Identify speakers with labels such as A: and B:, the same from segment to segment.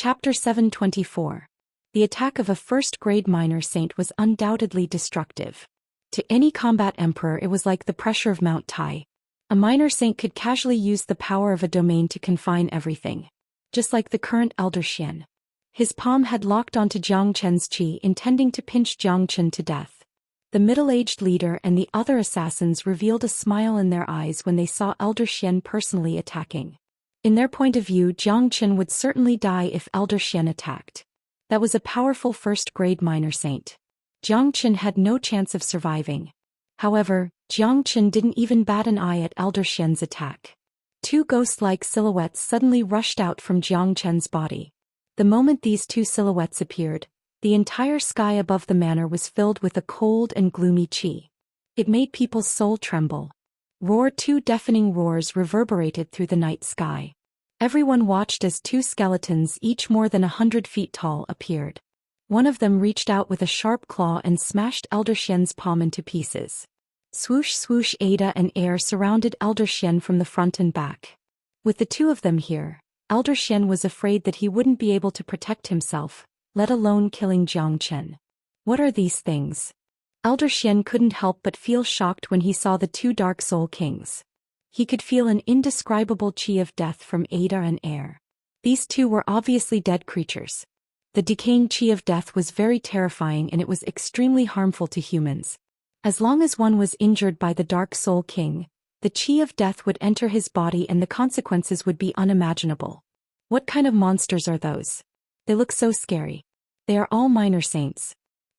A: Chapter 724. The attack of a first-grade minor saint was undoubtedly destructive. To any combat emperor it was like the pressure of Mount Tai. A minor saint could casually use the power of a domain to confine everything. Just like the current Elder Xian. His palm had locked onto Jiang Chen's chi, intending to pinch Jiang Chen to death. The middle-aged leader and the other assassins revealed a smile in their eyes when they saw Elder Xian personally attacking. In their point of view, Jiang Chen would certainly die if Elder Xian attacked. That was a powerful first-grade minor saint. Jiang Chen had no chance of surviving. However, Jiang Chen didn't even bat an eye at Elder Xian's attack. Two ghost-like silhouettes suddenly rushed out from Jiang Chen's body. The moment these two silhouettes appeared, the entire sky above the manor was filled with a cold and gloomy qi. It made people's soul tremble. Two deafening roars reverberated through the night sky. Everyone watched as two skeletons, each more than 100 feet tall, appeared. One of them reached out with a sharp claw and smashed Elder Xian's palm into pieces. Swoosh swoosh, Ada and air surrounded Elder Xian from the front and back. With the two of them here, Elder Xian was afraid that he wouldn't be able to protect himself, let alone killing Jiang Chen. What are these things? Elder Xian couldn't help but feel shocked when he saw the two Dark Soul Kings. He could feel an indescribable qi of death from Ada and air. These two were obviously dead creatures. The decaying qi of death was very terrifying and it was extremely harmful to humans. As long as one was injured by the Dark Soul King, the qi of death would enter his body and the consequences would be unimaginable. What kind of monsters are those? They look so scary. They are all minor saints.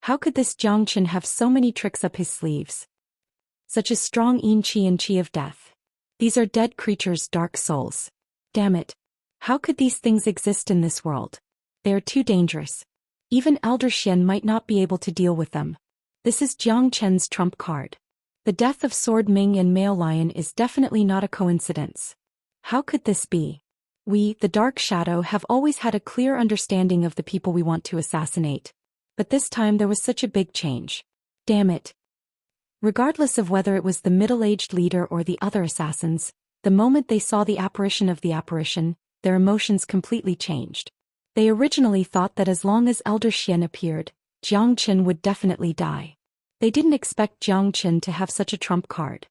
A: How could this Jiang Chen have so many tricks up his sleeves? Such a strong yin qi and qi of death. These are dead creatures, dark souls. Damn it. How could these things exist in this world? They are too dangerous. Even Elder Xian might not be able to deal with them. This is Jiang Chen's trump card. The death of Sword Ming and Male Lion is definitely not a coincidence. How could this be? We, the Dark Shadow, have always had a clear understanding of the people we want to assassinate. But this time there was such a big change. Damn it. Regardless of whether it was the middle-aged leader or the other assassins, the moment they saw the apparition of the apparition, their emotions completely changed. They originally thought that as long as Elder Xian appeared, Jiang Chen would definitely die. They didn't expect Jiang Chen to have such a trump card.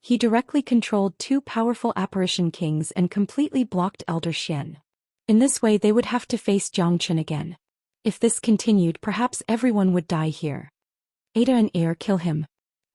A: He directly controlled two powerful apparition kings and completely blocked Elder Xian. In this way they would have to face Jiang Chen again. If this continued, perhaps everyone would die here. Ada and air, kill him.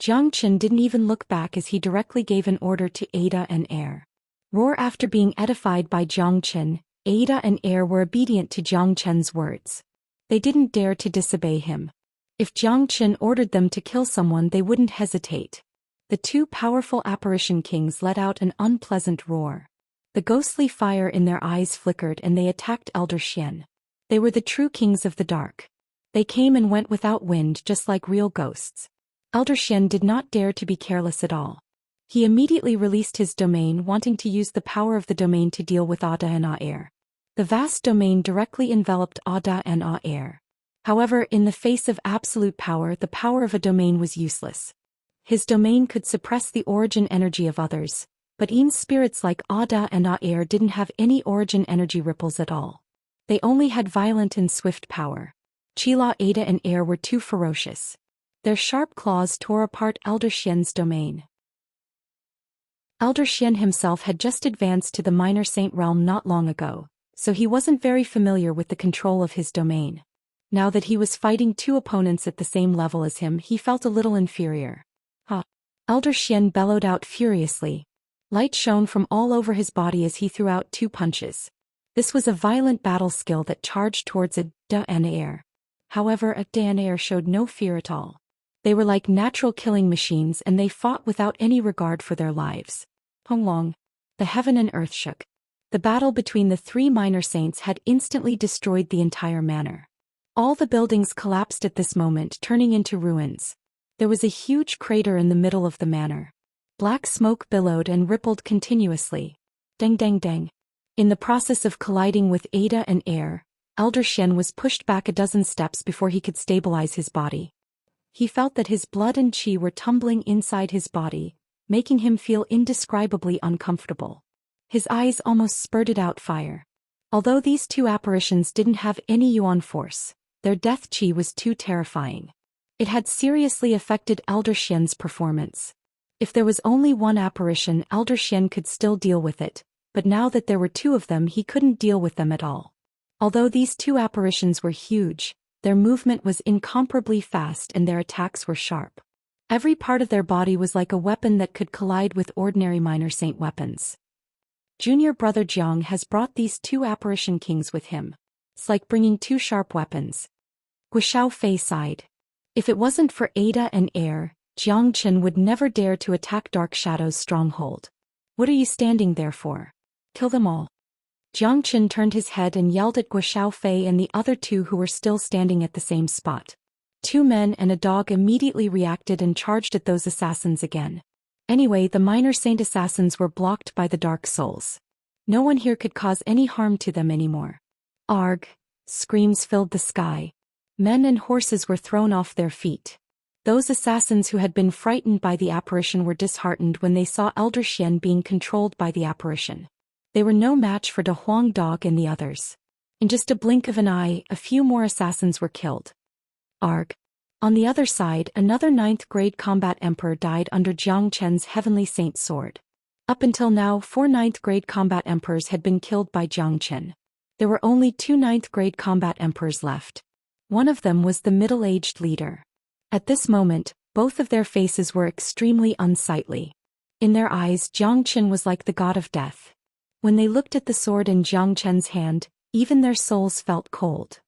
A: Jiang Chen didn't even look back as he directly gave an order to Ada and air. After being edified by Jiang Chen, Ada and air were obedient to Jiang Chen's words. They didn't dare to disobey him. If Jiang Chen ordered them to kill someone, they wouldn't hesitate. The two powerful apparition kings let out an unpleasant roar. The ghostly fire in their eyes flickered and they attacked Elder Xian. They were the true kings of the dark. They came and went without wind, just like real ghosts. Elder Xian did not dare to be careless at all. He immediately released his domain, wanting to use the power of the domain to deal with Ada and air. The vast domain directly enveloped Ada and air. However, in the face of absolute power, the power of a domain was useless. His domain could suppress the origin energy of others, but Eam's spirits like Ada and air didn't have any origin energy ripples at all. They only had violent and swift power. Qila, Ada and air were too ferocious. Their sharp claws tore apart Elder Xian's domain. Elder Xian himself had just advanced to the minor saint realm not long ago, so he wasn't very familiar with the control of his domain. Now that he was fighting two opponents at the same level as him, he felt a little inferior. Elder Xian bellowed out furiously. Light shone from all over his body as he threw out two punches. This was a violent battle skill that charged towards Ada and air. However, Ada and air showed no fear at all. They were like natural killing machines and they fought without any regard for their lives. Honglong. The heaven and earth shook. The battle between the three minor saints had instantly destroyed the entire manor. All the buildings collapsed at this moment, turning into ruins. There was a huge crater in the middle of the manor. Black smoke billowed and rippled continuously. Dang dang dang. In the process of colliding with Ada and air, Elder Xian was pushed back a dozen steps before he could stabilize his body. He felt that his blood and qi were tumbling inside his body, making him feel indescribably uncomfortable. His eyes almost spurted out fire. Although these two apparitions didn't have any yuan force, their death chi was too terrifying. It had seriously affected Elder Xian's performance. If there was only one apparition, Elder Xian could still deal with it, but now that there were two of them, he couldn't deal with them at all. Although these two apparitions were huge, their movement was incomparably fast and their attacks were sharp. Every part of their body was like a weapon that could collide with ordinary minor saint weapons. Junior brother Jiang has brought these two apparition kings with him. It's like bringing two sharp weapons. Gu Xiaofei sighed. If it wasn't for Ada and Air, Jiang Chen would never dare to attack Dark Shadow's stronghold. What are you standing there for? Kill them all. Jiang Chen turned his head and yelled at Gu Xiaofei and the other two who were still standing at the same spot. 2 men and a dog immediately reacted and charged at those assassins again. Anyway, the minor saint assassins were blocked by the dark souls. No one here could cause any harm to them anymore. Arg! Screams filled the sky. Men and horses were thrown off their feet. Those assassins who had been frightened by the apparition were disheartened when they saw Elder Xian being controlled by the apparition. They were no match for De Huang Dog and the others. In just a blink of an eye, a few more assassins were killed. Arg! On the other side, another 9th grade combat emperor died under Jiang Chen's heavenly saint sword. Up until now, 4 9th grade combat emperors had been killed by Jiang Chen. There were only 2 9th grade combat emperors left. One of them was the middle-aged leader. At this moment, both of their faces were extremely unsightly. In their eyes, Jiang Chen was like the god of death. When they looked at the sword in Jiang Chen's hand, even their souls felt cold.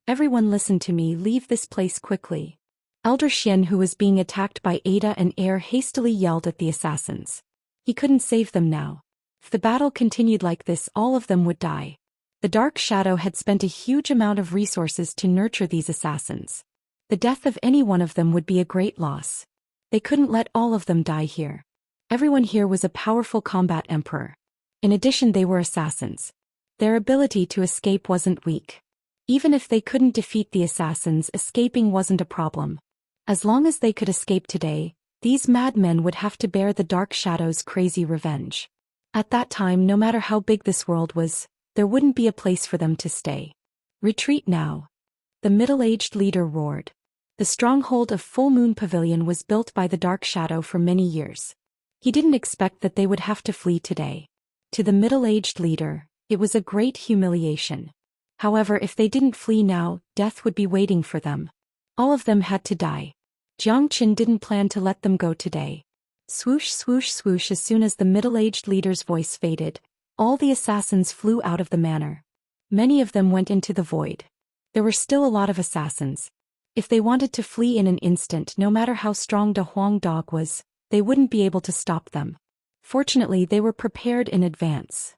A: Everyone listen to me, leave this place quickly. Elder Xian, who was being attacked by Ada and Air, hastily yelled at the assassins. He couldn't save them now. If the battle continued like this, all of them would die. The Dark Shadow had spent a huge amount of resources to nurture these assassins. The death of any one of them would be a great loss. They couldn't let all of them die here. Everyone here was a powerful combat emperor. In addition, they were assassins. Their ability to escape wasn't weak. Even if they couldn't defeat the assassins, escaping wasn't a problem. As long as they could escape today, these madmen would have to bear the Dark Shadow's crazy revenge. At that time, no matter how big this world was, there wouldn't be a place for them to stay. Retreat now. The middle-aged leader roared. The stronghold of Full Moon Pavilion was built by the Dark Shadow for many years. He didn't expect that they would have to flee today. To the middle-aged leader, it was a great humiliation. However, if they didn't flee now, death would be waiting for them. All of them had to die. Jiang Chen didn't plan to let them go today. Swoosh, swoosh, swoosh. As soon as the middle-aged leader's voice faded, all the assassins flew out of the manor. Many of them went into the void. There were still a lot of assassins. If they wanted to flee in an instant, no matter how strong De Huang Dog was, they wouldn't be able to stop them. Fortunately, they were prepared in advance.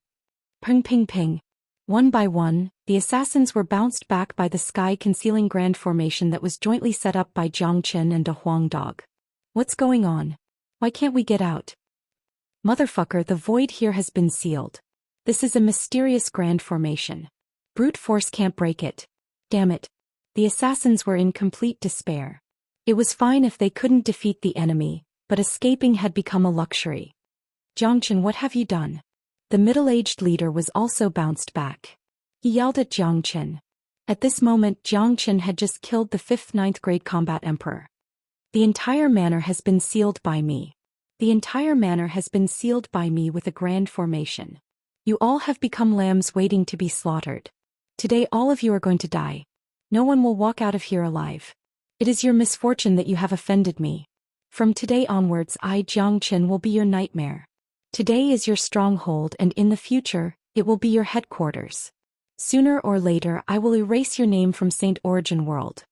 A: Ping ping ping. One by one, the assassins were bounced back by the sky-concealing grand formation that was jointly set up by Jiang Chen and De Huang Dog. What's going on? Why can't we get out? Motherfucker, the void here has been sealed. This is a mysterious grand formation. Brute force can't break it. Damn it. The assassins were in complete despair. It was fine if they couldn't defeat the enemy, but escaping had become a luxury. Jiang Chen, what have you done? The middle-aged leader was also bounced back. He yelled at Jiang Chen. At this moment, Jiang Chen had just killed the 5th 9th grade combat emperor. The entire manor has been sealed by me. The entire manor has been sealed by me with a grand formation. You all have become lambs waiting to be slaughtered. Today all of you are going to die. No one will walk out of here alive. It is your misfortune that you have offended me. From today onwards, I, Jiang Chen, will be your nightmare. Today is your stronghold, and in the future, it will be your headquarters. Sooner or later, I will erase your name from Saint Origin World.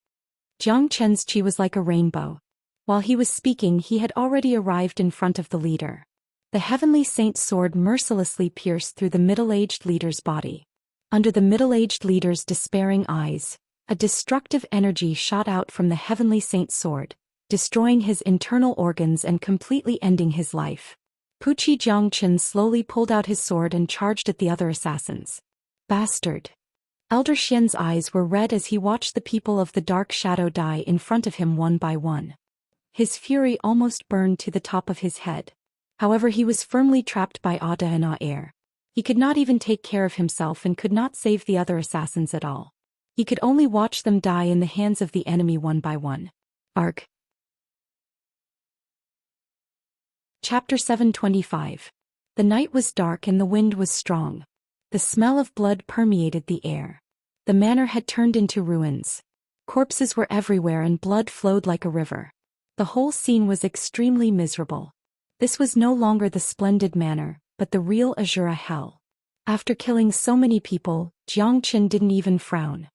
A: Jiang Chen's chi was like a rainbow. While he was speaking, he had already arrived in front of the leader. The heavenly saint's sword mercilessly pierced through the middle-aged leader's body. Under the middle-aged leader's despairing eyes, a destructive energy shot out from the heavenly saint's sword, destroying his internal organs and completely ending his life. Puchi Jiang Chen slowly pulled out his sword and charged at the other assassins. Bastard. Elder Xian's eyes were red as he watched the people of the Dark Shadow die in front of him one by one. His fury almost burned to the top of his head. However, he was firmly trapped by Ada and Air. He could not even take care of himself and could not save the other assassins at all. He could only watch them die in the hands of the enemy one by one. Arc. Chapter 725. The night was dark and the wind was strong. The smell of blood permeated the air. The manor had turned into ruins. Corpses were everywhere and blood flowed like a river. The whole scene was extremely miserable. This was no longer the splendid manor, but the real Azura hell. After killing so many people, Zhou Xian didn't even frown.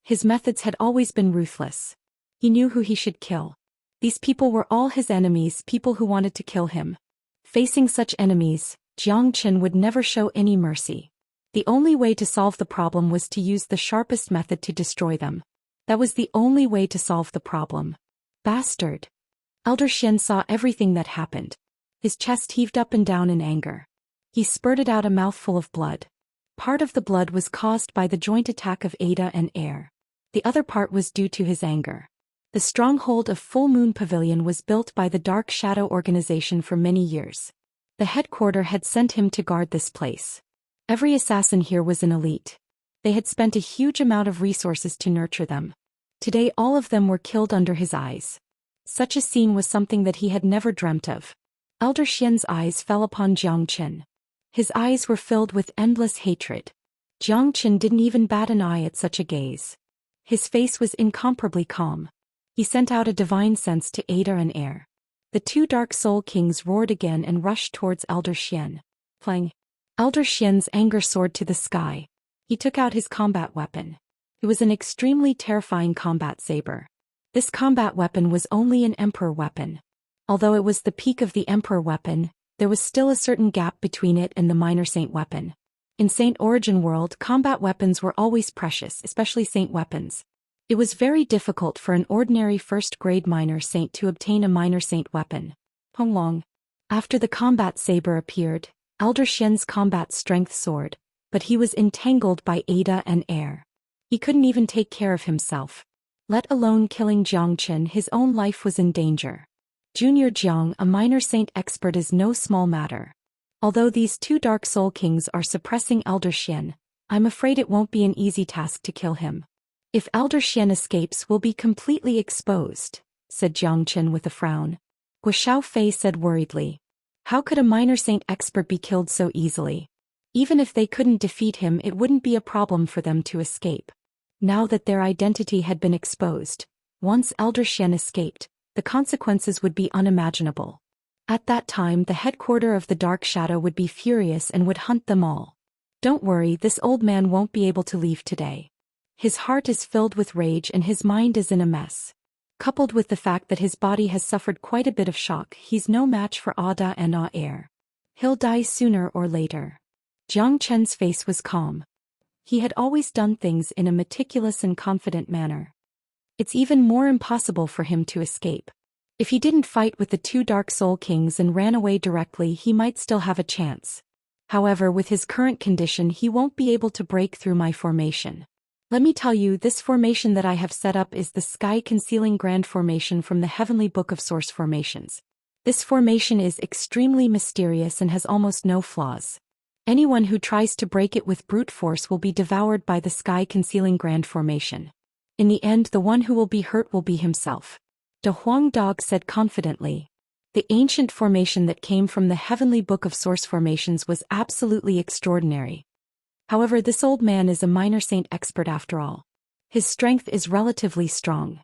A: His methods had always been ruthless. He knew who he should kill. These people were all his enemies, people who wanted to kill him. Facing such enemies, Zhou Xian would never show any mercy. The only way to solve the problem was to use the sharpest method to destroy them. That was the only way to solve the problem. Bastard. Elder Xian saw everything that happened. His chest heaved up and down in anger. He spurted out a mouthful of blood. Part of the blood was caused by the joint attack of Ada and Air. The other part was due to his anger. The stronghold of Full Moon Pavilion was built by the Dark Shadow organization for many years. The headquarter had sent him to guard this place. Every assassin here was an elite. They had spent a huge amount of resources to nurture them. Today all of them were killed under his eyes. Such a scene was something that he had never dreamt of. Elder Xian's eyes fell upon Zhou Xian. His eyes were filled with endless hatred. Zhou Xian didn't even bat an eye at such a gaze. His face was incomparably calm. He sent out a divine sense to Ada and Air. The two Dark Soul Kings roared again and rushed towards Elder Xian. Plang. Elder Xian's anger soared to the sky. He took out his combat weapon. It was an extremely terrifying combat saber. This combat weapon was only an Emperor weapon. Although it was the peak of the Emperor weapon, there was still a certain gap between it and the minor saint weapon. In Saint Origin world, combat weapons were always precious, especially saint weapons. It was very difficult for an ordinary first-grade minor saint to obtain a minor saint weapon. Long. After the combat saber appeared, Elder Xian's combat strength soared, but he was entangled by Ada and Air. He couldn't even take care of himself. Let alone killing Zhou Xian, his own life was in danger. Junior Jiang, a minor saint expert, is no small matter. Although these two Dark Soul Kings are suppressing Elder Xian, I'm afraid it won't be an easy task to kill him. If Elder Xian escapes, we'll be completely exposed, said Zhou Xian with a frown. Guo Xiaofei said worriedly. How could a minor saint expert be killed so easily? Even if they couldn't defeat him, it wouldn't be a problem for them to escape. Now that their identity had been exposed, once Elder Xian escaped, the consequences would be unimaginable. At that time, the headquarter of the Dark Shadow would be furious and would hunt them all. Don't worry, this old man won't be able to leave today. His heart is filled with rage and his mind is in a mess. Coupled with the fact that his body has suffered quite a bit of shock, he's no match for Ada and Air. He'll die sooner or later. Zhou Qian's face was calm. He had always done things in a meticulous and confident manner. It's even more impossible for him to escape. If he didn't fight with the two Dark Soul Kings and ran away directly, he might still have a chance. However, with his current condition, he won't be able to break through my formation. Let me tell you, this formation that I have set up is the Sky Concealing Grand Formation from the Heavenly Book of Source Formations. This formation is extremely mysterious and has almost no flaws. Anyone who tries to break it with brute force will be devoured by the Sky Concealing Grand Formation. In the end, the one who will be hurt will be himself. De Huang Dog said confidently. The ancient formation that came from the Heavenly Book of Source Formations was absolutely extraordinary. However, this old man is a minor saint expert after all. His strength is relatively strong.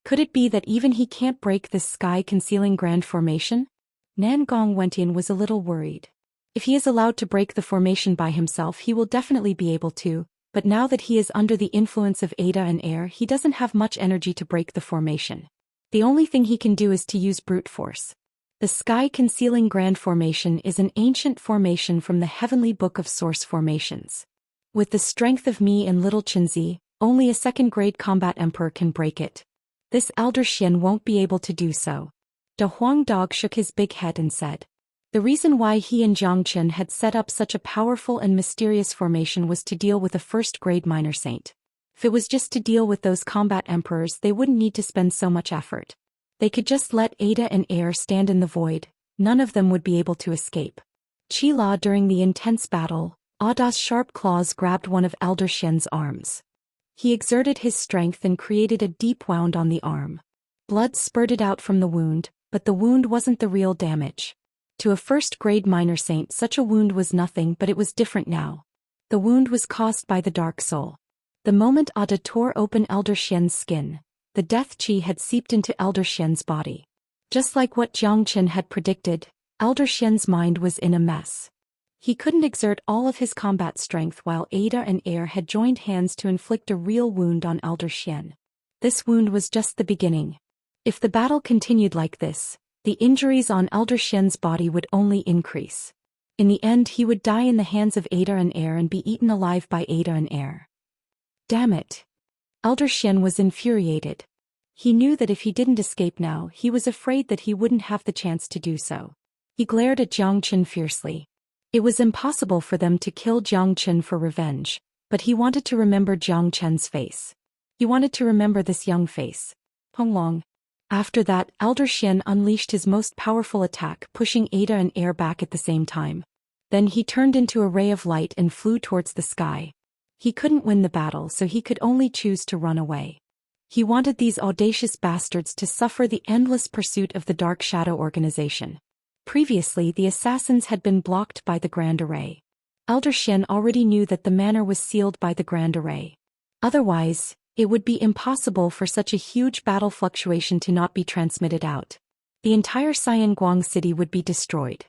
A: Could it be that even he can't break this sky-concealing grand formation? Nangong Wentian was a little worried. If he is allowed to break the formation by himself, he will definitely be able to, but now that he is under the influence of Ada and Air, he doesn't have much energy to break the formation. The only thing he can do is to use brute force. The Sky-Concealing Grand Formation is an ancient formation from the Heavenly Book of Source Formations. With the strength of me and Little Qinzi, only a second-grade combat emperor can break it. This Elder Xian won't be able to do so. De Huang Dog shook his big head and said. The reason why he and Zhou Xian had set up such a powerful and mysterious formation was to deal with a first-grade minor saint. If it was just to deal with those combat emperors, they wouldn't need to spend so much effort. They could just let Ada and Air stand in the void, none of them would be able to escape. Qila during the intense battle, Auda's sharp claws grabbed one of Elder Xian's arms. He exerted his strength and created a deep wound on the arm. Blood spurted out from the wound, but the wound wasn't the real damage. To a first-grade minor saint such a wound was nothing, but it was different now. The wound was caused by the dark soul. The moment Auda tore open Elder Xian's skin, the death qi had seeped into Elder Xian's body. Just like what Xianxia had predicted, Elder Xian's mind was in a mess. He couldn't exert all of his combat strength while Ada and Air had joined hands to inflict a real wound on Elder Xian. This wound was just the beginning. If the battle continued like this, the injuries on Elder Xian's body would only increase. In the end he would die in the hands of Ada and Air and be eaten alive by Ada and Air. Damn it! Elder Xian was infuriated. He knew that if he didn't escape now, he was afraid that he wouldn't have the chance to do so. He glared at Xianxia fiercely. It was impossible for them to kill Xianxia for revenge, but he wanted to remember Xianxia's face. He wanted to remember this young face. Honglong. After that, Elder Xian unleashed his most powerful attack, pushing Ada and Air back at the same time. Then he turned into a ray of light and flew towards the sky. He couldn't win the battle, so he could only choose to run away. He wanted these audacious bastards to suffer the endless pursuit of the Dark Shadow Organization. Previously, the assassins had been blocked by the Grand Array. Elder Xian already knew that the manor was sealed by the Grand Array. Otherwise, it would be impossible for such a huge battle fluctuation to not be transmitted out. The entire Xianguang city would be destroyed.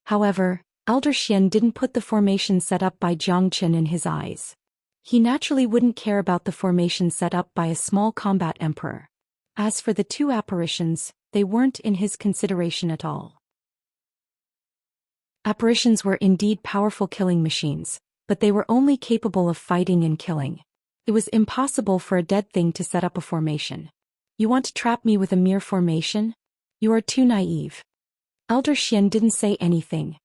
A: However, Elder Xian didn't put the formation set up by Xianxia in his eyes. He naturally wouldn't care about the formation set up by a small combat emperor. As for the two apparitions, they weren't in his consideration at all. Apparitions were indeed powerful killing machines, but they were only capable of fighting and killing. It was impossible for a dead thing to set up a formation. You want to trap me with a mere formation? You are too naive. Elder Xian didn't say anything.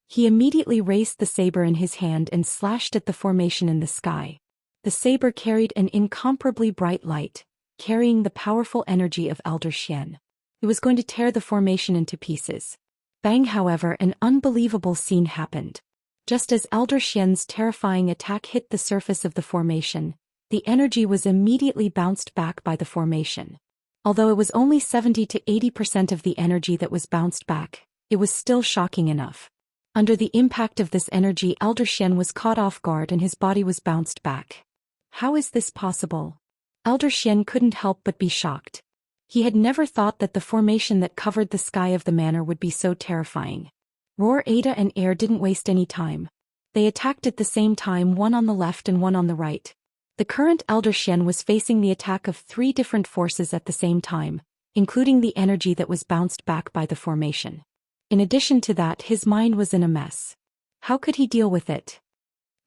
A: He immediately raised the saber in his hand and slashed at the formation in the sky. The saber carried an incomparably bright light, carrying the powerful energy of Elder Xian. It was going to tear the formation into pieces. Bang! However, an unbelievable scene happened. Just as Elder Xian's terrifying attack hit the surface of the formation, the energy was immediately bounced back by the formation. Although it was only 70 to 80% of the energy that was bounced back, it was still shocking enough. Under the impact of this energy, Elder Xian was caught off guard and his body was bounced back. How is this possible? Elder Xian couldn't help but be shocked. He had never thought that the formation that covered the sky of the manor would be so terrifying. Roar, Ada and Air didn't waste any time. They attacked at the same time, one on the left and one on the right. The current Elder Xian was facing the attack of 3 different forces at the same time, including the energy that was bounced back by the formation. In addition to that, his mind was in a mess. How could he deal with it?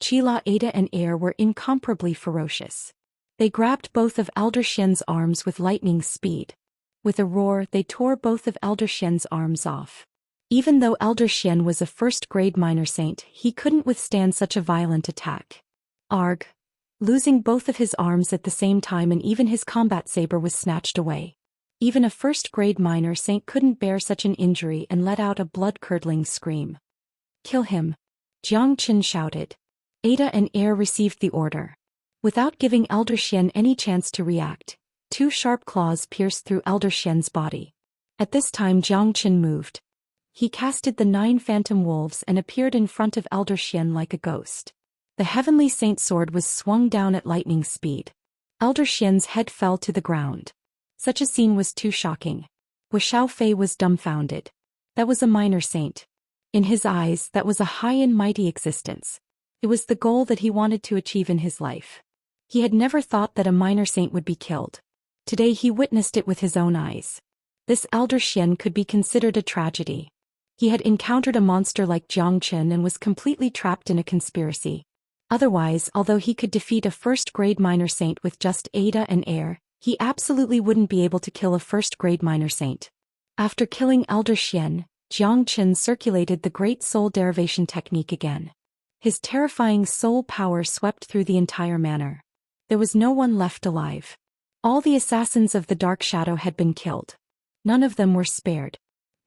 A: Qila, Ada and Air were incomparably ferocious. They grabbed both of Elder Xian's arms with lightning speed. With a roar, they tore both of Elder Xian's arms off. Even though Elder Xian was a first-grade minor saint, he couldn't withstand such a violent attack. Arg! Losing both of his arms at the same time, and even his combat saber was snatched away. Even a first-grade minor saint couldn't bear such an injury and let out a blood-curdling scream. Kill him! Xianxia shouted. Ada and Air received the order. Without giving Elder Xian any chance to react, 2 sharp claws pierced through Elder Xian's body. At this time Xianxia moved. He casted the 9 phantom wolves and appeared in front of Elder Xian like a ghost. The heavenly saint sword was swung down at lightning speed. Elder Xian's head fell to the ground. Such a scene was too shocking. Wu Xiaofei was dumbfounded. That was a minor saint. In his eyes, that was a high and mighty existence. It was the goal that he wanted to achieve in his life. He had never thought that a minor saint would be killed. Today he witnessed it with his own eyes. This Elder Xian could be considered a tragedy. He had encountered a monster like Xianxia and was completely trapped in a conspiracy. Otherwise, although he could defeat a first-grade minor saint with just Ada and Air, he absolutely wouldn't be able to kill a first-grade minor saint. After killing Elder Xian, Xianxia circulated the Great Soul Derivation technique again. His terrifying soul power swept through the entire manor. There was no one left alive. All the assassins of the Dark Shadow had been killed. None of them were spared.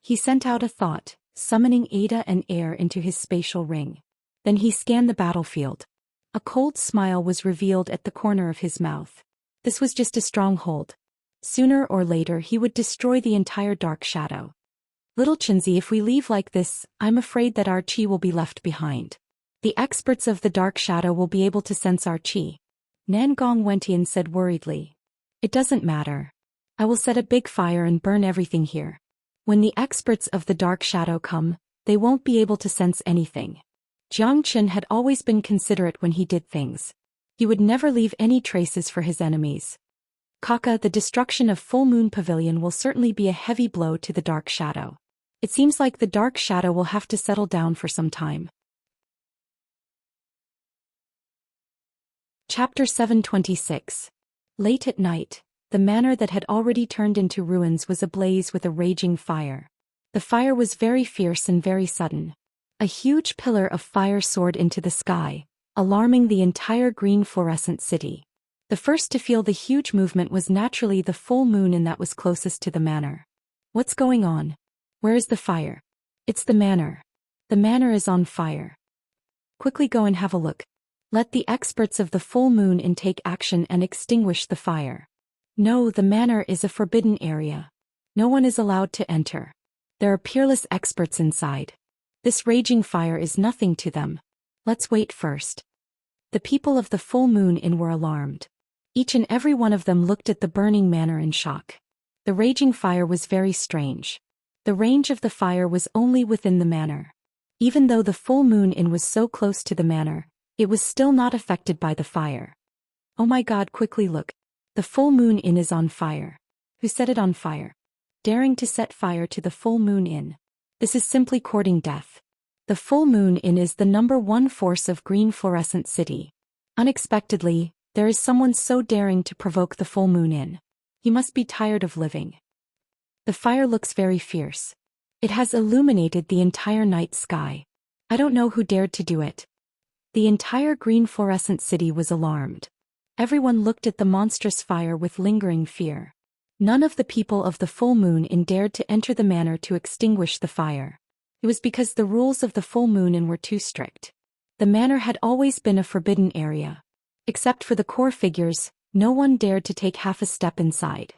A: He sent out a thought, summoning Ada and air into his spatial ring. Then he scanned the battlefield. A cold smile was revealed at the corner of his mouth. This was just a stronghold. Sooner or later he would destroy the entire dark shadow. Little Chinzi, if we leave like this, I'm afraid that our qi will be left behind. The experts of the dark shadow will be able to sense our qi. Nangong Wentian said worriedly. It doesn't matter. I will set a big fire and burn everything here. When the experts of the dark shadow come, they won't be able to sense anything. Jiang Qin had always been considerate when he did things. He would never leave any traces for his enemies. Kaka, the destruction of Full Moon Pavilion will certainly be a heavy blow to the dark shadow. It seems like the dark shadow will have to settle down for some time. Chapter 726. Late at night, the manor that had already turned into ruins was ablaze with a raging fire. The fire was very fierce and very sudden. A huge pillar of fire soared into the sky, alarming the entire green fluorescent city. The first to feel the huge movement was naturally the full moon, and that was closest to the manor. What's going on? Where is the fire? It's the manor. The manor is on fire. Quickly go and have a look. Let the experts of the full moon in take action and extinguish the fire. No, the manor is a forbidden area. No one is allowed to enter. There are peerless experts inside. This raging fire is nothing to them. Let's wait first. The people of the full moon in were alarmed. Each and every one of them looked at the burning manor in shock. The raging fire was very strange. The range of the fire was only within the manor. Even though the full moon in was so close to the manor, it was still not affected by the fire. Oh my God, quickly look. The full moon inn is on fire. Who set it on fire? Daring to set fire to the full moon inn. This is simply courting death. The full moon inn is the #1 force of green fluorescent city. Unexpectedly, there is someone so daring to provoke the full moon inn. He must be tired of living. The fire looks very fierce. It has illuminated the entire night sky. I don't know who dared to do it. The entire green fluorescent city was alarmed. Everyone looked at the monstrous fire with lingering fear. None of the people of the full moon inn dared to enter the manor to extinguish the fire. It was because the rules of the full moon inn were too strict. The manor had always been a forbidden area. Except for the core figures, no one dared to take half a step inside.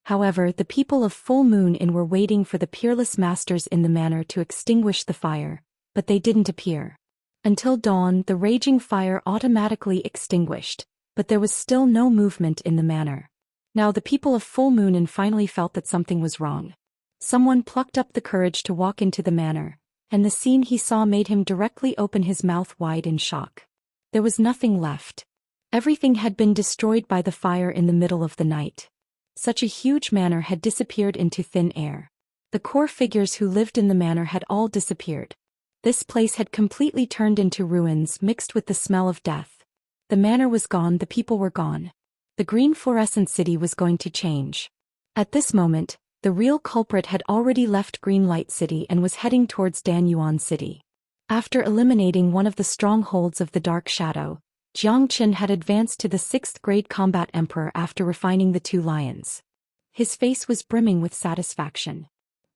A: However, the people of full moon inn were waiting for the peerless masters in the manor to extinguish the fire, but they didn't appear. Until dawn, the raging fire automatically extinguished, but there was still no movement in the manor. Now the people of full moon inn finally felt that something was wrong. Someone plucked up the courage to walk into the manor, and the scene he saw made him directly open his mouth wide in shock. There was nothing left. Everything had been destroyed by the fire in the middle of the night. Such a huge manor had disappeared into thin air. The core figures who lived in the manor had all disappeared. This place had completely turned into ruins mixed with the smell of death. The manor was gone, the people were gone. The green fluorescent city was going to change. At this moment, the real culprit had already left Green Light City and was heading towards Danyuan City. After eliminating one of the strongholds of the Dark Shadow, Jiang Qin had advanced to the 6th grade combat emperor after refining the 2 lions. His face was brimming with satisfaction.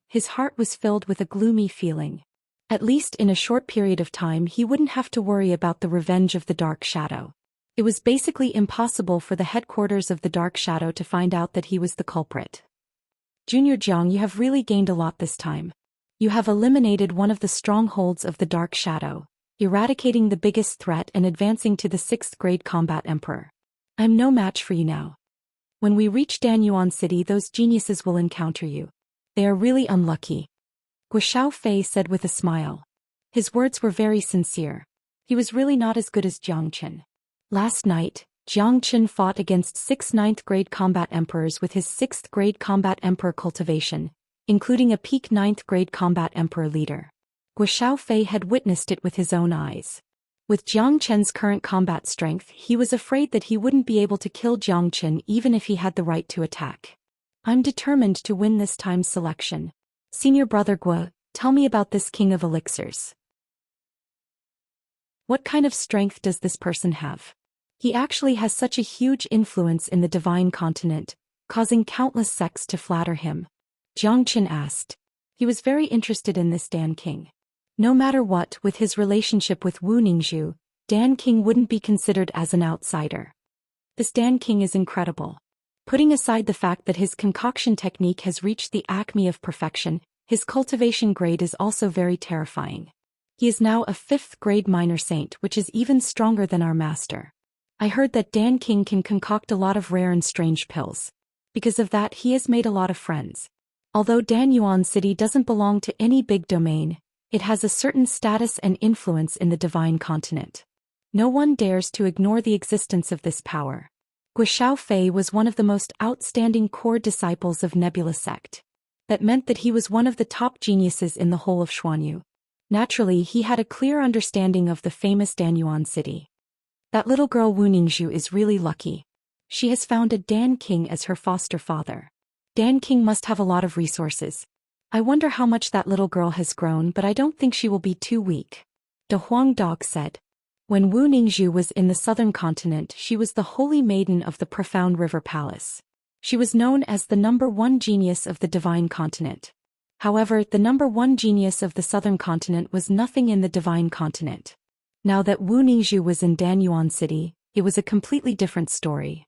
A: His heart was filled with a gloomy feeling. At least in a short period of time he wouldn't have to worry about the revenge of the Dark Shadow. It was basically impossible for the headquarters of the Dark Shadow to find out that he was the culprit. Junior Jiang, you have really gained a lot this time. You have eliminated one of the strongholds of the Dark Shadow, eradicating the biggest threat and advancing to the 6th grade combat emperor. I'm no match for you now. When we reach Danyuan City, those geniuses will encounter you. They are really unlucky. Guo Fei said with a smile. His words were very sincere. He was really not as good as Jiang Qin. Last night, Jiang Qin fought against 6 9th grade combat emperors with his 6th grade combat emperor Cultivation, including a peak 9th grade combat emperor leader. Guo Fei had witnessed it with his own eyes. With Jiang Qin's current combat strength, he was afraid that he wouldn't be able to kill Jiang Qin even if he had the right to attack. I'm determined to win this time's selection. Senior brother Guo, tell me about this king of elixirs. What kind of strength does this person have? He actually has such a huge influence in the divine continent, causing countless sects to flatter him. Jiang Qin asked. He was very interested in this Dan King. No matter what, with his relationship with Wu Ningzhu, Dan King wouldn't be considered as an outsider. This Dan King is incredible. Putting aside the fact that his concoction technique has reached the acme of perfection, his cultivation grade is also very terrifying. He is now a 5th grade minor saint, which is even stronger than our master. I heard that Dan King can concoct a lot of rare and strange pills. Because of that, he has made a lot of friends. Although Danyuan City doesn't belong to any big domain, it has a certain status and influence in the divine continent. No one dares to ignore the existence of this power. Guo Fei was one of the most outstanding core disciples of Nebula sect. That meant that he was one of the top geniuses in the whole of Xuanyu. Naturally, he had a clear understanding of the famous Danyuan City. That little girl Wu Ningzhu is really lucky. She has found a Dan King as her foster father. Dan King must have a lot of resources. I wonder how much that little girl has grown, but I don't think she will be too weak. De Huang Dog said. When Wu Ningzhu was in the southern continent, she was the holy maiden of the profound river palace. She was known as the #1 genius of the divine continent. However, the #1 genius of the southern continent was nothing in the divine continent. Now that Wu Ningzhu was in Danyuan City, it was a completely different story.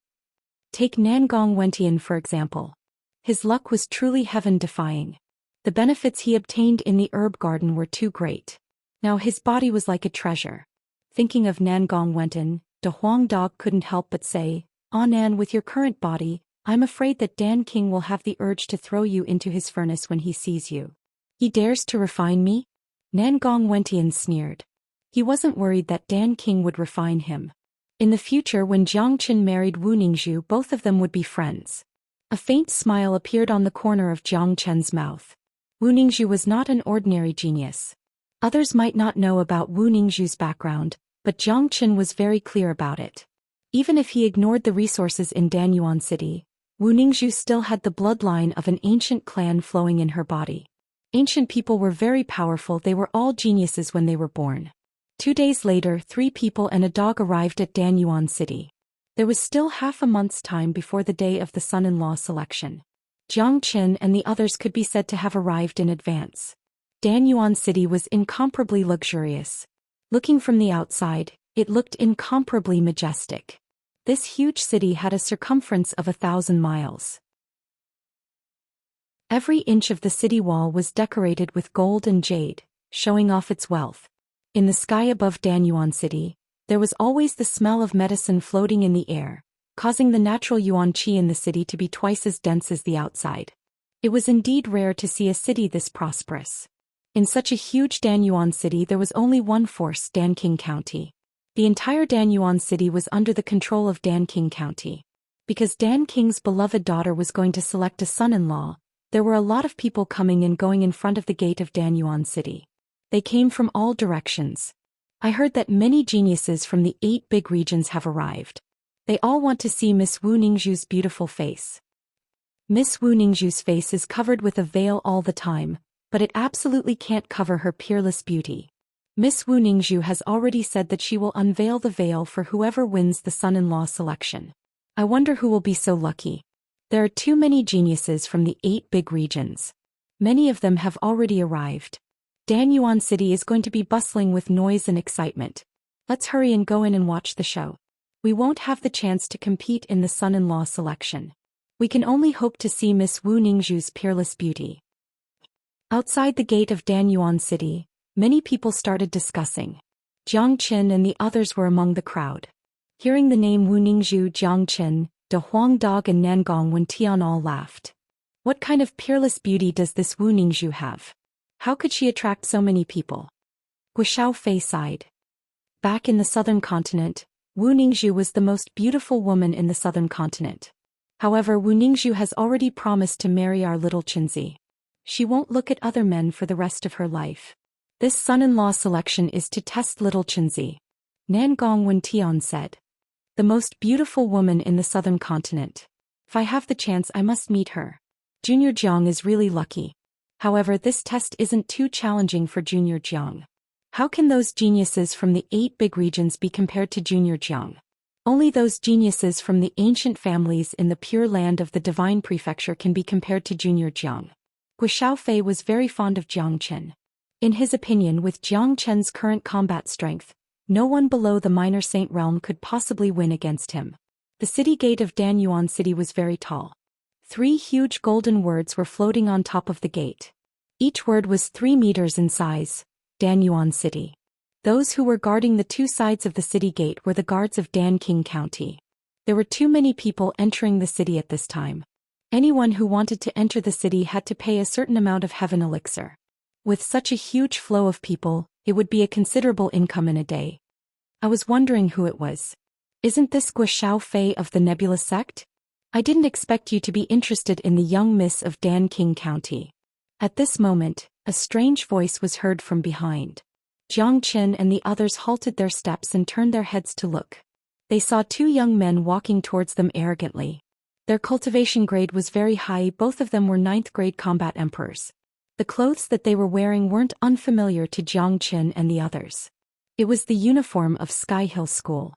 A: Take Nangong Wentian for example. His luck was truly heaven-defying. The benefits he obtained in the herb garden were too great. Now his body was like a treasure. Thinking of Nangong Wentian, De Huang Dog couldn't help but say, "Ah Nan, with your current body, I'm afraid that Dan King will have the urge to throw you into his furnace when he sees you." "He dares to refine me?" Nangong Wentian sneered. He wasn't worried that Dan King would refine him. In the future, when Jiang Qin married Wu Ningzhu, both of them would be friends. A faint smile appeared on the corner of Jiang Chen's mouth. Wu Ningzhu was not an ordinary genius. Others might not know about Wu Ningzhu's background, but Jiang Qin was very clear about it. Even if he ignored the resources in Danyuan City, Wu Ningzhu still had the bloodline of an ancient clan flowing in her body. Ancient people were very powerful, they were all geniuses when they were born. 2 days later, 3 people and a dog arrived at Danyuan City. There was still half a month's time before the day of the son-in-law selection. Jiang Qin and the others could be said to have arrived in advance. Danyuan City was incomparably luxurious. Looking from the outside, it looked incomparably majestic. This huge city had a circumference of 1,000 miles. Every inch of the city wall was decorated with gold and jade, showing off its wealth. In the sky above Danyuan City, there was always the smell of medicine floating in the air, causing the natural yuan qi in the city to be twice as dense as the outside. It was indeed rare to see a city this prosperous. In such a huge Danyuan City, there was only one force, Danking County. The entire Danyuan City was under the control of Danking County. Because Dan King's beloved daughter was going to select a son-in-law, there were a lot of people coming and going in front of the gate of Danyuan City. They came from all directions. I heard that many geniuses from the 8 big regions have arrived. They all want to see Miss Wu Ningzhu's beautiful face. Miss Wu Ningzhu's face is covered with a veil all the time, but it absolutely can't cover her peerless beauty. Miss Wu Ningzhu has already said that she will unveil the veil for whoever wins the son-in-law selection. I wonder who will be so lucky. There are too many geniuses from the 8 big regions. Many of them have already arrived. Danyuan City is going to be bustling with noise and excitement. Let's hurry and go in and watch the show. We won't have the chance to compete in the son-in-law selection. We can only hope to see Miss Wu Ningzhu's peerless beauty. Outside the gate of Danyuan City, many people started discussing. Jiang Qin and the others were among the crowd. Hearing the name Wu Ningzhu, Jiang Qin, De Huang Dog and Nangong Wentian all laughed. What kind of peerless beauty does this Wu Ningzhu have? How could she attract so many people? Guo Fei sighed. Back in the southern continent, Wu Ningzhu was the most beautiful woman in the southern continent. However, Wu Ningzhu has already promised to marry our little Qinzi. She won't look at other men for the rest of her life. This son-in-law selection is to test little Qinzi. Nangong Wentian said. The most beautiful woman in the southern continent. If I have the chance, I must meet her. Junior Jiang is really lucky. However, this test isn't too challenging for Junior Jiang. How can those geniuses from the 8 big regions be compared to Junior Jiang? Only those geniuses from the ancient families in the pure land of the divine prefecture can be compared to Junior Jiang. Gu Xiaofei was very fond of Jiang Chen. In his opinion, with Jiang Chen's current combat strength, no one below the minor saint realm could possibly win against him. The city gate of Danyuan City was very tall. 3 huge golden words were floating on top of the gate. Each word was 3 meters in size, Danyuan City. Those who were guarding the 2 sides of the city gate were the guards of Danqing County. There were too many people entering the city at this time. Anyone who wanted to enter the city had to pay a certain amount of heaven elixir. With such a huge flow of people, it would be a considerable income in a day. I was wondering who it was. Isn't this Gu Xiaofei of the Nebula sect? I didn't expect you to be interested in the young miss of Danqing County. At this moment, a strange voice was heard from behind. Jiang Chen and the others halted their steps and turned their heads to look. They saw 2 young men walking towards them arrogantly. Their cultivation grade was very high, both of them were 9th grade combat emperors. The clothes that they were wearing weren't unfamiliar to Jiang Chen and the others. It was the uniform of Sky Hill School.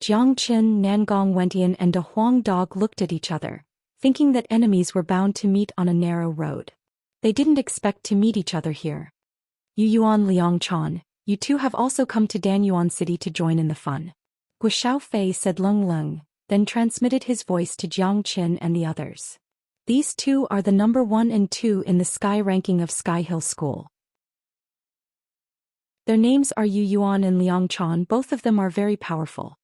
A: Jiang Chen, Nangong Wentian and a Huang Dog looked at each other, thinking that enemies were bound to meet on a narrow road. They didn't expect to meet each other here. Yu Yuan Liang Chan, you 2 have also come to Danyuan City to join in the fun. Gu Xiaofei said Leng Leng, then transmitted his voice to Jiang Chen and the others. These 2 are the number 1 and 2 in the Sky ranking of Sky Hill School. Their names are Yu Yuan and Liang Chan, both of them are very powerful.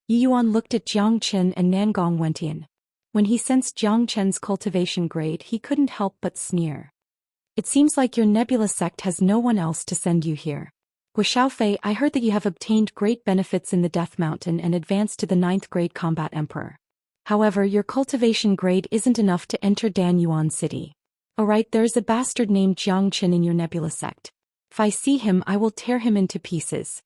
A: Yu Yuan looked at Jiang Chen and Nangong Wentian. When he sensed Jiang Chen's cultivation grade, he couldn't help but sneer. It seems like your Nebula sect has no one else to send you here. Gu Xiaofei, I heard that you have obtained great benefits in the Death Mountain and advanced to the 9th grade combat emperor. However, your cultivation grade isn't enough to enter Danyuan City. Alright, there's a bastard named Jiang Chen in your Nebula sect. If I see him, I will tear him into pieces.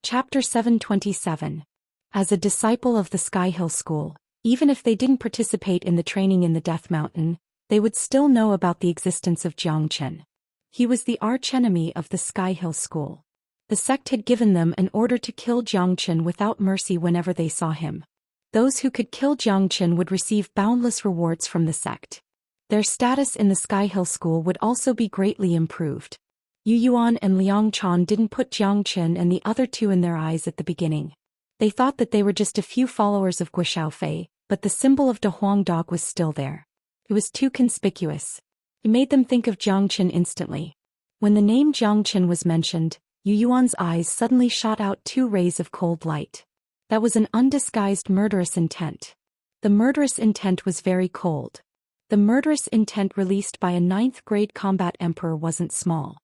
A: Chapter 727. As a disciple of the Sky Hill School, even if they didn't participate in the training in the Death Mountain, they would still know about the existence of Jiang Chen. He was the archenemy of the Sky Hill School. The sect had given them an order to kill Jiang Chen without mercy whenever they saw him. Those who could kill Jiang Chen would receive boundless rewards from the sect. Their status in the Sky Hill School would also be greatly improved. Yu Yuan and Liang Chan didn't put Jiang Chen and the other 2 in their eyes at the beginning. They thought that they were just a few followers of Gu Xiaofei, but the symbol of the Huang Dog was still there. It was too conspicuous. It made them think of Jiang Chen instantly. When the name Jiang Chen was mentioned, Yu Yuan's eyes suddenly shot out 2 rays of cold light. That was an undisguised murderous intent. The murderous intent was very cold. The murderous intent released by a 9th grade combat emperor wasn't small.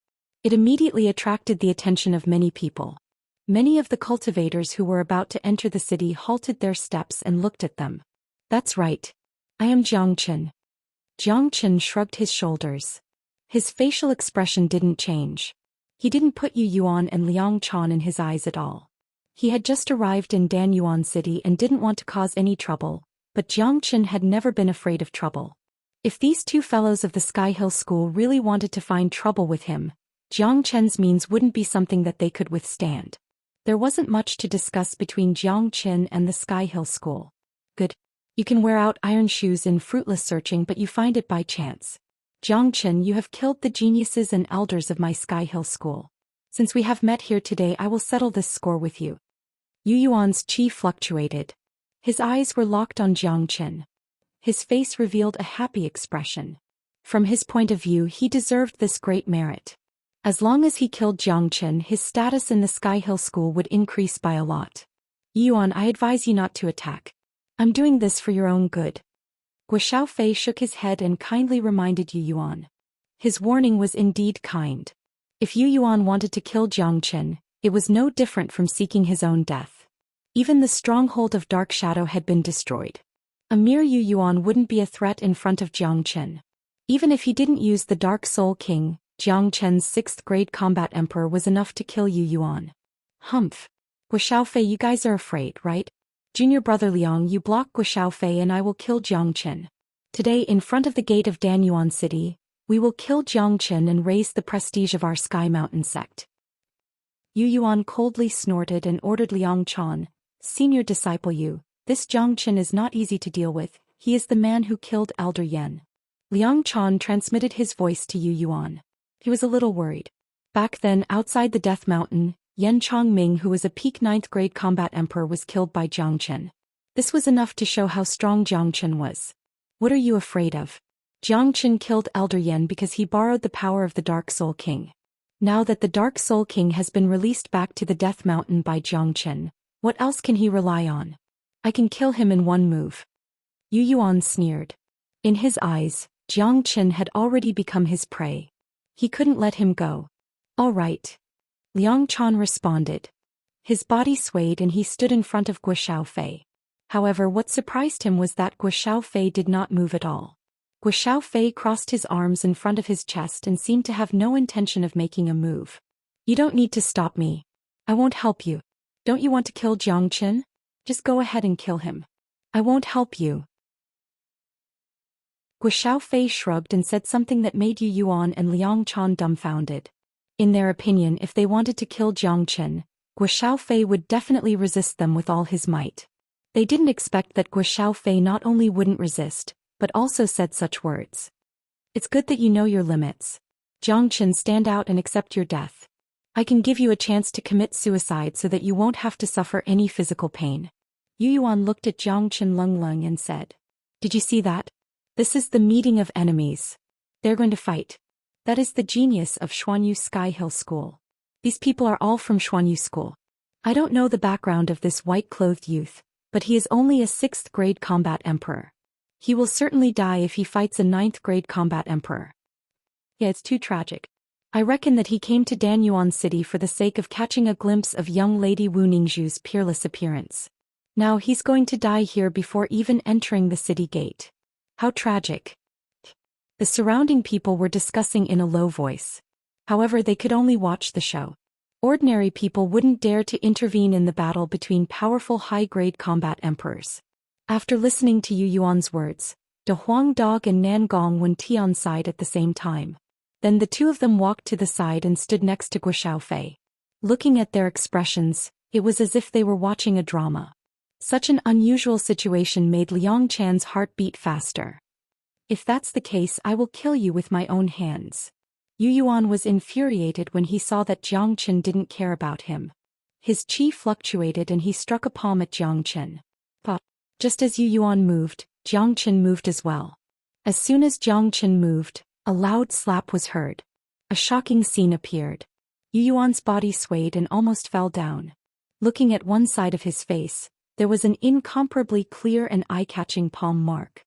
A: It immediately attracted the attention of many people. Many of the cultivators who were about to enter the city halted their steps and looked at them. That's right. I am Jiang Chen. Jiang Chen shrugged his shoulders. His facial expression didn't change. He didn't put Yu Yuan and Liang Chan in his eyes at all. He had just arrived in Danyuan City and didn't want to cause any trouble, but Jiang Chen had never been afraid of trouble. If these 2 fellows of the Sky Hill School really wanted to find trouble with him, Jiang Chen's means wouldn't be something that they could withstand. There wasn't much to discuss between Jiang Chen and the Sky Hill School. Good. You can wear out iron shoes in fruitless searching, but you find it by chance. Jiang Chen, you have killed the geniuses and elders of my Sky Hill School. Since we have met here today, I will settle this score with you. Yu Yuan's chi fluctuated. His eyes were locked on Jiang Chen. His face revealed a happy expression. From his point of view, he deserved this great merit. As long as he killed Jiang Chen, his status in the Sky Hill School would increase by a lot. Yuan, I advise you not to attack. I'm doing this for your own good. Gu Xiaofei shook his head and kindly reminded Yu Yuan. His warning was indeed kind. If Yu Yuan wanted to kill Jiang Chen, it was no different from seeking his own death. Even the stronghold of Dark Shadow had been destroyed. A mere Yu Yuan wouldn't be a threat in front of Jiang Chen. Even if he didn't use the Dark Soul King, Jiang Chen's 6th grade combat emperor was enough to kill Yu Yuan. Humph. Gu Xiaofei, you guys are afraid, right? Junior brother Liang, you block Gu Xiaofei and I will kill Jiang Chen. Today, in front of the gate of Danyuan City, we will kill Jiang Chen and raise the prestige of our Sky Mountain sect. Yu Yuan coldly snorted and ordered Liang Chan, senior disciple Yu, this Jiang Chen is not easy to deal with, He is the man who killed Elder Yen. Liang Chan transmitted his voice to Yu Yuan. He was a little worried. Back then, outside the Death Mountain, Yen Chongming, who was a peak 9th grade combat emperor, was killed by Jiang Chen. This was enough to show how strong Jiang Chen was. What are you afraid of? Jiang Chen killed Elder Yen because he borrowed the power of the Dark Soul King. Now that the Dark Soul King has been released back to the Death Mountain by Jiang Chen, what else can he rely on? I can kill him in one move. Yu Yuan sneered. In his eyes, Jiang Chen had already become his prey. He couldn't let him go. All right. Liang Chan responded. His body swayed and he stood in front of Guo Xiaofei. However, what surprised him was that Guo Xiaofei did not move at all. Guo Xiaofei crossed his arms in front of his chest and seemed to have no intention of making a move. You don't need to stop me. I won't help you. Don't you want to kill Jiang Chen? Just go ahead and kill him. I won't help you. Guo Xiaofei shrugged and said something that made Yu Yuan and Liang Chan dumbfounded. In their opinion, if they wanted to kill Jiang Chen, Guo Xiaofei would definitely resist them with all his might. They didn't expect that Guo Xiaofei not only wouldn't resist, but also said such words. It's good that you know your limits. Jiang Chen, stand out and accept your death. I can give you a chance to commit suicide so that you won't have to suffer any physical pain. Yu Yuan looked at Jiang Chen Lung and said, Did you see that? This is the meeting of enemies. They're going to fight. That is the genius of Xuanyu Sky Hill School. These people are all from Xuanyu School. I don't know the background of this white-clothed youth, but he is only a 6th grade combat emperor. He will certainly die if he fights a 9th grade combat emperor. Yeah, it's too tragic. I reckon that he came to Danyuan City for the sake of catching a glimpse of young Lady Wu Ningzhu's peerless appearance. Now he's going to die here before even entering the city gate. How tragic. The surrounding people were discussing in a low voice. However, they could only watch the show. Ordinary people wouldn't dare to intervene in the battle between powerful high-grade combat emperors. After listening to Yu Yuan's words, De Huang Dog and Nan Gong Wen Tian sighed at the same time. Then the two of them walked to the side and stood next to Guo Xiaofei. Looking at their expressions, it was as if they were watching a drama. Such an unusual situation made Liang Chan's heart beat faster. If that's the case, I will kill you with my own hands. Yu Yuan was infuriated when he saw that Jiang Chen didn't care about him. His chi fluctuated and he struck a palm at Jiang Chen. But just as Yu Yuan moved, Jiang Chen moved as well. As soon as Jiang Chen moved, a loud slap was heard. A shocking scene appeared. Yu Yuan's body swayed and almost fell down. Looking at one side of his face, there was an incomparably clear and eye-catching palm mark.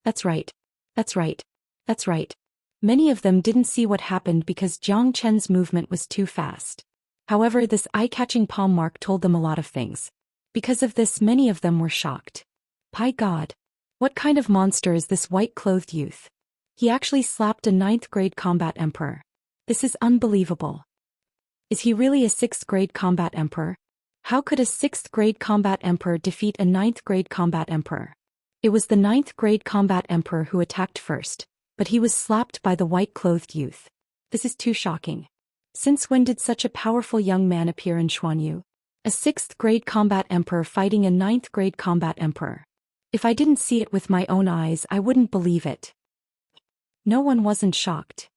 A: That's right. That's right. That's right. Many of them didn't see what happened because Jiang Chen's movement was too fast. However, this eye-catching palm mark told them a lot of things. Because of this, many of them were shocked. By God! What kind of monster is this white-clothed youth? He actually slapped a 9th grade combat emperor. This is unbelievable. Is he really a 6th grade combat emperor? How could a 6th grade combat emperor defeat a 9th grade combat emperor? It was the 9th grade combat emperor who attacked first, but he was slapped by the white-clothed youth. This is too shocking. Since when did such a powerful young man appear in Xuanyu? A 6th grade combat emperor fighting a 9th grade combat emperor. If I didn't see it with my own eyes, I wouldn't believe it. No one wasn't shocked.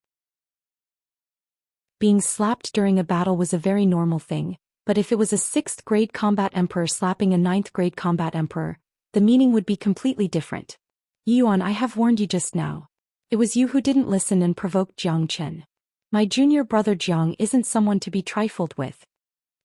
A: Being slapped during a battle was a very normal thing, but if it was a 6th grade combat emperor slapping a 9th grade combat emperor, the meaning would be completely different. Yuan, I have warned you just now. It was you who didn't listen and provoked Jiang Chen. My junior brother Jiang isn't someone to be trifled with.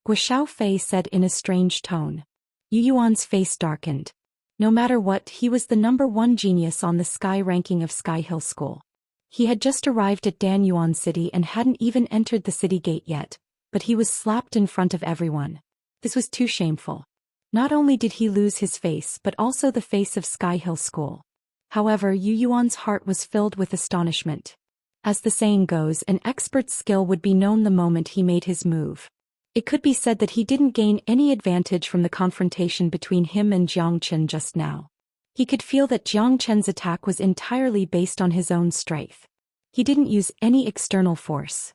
A: Guo Xiaofei said in a strange tone. Yu Yuan's face darkened. No matter what, he was the #1 genius on the Sky ranking of Sky Hill School. He had just arrived at Danyuan City and hadn't even entered the city gate yet, but he was slapped in front of everyone. This was too shameful. Not only did he lose his face but also the face of Sky Hill School. However, Yu Yuan's heart was filled with astonishment. As the saying goes, an expert's skill would be known the moment he made his move. It could be said that he didn't gain any advantage from the confrontation between him and Jiang Chen just now. He could feel that Jiang Chen's attack was entirely based on his own strength. He didn't use any external force.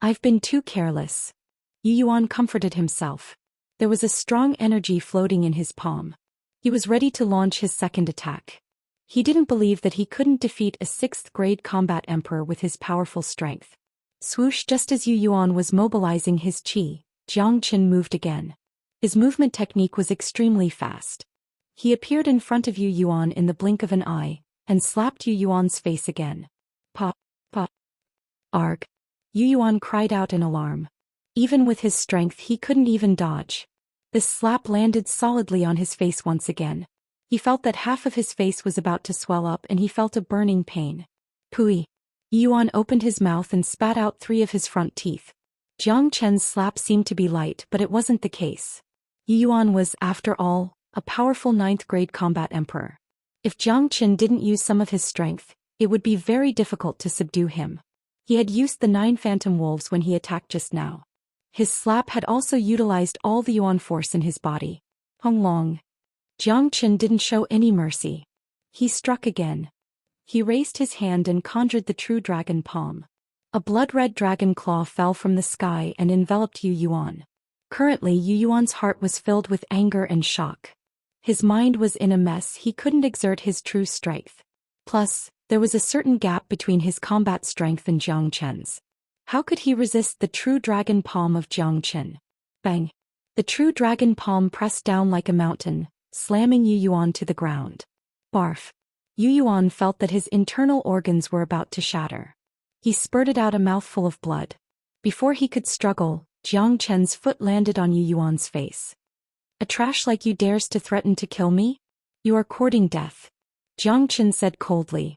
A: I've been too careless. Yu Yuan comforted himself. There was a strong energy floating in his palm. He was ready to launch his second attack. He didn't believe that he couldn't defeat a 6th-grade combat emperor with his powerful strength. Swoosh! Just as Yu Yuan was mobilizing his qi, Jiang Qin moved again. His movement technique was extremely fast. He appeared in front of Yu Yuan in the blink of an eye, and slapped Yu Yuan's face again. Pop, pop. Arg! Yu Yuan cried out in alarm. Even with his strength he couldn't even dodge. This slap landed solidly on his face once again. He felt that half of his face was about to swell up and he felt a burning pain. Pooey! Yu Yuan opened his mouth and spat out 3 of his front teeth. Jiang Chen's slap seemed to be light, but it wasn't the case. Yu Yuan was, after all, a powerful 9th-grade combat emperor. If Jiang Qin didn't use some of his strength, it would be very difficult to subdue him. He had used the 9 phantom wolves when he attacked just now. His slap had also utilized all the Yuan force in his body. Hung long. Jiang Qin didn't show any mercy. He struck again. He raised his hand and conjured the true dragon palm. A blood-red dragon claw fell from the sky and enveloped Yu Yuan. Currently Yu Yuan's heart was filled with anger and shock. His mind was in a mess. He couldn't exert his true strength. Plus, there was a certain gap between his combat strength and Jiang Chen's. How could he resist the true dragon palm of Jiang Qin? Bang! The true dragon palm pressed down like a mountain, slamming Yu Yuan to the ground. Barf! Yu Yuan felt that his internal organs were about to shatter. He spurted out a mouthful of blood. Before he could struggle, Jiang Chen's foot landed on Yu Yuan's face. A trash like you dares to threaten to kill me? You are courting death. Jiang Chen said coldly.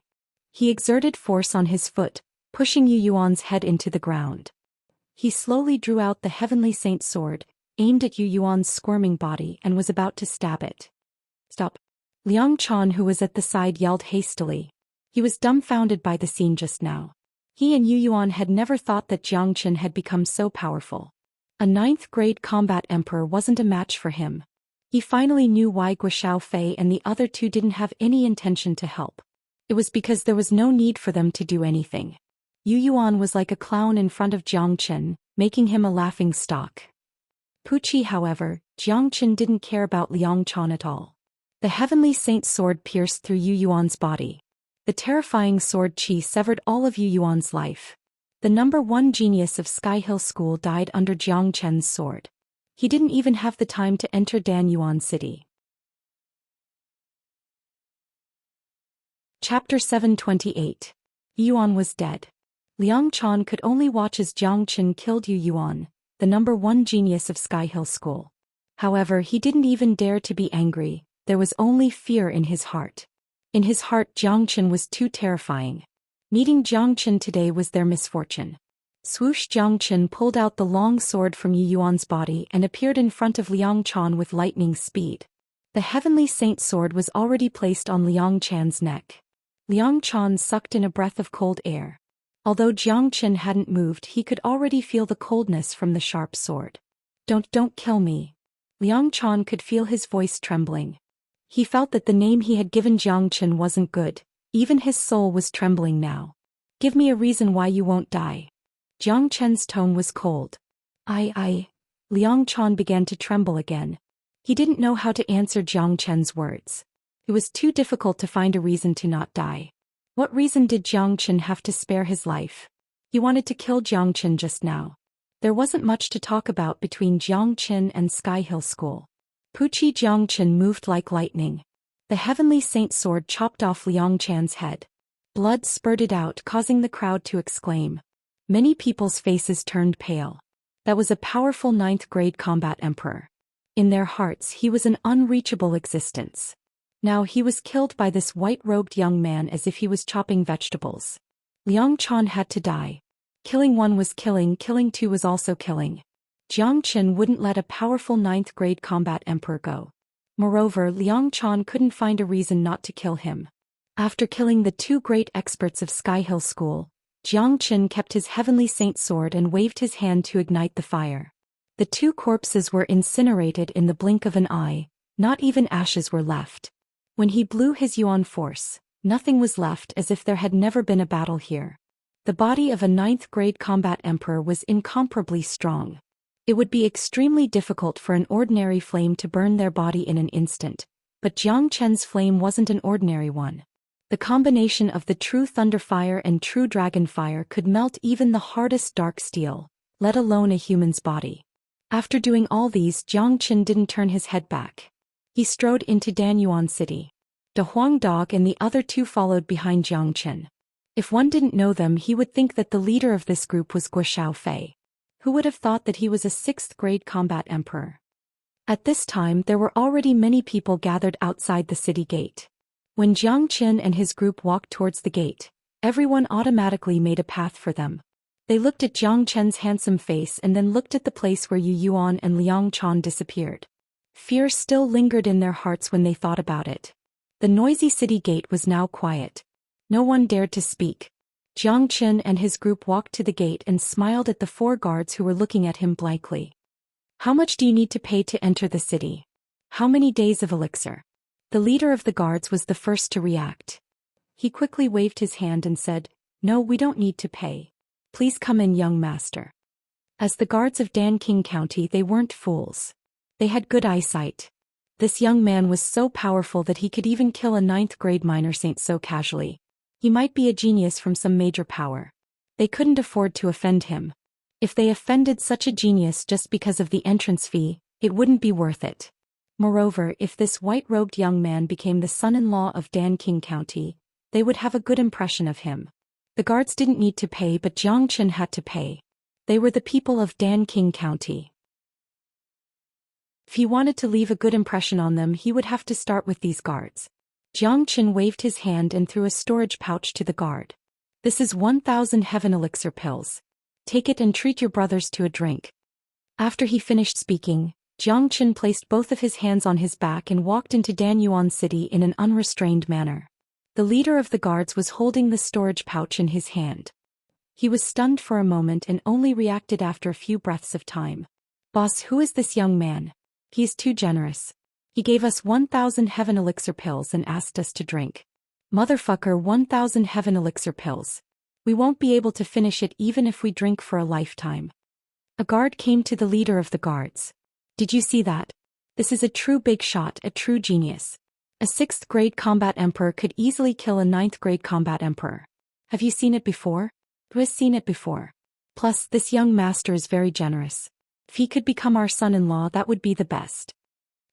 A: He exerted force on his foot, pushing Yu Yuan's head into the ground. He slowly drew out the Heavenly Saint sword, aimed at Yu Yuan's squirming body and was about to stab it. Stop! Liang Chan, who was at the side, yelled hastily. He was dumbfounded by the scene just now. He and Yu Yuan had never thought that Jiang Qin had become so powerful. A 9th-grade combat emperor wasn't a match for him. He finally knew why Guo Fei and the other 2 didn't have any intention to help. It was because there was no need for them to do anything. Yu Yuan was like a clown in front of Jiang Qin, making him a laughing stock. Puqi, however, Jiang Qin didn't care about Liang Chan at all. The Heavenly Saint's sword pierced through Yu Yuan's body. The terrifying sword qi severed all of Yu Yuan's life. The number 1 genius of Sky Hill School died under Jiang Chen's sword. He didn't even have the time to enter Dan Yuan City. Chapter 728. Yuan was dead. Liang Chan could only watch as Jiang Qin killed Yu Yuan, the number 1 genius of Sky Hill School. However, he didn't even dare to be angry. There was only fear in his heart. In his heart, Jiang Qin was too terrifying. Meeting Jiang Qin today was their misfortune. Swoosh! Jiang Qin pulled out the long sword from Yu Yuan's body and appeared in front of Liang Chan with lightning speed. The Heavenly Saint sword was already placed on Liang Chan's neck. Liang Chan sucked in a breath of cold air. Although Jiang Qin hadn't moved, he could already feel the coldness from the sharp sword. Don't kill me. Liang Chan could feel his voice trembling. He felt that the name he had given Jiang Qin wasn't good. Even his soul was trembling now. Give me a reason why you won't die. Jiang Chen's tone was cold. Liang Chan began to tremble again. He didn't know how to answer Jiang Chen's words. It was too difficult to find a reason to not die. What reason did Jiang Qin have to spare his life? He wanted to kill Jiang Qin just now. There wasn't much to talk about between Jiang Qin and Sky Hill School. Puqi! Jiang Qin moved like lightning. The Heavenly Saint sword chopped off Liang Chan's head. Blood spurted out, causing the crowd to exclaim. Many people's faces turned pale. That was a powerful 9th-grade combat emperor. In their hearts, he was an unreachable existence. Now he was killed by this white-robed young man as if he was chopping vegetables. Liang Chan had to die. Killing 1 was killing 2 was also killing. Jiang Qin wouldn't let a powerful 9th-grade combat emperor go. Moreover, Liang Chan couldn't find a reason not to kill him. After killing the 2 great experts of Sky Hill School, Jiang Qin kept his Heavenly Saint sword and waved his hand to ignite the fire. The 2 corpses were incinerated in the blink of an eye. Not even ashes were left. When he blew his Yuan force, nothing was left, as if there had never been a battle here. The body of a 9th-grade combat emperor was incomparably strong. It would be extremely difficult for an ordinary flame to burn their body in an instant, but Jiang Chen's flame wasn't an ordinary one. The combination of the true thunderfire and true dragonfire could melt even the hardest dark steel, let alone a human's body. After doing all these, Jiang Qin didn't turn his head back. He strode into Danyuan City. De Huang Dog and the other two followed behind Jiang Qin. If one didn't know them, he would think that the leader of this group was Guo Xiaofei. Who would have thought that he was a 6th-grade combat emperor? At this time, there were already many people gathered outside the city gate. When Jiang Qin and his group walked towards the gate, everyone automatically made a path for them. They looked at Jiang Qin's handsome face and then looked at the place where Yu Yuan and Liang Chan disappeared. Fear still lingered in their hearts when they thought about it. The noisy city gate was now quiet. No one dared to speak. Jiang Qin and his group walked to the gate and smiled at the 4 guards who were looking at him blankly. How much do you need to pay to enter the city? How many days of elixir? The leader of the guards was the first to react. He quickly waved his hand and said, "No, we don't need to pay. Please come in, young master." As the guards of Danqing County, they weren't fools. They had good eyesight. This young man was so powerful that he could even kill a 9th-grade minor saint so casually. He might be a genius from some major power. They couldn't afford to offend him. If they offended such a genius just because of the entrance fee, it wouldn't be worth it. Moreover, if this white-robed young man became the son-in-law of Danqing County, they would have a good impression of him. The guards didn't need to pay, but Jiang Qin had to pay. They were the people of Danqing County. If he wanted to leave a good impression on them, he would have to start with these guards. Jiang Qin waved his hand and threw a storage pouch to the guard. "This is 1,000 heaven elixir pills. Take it and treat your brothers to a drink." After he finished speaking, Jiang Qin placed both of his hands on his back and walked into Danyuan City in an unrestrained manner. The leader of the guards was holding the storage pouch in his hand. He was stunned for a moment and only reacted after a few breaths of time. "Boss, who is this young man? He is too generous. He gave us 1,000 heaven elixir pills and asked us to drink. Motherfucker, 1,000 heaven elixir pills. We won't be able to finish it even if we drink for a lifetime." A guard came to the leader of the guards. "Did you see that? This is a true big shot, a true genius. A 6th-grade combat emperor could easily kill a 9th-grade combat emperor. Have you seen it before? Who has seen it before? Plus, this young master is very generous. If he could become our son-in-law, that would be the best."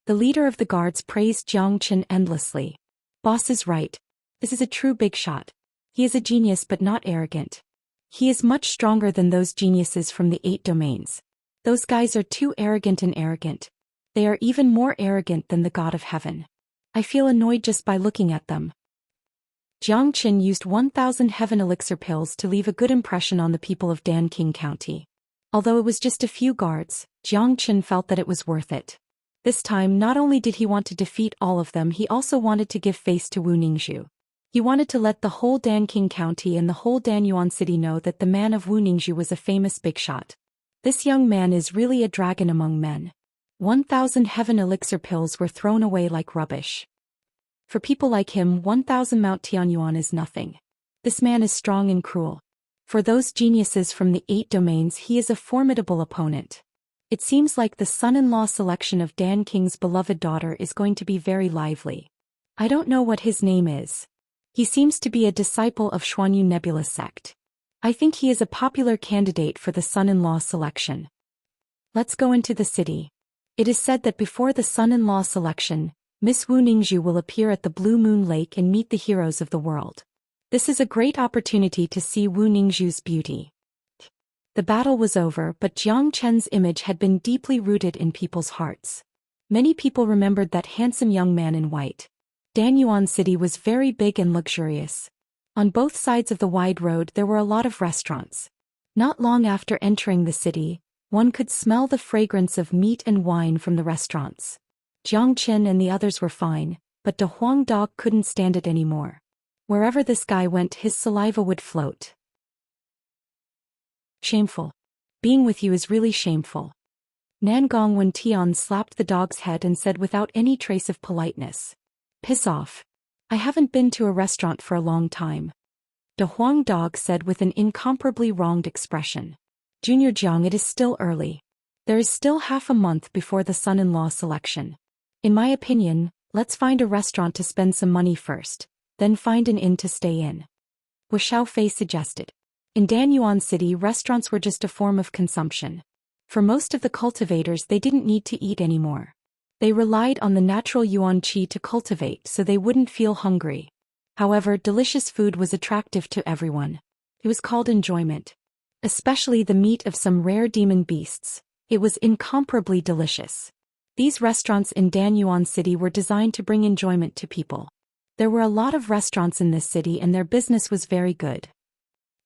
A: The leader of the guards praised Jiang Qin endlessly. "Boss is right. This is a true big shot. He is a genius but not arrogant. He is much stronger than those geniuses from the 8 domains. Those guys are too arrogant and arrogant. They are even more arrogant than the god of heaven. I feel annoyed just by looking at them." Jiang Qin used 1,000 heaven elixir pills to leave a good impression on the people of Danqing County. Although it was just a few guards, Jiang Qin felt that it was worth it. This time, not only did he want to defeat all of them, he also wanted to give face to Wu Ningzhu. He wanted to let the whole Danqing County and the whole Danyuan City know that the man of Wu Ningzhu was a famous big shot. This young man is really a dragon among men. 1,000 heaven elixir pills were thrown away like rubbish. For people like him, 1,000 Mount Tianyuan is nothing. This man is strong and cruel. For those geniuses from the 8 domains, he is a formidable opponent. It seems like the son-in-law selection of Dan King's beloved daughter is going to be very lively. I don't know what his name is. He seems to be a disciple of Xuanyu Nebula sect. I think he is a popular candidate for the son-in-law selection. Let's go into the city. It is said that before the son-in-law selection, Miss Wu Ningzhu will appear at the Blue Moon Lake and meet the heroes of the world. This is a great opportunity to see Wu Ningzhu's beauty. The battle was over, but Jiang Chen's image had been deeply rooted in people's hearts. Many people remembered that handsome young man in white. Danyuan City was very big and luxurious. On both sides of the wide road there were a lot of restaurants. Not long after entering the city, one could smell the fragrance of meat and wine from the restaurants. Jiang Chen and the others were fine, but De Huang Dog couldn't stand it anymore. Wherever this guy went, his saliva would float. Shameful. Being with you is really shameful. Nangong Wen Tian slapped the dog's head and said without any trace of politeness, "Piss off. I haven't been to a restaurant for a long time." De Huang Dog said with an incomparably wronged expression. "Junior Jiang, it is still early. There is still half a month before the son-in-law selection. In my opinion, let's find a restaurant to spend some money first. Then find an inn to stay in. Wu Xiaofei suggested. In Danyuan City, restaurants were just a form of consumption. For most of the cultivators, they didn't need to eat anymore. They relied on the natural yuan qi to cultivate so they wouldn't feel hungry. However, delicious food was attractive to everyone. It was called enjoyment. Especially the meat of some rare demon beasts. It was incomparably delicious. These restaurants in Danyuan City were designed to bring enjoyment to people. There were a lot of restaurants in this city and their business was very good.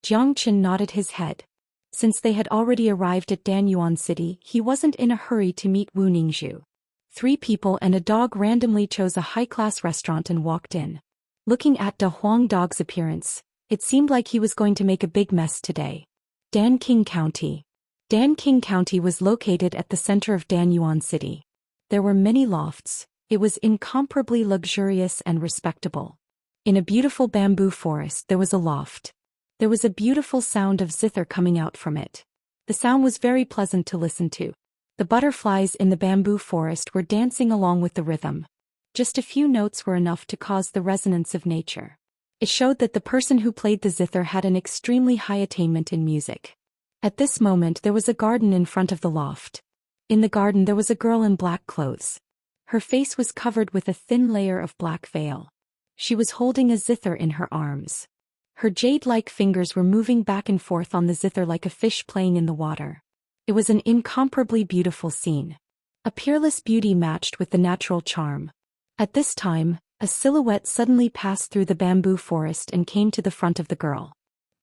A: Jiang Qin nodded his head. Since they had already arrived at Danyuan City, he wasn't in a hurry to meet Wu Ningzhu. 3 people and a dog randomly chose a high-class restaurant and walked in. Looking at Da Huang Dog's appearance, it seemed like he was going to make a big mess today. Danqing County. Danqing County was located at the center of Danyuan City. There were many lofts. It was incomparably luxurious and respectable. In a beautiful bamboo forest there was a loft. There was a beautiful sound of zither coming out from it. The sound was very pleasant to listen to. The butterflies in the bamboo forest were dancing along with the rhythm. Just a few notes were enough to cause the resonance of nature. It showed that the person who played the zither had an extremely high attainment in music. At this moment there was a garden in front of the loft. In the garden there was a girl in black clothes. Her face was covered with a thin layer of black veil. She was holding a zither in her arms. Her jade-like fingers were moving back and forth on the zither like a fish playing in the water. It was an incomparably beautiful scene. A peerless beauty matched with the natural charm. At this time, a silhouette suddenly passed through the bamboo forest and came to the front of the girl.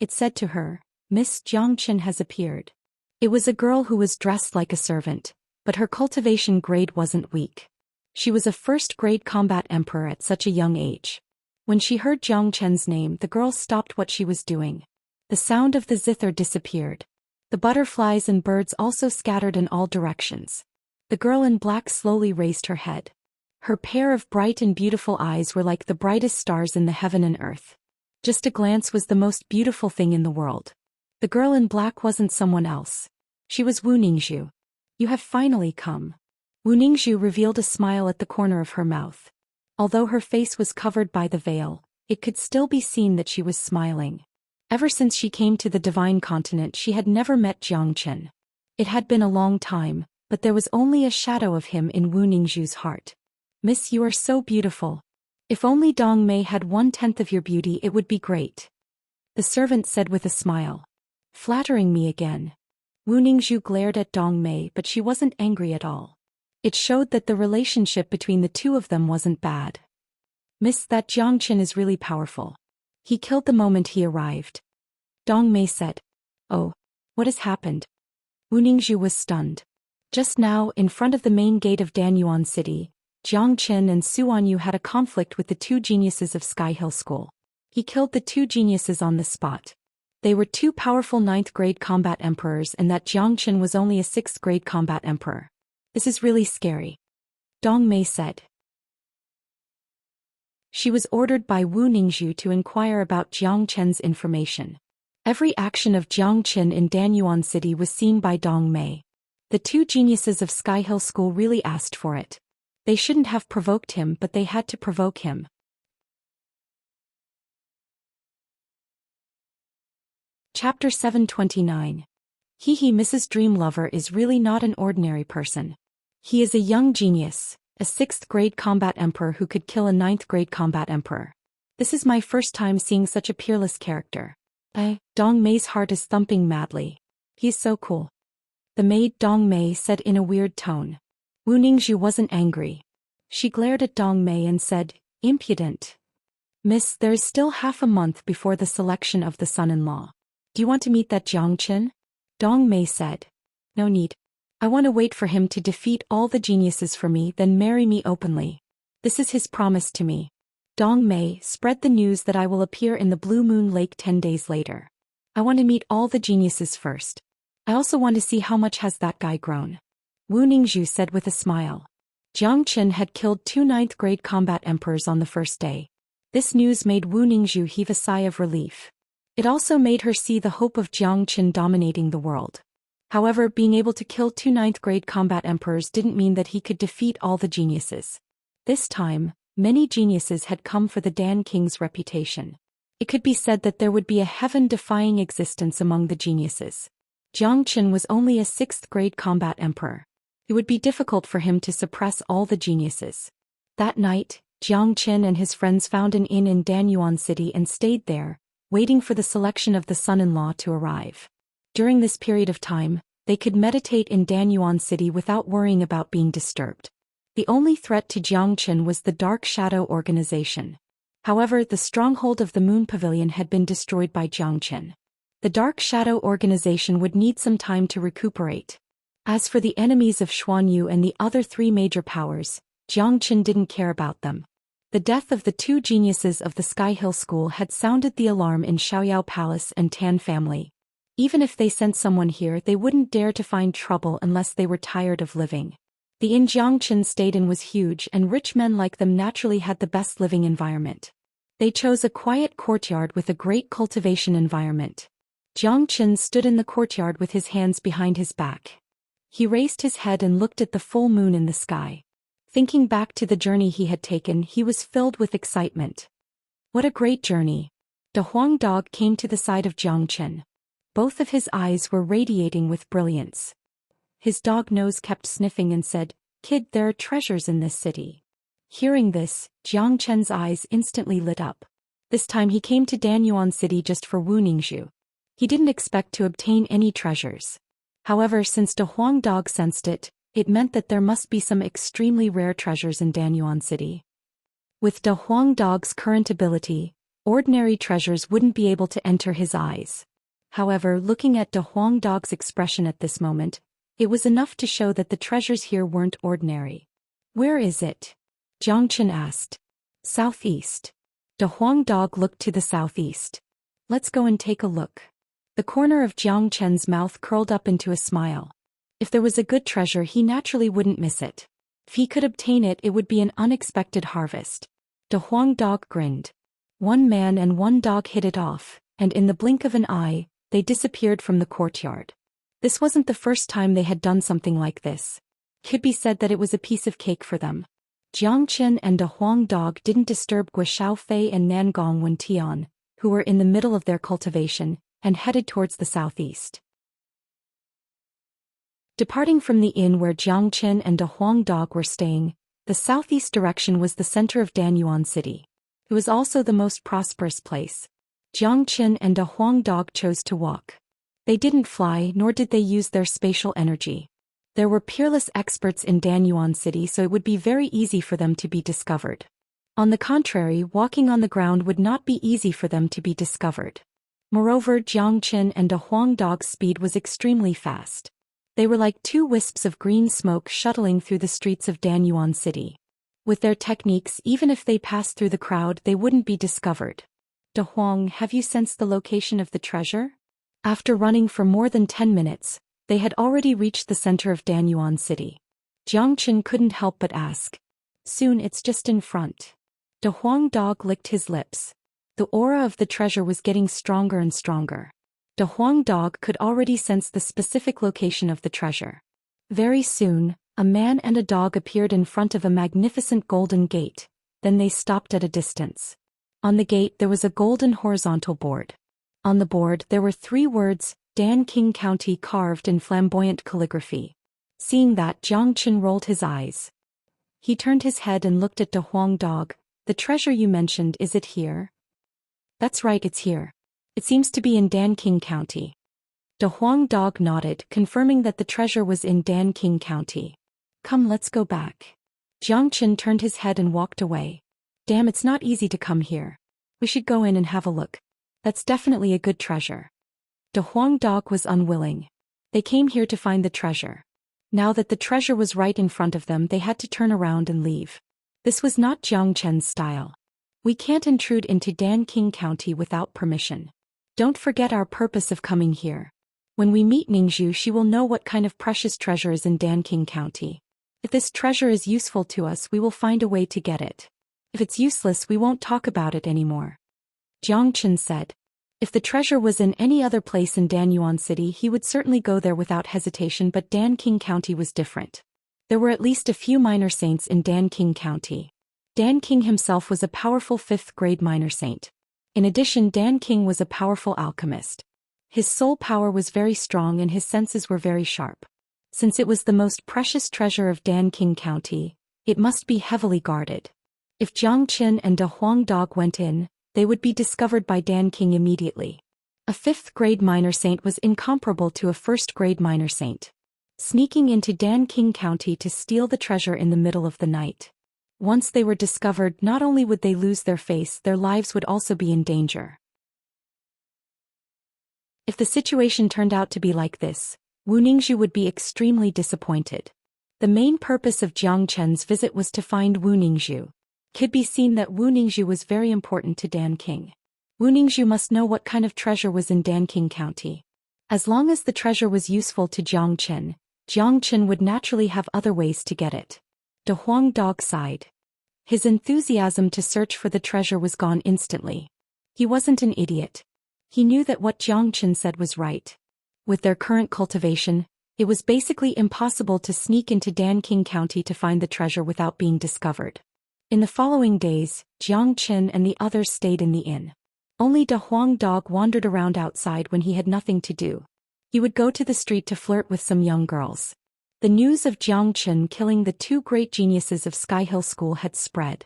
A: It said to her, "Miss Jiang Qin has appeared." It was a girl who was dressed like a servant, but her cultivation grade wasn't weak. She was a first-grade combat emperor at such a young age. When she heard Jiang Chen's name, the girl stopped what she was doing. The sound of the zither disappeared. The butterflies and birds also scattered in all directions. The girl in black slowly raised her head. Her pair of bright and beautiful eyes were like the brightest stars in the heaven and earth. Just a glance was the most beautiful thing in the world. The girl in black wasn't someone else. She was Wu Ningzhu. "You have finally come." Wu Ningzhu revealed a smile at the corner of her mouth. Although her face was covered by the veil, it could still be seen that she was smiling. Ever since she came to the Divine Continent she had never met Jiang Qin. It had been a long time, but there was only a shadow of him in Wu Ningzhu's heart. "Miss, you are so beautiful. If only Dong Mei had 1/10 of your beauty it would be great," the servant said with a smile. "Flattering me again." Wu Ningzhu glared at Dong Mei, but she wasn't angry at all. It showed that the relationship between the two of them wasn't bad. "Miss, that Jiang Qin is really powerful. He killed the moment he arrived," Dong Mei said. "Oh, what has happened?" Wu Ningzhu was stunned. Just now, in front of the main gate of Danyuan City, Jiang Qin and Su Anyu had a conflict with the 2 geniuses of Sky Hill School. He killed the 2 geniuses on the spot. They were 2 powerful 9th-grade combat emperors, and that Jiang Qin was only a 6th-grade combat emperor. "This is really scary," Dong Mei said. She was ordered by Wu Ningzhu to inquire about Jiang Chen's information. Every action of Jiang Qin in Danyuan City was seen by Dong Mei. The 2 geniuses of Sky Hill School really asked for it. They shouldn't have provoked him, but they had to provoke him. Chapter 729. Mrs. Dreamlover is really not an ordinary person. He is a young genius, a 6th-grade combat emperor who could kill a 9th-grade combat emperor. This is my first time seeing such a peerless character. Dong Mei's heart is thumping madly. He's so cool. The maid Dong Mei said in a weird tone. Wu Ningzhu wasn't angry. She glared at Dong Mei and said, "Impudent. Miss, there is still half a month before the selection of the son-in-law. Do you want to meet that Jiang Qin?" Dong Mei said. "No need. I want to wait for him to defeat all the geniuses for me, then marry me openly. This is his promise to me." Dong Mei spread the news that I will appear in the Blue Moon Lake 10 days later. I want to meet all the geniuses first. I also want to see how much has that guy grown. Wu Ningzhu said with a smile. Jiang Qin had killed 2 9th-grade combat emperors on the first day. This news made Wu Ningzhu heave a sigh of relief. It also made her see the hope of Jiang Qin dominating the world. However, being able to kill 2 9th-grade combat emperors didn't mean that he could defeat all the geniuses. This time, Many geniuses had come for the Dan King's reputation. It could be said that there would be a heaven-defying existence among the geniuses. Zhou Xian was only a 6th-grade combat emperor. It would be difficult for him to suppress all the geniuses. That night, Zhou Xian and his friends found an inn in Danyuan City and stayed there, waiting for the selection of the son-in-law to arrive. During this period of time, they could meditate in Danyuan City without worrying about being disturbed. The only threat to Zhou Xian was the Dark Shadow organization. However, the stronghold of the Moon Pavilion had been destroyed by Zhou Xian. The Dark Shadow organization would need some time to recuperate. As for the enemies of Xuanyu and the other 3 major powers, Zhou Xian didn't care about them. The death of the 2 geniuses of the Sky Hill School had sounded the alarm in Xiaoyao Palace and Tan family. Even if they sent someone here, they wouldn't dare to find trouble unless they were tired of living. The inn Zhou Xian stayed in was huge, and rich men like them naturally had the best living environment. They chose a quiet courtyard with a great cultivation environment. Zhou Xian stood in the courtyard with his hands behind his back. He raised his head and looked at the full moon in the sky. Thinking back to the journey he had taken, he was filled with excitement. What a great journey! The Huang dog came to the side of Zhou Xian. Both of his eyes were radiating with brilliance. His dog nose kept sniffing and said, "Kid, there are treasures in this city." Hearing this, Zhou Qian's eyes instantly lit up. This time he came to Danyuan City just for Wu Ningzhu. He didn't expect to obtain any treasures. However, since the Huang dog sensed it, it meant that there must be some extremely rare treasures in Danyuan City. With the Huang dog's current ability, ordinary treasures wouldn't be able to enter his eyes. However, looking at the Huang dog's expression at this moment, it was enough to show that the treasures here weren't ordinary. "Where is it?" Zhou Qian asked. "Southeast." The Huang dog looked to the southeast. "Let's go and take a look." The corner of Zhou Qian's mouth curled up into a smile. If there was a good treasure, he naturally wouldn't miss it. If he could obtain it, it would be an unexpected harvest. The Huang dog grinned. 1 man and 1 dog hit it off, and in the blink of an eye, they disappeared from the courtyard. This wasn't the first time they had done something like this. It could be said that it was a piece of cake for them. Zhou Qian and the Huang dog didn't disturb Gui Xiaofei and Nangong Wentian, who were in the middle of their cultivation, and headed towards the southeast. Departing from the inn where Zhou Qian and the Huang dog were staying, the southeast direction was the center of Danyuan City. It was also the most prosperous place. Zhou Qian and the Huang dog chose to walk. They didn't fly, nor did they use their spatial energy. There were peerless experts in Danyuan City, so it would be very easy for them to be discovered. On the contrary, walking on the ground would not be easy for them to be discovered. Moreover, Zhou Qian and the Huang dog's speed was extremely fast. They were like 2 wisps of green smoke shuttling through the streets of Danyuan City. With their techniques, even if they passed through the crowd, they wouldn't be discovered. "De Huang, have you sensed the location of the treasure?" After running for more than 10 minutes, they had already reached the center of Danyuan City. Zhou Qian couldn't help but ask. "Soon, it's just in front." The Huang dog licked his lips. The aura of the treasure was getting stronger and stronger. The Huang dog could already sense the specific location of the treasure. Very soon, a man and a dog appeared in front of a magnificent golden gate, then they stopped at a distance. On the gate there was a golden horizontal board. On the board there were 3 words, Dan King County, carved in flamboyant calligraphy. Seeing that, Zhou Qian rolled his eyes. He turned his head and looked at the Huang dog. "The treasure you mentioned, is it here?" "That's right, it's here. It seems to be in Dan King County." The Huang dog nodded, confirming that the treasure was in Dan King County. "Come, let's go back." Zhou Qian turned his head and walked away. "Damn, it's not easy to come here. We should go in and have a look. That's definitely a good treasure." The Huang dog was unwilling. They came here to find the treasure. Now that the treasure was right in front of them, they had to turn around and leave. This was not Zhou Qian's style. "We can't intrude into Dan King County without permission. Don't forget our purpose of coming here. When we meet Ningzhu, she will know what kind of precious treasure is in Dan King County. If this treasure is useful to us, we will find a way to get it. If it's useless, we won't talk about it anymore." Zhou Qian said. If the treasure was in any other place in Danyuan City, he would certainly go there without hesitation, but Dan King County was different. There were at least a few minor saints in Dan King County. Dan King himself was a powerful 5th-grade minor saint. In addition, Dan King was a powerful alchemist. His soul power was very strong and his senses were very sharp. Since it was the most precious treasure of Dan King County, it must be heavily guarded. If Jiang Qin and De Huang Dog went in, they would be discovered by Dan King immediately. A 5th-grade minor saint was incomparable to a 1st-grade minor saint. Sneaking into Dan King County to steal the treasure in the middle of the night. Once they were discovered, not only would they lose their face, their lives would also be in danger. If the situation turned out to be like this, Wu Ningzhu would be extremely disappointed. The main purpose of Jiang Chen's visit was to find Wu Ningzhu. It could be seen that Wu Ningzhu was very important to Dan King. Wu Ningzhu must know what kind of treasure was in Dan King County. As long as the treasure was useful to Jiang Chen would naturally have other ways to get it. De Huang Dog sighed. His enthusiasm to search for the treasure was gone instantly. He wasn't an idiot. He knew that what Jiang Chen said was right. With their current cultivation, it was basically impossible to sneak into Dan King County to find the treasure without being discovered. In the following days, Jiang Chen and the others stayed in the inn. Only De Huang Dog wandered around outside when he had nothing to do. He would go to the street to flirt with some young girls. The news of Jiang Chen killing the 2 great geniuses of Sky Hill School had spread.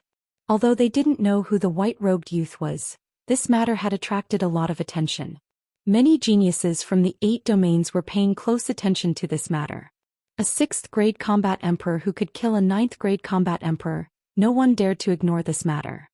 A: Although they didn't know who the white-robed youth was, this matter had attracted a lot of attention. Many geniuses from the 8 domains were paying close attention to this matter. A 6th-grade combat emperor who could kill a 9th-grade combat emperor, no one dared to ignore this matter.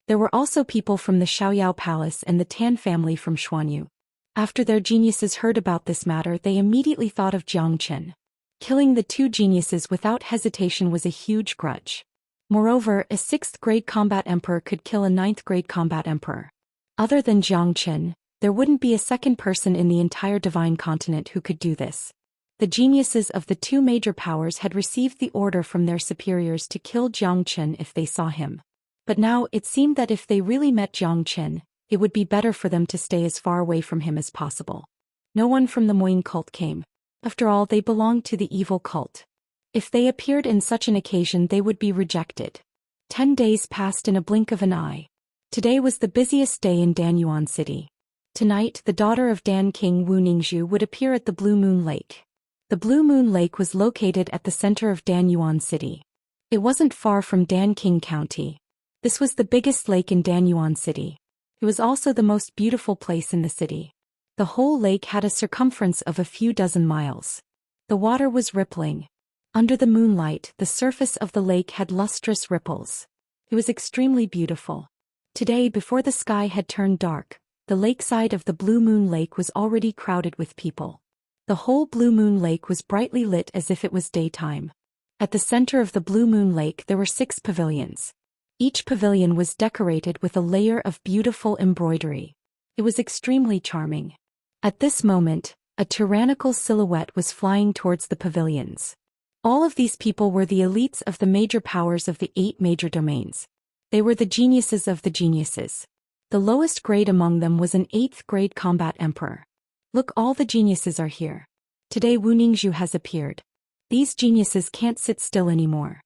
A: There were also people from the Xiaoyao Palace and the Tan family from Xuanyu. After their geniuses heard about this matter, they immediately thought of Jiang Chen. Killing the 2 geniuses without hesitation was a huge grudge. Moreover, a 6th-grade combat emperor could kill a 9th-grade combat emperor. Other than Jiang Chen, there wouldn't be a second person in the entire divine continent who could do this. The geniuses of the 2 major powers had received the order from their superiors to kill Jiang Chen if they saw him. But now it seemed that if they really met Jiang Chen, it would be better for them to stay as far away from him as possible. No one from the Moying cult came. After all, they belonged to the evil cult. If they appeared in such an occasion, they would be rejected. 10 days passed in a blink of an eye. Today was the busiest day in Danyuan City. Tonight, the daughter of Dan King Wu Ningzhu would appear at the Blue Moon Lake. The Blue Moon Lake was located at the center of Danyuan City. It wasn't far from Dan King County. This was the biggest lake in Danyuan City. It was also the most beautiful place in the city. The whole lake had a circumference of a few dozen miles. The water was rippling. Under the moonlight, the surface of the lake had lustrous ripples. It was extremely beautiful. Today, before the sky had turned dark, the lakeside of the Blue Moon Lake was already crowded with people. The whole Blue Moon Lake was brightly lit as if it was daytime. At the center of the Blue Moon Lake there were 6 pavilions. Each pavilion was decorated with a layer of beautiful embroidery. It was extremely charming. At this moment, a tyrannical silhouette was flying towards the pavilions. All of these people were the elites of the major powers of the 8 major domains. They were the geniuses of the geniuses. The lowest grade among them was an 8th-grade combat emperor. Look, all the geniuses are here. Today Wu Ningzhu has appeared. These geniuses can't sit still anymore.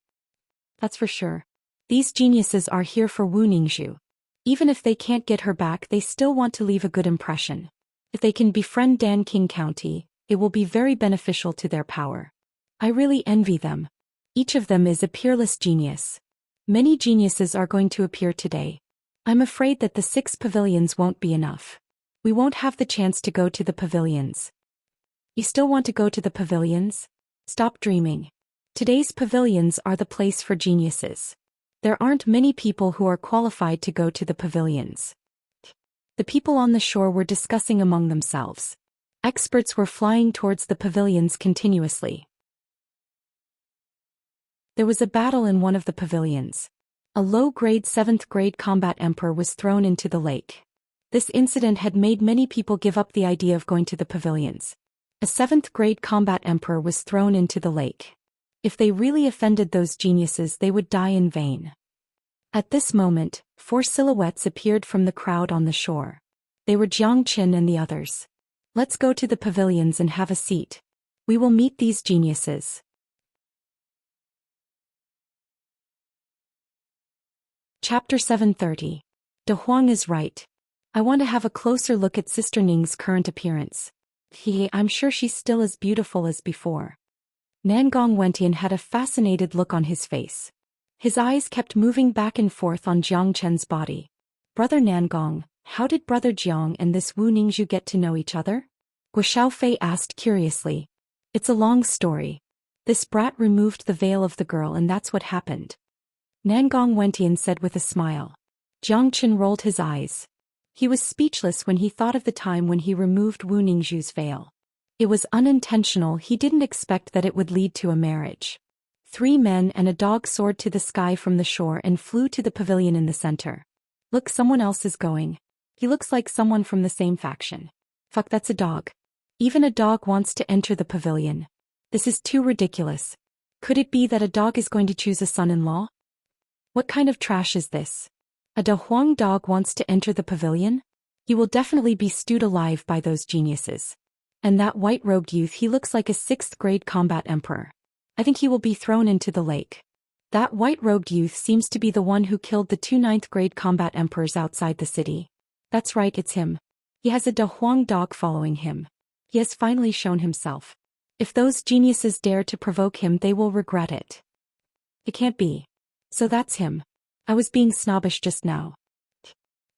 A: That's for sure. These geniuses are here for Wu Ningzhu. Even if they can't get her back, they still want to leave a good impression. If they can befriend Dan King County, it will be very beneficial to their power. I really envy them. Each of them is a peerless genius. Many geniuses are going to appear today. I'm afraid that the 6 pavilions won't be enough. We won't have the chance to go to the pavilions. You still want to go to the pavilions? Stop dreaming. Today's pavilions are the place for geniuses. There aren't many people who are qualified to go to the pavilions. The people on the shore were discussing among themselves. Experts were flying towards the pavilions continuously. There was a battle in one of the pavilions. A low-grade 7th-grade combat emperor was thrown into the lake. This incident had made many people give up the idea of going to the pavilions. A 7th-grade combat emperor was thrown into the lake. If they really offended those geniuses, they would die in vain. At this moment, 4 silhouettes appeared from the crowd on the shore. They were Jiang Qin and the others. Let's go to the pavilions and have a seat. We will meet these geniuses. Chapter 730. De Huang is right. I want to have a closer look at Sister Ning's current appearance. I'm sure she's still as beautiful as before. Nangong Wentian had a fascinated look on his face. His eyes kept moving back and forth on Jiang Chen's body. Brother Nangong, how did Brother Jiang and this Wu Ningzhu get to know each other? Guo Xiaofei asked curiously. It's a long story. This brat removed the veil of the girl and that's what happened. Nangong Wentian said with a smile. Jiang Chen rolled his eyes. He was speechless when he thought of the time when he removed Wu Ningzhu's veil. It was unintentional, he didn't expect that it would lead to a marriage. 3 men and a dog soared to the sky from the shore and flew to the pavilion in the center. Look, someone else is going. He looks like someone from the same faction. Fuck, that's a dog. Even a dog wants to enter the pavilion. This is too ridiculous. Could it be that a dog is going to choose a son-in-law? What kind of trash is this? A De Huang dog wants to enter the pavilion? He will definitely be stewed alive by those geniuses. And that white-robed youth, he looks like a 6th grade combat emperor. I think he will be thrown into the lake. That white-robed youth seems to be the one who killed the 2 9th grade combat emperors outside the city. That's right, it's him. He has a De Huang dog following him. He has finally shown himself. If those geniuses dare to provoke him, they will regret it. It can't be. So that's him. I was being snobbish just now.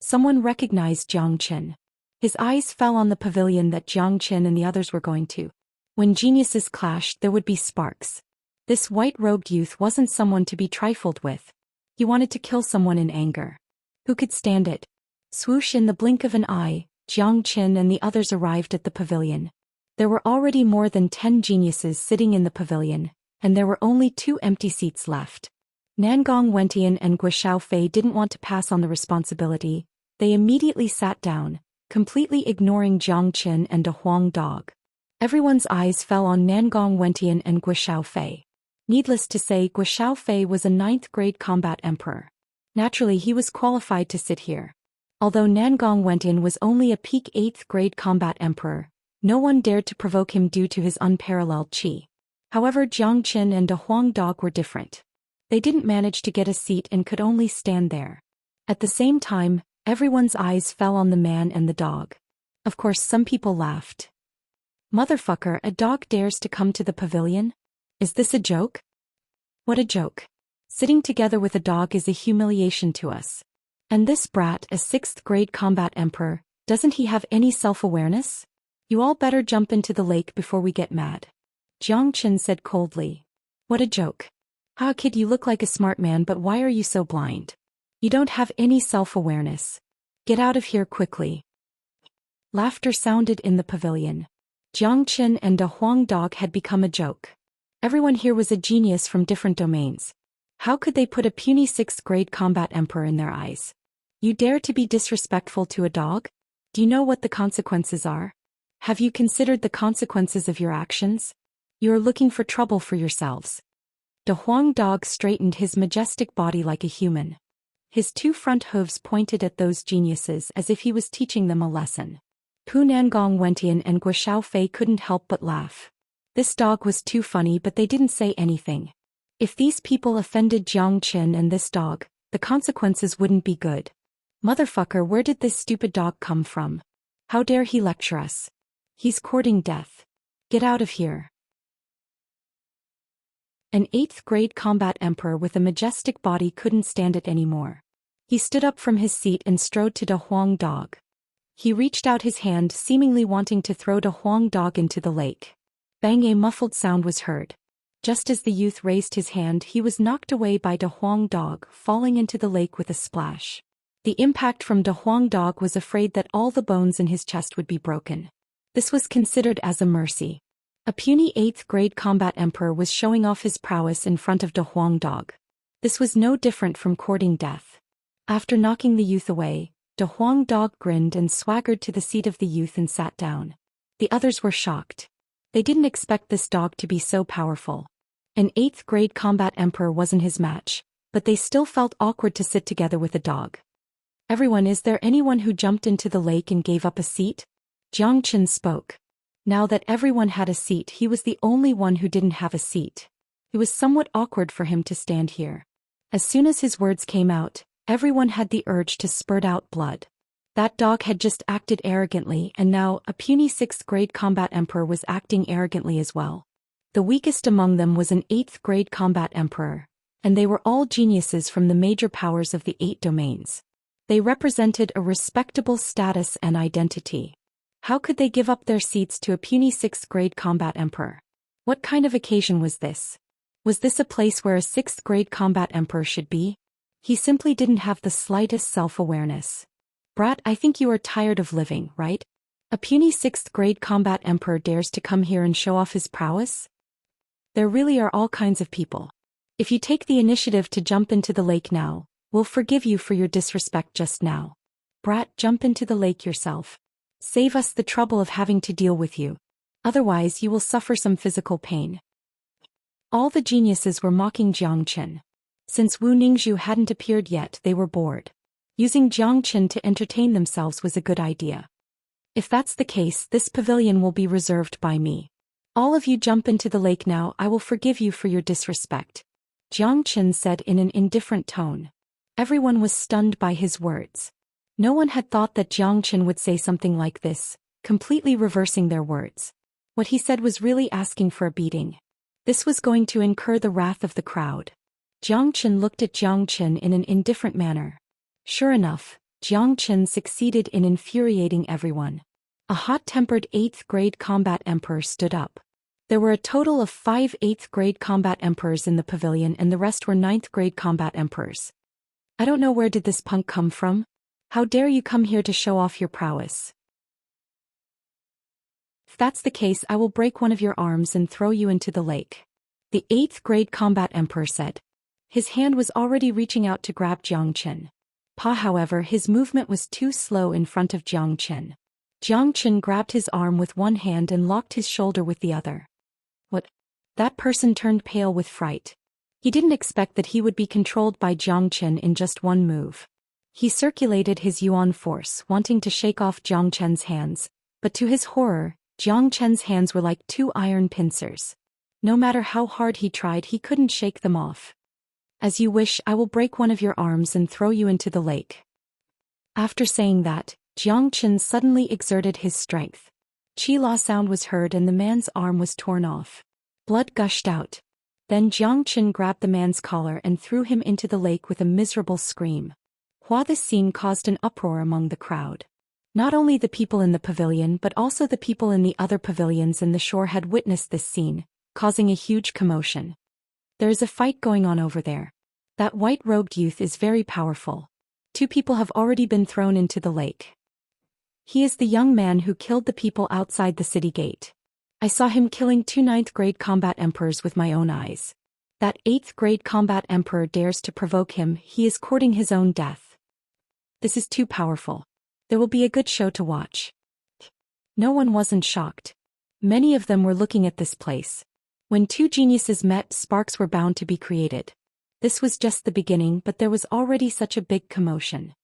A: Someone recognized Jiang Chen. His eyes fell on the pavilion that Jiang Chen and the others were going to. When geniuses clashed, there would be sparks. This white-robed youth wasn't someone to be trifled with. He wanted to kill someone in anger. Who could stand it? Swoosh, in the blink of an eye, Jiang Chen and the others arrived at the pavilion. There were already more than 10 geniuses sitting in the pavilion, and there were only 2 empty seats left. Nangong Wentian and Guo Xiaofei didn't want to pass on the responsibility. They immediately sat down, completely ignoring Jiang Chen and De Huang dog. Everyone's eyes fell on Nangong Wentian and Guo Xiaofei. Needless to say, Guo Xiaofei was a 9th grade combat emperor. Naturally, he was qualified to sit here. Although Nangong Wentian was only a peak 8th grade combat emperor, no one dared to provoke him due to his unparalleled qi. However, Jiang Chen and De Huang dog were different. They didn't manage to get a seat and could only stand there. At the same time, everyone's eyes fell on the man and the dog. Of course, some people laughed. Motherfucker, a dog dares to come to the pavilion? Is this a joke? What a joke. Sitting together with a dog is a humiliation to us. And this brat, a 6th grade combat emperor, doesn't he have any self-awareness? You all better jump into the lake before we get mad. Jiang Chen said coldly. What a joke. Ah, kid, you look like a smart man, but why are you so blind? You don't have any self-awareness. Get out of here quickly. Laughter sounded in the pavilion. Jiang Chen and De Huang dog had become a joke. Everyone here was a genius from different domains. How could they put a puny 6th grade combat emperor in their eyes? You dare to be disrespectful to a dog? Do you know what the consequences are? Have you considered the consequences of your actions? You are looking for trouble for yourselves. De Huang dog straightened his majestic body like a human. His 2 front hooves pointed at those geniuses as if he was teaching them a lesson. Pu Nangong Wentian and Guo Xiaofei couldn't help but laugh. This dog was too funny, but they didn't say anything. If these people offended Jiang Chen and this dog, the consequences wouldn't be good. Motherfucker, where did this stupid dog come from? How dare he lecture us? He's courting death. Get out of here. An 8th grade combat emperor with a majestic body couldn't stand it anymore. He stood up from his seat and strode to De Huang dog. He reached out his hand, seemingly wanting to throw De Huang dog into the lake. Bang, a muffled sound was heard. Just as the youth raised his hand, he was knocked away by De Huang dog, falling into the lake with a splash. The impact from De Huang dog was afraid that all the bones in his chest would be broken. This was considered as a mercy. A puny 8th grade combat emperor was showing off his prowess in front of De Huang dog. This was no different from courting death. After knocking the youth away, De Huang dog grinned and swaggered to the seat of the youth and sat down. The others were shocked. They didn't expect this dog to be so powerful. An 8th grade combat emperor wasn't his match, but they still felt awkward to sit together with a dog. Everyone, is there anyone who jumped into the lake and gave up a seat? Jiang Chen spoke. Now that everyone had a seat, he was the only one who didn't have a seat. It was somewhat awkward for him to stand here. As soon as his words came out, Everyone had the urge to spurt out blood. That dog had just acted arrogantly, and now a puny 6th-grade combat emperor was acting arrogantly as well. The weakest among them was an 8th-grade combat emperor, and they were all geniuses from the major powers of the 8 domains. They represented a respectable status and identity. How could they give up their seats to a puny 6th-grade combat emperor? What kind of occasion was this? Was this a place where a 6th-grade combat emperor should be? He simply didn't have the slightest self-awareness. Brat, I think you are tired of living, right? A puny 6th-grade combat emperor dares to come here and show off his prowess? There really are all kinds of people. If you take the initiative to jump into the lake now, we'll forgive you for your disrespect just now. Brat, jump into the lake yourself. Save us the trouble of having to deal with you. Otherwise you will suffer some physical pain. All the geniuses were mocking Xianxia. Since Wu Ningzhu hadn't appeared yet, they were bored. Using Xianxia to entertain themselves was a good idea. If that's the case, this pavilion will be reserved by me. All of you jump into the lake now, I will forgive you for your disrespect. Xianxia said in an indifferent tone. Everyone was stunned by his words. No one had thought that Xianxia would say something like this, completely reversing their words. What he said was really asking for a beating. This was going to incur the wrath of the crowd. Xianxia looked at Xianxia in an indifferent manner. Sure enough, Xianxia succeeded in infuriating everyone. A hot-tempered 8th-grade combat emperor stood up. There were a total of 5 8th-grade combat emperors in the pavilion, and the rest were 9th-grade combat emperors. I don't know, where did this punk come from? How dare you come here to show off your prowess? If that's the case, I will break one of your arms and throw you into the lake. The 8th-grade combat emperor said. His hand was already reaching out to grab Xianxia. However, his movement was too slow in front of Xianxia. Xianxia grabbed his arm with one hand and locked his shoulder with the other. What? That person turned pale with fright. He didn't expect that he would be controlled by Xianxia in just one move. He circulated his yuan force, wanting to shake off Xianxia's hands, but to his horror, Xianxia's hands were like 2 iron pincers. No matter how hard he tried, he couldn't shake them off. As you wish, I will break one of your arms and throw you into the lake. After saying that, Xianxia suddenly exerted his strength. Qi-la sound was heard and the man's arm was torn off. Blood gushed out. Then Xianxia grabbed the man's collar and threw him into the lake with a miserable scream. This scene caused an uproar among the crowd. Not only the people in the pavilion but also the people in the other pavilions and the shore had witnessed this scene, causing a huge commotion. There is a fight going on over there. That white-robed youth is very powerful. 2 people have already been thrown into the lake. He is the young man who killed the people outside the city gate. I saw him killing 2 9th-grade combat emperors with my own eyes. That 8th-grade combat emperor dares to provoke him, he is courting his own death. This is too powerful. There will be a good show to watch. No one wasn't shocked. Many of them were looking at this place. When 2 geniuses met, sparks were bound to be created. This was just the beginning, but there was already such a big commotion.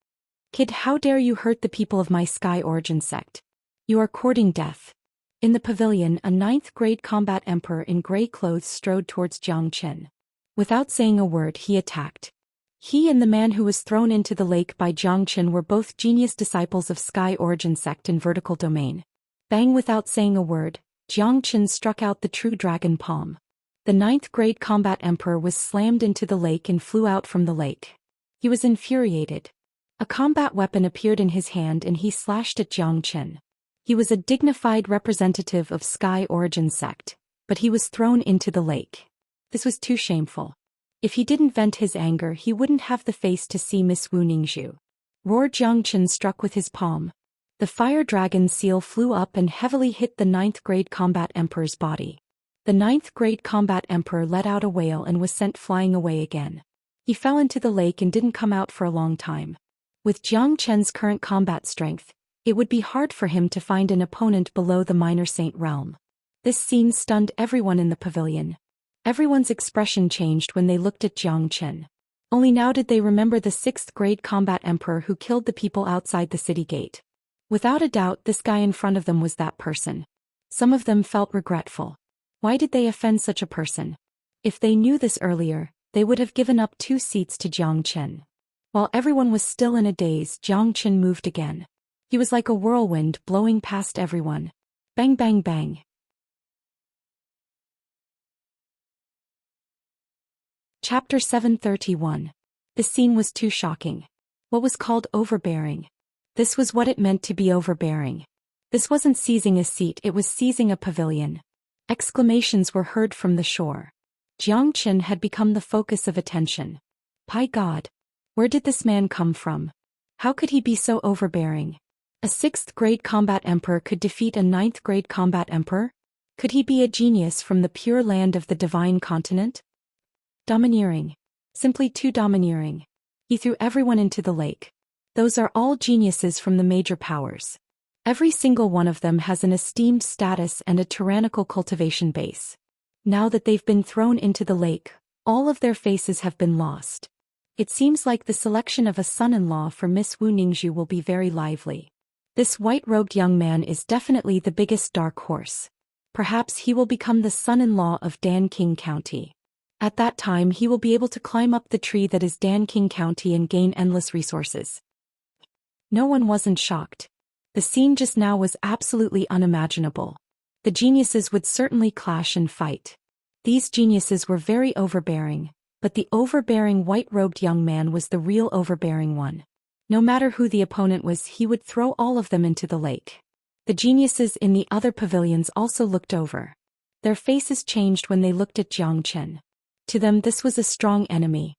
A: Kid, how dare you hurt the people of my Sky Origin sect? You are courting death. In the pavilion, a 9th-grade combat emperor in gray clothes strode towards Xianxia. Without saying a word, he attacked. He and the man who was thrown into the lake by Xianxia were both genius disciples of Sky Origin sect in vertical domain. Bang! Without saying a word, Xianxia struck out the true dragon palm. The 9th-grade combat emperor was slammed into the lake and flew out from the lake. He was infuriated. A combat weapon appeared in his hand and he slashed at Xianxia. He was a dignified representative of Sky Origin sect, but he was thrown into the lake. This was too shameful. If he didn't vent his anger, he wouldn't have the face to see Miss Wu Ningzhu. Roared Xianxia struck with his palm. The fire dragon seal flew up and heavily hit the 9th-grade combat emperor's body. The 9th-grade combat emperor let out a wail and was sent flying away again. He fell into the lake and didn't come out for a long time. With Xianxia's current combat strength, it would be hard for him to find an opponent below the minor saint realm. This scene stunned everyone in the pavilion. Everyone's expression changed when they looked at Xianxia. Only now did they remember the 6th-grade combat emperor who killed the people outside the city gate. Without a doubt, this guy in front of them was that person. Some of them felt regretful. Why did they offend such a person? If they knew this earlier, they would have given up 2 seats to Xianxia. While everyone was still in a daze, Zhou Xian moved again. He was like a whirlwind blowing past everyone. Bang bang bang. Chapter 731. The scene was too shocking. What was called overbearing? This was what it meant to be overbearing. This wasn't seizing a seat, it was seizing a pavilion. Exclamations were heard from the shore. Zhou Xian had become the focus of attention. By God! Where did this man come from? How could he be so overbearing? A 6th-grade combat emperor could defeat a 9th-grade combat emperor? Could he be a genius from the pure land of the divine continent? Domineering. Simply too domineering. He threw everyone into the lake. Those are all geniuses from the major powers. Every single one of them has an esteemed status and a tyrannical cultivation base. Now that they've been thrown into the lake, all of their faces have been lost. It seems like the selection of a son-in-law for Miss Wu Ningzhu will be very lively. This white-robed young man is definitely the biggest dark horse. Perhaps he will become the son-in-law of Danqing County. At that time he will be able to climb up the tree that is Danqing County and gain endless resources. No one wasn't shocked. The scene just now was absolutely unimaginable. The geniuses would certainly clash and fight. These geniuses were very overbearing, but the overbearing white-robed young man was the real overbearing one. No matter who the opponent was, he would throw all of them into the lake. The geniuses in the other pavilions also looked over. Their faces changed when they looked at Zhou Xian. To them this was a strong enemy.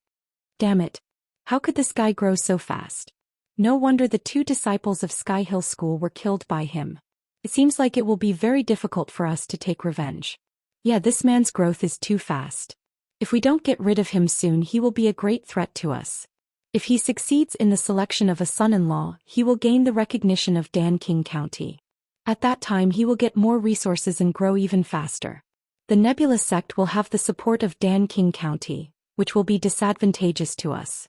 A: Damn it! How could this guy grow so fast? No wonder the 2 disciples of Sky Hill School were killed by him. It seems like it will be very difficult for us to take revenge. Yeah, this man's growth is too fast. If we don't get rid of him soon, he will be a great threat to us. If he succeeds in the selection of a son-in-law, he will gain the recognition of Danqing County. At that time he will get more resources and grow even faster. The Nebula sect will have the support of Danqing County, which will be disadvantageous to us.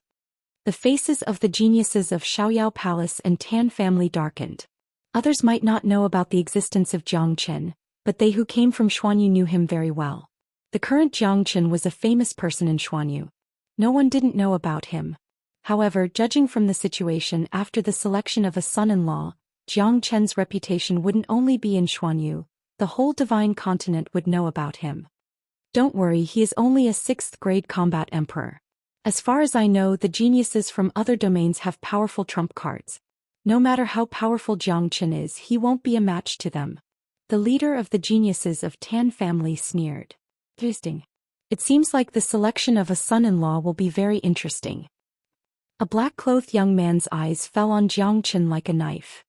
A: The faces of the geniuses of Xiaoyao Palace and Tan family darkened. Others might not know about the existence of Zhou Xian, but they who came from Xuanyu knew him very well. The current Zhou Xian was a famous person in Xuanyu. No one didn't know about him. However, judging from the situation after the selection of a son-in-law, Zhou Xian's reputation wouldn't only be in Xuanyu, the whole divine continent would know about him. Don't worry, he is only a 6th-grade combat emperor. As far as I know, the geniuses from other domains have powerful trump cards. No matter how powerful Zhou Xian is, he won't be a match to them. The leader of the geniuses of Tan family sneered. Interesting. It seems like the selection of a son-in-law will be very interesting. A black-clothed young man's eyes fell on Zhou Xian like a knife.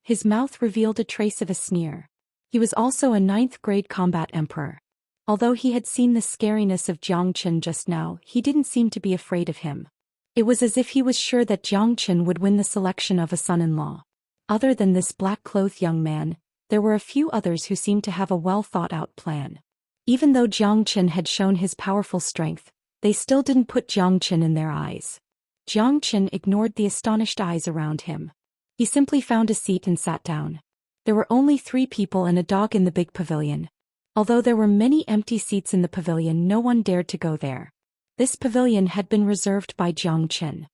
A: His mouth revealed a trace of a sneer. He was also a 9th-grade combat emperor. Although he had seen the scariness of Zhou Xian just now, he didn't seem to be afraid of him. It was as if he was sure that Zhou Xian would win the selection of a son-in-law. Other than this black-clothed young man, there were a few others who seemed to have a well-thought-out plan. Even though Zhou Xian had shown his powerful strength, they still didn't put Zhou Xian in their eyes. Zhou Xian ignored the astonished eyes around him. He simply found a seat and sat down. There were only 3 people and a dog in the big pavilion. Although there were many empty seats in the pavilion, no one dared to go there. This pavilion had been reserved by Zhou Xian.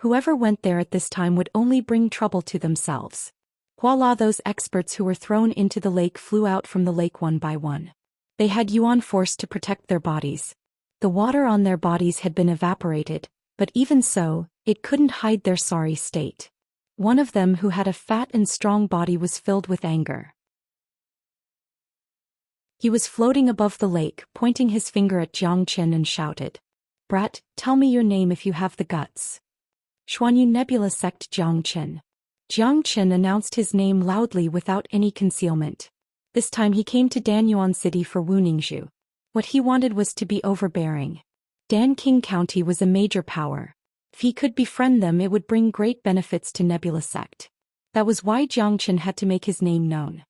A: Whoever went there at this time would only bring trouble to themselves. Voila, those experts who were thrown into the lake flew out from the lake one by one. They had yuan force to protect their bodies. The water on their bodies had been evaporated, but even so, it couldn't hide their sorry state. One of them, who had a fat and strong body, was filled with anger. He was floating above the lake, pointing his finger at Zhou Xian and shouted, "Brat, tell me your name if you have the guts." Xuanyu Nebula sect Zhou Xian. Zhou Xian announced his name loudly without any concealment. This time he came to Danyuan City for Wu Ningzhu. What he wanted was to be overbearing. Danqing County was a major power. If he could befriend them, it would bring great benefits to Nebula sect. That was why Zhou Xian had to make his name known.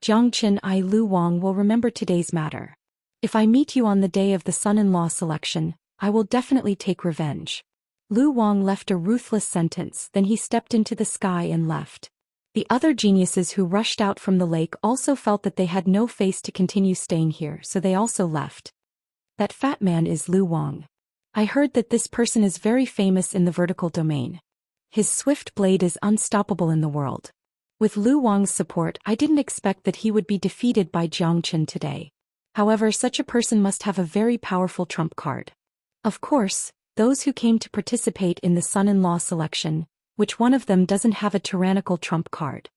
A: Zhou Xian, I, Lu Wang, will remember today's matter. If I meet you on the day of the son-in-law selection, I will definitely take revenge. Lu Wang left a ruthless sentence, then he stepped into the sky and left. The other geniuses who rushed out from the lake also felt that they had no face to continue staying here, so they also left. That fat man is Lu Wang. I heard that this person is very famous in the vertical domain. His swift blade is unstoppable in the world. With Lu Wang's support, I didn't expect that he would be defeated by Jiang Chen today. However, such a person must have a very powerful trump card. Of course, those who came to participate in the son-in-law selection, which one of them doesn't have a tyrannical trump card?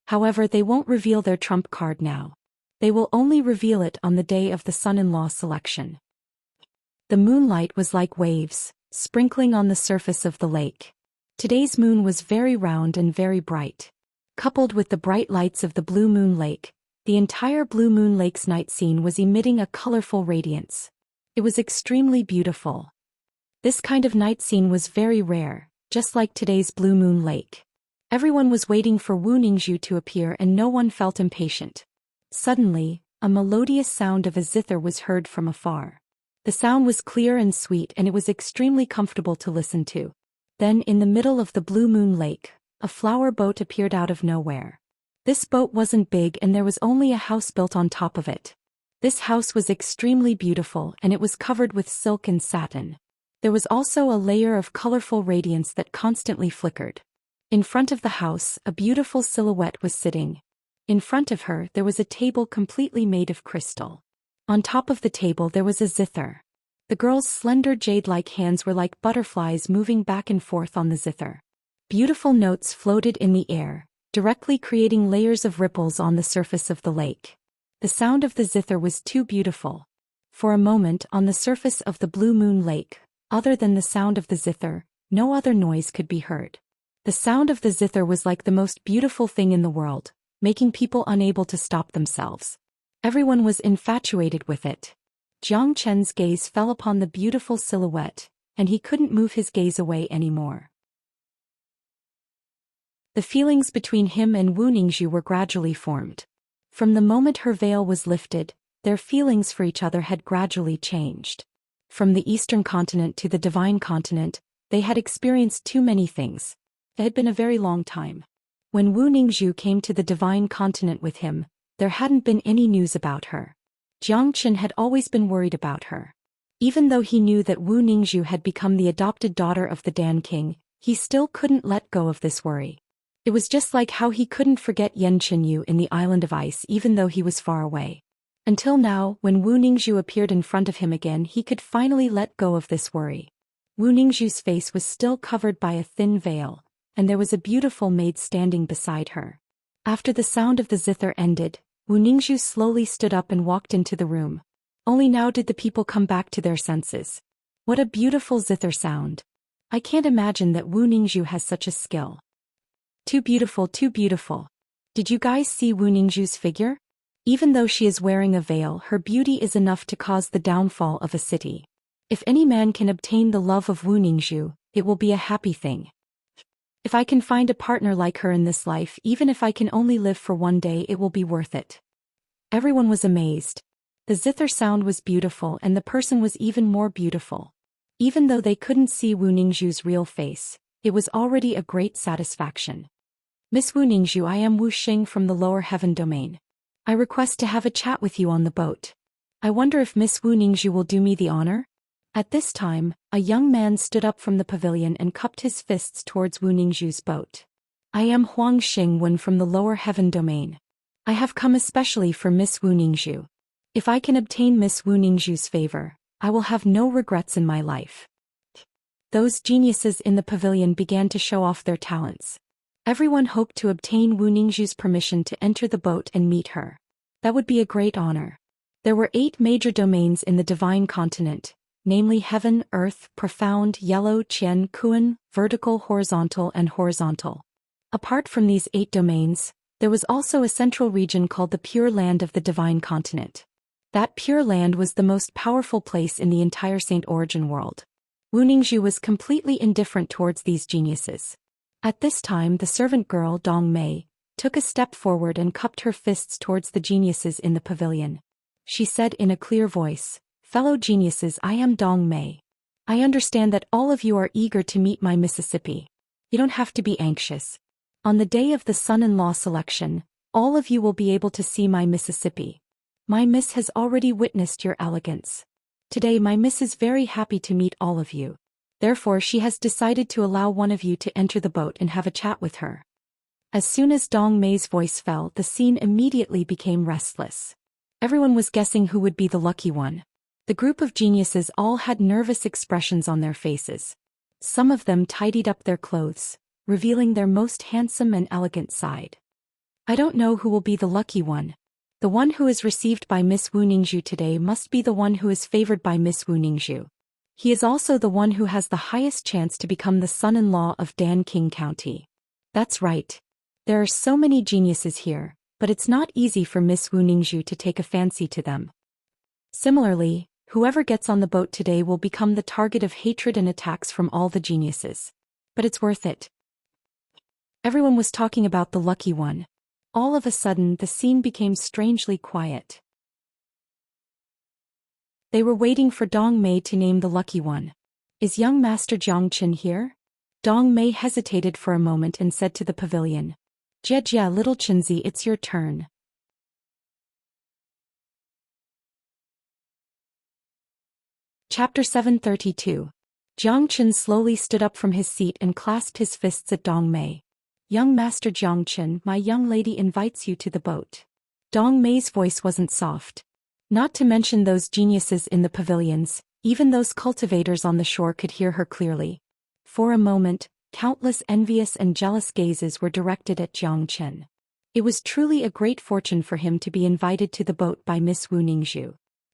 A: However, they won't reveal their trump card now. They will only reveal it on the day of the son-in-law selection. The moonlight was like waves, sprinkling on the surface of the lake. Today's moon was very round and very bright. Coupled with the bright lights of the Blue Moon Lake, the entire Blue Moon Lake's night scene was emitting a colorful radiance. It was extremely beautiful. This kind of night scene was very rare, just like today's Blue Moon Lake. Everyone was waiting for Wu Ningzhu to appear and no one felt impatient. Suddenly, a melodious sound of a zither was heard from afar. The sound was clear and sweet and it was extremely comfortable to listen to. Then in the middle of the Blue Moon Lake, a flower boat appeared out of nowhere. This boat wasn't big and there was only a house built on top of it. This house was extremely beautiful and it was covered with silk and satin. There was also a layer of colorful radiance that constantly flickered. In front of the house, a beautiful silhouette was sitting. In front of her, there was a table completely made of crystal. On top of the table there was a zither. The girl's slender jade-like hands were like butterflies moving back and forth on the zither. Beautiful notes floated in the air, directly creating layers of ripples on the surface of the lake. The sound of the zither was too beautiful. For a moment on the surface of the Blue Moon Lake, other than the sound of the zither, no other noise could be heard. The sound of the zither was like the most beautiful thing in the world, making people unable to stop themselves. Everyone was infatuated with it. Jiang Chen's gaze fell upon the beautiful silhouette, and he couldn't move his gaze away anymore. The feelings between him and Wu Ningzhu were gradually formed. From the moment her veil was lifted, their feelings for each other had gradually changed. From the Eastern continent to the Divine continent, they had experienced too many things. It had been a very long time. When Wu Ningzhu came to the Divine continent with him, there hadn't been any news about her. Jiang Chen had always been worried about her. Even though he knew that Wu Ningzhu had become the adopted daughter of the Dan King, he still couldn't let go of this worry. It was just like how he couldn't forget Yan Chenyu in the Island of Ice even though he was far away. Until now, when Wu Ningzhu appeared in front of him again, he could finally let go of this worry. Wu Ningzhu's face was still covered by a thin veil, and there was a beautiful maid standing beside her. After the sound of the zither ended, Wu Ningzhu slowly stood up and walked into the room. Only now did the people come back to their senses. What a beautiful zither sound. I can't imagine that Wu Ningzhu has such a skill. Too beautiful, too beautiful. Did you guys see Wu Ningzhu's figure? Even though she is wearing a veil, her beauty is enough to cause the downfall of a city. If any man can obtain the love of Wu Ningzhu, it will be a happy thing. If I can find a partner like her in this life, even if I can only live for one day, it will be worth it. Everyone was amazed. The zither sound was beautiful and the person was even more beautiful. Even though they couldn't see Wu Ningzhu's real face, it was already a great satisfaction. Miss Wu Ningzhu, I am Wu Xing from the lower heaven domain. I request to have a chat with you on the boat. I wonder if Miss Wu Ningzhu will do me the honor? At this time, a young man stood up from the pavilion and cupped his fists towards Wu Ningzhu's boat. I am Huang Xingwen from the lower heaven domain. I have come especially for Miss Wu Ningzhu. If I can obtain Miss Wu Ningzhu's favor, I will have no regrets in my life. Those geniuses in the pavilion began to show off their talents. Everyone hoped to obtain Wu Ningzhu's permission to enter the boat and meet her. That would be a great honor. There were 8 major domains in the Divine Continent, namely Heaven, Earth, Profound, Yellow, Qian, Kuan, Vertical, Horizontal and Horizontal. Apart from these 8 domains, there was also a central region called the Pure Land of the Divine Continent. That Pure Land was the most powerful place in the entire Saint Origin world. Wu Ningzhu was completely indifferent towards these geniuses. At this time the servant girl Dong Mei took a step forward and cupped her fists towards the geniuses in the pavilion. She said in a clear voice, "Fellow geniuses, I am Dong Mei. I understand that all of you are eager to meet my Mississippi. You don't have to be anxious. On the day of the son-in-law selection, all of you will be able to see my Mississippi. My miss has already witnessed your elegance. Today my miss is very happy to meet all of you. Therefore she has decided to allow one of you to enter the boat and have a chat with her. As soon as Dong Mei's voice fell, the scene immediately became restless. Everyone was guessing who would be the lucky one. The group of geniuses all had nervous expressions on their faces. Some of them tidied up their clothes, revealing their most handsome and elegant side. I don't know who will be the lucky one. The one who is received by Miss Wu Ningzhu today must be the one who is favored by Miss Wu Ningzhu. He is also the one who has the highest chance to become the son-in-law of Danqing County. That's right. There are so many geniuses here, but it's not easy for Miss Wu Ningzhu to take a fancy to them. Similarly, whoever gets on the boat today will become the target of hatred and attacks from all the geniuses. But it's worth it. Everyone was talking about the lucky one. All of a sudden, the scene became strangely quiet. They were waiting for Dong Mei to name the lucky one. Is young Master Jiang Qin here? Dong Mei hesitated for a moment and said to the pavilion. Jia, little Qinzi, it's your turn. Chapter 732. Jiang Qin slowly stood up from his seat and clasped his fists at Dong Mei. Young Master Jiang Qin, my young lady invites you to the boat. Dong Mei's voice wasn't soft. Not to mention those geniuses in the pavilions, even those cultivators on the shore could hear her clearly. For a moment, countless envious and jealous gazes were directed at Jiang Qin. It was truly a great fortune for him to be invited to the boat by Miss Wu Ningzhu.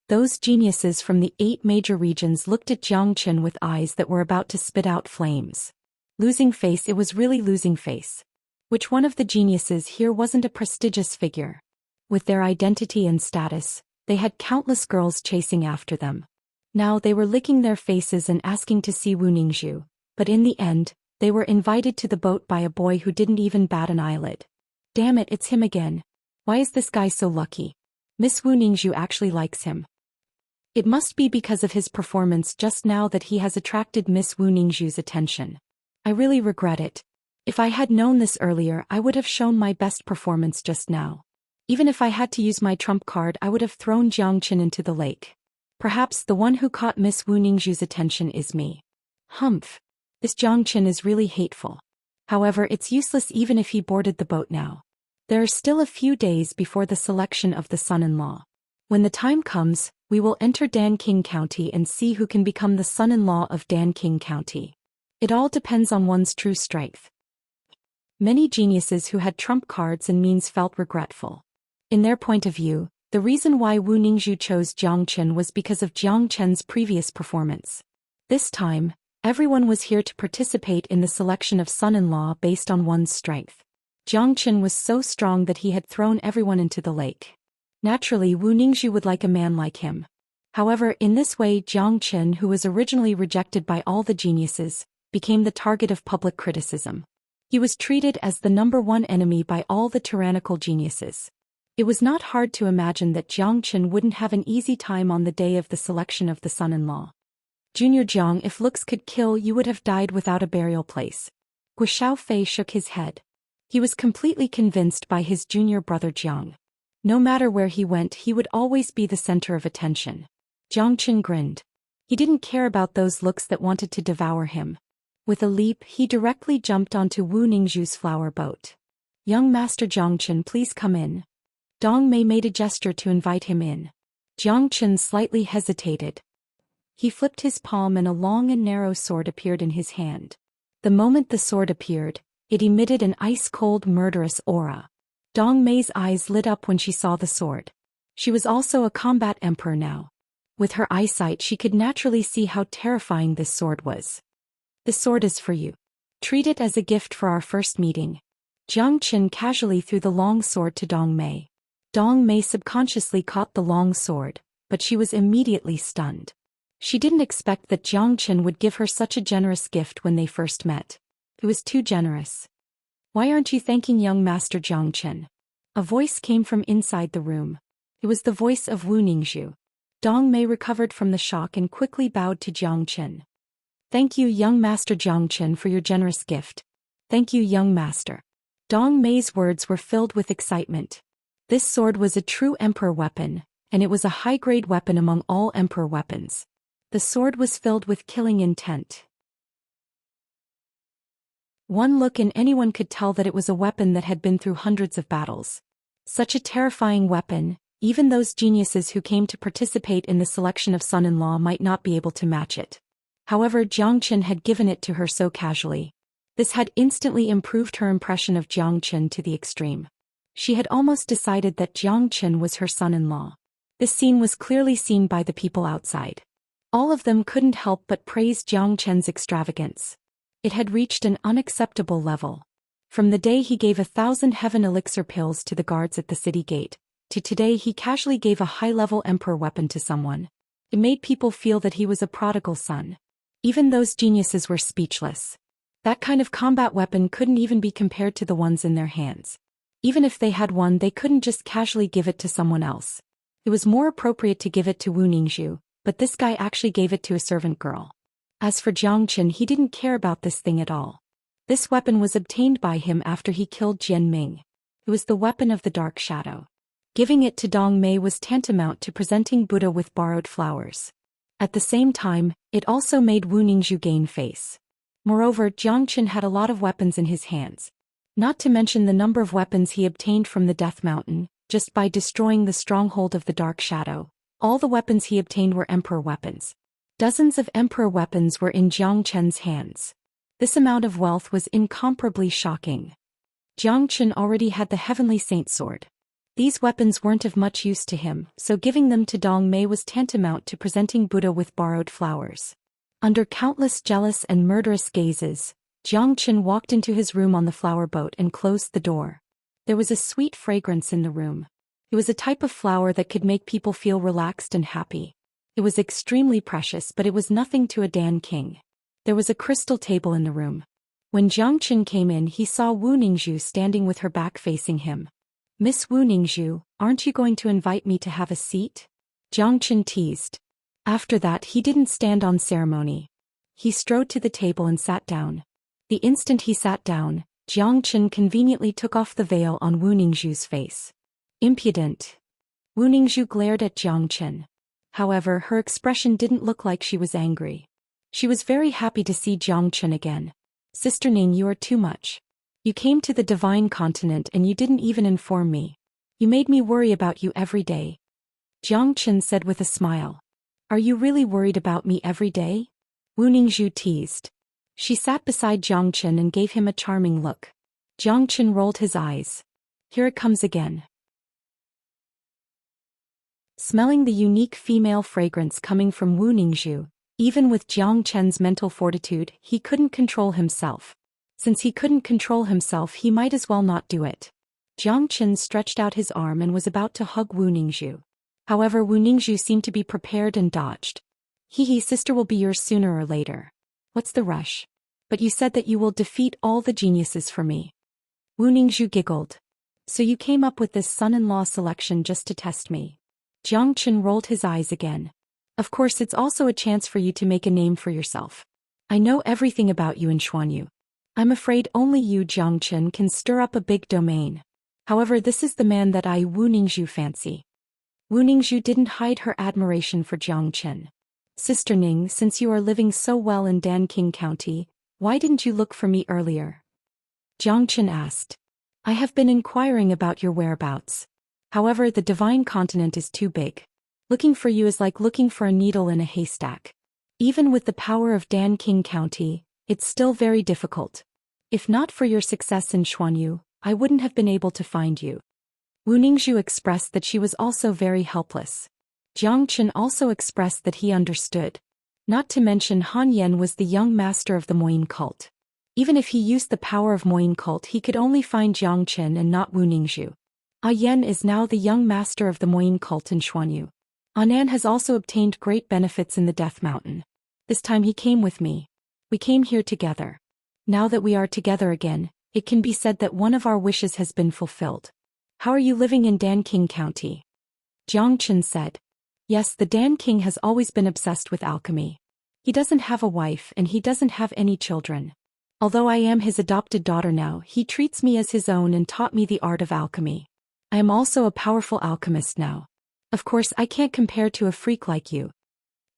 A: Those geniuses from the 8 major regions looked at Jiang Qin with eyes that were about to spit out flames. Losing face, it was really losing face. Which one of the geniuses here wasn't a prestigious figure? With their identity and status, they had countless girls chasing after them. Now they were licking their faces and asking to see Wu Ningzhu, but in the end, they were invited to the boat by a boy who didn't even bat an eyelid. Damn it, it's him again. Why is this guy so lucky? Miss Wu Ningzhu actually likes him. It must be because of his performance just now that he has attracted Miss Wu Ningzhu's attention. I really regret it. If I had known this earlier, I would have shown my best performance just now. Even if I had to use my trump card, I would have thrown Jiang Qin into the lake. Perhaps the one who caught Miss Wu Ningzhu's attention is me. Humph. This Jiang Qin is really hateful. However, it's useless even if he boarded the boat now. There are still a few days before the selection of the son-in-law. When the time comes, we will enter Danqing County and see who can become the son-in-law of Danqing County. It all depends on one's true strength. Many geniuses who had trump cards and means felt regretful. In their point of view, the reason why Wu Ningzhu chose Jiang Qin was because of Jiang Qin's previous performance. This time, everyone was here to participate in the selection of son-in-law based on one's strength. Jiang Qin was so strong that he had thrown everyone into the lake. Naturally, Wu Ningzhu would like a man like him. However, in this way, Jiang Qin, who was originally rejected by all the geniuses, became the target of public criticism. He was treated as the #1 enemy by all the tyrannical geniuses. It was not hard to imagine that Jiang Qin wouldn't have an easy time on the day of the selection of the son-in-law. Junior Jiang, if looks could kill, you would have died without a burial place. Gu Xiaofei shook his head. He was completely convinced by his junior brother Jiang. No matter where he went, he would always be the center of attention. Jiang Qin grinned. He didn't care about those looks that wanted to devour him. With a leap, he directly jumped onto Wu Ningzhu's flower boat. Young Master Jiang Qin, please come in. Dong Mei made a gesture to invite him in. Jiang Qin slightly hesitated. He flipped his palm and a long and narrow sword appeared in his hand. The moment the sword appeared, it emitted an ice-cold, murderous aura. Dong Mei's eyes lit up when she saw the sword. She was also a combat emperor now. With her eyesight, she could naturally see how terrifying this sword was. The sword is for you. Treat it as a gift for our first meeting. Jiang Qin casually threw the long sword to Dong Mei. Dong Mei subconsciously caught the long sword, but she was immediately stunned. She didn't expect that Jiang Qin would give her such a generous gift when they first met. It was too generous. Why aren't you thanking young Master Jiang Qin? A voice came from inside the room. It was the voice of Wu Ningzhu. Dong Mei recovered from the shock and quickly bowed to Jiang Qin. Thank you, young Master Jiang Qin, for your generous gift. Thank you, young master. Dong Mei's words were filled with excitement. This sword was a true emperor weapon, and it was a high-grade weapon among all Emperor weapons. The sword was filled with killing intent. One look and anyone could tell that it was a weapon that had been through hundreds of battles. Such a terrifying weapon, even those geniuses who came to participate in the selection of son-in-law might not be able to match it. However, Xianxia had given it to her so casually. This had instantly improved her impression of Xianxia to the extreme. She had almost decided that Xianxia was her son-in-law. This scene was clearly seen by the people outside. All of them couldn't help but praise Xianxia's extravagance. It had reached an unacceptable level. From the day he gave 1,000 heaven elixir pills to the guards at the city gate, to today he casually gave a high-level emperor weapon to someone. It made people feel that he was a prodigal son. Even those geniuses were speechless. That kind of combat weapon couldn't even be compared to the ones in their hands. Even if they had one, they couldn't just casually give it to someone else. It was more appropriate to give it to Wu Ningzhu, but this guy actually gave it to a servant girl. As for Xianxia, he didn't care about this thing at all. This weapon was obtained by him after he killed Jian Ming. It was the weapon of the dark shadow. Giving it to Dong Mei was tantamount to presenting Buddha with borrowed flowers. At the same time, it also made Wu Ningzhu gain face. Moreover, Xianxia had a lot of weapons in his hands. Not to mention the number of weapons he obtained from the Death Mountain, just by destroying the stronghold of the Dark Shadow. All the weapons he obtained were Emperor weapons. Dozens of Emperor weapons were in Xianxia's hands. This amount of wealth was incomparably shocking. Xianxia already had the Heavenly Saint Sword. These weapons weren't of much use to him, so giving them to Dong Mei was tantamount to presenting Buddha with borrowed flowers. Under countless jealous and murderous gazes, Xianxia walked into his room on the flower boat and closed the door. There was a sweet fragrance in the room. It was a type of flower that could make people feel relaxed and happy. It was extremely precious, but it was nothing to a Dan king. There was a crystal table in the room. When Xianxia came in, he saw Wu Ningzhu standing with her back facing him. "Miss Wu Ningzhu, aren't you going to invite me to have a seat?" Xianxia teased. After that, he didn't stand on ceremony. He strode to the table and sat down. The instant he sat down, Xianxia conveniently took off the veil on Wu Ningzhu's face. Impudent. Wu Ningzhu glared at Xianxia. However, her expression didn't look like she was angry. She was very happy to see Xianxia again. "Sister Ning, you are too much. You came to the divine continent and you didn't even inform me. You made me worry about you every day." Xianxia said with a smile. "Are you really worried about me every day?" Wu Ningzhu teased. She sat beside Xianxia and gave him a charming look. Xianxia rolled his eyes. Here it comes again. Smelling the unique female fragrance coming from Wu Ningzhu, even with Xianxia's mental fortitude, he couldn't control himself. Since he couldn't control himself, he might as well not do it. Xianxia stretched out his arm and was about to hug Wu Ningzhu. However, Wu Ningzhu seemed to be prepared and dodged. "Hee, sister will be yours sooner or later. What's the rush? But you said that you will defeat all the geniuses for me." Wu Ningzhu giggled. "So you came up with this son-in-law selection just to test me?" Xianxia rolled his eyes again. "Of course, it's also a chance for you to make a name for yourself. I know everything about you in Xuanyu. I'm afraid only you, Xianxia, can stir up a big domain. However, this is the man that I, Wu Ningzhu, fancy." Wu Ningzhu didn't hide her admiration for Xianxia. "Sister Ning, since you are living so well in Danqing County, why didn't you look for me earlier?" Xianxia asked. "I have been inquiring about your whereabouts. However, the divine continent is too big. Looking for you is like looking for a needle in a haystack. Even with the power of Danqing County, it's still very difficult. If not for your success in Xuanyu, I wouldn't have been able to find you." Wu Ningzhu expressed that she was also very helpless. Xianxia also expressed that he understood. Not to mention Han Yan was the young master of the Moyin cult. Even if he used the power of Moyin cult, he could only find Xianxia and not Wu Ningzhu. Yan is now the young master of the Moyin cult in Xuanyu. Anan has also obtained great benefits in the Death Mountain. This time he came with me. We came here together. Now that we are together again, it can be said that one of our wishes has been fulfilled. How are you living in Danqing County? Xianxia said. Yes, the Dan King has always been obsessed with alchemy. He doesn't have a wife and he doesn't have any children. Although I am his adopted daughter now, he treats me as his own and taught me the art of alchemy. I am also a powerful alchemist now. Of course I can't compare to a freak like you.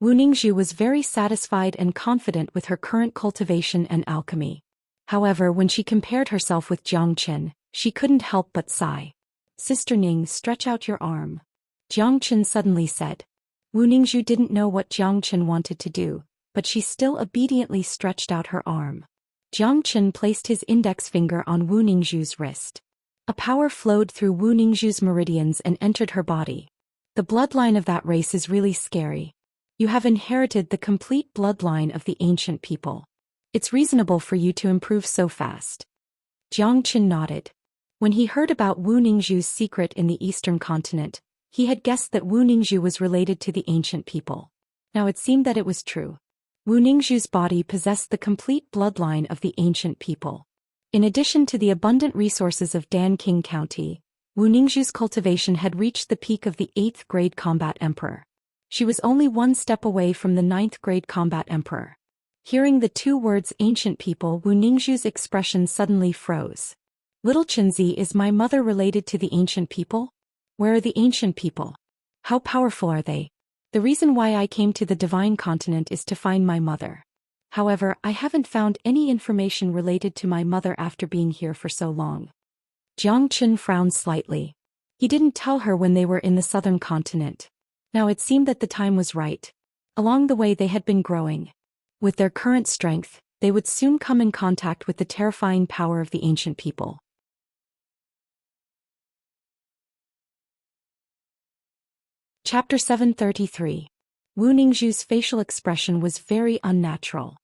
A: Wu Ningzhu was very satisfied and confident with her current cultivation and alchemy. However, when she compared herself with Jiang Qin, she couldn't help but sigh. Sister Ning, stretch out your arm. Jiang Qin suddenly said. Wu Ningzhu didn't know what Jiang Qin wanted to do, but she still obediently stretched out her arm. Jiang Qin placed his index finger on Wu Ningzhu's wrist. A power flowed through Wu Ningzhu's meridians and entered her body. The bloodline of that race is really scary. You have inherited the complete bloodline of the ancient people. It's reasonable for you to improve so fast. Jiang Qin nodded. When he heard about Wu Ningzhu's secret in the eastern continent, he had guessed that Wu Ningzhu was related to the ancient people. Now it seemed that it was true. Wu Ningzhu's body possessed the complete bloodline of the ancient people. In addition to the abundant resources of Danqing County, Wu Ningzhu's cultivation had reached the peak of the 8th grade combat emperor. She was only one step away from the 9th grade combat emperor. Hearing the two words ancient people, Wu Ningzhu's expression suddenly froze. Little Qinzi, is my mother related to the ancient people? Where are the ancient people? How powerful are they? The reason why I came to the divine continent is to find my mother. However, I haven't found any information related to my mother after being here for so long. Jiang Qin frowned slightly. He didn't tell her when they were in the southern continent. Now it seemed that the time was right. Along the way they had been growing. With their current strength, they would soon come in contact with the terrifying power of the ancient people. Chapter 733. Wu Ningzhu's facial expression was very unnatural.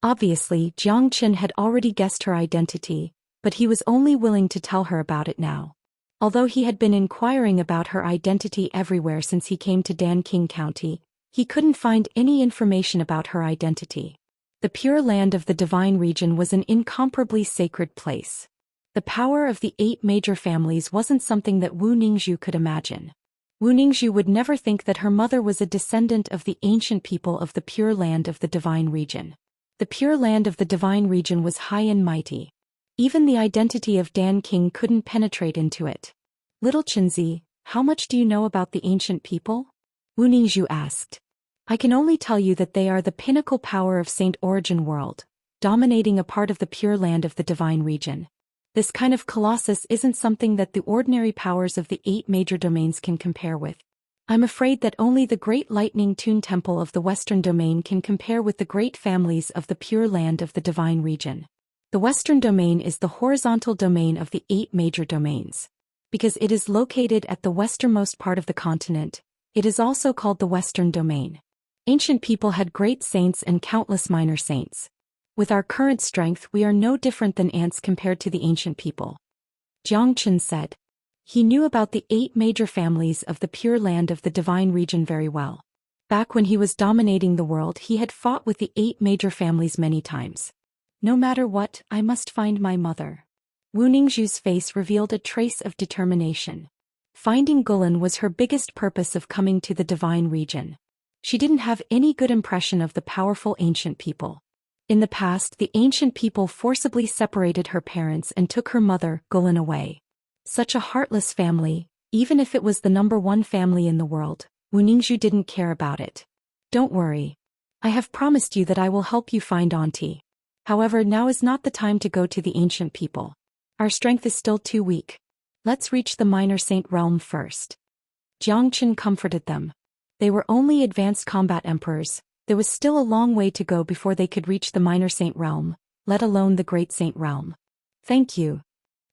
A: Obviously, Jiang Qin had already guessed her identity, but he was only willing to tell her about it now. Although he had been inquiring about her identity everywhere since he came to Danqing County, he couldn't find any information about her identity. The pure land of the divine region was an incomparably sacred place. The power of the 8 major families wasn't something that Wu Ningzhu could imagine. Wu Ningzhu would never think that her mother was a descendant of the ancient people of the pure land of the divine region. The pure land of the divine region was high and mighty. Even the identity of Danqing couldn't penetrate into it. Little Qinzi, how much do you know about the ancient people? Wu Ningzhu asked. I can only tell you that they are the pinnacle power of Saint Origin world, dominating a part of the pure land of the divine region. This kind of colossus isn't something that the ordinary powers of the 8 major domains can compare with. I'm afraid that only the great lightning tune temple of the western domain can compare with the great families of the pure land of the divine region. The western domain is the horizontal domain of the 8 major domains. Because it is located at the westernmost part of the continent, it is also called the western domain. Ancient people had great saints and countless minor saints. With our current strength, we are no different than ants compared to the ancient people. Jiang Qin said. He knew about the 8 major families of the pure land of the divine region very well. Back when he was dominating the world, he had fought with the 8 major families many times. No matter what, I must find my mother. Wu Ningzhu's face revealed a trace of determination. Finding Gulan was her biggest purpose of coming to the divine region. She didn't have any good impression of the powerful ancient people. In the past, the ancient people forcibly separated her parents and took her mother, Gulan, away. Such a heartless family, even if it was the #1 family in the world, Wu Ningzhu didn't care about it. Don't worry. I have promised you that I will help you find Auntie. However, now is not the time to go to the ancient people. Our strength is still too weak. Let's reach the minor saint realm first. Jiang Qin comforted them. They were only advanced combat emperors. There was still a long way to go before they could reach the minor saint realm, let alone the great saint realm. Thank you.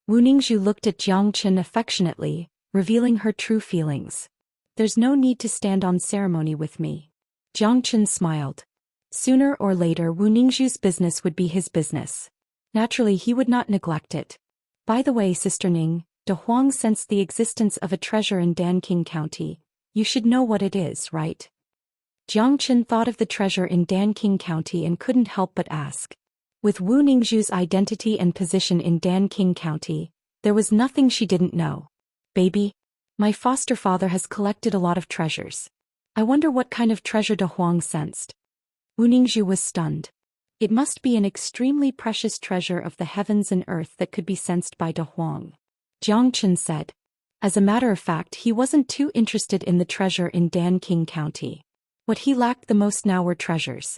A: Wu Ningzhu looked at Jiang Qin affectionately, revealing her true feelings. There's no need to stand on ceremony with me. Jiang Qin smiled. Sooner or later, Wu Ningzhu's business would be his business. Naturally, he would not neglect it. By the way, Sister Ning, De Huang sensed the existence of a treasure in Danqing County. You should know what it is, right? Jiang Qin thought of the treasure in Danqing County and couldn't help but ask. With Wu Ningzhu's identity and position in Danqing County, there was nothing she didn't know. Baby, my foster father has collected a lot of treasures. I wonder what kind of treasure De Huang sensed. Wu Ningzhu was stunned. It must be an extremely precious treasure of the heavens and earth that could be sensed by De Huang. Jiang Qin said. As a matter of fact, he wasn't too interested in the treasure in Danqing County. What he lacked the most now were treasures.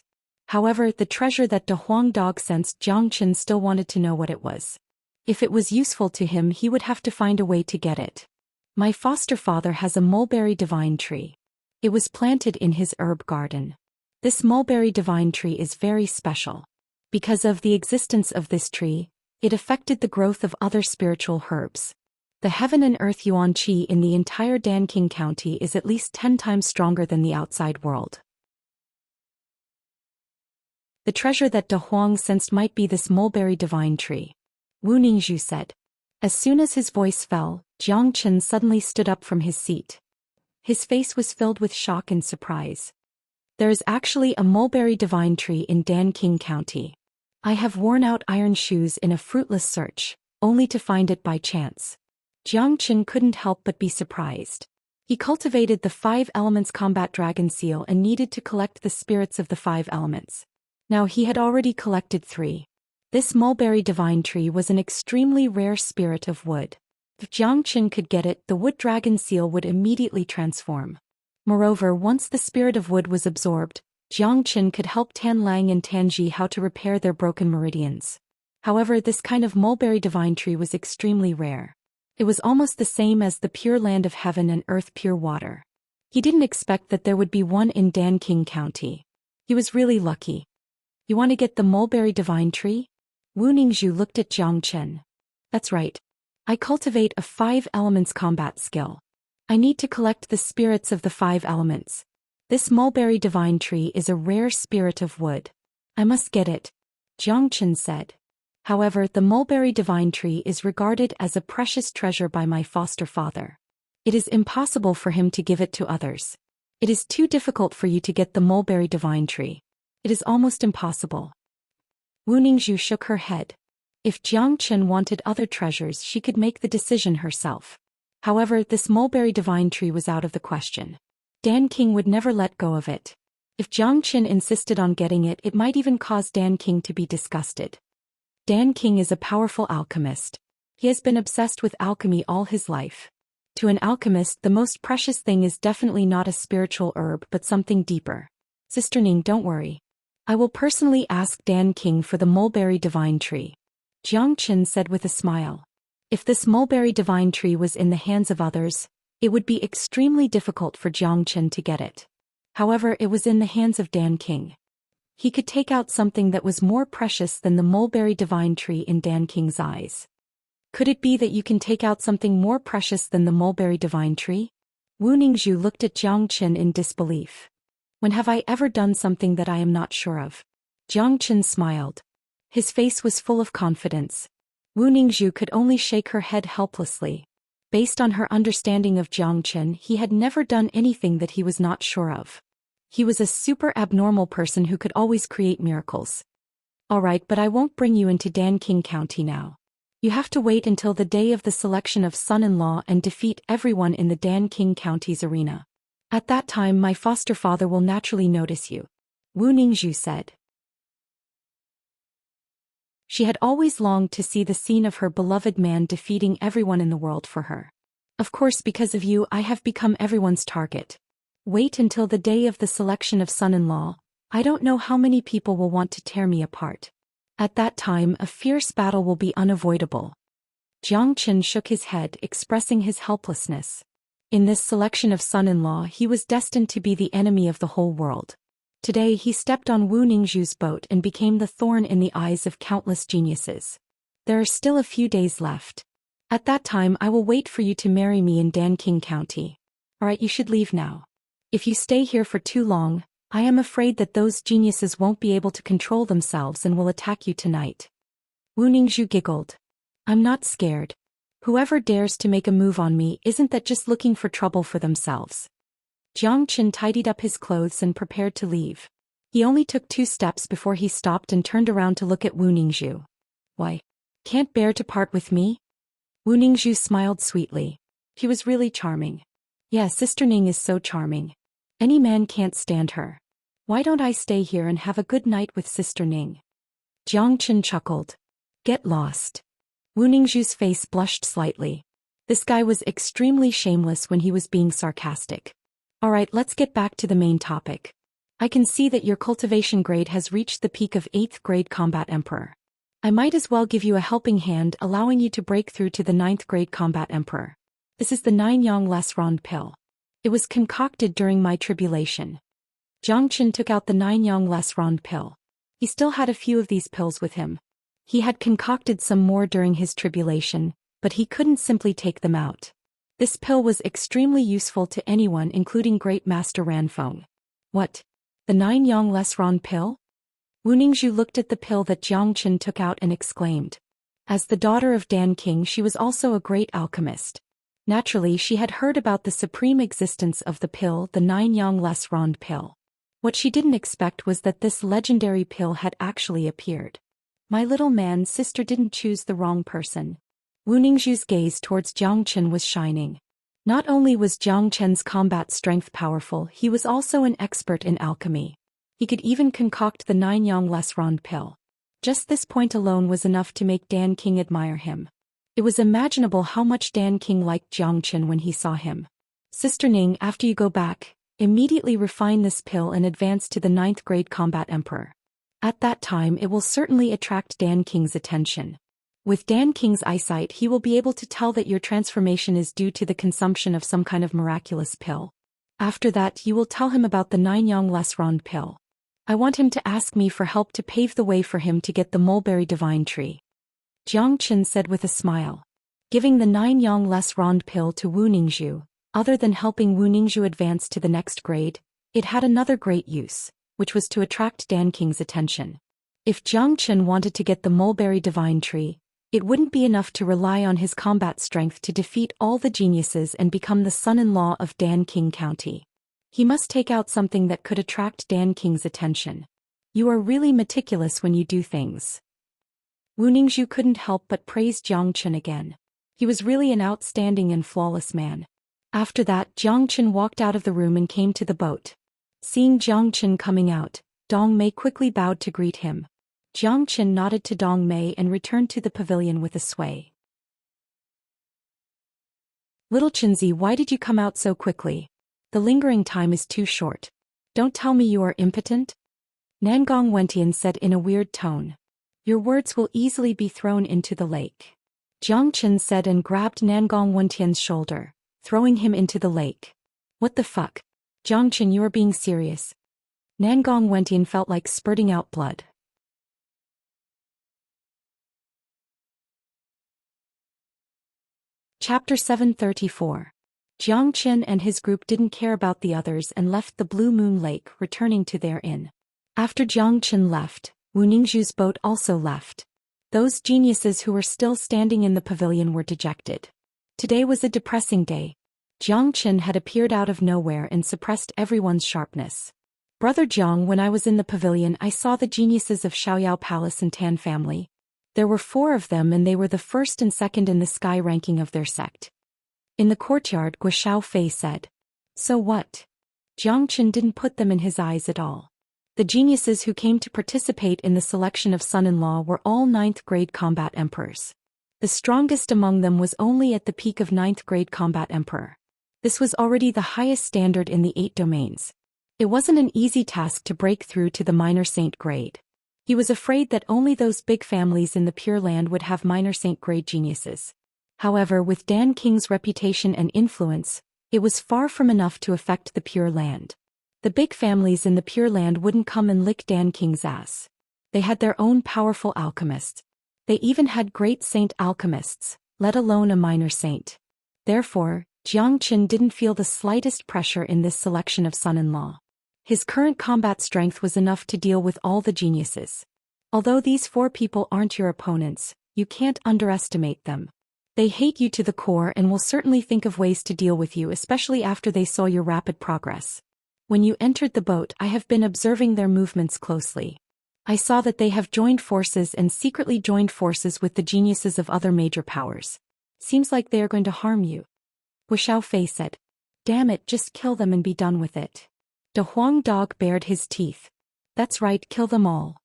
A: However, the treasure that De Huang Dog sensed, Jiang Chen still wanted to know what it was. If it was useful to him, he would have to find a way to get it. My foster father has a mulberry divine tree. It was planted in his herb garden. This mulberry divine tree is very special. Because of the existence of this tree, it affected the growth of other spiritual herbs. The heaven and earth yuan qi in the entire Danqing County is at least 10 times stronger than the outside world. The treasure that De Huang sensed might be this mulberry divine tree. Wu Ningzhu said. As soon as his voice fell, Jiang Chen suddenly stood up from his seat. His face was filled with shock and surprise. There is actually a mulberry divine tree in Danqing County. I have worn out iron shoes in a fruitless search, only to find it by chance. Jiang Chen couldn't help but be surprised. He cultivated the 5 elements combat dragon seal and needed to collect the spirits of the 5 elements. Now he had already collected 3. This mulberry divine tree was an extremely rare spirit of wood. If Jiang Chen could get it, the wood dragon seal would immediately transform. Moreover, once the spirit of wood was absorbed, Jiang Chen could help Tan Lang and Tan Ji how to repair their broken meridians. However, this kind of mulberry divine tree was extremely rare. It was almost the same as the pure land of heaven and earth pure water. He didn't expect that there would be one in Danqing County. He was really lucky. You want to get the mulberry divine tree? Wu Ningzhu looked at Jiang Chen. That's right. I cultivate a 5 elements combat skill. I need to collect the spirits of the 5 elements. This mulberry divine tree is a rare spirit of wood. I must get it, Jiang Chen said. However, the mulberry divine tree is regarded as a precious treasure by my foster father. It is impossible for him to give it to others. It is too difficult for you to get the mulberry divine tree. It is almost impossible. Wu Ningzhu shook her head. If Jiang Chen wanted other treasures, she could make the decision herself. However, this mulberry divine tree was out of the question. Danqing would never let go of it. If Jiang Chen insisted on getting it, it might even cause Danqing to be disgusted. Danqing is a powerful alchemist. He has been obsessed with alchemy all his life. To an alchemist, the most precious thing is definitely not a spiritual herb but something deeper. Sister Ning, don't worry. I will personally ask Danqing for the mulberry divine tree, Jiang Chen said with a smile. If this mulberry divine tree was in the hands of others, it would be extremely difficult for Jiang Chen to get it. However, it was in the hands of Danqing. He could take out something that was more precious than the mulberry divine tree in Danqing's eyes. Could it be that you can take out something more precious than the mulberry divine tree? Wu Ningzhu looked at Jiang Chen in disbelief. When have I ever done something that I am not sure of? Jiang Chen smiled. His face was full of confidence. Wu Ningzhu could only shake her head helplessly. Based on her understanding of Jiang Chen, he had never done anything that he was not sure of. He was a super abnormal person who could always create miracles. Alright, but I won't bring you into Danqing County now. You have to wait until the day of the selection of son-in-law and defeat everyone in the Danqing County's arena. At that time, my foster father will naturally notice you, Wu Ningzhu said. She had always longed to see the scene of her beloved man defeating everyone in the world for her. Of course, because of you, I have become everyone's target. Wait until the day of the selection of son-in-law. I don't know how many people will want to tear me apart. At that time, a fierce battle will be unavoidable. Jiang Chen shook his head, expressing his helplessness. In this selection of son-in-law, he was destined to be the enemy of the whole world. Today he stepped on Wu Ningzhu's boat and became the thorn in the eyes of countless geniuses. There are still a few days left. At that time I will wait for you to marry me in Danqing County. Alright, you should leave now. If you stay here for too long, I am afraid that those geniuses won't be able to control themselves and will attack you tonight. Wu Ningzhu giggled. I'm not scared. Whoever dares to make a move on me isn't that just looking for trouble for themselves. Jiang Chen tidied up his clothes and prepared to leave. He only took 2 steps before he stopped and turned around to look at Wu Ningzhu. Why? Can't bear to part with me? Wu Ningzhu smiled sweetly. He was really charming. Yeah, Sister Ning is so charming. Any man can't stand her. Why don't I stay here and have a good night with Sister Ning? Jiang Chen chuckled. Get lost. Wu Ningzhu's face blushed slightly. This guy was extremely shameless when he was being sarcastic. Alright, let's get back to the main topic. I can see that your cultivation grade has reached the peak of 8th grade Combat Emperor. I might as well give you a helping hand, allowing you to break through to the 9th grade Combat Emperor. This is the 9 Les Ronde pill. It was concocted during my tribulation. Zhou Xian took out the 9 Les Ronde pill. He still had a few of these pills with him. He had concocted some more during his tribulation, but he couldn't simply take them out. This pill was extremely useful to anyone, including Great Master Ranfeng. What? The 9 Les Ronde pill? Wu Ningzhu looked at the pill that Zhou Xian took out and exclaimed. As the daughter of Dan King, she was also a great alchemist. Naturally, she had heard about the supreme existence of the pill, the 9 Les Ronde pill. What she didn't expect was that this legendary pill had actually appeared. My little man, sister didn't choose the wrong person. Wu Ningzhu's gaze towards Zhou Xian was shining. Not only was Zhou Qian's combat strength powerful, he was also an expert in alchemy. He could even concoct the 9 Les Ronde pill. Just this point alone was enough to make Dan King admire him. It was imaginable how much Dan King liked Zhou Xian when he saw him. Sister Ning, after you go back, immediately refine this pill and advance to the 9th grade Combat Emperor. At that time it will certainly attract Dan King's attention. With Dan King's eyesight, he will be able to tell that your transformation is due to the consumption of some kind of miraculous pill. After that, you will tell him about the 9 Les Ronde pill. I want him to ask me for help to pave the way for him to get the mulberry divine tree. Zhou Qian said with a smile. Giving the 9 Les Ronde pill to Wu Ningzhu, other than helping Wu Ningzhu advance to the next grade, it had another great use, which was to attract Dan King's attention. If Zhou Qian wanted to get the mulberry divine tree, it wouldn't be enough to rely on his combat strength to defeat all the geniuses and become the son-in-law of Dan King County. He must take out something that could attract Dan King's attention. You are really meticulous when you do things. Wu Ningzhu couldn't help but praise Zhou Qian again. He was really an outstanding and flawless man. After that, Zhou Qian walked out of the room and came to the boat. Seeing Zhou Qian coming out, Dong Mei quickly bowed to greet him. Zhou Qian nodded to Dong Mei and returned to the pavilion with a sway. Little Qinzi, why did you come out so quickly? The lingering time is too short. Don't tell me you are impotent? Nangong Wentian said in a weird tone. Your words will easily be thrown into the lake. Zhou Qian said and grabbed Nangong Wentian's shoulder, throwing him into the lake. What the fuck? Zhou Qian, you are being serious. Nangong Wentian felt like spurting out blood. Chapter 734. Zhou Qian and his group didn't care about the others and left the Blue Moon Lake, returning to their inn. After Zhou Qian left, Wu Ningzhu's boat also left. Those geniuses who were still standing in the pavilion were dejected. Today was a depressing day. Zhou Qian had appeared out of nowhere and suppressed everyone's sharpness. Brother Zhang, when I was in the pavilion, I saw the geniuses of Xiaoyao Palace and Tan family. There were 4 of them and they were the first and second in the sky ranking of their sect. In the courtyard, Guo Fei said. So what? Zhou Qian didn't put them in his eyes at all. The geniuses who came to participate in the selection of son-in-law were all 9th grade combat emperors. The strongest among them was only at the peak of 9th grade combat emperor. This was already the highest standard in the 8 domains. It wasn't an easy task to break through to the minor saint grade. He was afraid that only those big families in the Pure Land would have minor saint grade geniuses. However, with Dan King's reputation and influence, it was far from enough to affect the Pure Land. The big families in the Pure Land wouldn't come and lick Dan King's ass. They had their own powerful alchemists. They even had great saint alchemists, let alone a minor saint. Therefore, Zhou Qian didn't feel the slightest pressure in this selection of son-in-law. His current combat strength was enough to deal with all the geniuses. Although these 4 people aren't your opponents, you can't underestimate them. They hate you to the core and will certainly think of ways to deal with you, especially after they saw your rapid progress. When you entered the boat, I have been observing their movements closely. I saw that they have joined forces and secretly joined forces with the geniuses of other major powers. Seems like they are going to harm you. Guo Fei said. Damn it, just kill them and be done with it. De Huang Dog bared his teeth. That's right, kill them all.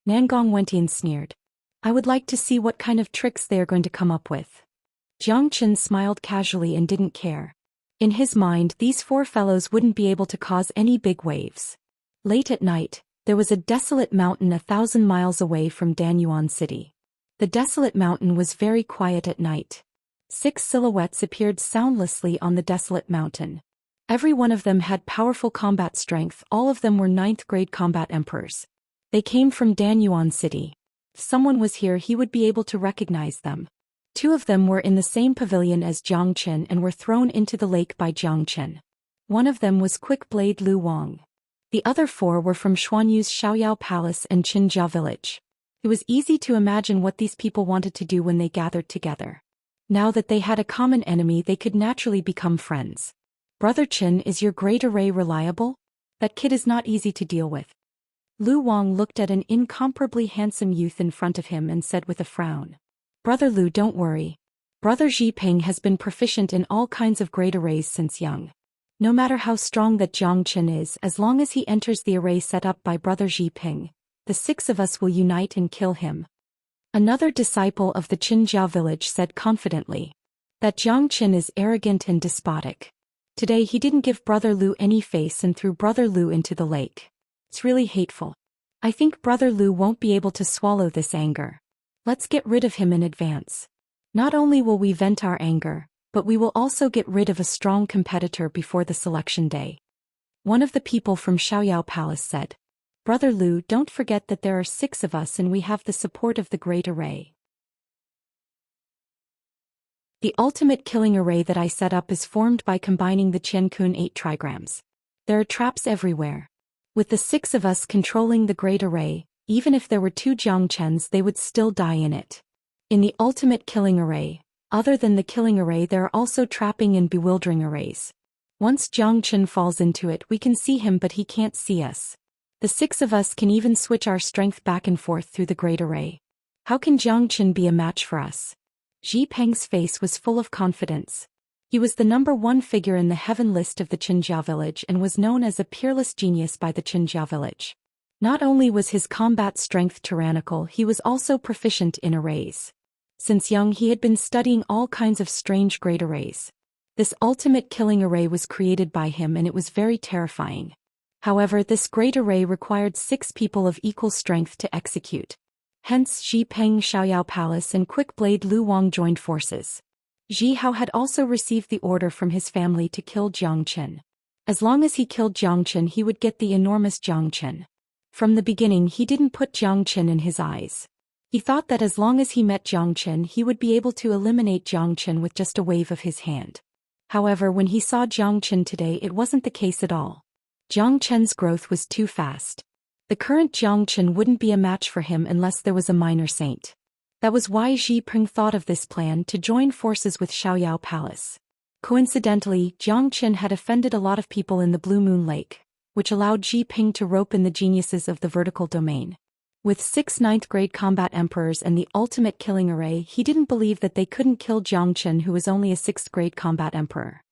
A: Nangong Wentian sneered. I would like to see what kind of tricks they are going to come up with. Jiang Chen smiled casually and didn't care. In his mind, these four fellows wouldn't be able to cause any big waves. Late at night, there was a desolate mountain 1,000 miles away from Danyuan City. The desolate mountain was very quiet at night. 6 silhouettes appeared soundlessly on the desolate mountain. Every one of them had powerful combat strength. All of them were 9th grade combat emperors. They came from Danyuan City. If someone was here, he would be able to recognize them. 2 of them were in the same pavilion as Jiang Chen and were thrown into the lake by Jiang Chen. One of them was Quick Blade Lu Wang. The other 4 were from Xuanyu's Xiaoyao Palace and Qinjia Village. It was easy to imagine what these people wanted to do when they gathered together. Now that they had a common enemy, they could naturally become friends. Brother Chen, is your great array reliable? That kid is not easy to deal with. Lu Wang looked at an incomparably handsome youth in front of him and said with a frown. Brother Lu, don't worry. Brother Xi Ping has been proficient in all kinds of great arrays since young. No matter how strong that Jiang Chen is, as long as he enters the array set up by Brother Xi Ping, the 6 of us will unite and kill him. Another disciple of the Qinjia village said confidently. That Jiang Chen is arrogant and despotic. Today he didn't give Brother Lu any face and threw Brother Lu into the lake. It's really hateful. I think Brother Lu won't be able to swallow this anger. Let's get rid of him in advance. Not only will we vent our anger, but we will also get rid of a strong competitor before the selection day. One of the people from Xiaoyao Palace said. Brother Lu, don't forget that there are 6 of us and we have the support of the Great Array. The ultimate killing array that I set up is formed by combining the Qiankun 8 trigrams. There are traps everywhere. With the 6 of us controlling the Great Array, even if there were 2 Jiang Chens, they would still die in it. In the ultimate killing array, other than the killing array, there are also trapping and bewildering arrays. Once Jiang Chen falls into it, we can see him but he can't see us. The 6 of us can even switch our strength back and forth through the Great Array. How can Jiang Chen be a match for us? Xi Peng's face was full of confidence. He was the #1 figure in the heaven list of the Qinjia village and was known as a peerless genius by the Qinjia village. Not only was his combat strength tyrannical, he was also proficient in arrays. Since young, he had been studying all kinds of strange great arrays. This ultimate killing array was created by him and it was very terrifying. However, this great array required 6 people of equal strength to execute. Hence, Xi Peng Xiaoyao Palace and Quick Blade Lu Wang joined forces. Xi Hao had also received the order from his family to kill Jiang Chen. As long as he killed Jiang Chen, he would get the enormous Jiang Chen. From the beginning, he didn't put Jiang Chen in his eyes. He thought that as long as he met Jiang Chen, he would be able to eliminate Jiang Chen with just a wave of his hand. However, when he saw Jiang Chen today, it wasn't the case at all. Jiang Chen's growth was too fast. The current Jiang Chen wouldn't be a match for him unless there was a minor saint. That was why Xi Peng thought of this plan to join forces with Xiaoyao Palace. Coincidentally, Jiang Chen had offended a lot of people in the Blue Moon Lake, which allowed Xi Peng to rope in the geniuses of the vertical domain. With 6 9th-grade combat emperors and the ultimate killing array, he didn't believe that they couldn't kill Jiang Chen, who was only a 6th-grade combat emperor.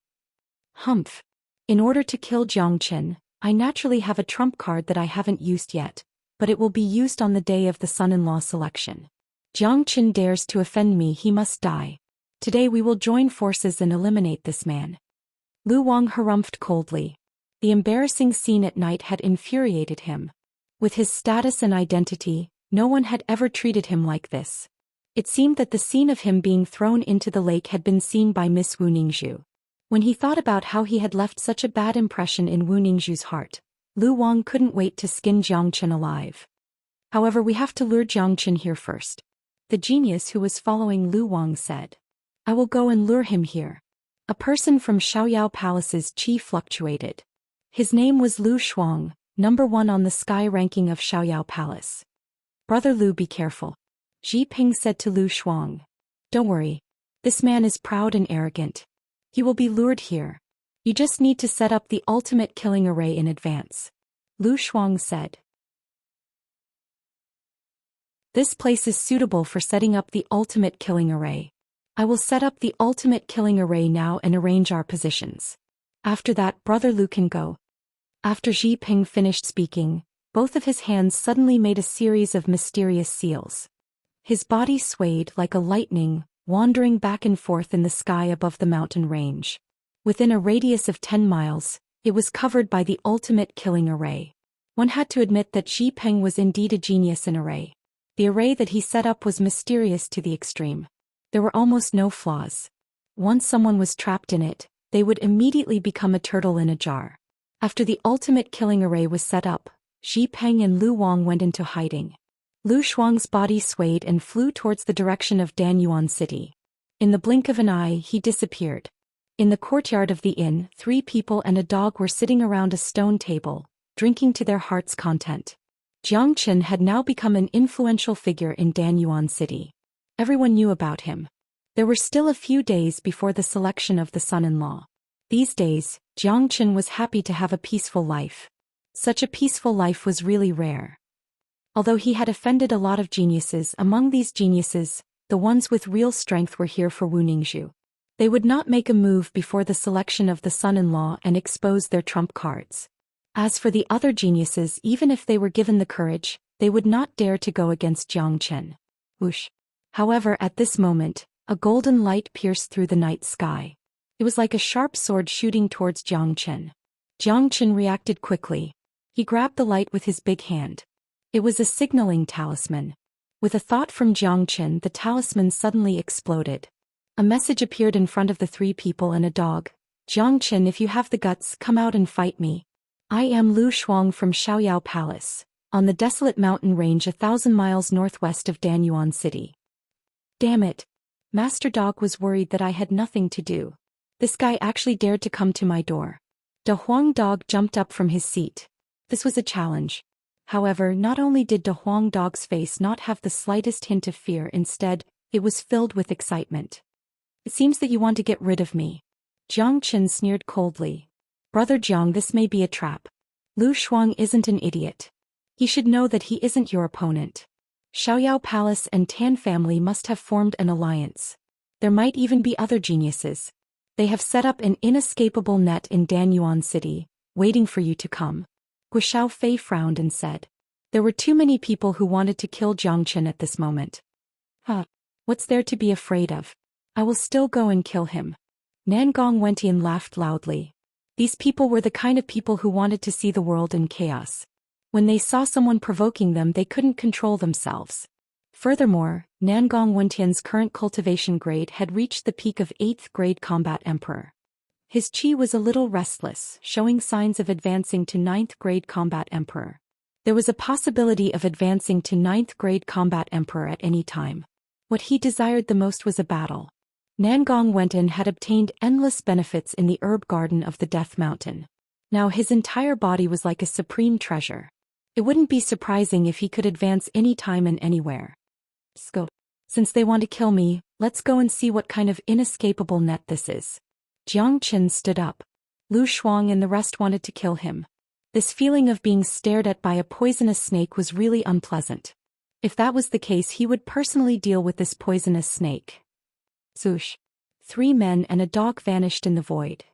A: Humph. In order to kill Jiang Chen, I naturally have a trump card that I haven't used yet, but it will be used on the day of the son-in-law selection. Jiang Chen dares to offend me, he must die. Today we will join forces and eliminate this man. Lu Wang harumphed coldly. The embarrassing scene at night had infuriated him. With his status and identity, no one had ever treated him like this. It seemed that the scene of him being thrown into the lake had been seen by Miss Wu Ningzhu. When he thought about how he had left such a bad impression in Wu Ningzhu's heart, Lu Wang couldn't wait to skin Jiang Chen alive. However, we have to lure Jiang Chen here first. The genius who was following Lu Wang said. I will go and lure him here. A person from Xiaoyao Palace's chi fluctuated. His name was Lu Shuang, #1 on the sky ranking of Xiaoyao Palace. Brother Lu, be careful. Xi Ping said to Lu Shuang. Don't worry. This man is proud and arrogant. He will be lured here. You just need to set up the ultimate killing array in advance. Lu Shuang said. This place is suitable for setting up the ultimate killing array. I will set up the ultimate killing array now and arrange our positions. After that, Brother Lu can go. After Xi Ping finished speaking, both of his hands suddenly made a series of mysterious seals. His body swayed like a lightning, wandering back and forth in the sky above the mountain range. Within a radius of 10 miles, it was covered by the ultimate killing array. One had to admit that Xi Peng was indeed a genius in array. The array that he set up was mysterious to the extreme. There were almost no flaws. Once someone was trapped in it, they would immediately become a turtle in a jar. After the ultimate killing array was set up, Xi Peng and Lu Wang went into hiding. Lu Shuang's body swayed and flew towards the direction of Danyuan City. In the blink of an eye, he disappeared. In the courtyard of the inn, 3 people and a dog were sitting around a stone table, drinking to their heart's content. Jiang Qin had now become an influential figure in Danyuan City. Everyone knew about him. There were still a few days before the selection of the son-in-law. These days, Jiang Qin was happy to have a peaceful life. Such a peaceful life was really rare. Although he had offended a lot of geniuses, among these geniuses, the ones with real strength were here for Wu Ningzhu. They would not make a move before the selection of the son-in-law and expose their trump cards. As for the other geniuses, even if they were given the courage, they would not dare to go against Jiang Qin. Whoosh. However, at this moment, a golden light pierced through the night sky. It was like a sharp sword shooting towards Jiang Qin. Jiang Qin reacted quickly. He grabbed the light with his big hand. It was a signaling talisman. With a thought from Jiang Qin, the talisman suddenly exploded. A message appeared in front of the 3 people and a dog. Jiang Qin, if you have the guts, come out and fight me. I am Lu Shuang from Xiaoyao Palace, on the desolate mountain range 1,000 miles northwest of Danyuan City. Damn it. Master Dog was worried that I had nothing to do. This guy actually dared to come to my door. De Huang Dog jumped up from his seat. This was a challenge. However, not only did De Huang Dog's face not have the slightest hint of fear, instead, it was filled with excitement. It seems that you want to get rid of me. Jiang Qin sneered coldly. Brother Jiang, this may be a trap. Lu Shuang isn't an idiot. He should know that he isn't your opponent. Xiaoyao Palace and Tan family must have formed an alliance. There might even be other geniuses. They have set up an inescapable net in Danyuan City, waiting for you to come. Guo Fei frowned and said. There were too many people who wanted to kill Jiang Qin at this moment. What's there to be afraid of? I will still go and kill him. Nangong Wentian laughed loudly. These people were the kind of people who wanted to see the world in chaos. When they saw someone provoking them, they couldn't control themselves. Furthermore, Nangong Wentian's current cultivation grade had reached the peak of 8th grade combat emperor. His chi was a little restless, showing signs of advancing to 9th grade combat emperor. There was a possibility of advancing to 9th grade combat emperor at any time. What he desired the most was a battle. Nangong Wentian had obtained endless benefits in the herb garden of the Death Mountain. Now his entire body was like a supreme treasure. It wouldn't be surprising if he could advance any time and anywhere. Since they want to kill me, let's go and see what kind of inescapable net this is. Jiang Qin stood up. Lu Shuang and the rest wanted to kill him. This feeling of being stared at by a poisonous snake was really unpleasant. If that was the case, he would personally deal with this poisonous snake. Zoosh. 3 men and a dog vanished in the void.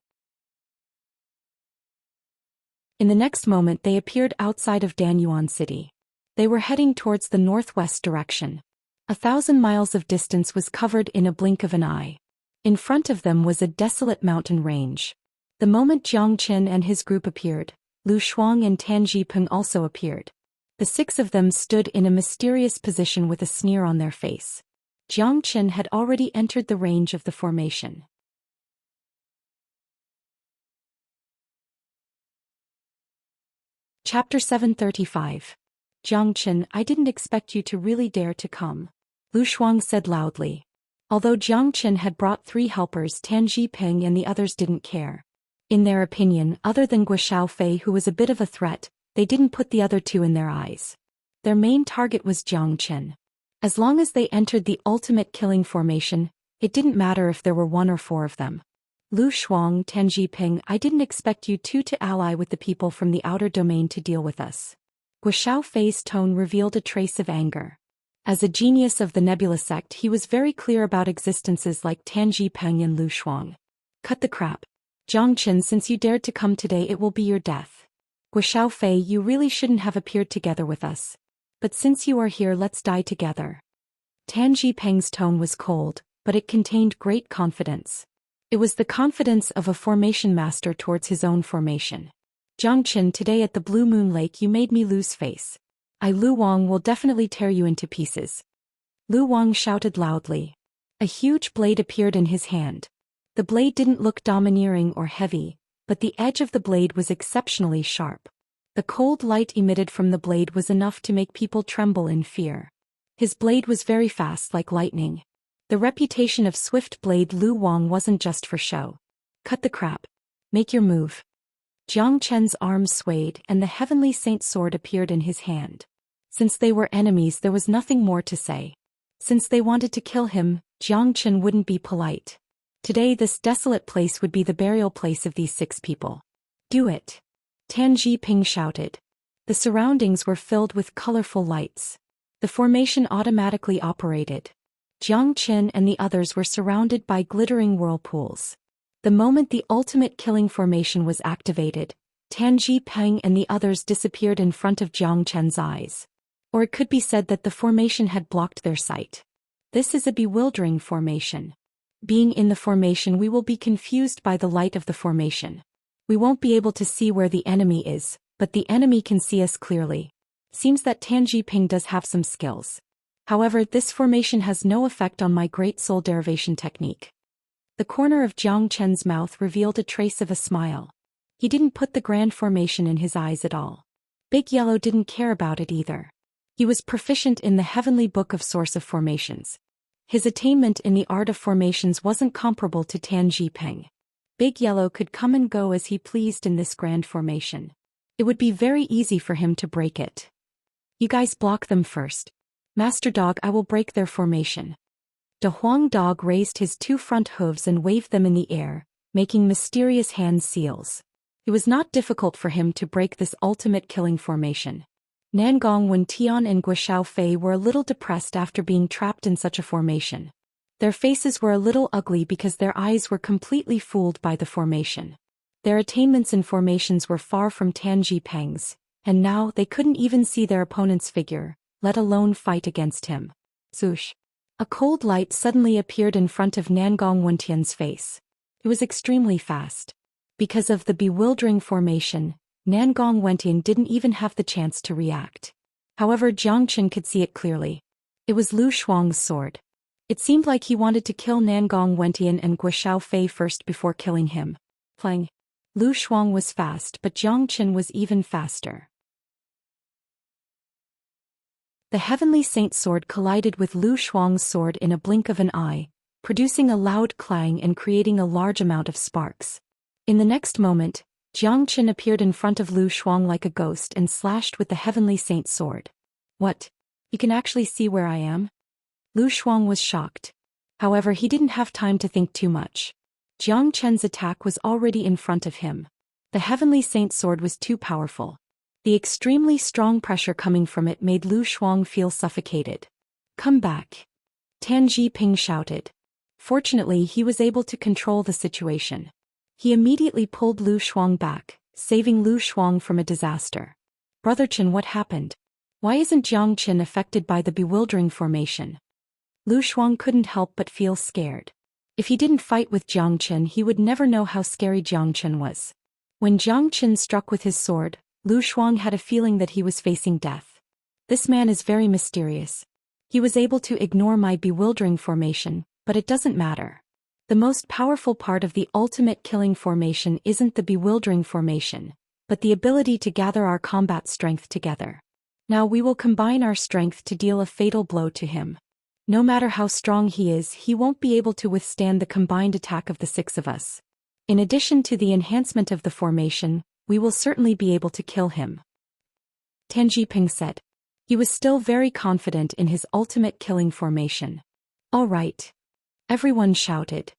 A: In the next moment they appeared outside of Danyuan City. They were heading towards the northwest direction. 1,000 miles of distance was covered in a blink of an eye. In front of them was a desolate mountain range. The moment Jiang Qin and his group appeared, Lu Shuang and Tan Zhipeng also appeared. The 6 of them stood in a mysterious position with a sneer on their face. Jiang Qin had already entered the range of the formation. Chapter 735. Jiang Qin, I didn't expect you to really dare to come. Lu Shuang said loudly. Although Jiang Qin had brought 3 helpers, Tan Zhipeng and the others didn't care. In their opinion, other than Guo Fei, who was a bit of a threat, they didn't put the other 2 in their eyes. Their main target was Jiang Qin. As long as they entered the ultimate killing formation, it didn't matter if there were 1 or 4 of them. Lu Shuang, Tan Zhipeng, I didn't expect you 2 to ally with the people from the outer domain to deal with us. Guo Fei's tone revealed a trace of anger. As a genius of the Nebula sect, he was very clear about existences like Tan Zhipeng and Lu Shuang. Cut the crap. Jiang Qin, since you dared to come today, it will be your death. Guo Fei, you really shouldn't have appeared together with us. But since you are here, let's die together. Tan Zhipeng's tone was cold, but it contained great confidence. It was the confidence of a formation master towards his own formation. Jiangqin, today at the Blue Moon Lake you made me lose face. Lu Wang will definitely tear you into pieces. Lu Wang shouted loudly. A huge blade appeared in his hand. The blade didn't look domineering or heavy, but the edge of the blade was exceptionally sharp. The cold light emitted from the blade was enough to make people tremble in fear. His blade was very fast like lightning. The reputation of swift blade Lu Wang wasn't just for show. Cut the crap. Make your move. Jiang Chen's arms swayed and the heavenly saint sword appeared in his hand. Since they were enemies there was nothing more to say. Since they wanted to kill him, Jiang Chen wouldn't be polite. Today this desolate place would be the burial place of these 6 people. Do it. Tan Jiping shouted. The surroundings were filled with colorful lights. The formation automatically operated. Jiang Chen and the others were surrounded by glittering whirlpools. The moment the ultimate killing formation was activated, Tan Jiping and the others disappeared in front of Jiang Chen's eyes. Or it could be said that the formation had blocked their sight. This is a bewildering formation. Being in the formation we will be confused by the light of the formation. We won't be able to see where the enemy is, but the enemy can see us clearly. Seems that Tan Jiping does have some skills. However, this formation has no effect on my great soul derivation technique. The corner of Jiang Chen's mouth revealed a trace of a smile. He didn't put the grand formation in his eyes at all. Big Yellow didn't care about it either. He was proficient in the heavenly book of source of formations. His attainment in the art of formations wasn't comparable to Tan Jiping. Big Yellow could come and go as he pleased in this grand formation. It would be very easy for him to break it. You guys block them first. Master Dog, I will break their formation. De Huang Dog raised his 2 front hooves and waved them in the air, making mysterious hand seals. It was not difficult for him to break this ultimate killing formation. Nangong Wen Tian and Guo Fei were a little depressed after being trapped in such a formation. Their faces were a little ugly because their eyes were completely fooled by the formation. Their attainments in formations were far from Tan Jiping's, and now they couldn't even see their opponent's figure, let alone fight against him. Swoosh. A cold light suddenly appeared in front of Nangong Wentian's face. It was extremely fast. Because of the bewildering formation, Nangong Wentian didn't even have the chance to react. However, Jiang Chen could see it clearly. It was Lu Shuang's sword. It seemed like he wanted to kill Nangong Wentian and Guo Fei first before killing him. Plang. Lu Shuang was fast, but Jiang Chen was even faster. The heavenly saint sword collided with Lu Shuang's sword in a blink of an eye, producing a loud clang and creating a large amount of sparks. In the next moment, Jiang Chen appeared in front of Lu Shuang like a ghost and slashed with the heavenly saint sword. What? You can actually see where I am? Lu Shuang was shocked. However, he didn't have time to think too much. Jiang Chen's attack was already in front of him. The heavenly saint sword was too powerful. The extremely strong pressure coming from it made Lu Shuang feel suffocated. Come back. Tan Jiping shouted. Fortunately, he was able to control the situation. He immediately pulled Lu Shuang back, saving Lu Shuang from a disaster. Brother Chen, what happened? Why isn't Jiang Chen affected by the bewildering formation? Lu Shuang couldn't help but feel scared. If he didn't fight with Jiang Chen, he would never know how scary Jiang Chen was. When Jiang Chen struck with his sword, Lu Shuang had a feeling that he was facing death. This man is very mysterious. He was able to ignore my bewildering formation, but it doesn't matter. The most powerful part of the ultimate killing formation isn't the bewildering formation, but the ability to gather our combat strength together. Now we will combine our strength to deal a fatal blow to him. No matter how strong he is, he won't be able to withstand the combined attack of the 6 of us. In addition to the enhancement of the formation, we will certainly be able to kill him. Tan Jiping said. He was still very confident in his ultimate killing formation. All right. Everyone shouted.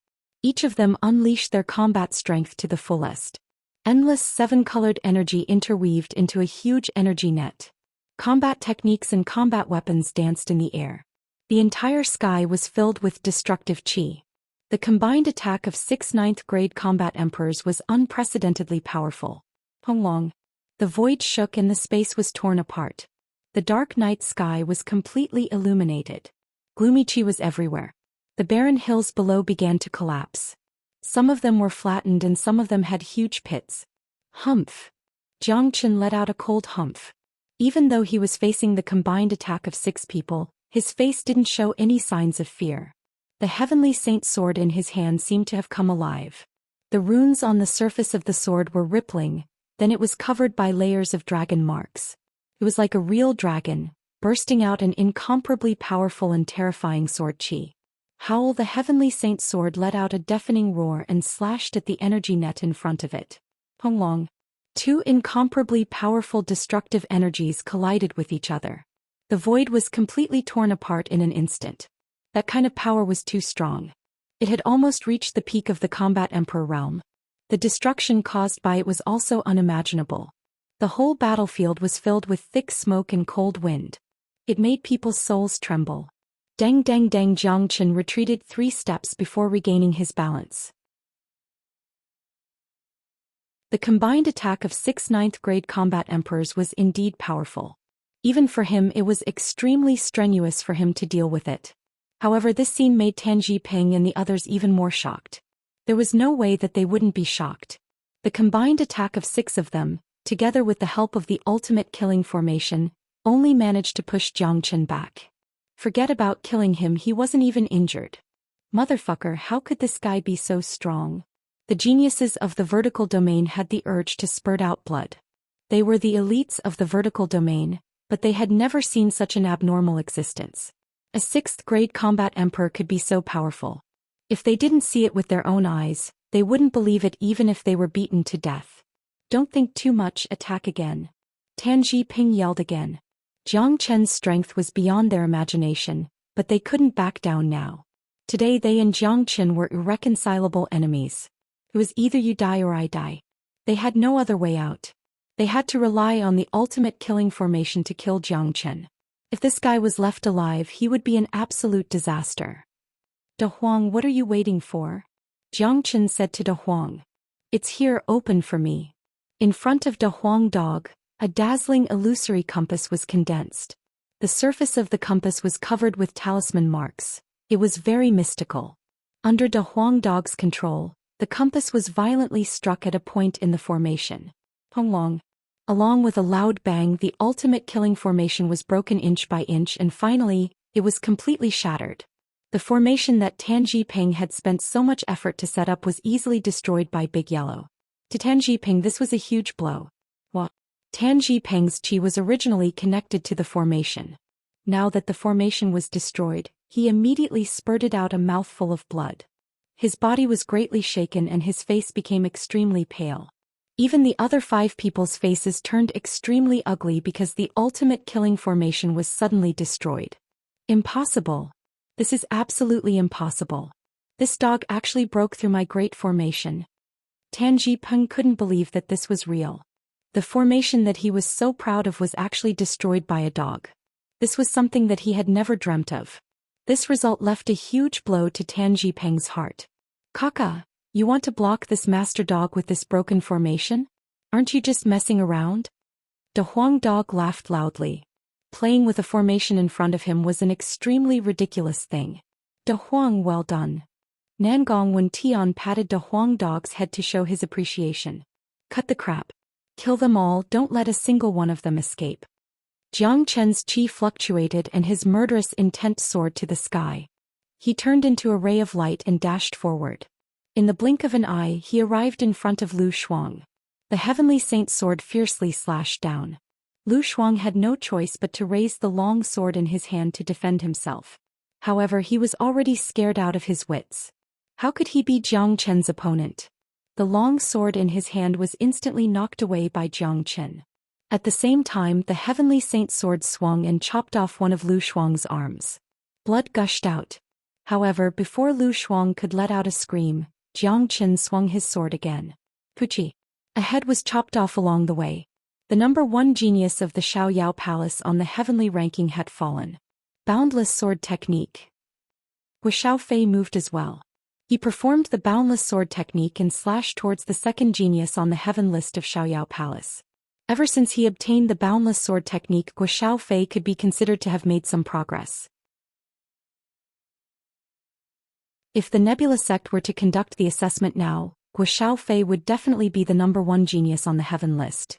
A: Each of them unleashed their combat strength to the fullest. Endless 7-colored energy interweaved into a huge energy net. Combat techniques and combat weapons danced in the air. The entire sky was filled with destructive chi. The combined attack of 6 9th-grade combat emperors was unprecedentedly powerful. Honglong. The void shook and the space was torn apart. The dark night sky was completely illuminated. Gloomy chi was everywhere. The barren hills below began to collapse. Some of them were flattened and some of them had huge pits. Humph! Jiang Chen let out a cold humph. Even though he was facing the combined attack of 6 people, his face didn't show any signs of fear. The heavenly saint sword in his hand seemed to have come alive. The runes on the surface of the sword were rippling, then it was covered by layers of dragon marks. It was like a real dragon, bursting out an incomparably powerful and terrifying sword chi. Howl! The heavenly saint sword let out a deafening roar and slashed at the energy net in front of it. Honglong. 2 incomparably powerful destructive energies collided with each other. The void was completely torn apart in an instant. That kind of power was too strong. It had almost reached the peak of the combat emperor realm. The destruction caused by it was also unimaginable. The whole battlefield was filled with thick smoke and cold wind. It made people's souls tremble. Dang dang dang! Jiang Chen retreated 3 steps before regaining his balance. The combined attack of 6 9th-grade combat emperors was indeed powerful. Even for him it was extremely strenuous for him to deal with it. However, this scene made Tanji Ping and the others even more shocked. There was no way that they wouldn't be shocked. The combined attack of 6 of them, together with the help of the ultimate killing formation, only managed to push Jiang Chen back. Forget about killing him, he wasn't even injured. Motherfucker, how could this guy be so strong? The geniuses of the vertical domain had the urge to spurt out blood. They were the elites of the vertical domain, but they had never seen such an abnormal existence. A 6th-grade combat emperor could be so powerful. If they didn't see it with their own eyes, they wouldn't believe it even if they were beaten to death. Don't think too much, attack again. Tanji Ping yelled again. Jiang Chen's strength was beyond their imagination, but they couldn't back down now. Today they and Jiang Chen were irreconcilable enemies. It was either you die or I die. They had no other way out. They had to rely on the ultimate killing formation to kill Jiang Chen. If this guy was left alive, he would be an absolute disaster. De Huang, what are you waiting for? Jiang Chen said to De Huang. It's here, open for me. In front of De Huang Dog, a dazzling illusory compass was condensed. The surface of the compass was covered with talisman marks. It was very mystical. Under De Huang Dog's control, the compass was violently struck at a point in the formation. Honglong. Along with a loud bang, the ultimate killing formation was broken inch by inch and finally, it was completely shattered. The formation that Tanji Ping had spent so much effort to set up was easily destroyed by Big Yellow. To Tanji Ping this was a huge blow. Tanji Ping's chi was originally connected to the formation. Now that the formation was destroyed, he immediately spurted out a mouthful of blood. His body was greatly shaken and his face became extremely pale. Even the other 5 people's faces turned extremely ugly because the ultimate killing formation was suddenly destroyed. Impossible. This is absolutely impossible. This dog actually broke through my great formation. Tanji Peng couldn't believe that this was real. The formation that he was so proud of was actually destroyed by a dog. This was something that he had never dreamt of. This result left a huge blow to Tanji Peng's heart. Kaka, you want to block this master dog with this broken formation? Aren't you just messing around? De Huang Dog laughed loudly. Playing with a formation in front of him was an extremely ridiculous thing. De Huang, well done. Nangong Wen Tian patted De Huang Dog's head to show his appreciation. Cut the crap. Kill them all, don't let a single one of them escape. Jiang Chen's chi fluctuated and his murderous intent soared to the sky. He turned into a ray of light and dashed forward. In the blink of an eye, he arrived in front of Lu Shuang. The heavenly saint's sword fiercely slashed down. Lu Shuang had no choice but to raise the long sword in his hand to defend himself. However, he was already scared out of his wits. How could he be Jiang Chen's opponent? The long sword in his hand was instantly knocked away by Jiang Chen. At the same time, the heavenly saint's sword swung and chopped off one of Lu Shuang's arms. Blood gushed out. However, before Lu Shuang could let out a scream, Jiang Chen swung his sword again. Puchi. A head was chopped off along the way. The number 1 genius of the Xiaoyao Palace on the heavenly ranking had fallen. Boundless sword technique. Guo Fei moved as well. He performed the boundless sword technique and slashed towards the second genius on the heaven list of Xiaoyao Palace. Ever since he obtained the boundless sword technique, Guo Fei could be considered to have made some progress. If the Nebula sect were to conduct the assessment now, Guo Xiaofei would definitely be the #1 genius on the heaven list.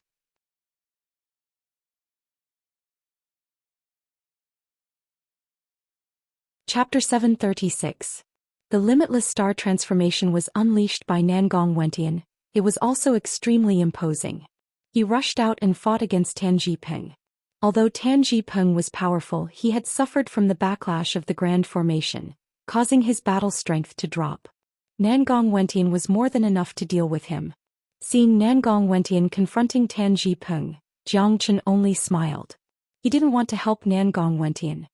A: Chapter 736. The limitless star transformation was unleashed by Nangong Wentian. It was also extremely imposing. He rushed out and fought against Tan Jipeng. Although Tan Jipeng was powerful, he had suffered from the backlash of the Grand Formation, causing his battle strength to drop. Nangong Wentian was more than enough to deal with him. Seeing Nangong Wentian confronting Tan Jipeng, Jiang Chen only smiled. He didn't want to help Nangong Wentian.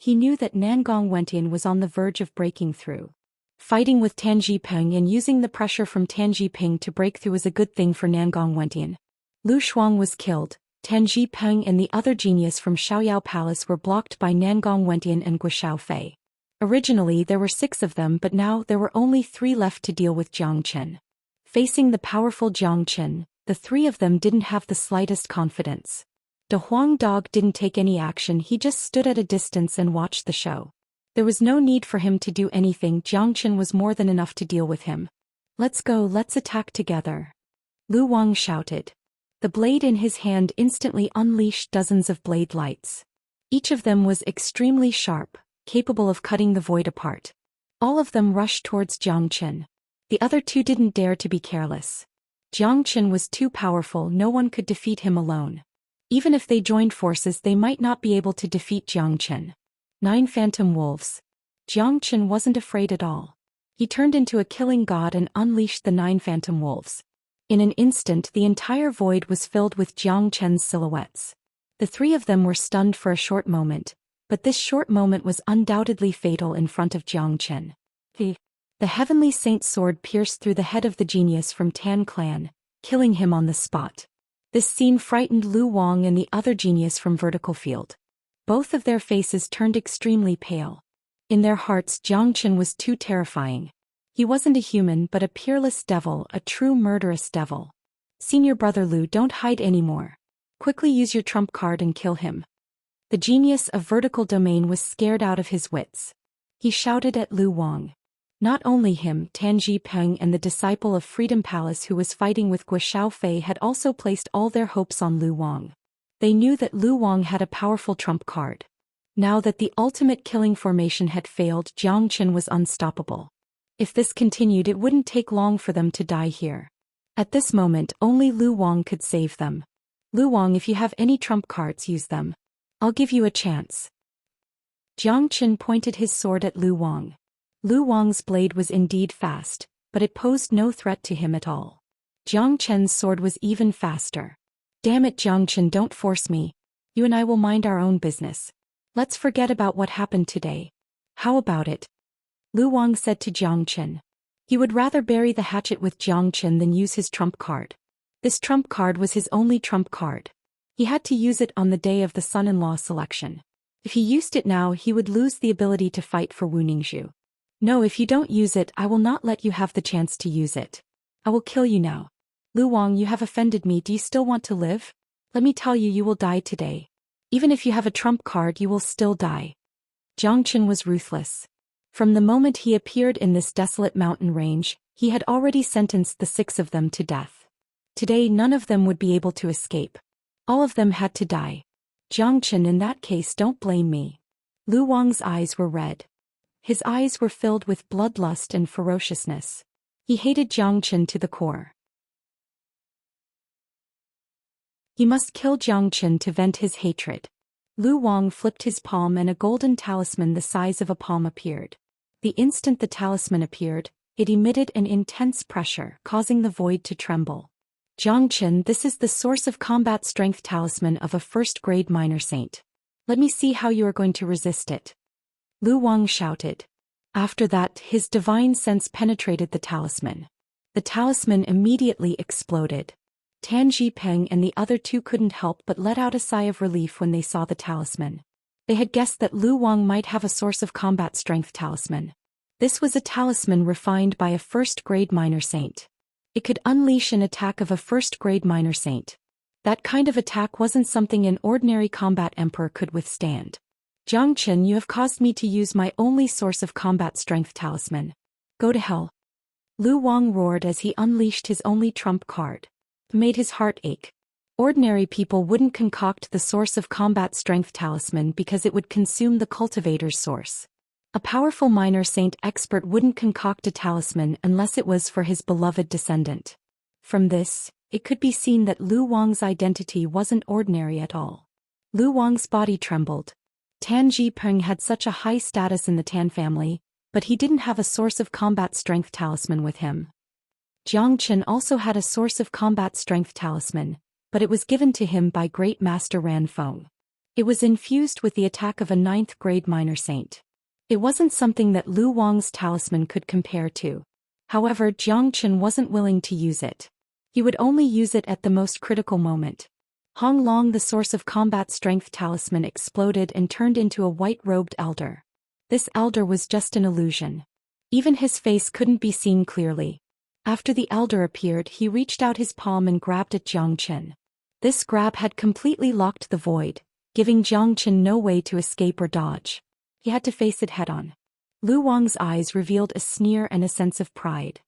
A: He knew that Nangong Wentian was on the verge of breaking through. Fighting with Tan Jipeng and using the pressure from Tan Jipeng to break through was a good thing for Nangong Wentian. Lu Shuang was killed. Tan Jipeng and the other genius from Xiaoyao Palace were blocked by Nangong Wentian and Guo Xiaofei. Originally there were 6 of them, but now there were only 3 left to deal with Jiang Chen. Facing the powerful Jiang Chen, the 3 of them didn't have the slightest confidence. De Huang Dog didn't take any action, he just stood at a distance and watched the show. There was no need for him to do anything, Jiang Chen was more than enough to deal with him. "Let's go, let's attack together," Lu Wang shouted. The blade in his hand instantly unleashed dozens of blade lights. Each of them was extremely sharp, capable of cutting the void apart. All of them rushed towards Jiang Chen. The other 2 didn't dare to be careless. Jiang Chen was too powerful, no one could defeat him alone. Even if they joined forces, they might not be able to defeat Jiang Chen. 9 phantom wolves. Jiang Chen wasn't afraid at all. He turned into a killing god and unleashed the 9 phantom wolves. In an instant, the entire void was filled with Jiang Chen's silhouettes. The 3 of them were stunned for a short moment, but this short moment was undoubtedly fatal in front of Jiang Chen. The Heavenly Saint's sword pierced through the head of the genius from Tan Clan, killing him on the spot. This scene frightened Lu Wang and the other genius from Vertical Field. Both of their faces turned extremely pale. In their hearts, Jiang Chen was too terrifying. He wasn't a human but a peerless devil, a true murderous devil. "Senior brother Lu, don't hide anymore. Quickly use your trump card and kill him." The genius of Vertical Domain was scared out of his wits. He shouted at Lu Wang. Not only him, Tan Jipeng and the disciple of Freedom Palace who was fighting with Guo Xiaofei had also placed all their hopes on Lu Wang. They knew that Lu Wang had a powerful trump card. Now that the ultimate killing formation had failed, Jiang Chen was unstoppable. If this continued, it wouldn't take long for them to die here. At this moment, only Lu Wang could save them. "Lu Wang, if you have any trump cards, use them. I'll give you a chance." Jiang Chen pointed his sword at Lu Wang. Lu Wang's blade was indeed fast, but it posed no threat to him at all. Jiang Chen's sword was even faster. "Damn it, Jiang Chen, don't force me. You and I will mind our own business. Let's forget about what happened today. How about it?" Lu Wang said to Jiang Chen. He would rather bury the hatchet with Jiang Chen than use his trump card. This trump card was his only trump card. He had to use it on the day of the son-in-law selection. If he used it now, he would lose the ability to fight for Wu Ningzhu. "No, if you don't use it, I will not let you have the chance to use it. I will kill you now. Lu Wang, you have offended me. Do you still want to live? Let me tell you, you will die today. Even if you have a trump card, you will still die." Jiang Chen was ruthless. From the moment he appeared in this desolate mountain range, he had already sentenced the 6 of them to death. Today none of them would be able to escape. All of them had to die. "Jiang Chen, in that case don't blame me." Lu Wang's eyes were red. His eyes were filled with bloodlust and ferociousness. He hated Jiang Chen to the core. He must kill Jiang Chen to vent his hatred. Lu Wang flipped his palm and a golden talisman the size of a palm appeared. The instant the talisman appeared, it emitted an intense pressure, causing the void to tremble. "Jiang Chen, this is the source of combat strength talisman of a first-grade minor saint. Let me see how you are going to resist it." Lu Wang shouted. After that, his divine sense penetrated the talisman. The talisman immediately exploded. Tan Jipeng and the other 2 couldn't help but let out a sigh of relief when they saw the talisman. They had guessed that Lu Wang might have a source of combat strength talisman. This was a talisman refined by a first-grade minor saint. It could unleash an attack of a first-grade minor saint. That kind of attack wasn't something an ordinary combat emperor could withstand. Jiang Chen, you have caused me to use my only source of combat strength talisman. Go to hell. Lu Wang roared as he unleashed his only trump card. It made his heart ache. Ordinary people wouldn't concoct the source of combat strength talisman because it would consume the cultivator's source. A powerful minor saint expert wouldn't concoct a talisman unless it was for his beloved descendant. From this, it could be seen that Lu Wang's identity wasn't ordinary at all. Lu Wang's body trembled. Tan Jipeng had such a high status in the Tan family, but he didn't have a source of combat strength talisman with him. Jiang Chen also had a source of combat strength talisman, but it was given to him by Great Master Ran Feng. It was infused with the attack of a 9th grade minor saint. It wasn't something that Lu Wang's talisman could compare to. However, Jiang Chen wasn't willing to use it. He would only use it at the most critical moment. Hong Long, the source of combat strength talisman, exploded and turned into a white-robed elder. This elder was just an illusion. Even his face couldn't be seen clearly. After the elder appeared, he reached out his palm and grabbed at Jiang Chen. This grab had completely locked the void, giving Jiang Chen no way to escape or dodge. He had to face it head-on. Lu Wang's eyes revealed a sneer and a sense of pride.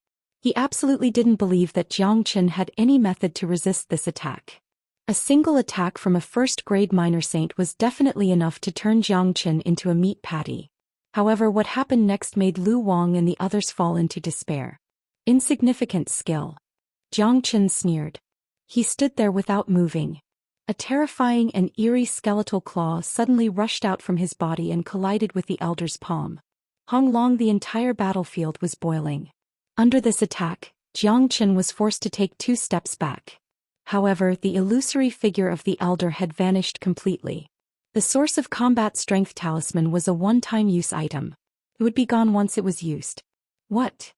A: He absolutely didn't believe that Jiang Chen had any method to resist this attack. A single attack from a first-grade minor saint was definitely enough to turn Jiang Chen into a meat patty. However, what happened next made Lu Wang and the others fall into despair. Insignificant skill. Jiang Chen sneered. He stood there without moving. A terrifying and eerie skeletal claw suddenly rushed out from his body and collided with the elder's palm. Hong Long, the entire battlefield was boiling. Under this attack, Jiang Chen was forced to take 2 steps back. However, the illusory figure of the elder had vanished completely. The source of combat strength talisman was a one-time use item. It would be gone once it was used. What?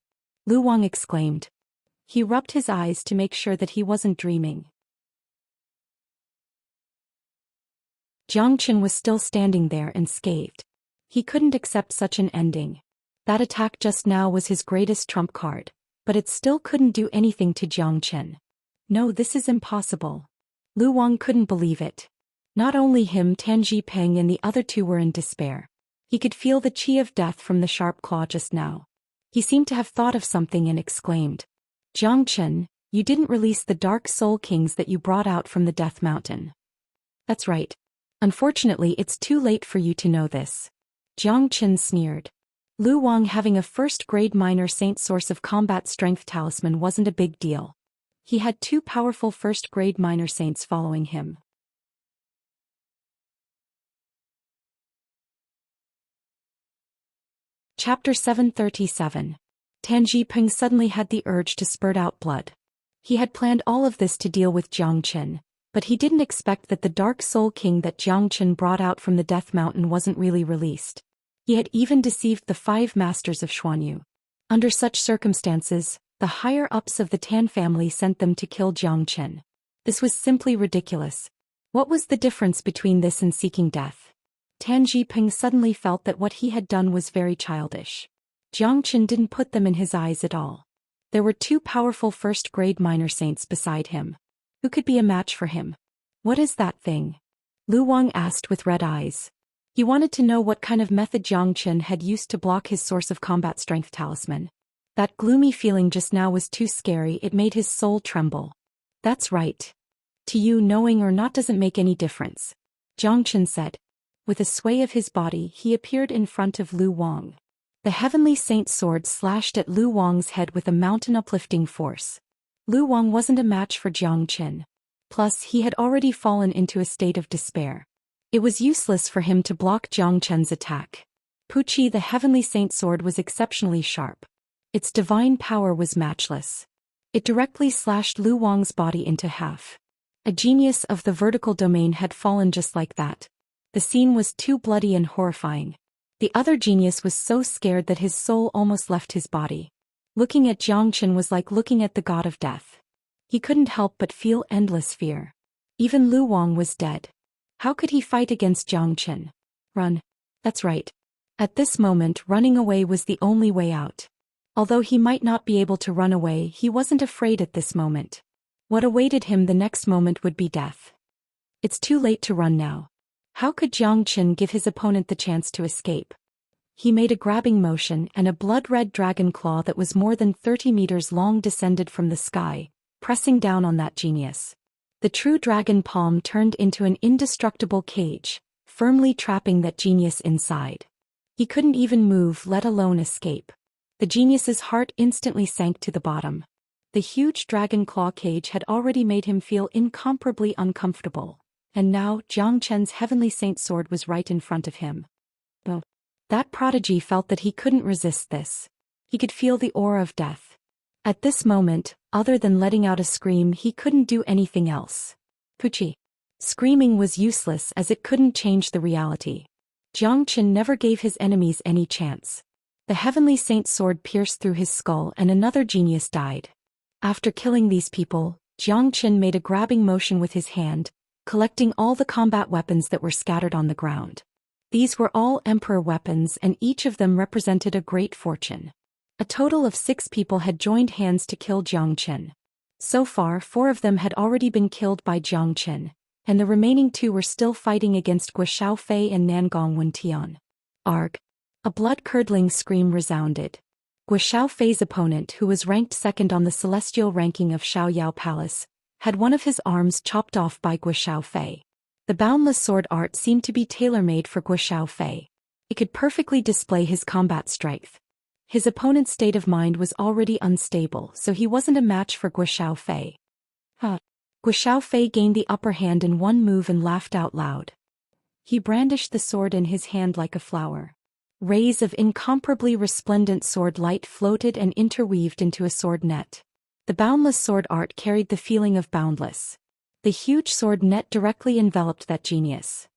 A: Lu Wang exclaimed. He rubbed his eyes to make sure that he wasn't dreaming. Jiang Chen was still standing there and scathed. He couldn't accept such an ending. That attack just now was his greatest trump card, but it still couldn't do anything to Jiang Chen. No, this is impossible. Lu Wang couldn't believe it. Not only him, Tan Jipeng and the other 2 were in despair. He could feel the chi of death from the sharp claw just now. He seemed to have thought of something and exclaimed, Jiang Chen, you didn't release the Dark Soul Kings that you brought out from the Death Mountain. That's right. Unfortunately, it's too late for you to know this. Jiang Chen sneered. Lu Wang having a first-grade minor saint source of combat strength talisman wasn't a big deal. He had 2 powerful first-grade minor saints following him. Chapter 737. Tan Jipeng suddenly had the urge to spurt out blood. He had planned all of this to deal with Jiang Chen, but he didn't expect that the Dark Soul King that Jiang Chen brought out from the Death Mountain wasn't really released. He had even deceived the 5 masters of Xuanyu. Under such circumstances, the higher-ups of the Tan family sent them to kill Jiang Chen. This was simply ridiculous. What was the difference between this and seeking death? Tan Jipeng suddenly felt that what he had done was very childish. Jiang Chen didn't put them in his eyes at all. There were 2 powerful first-grade minor saints beside him. Who could be a match for him? What is that thing? Lu Wang asked with red eyes. He wanted to know what kind of method Jiang Chen had used to block his source of combat strength talisman. That gloomy feeling just now was too scary, it made his soul tremble. That's right. To you, knowing or not doesn't make any difference, Jiang Chen said. With a sway of his body, he appeared in front of Lu Wang. The Heavenly Saint's sword slashed at Lu Wang's head with a mountain-uplifting force. Lu Wang wasn't a match for Jiang Chen. Plus, he had already fallen into a state of despair. It was useless for him to block Jiang Chen's attack. Puqi, the Heavenly Saint's sword, was exceptionally sharp. Its divine power was matchless. It directly slashed Lu Wang's body into half. A genius of the vertical domain had fallen just like that. The scene was too bloody and horrifying. The other genius was so scared that his soul almost left his body. Looking at Jiang Chen was like looking at the god of death. He couldn't help but feel endless fear. Even Lu Wang was dead. How could he fight against Jiang Chen? Run. That's right. At this moment, running away was the only way out. Although he might not be able to run away, he wasn't afraid at this moment. What awaited him the next moment would be death. It's too late to run now. How could Zhou Xian give his opponent the chance to escape? He made a grabbing motion and a blood-red dragon claw that was more than 30 meters long descended from the sky, pressing down on that genius. The true dragon palm turned into an indestructible cage, firmly trapping that genius inside. He couldn't even move, let alone escape. The genius's heart instantly sank to the bottom. The huge dragon claw cage had already made him feel incomparably uncomfortable, and now Zhou Qian's heavenly saint sword was right in front of him. But that prodigy felt that he couldn't resist this. He could feel the aura of death. At this moment, other than letting out a scream, he couldn't do anything else. Pucci. Screaming was useless as it couldn't change the reality. Zhou Qian never gave his enemies any chance. The heavenly saint sword pierced through his skull and another genius died. After killing these people, Zhou Qian made a grabbing motion with his hand, collecting all the combat weapons that were scattered on the ground. These were all emperor weapons and each of them represented a great fortune. A total of 6 people had joined hands to kill Zhou Qian. So far 4 of them had already been killed by Zhou Qian, and the remaining 2 were still fighting against Guo Xiaofei and Nangong Wentian. Arg! A blood-curdling scream resounded. Guo Xiaofei's opponent, who was ranked second on the celestial ranking of Xiaoyao Palace, had one of his arms chopped off by Guo Xiaofei. The boundless sword art seemed to be tailor-made for Guo Xiaofei. It could perfectly display his combat strength. His opponent's state of mind was already unstable, so he wasn't a match for Guo Xiaofei. Guo Xiaofei gained the upper hand in one move and laughed out loud. He brandished the sword in his hand like a flower. Rays of incomparably resplendent sword light floated and interweaved into a sword net. The boundless sword art carried the feeling of boundless. The huge sword net directly enveloped that genius.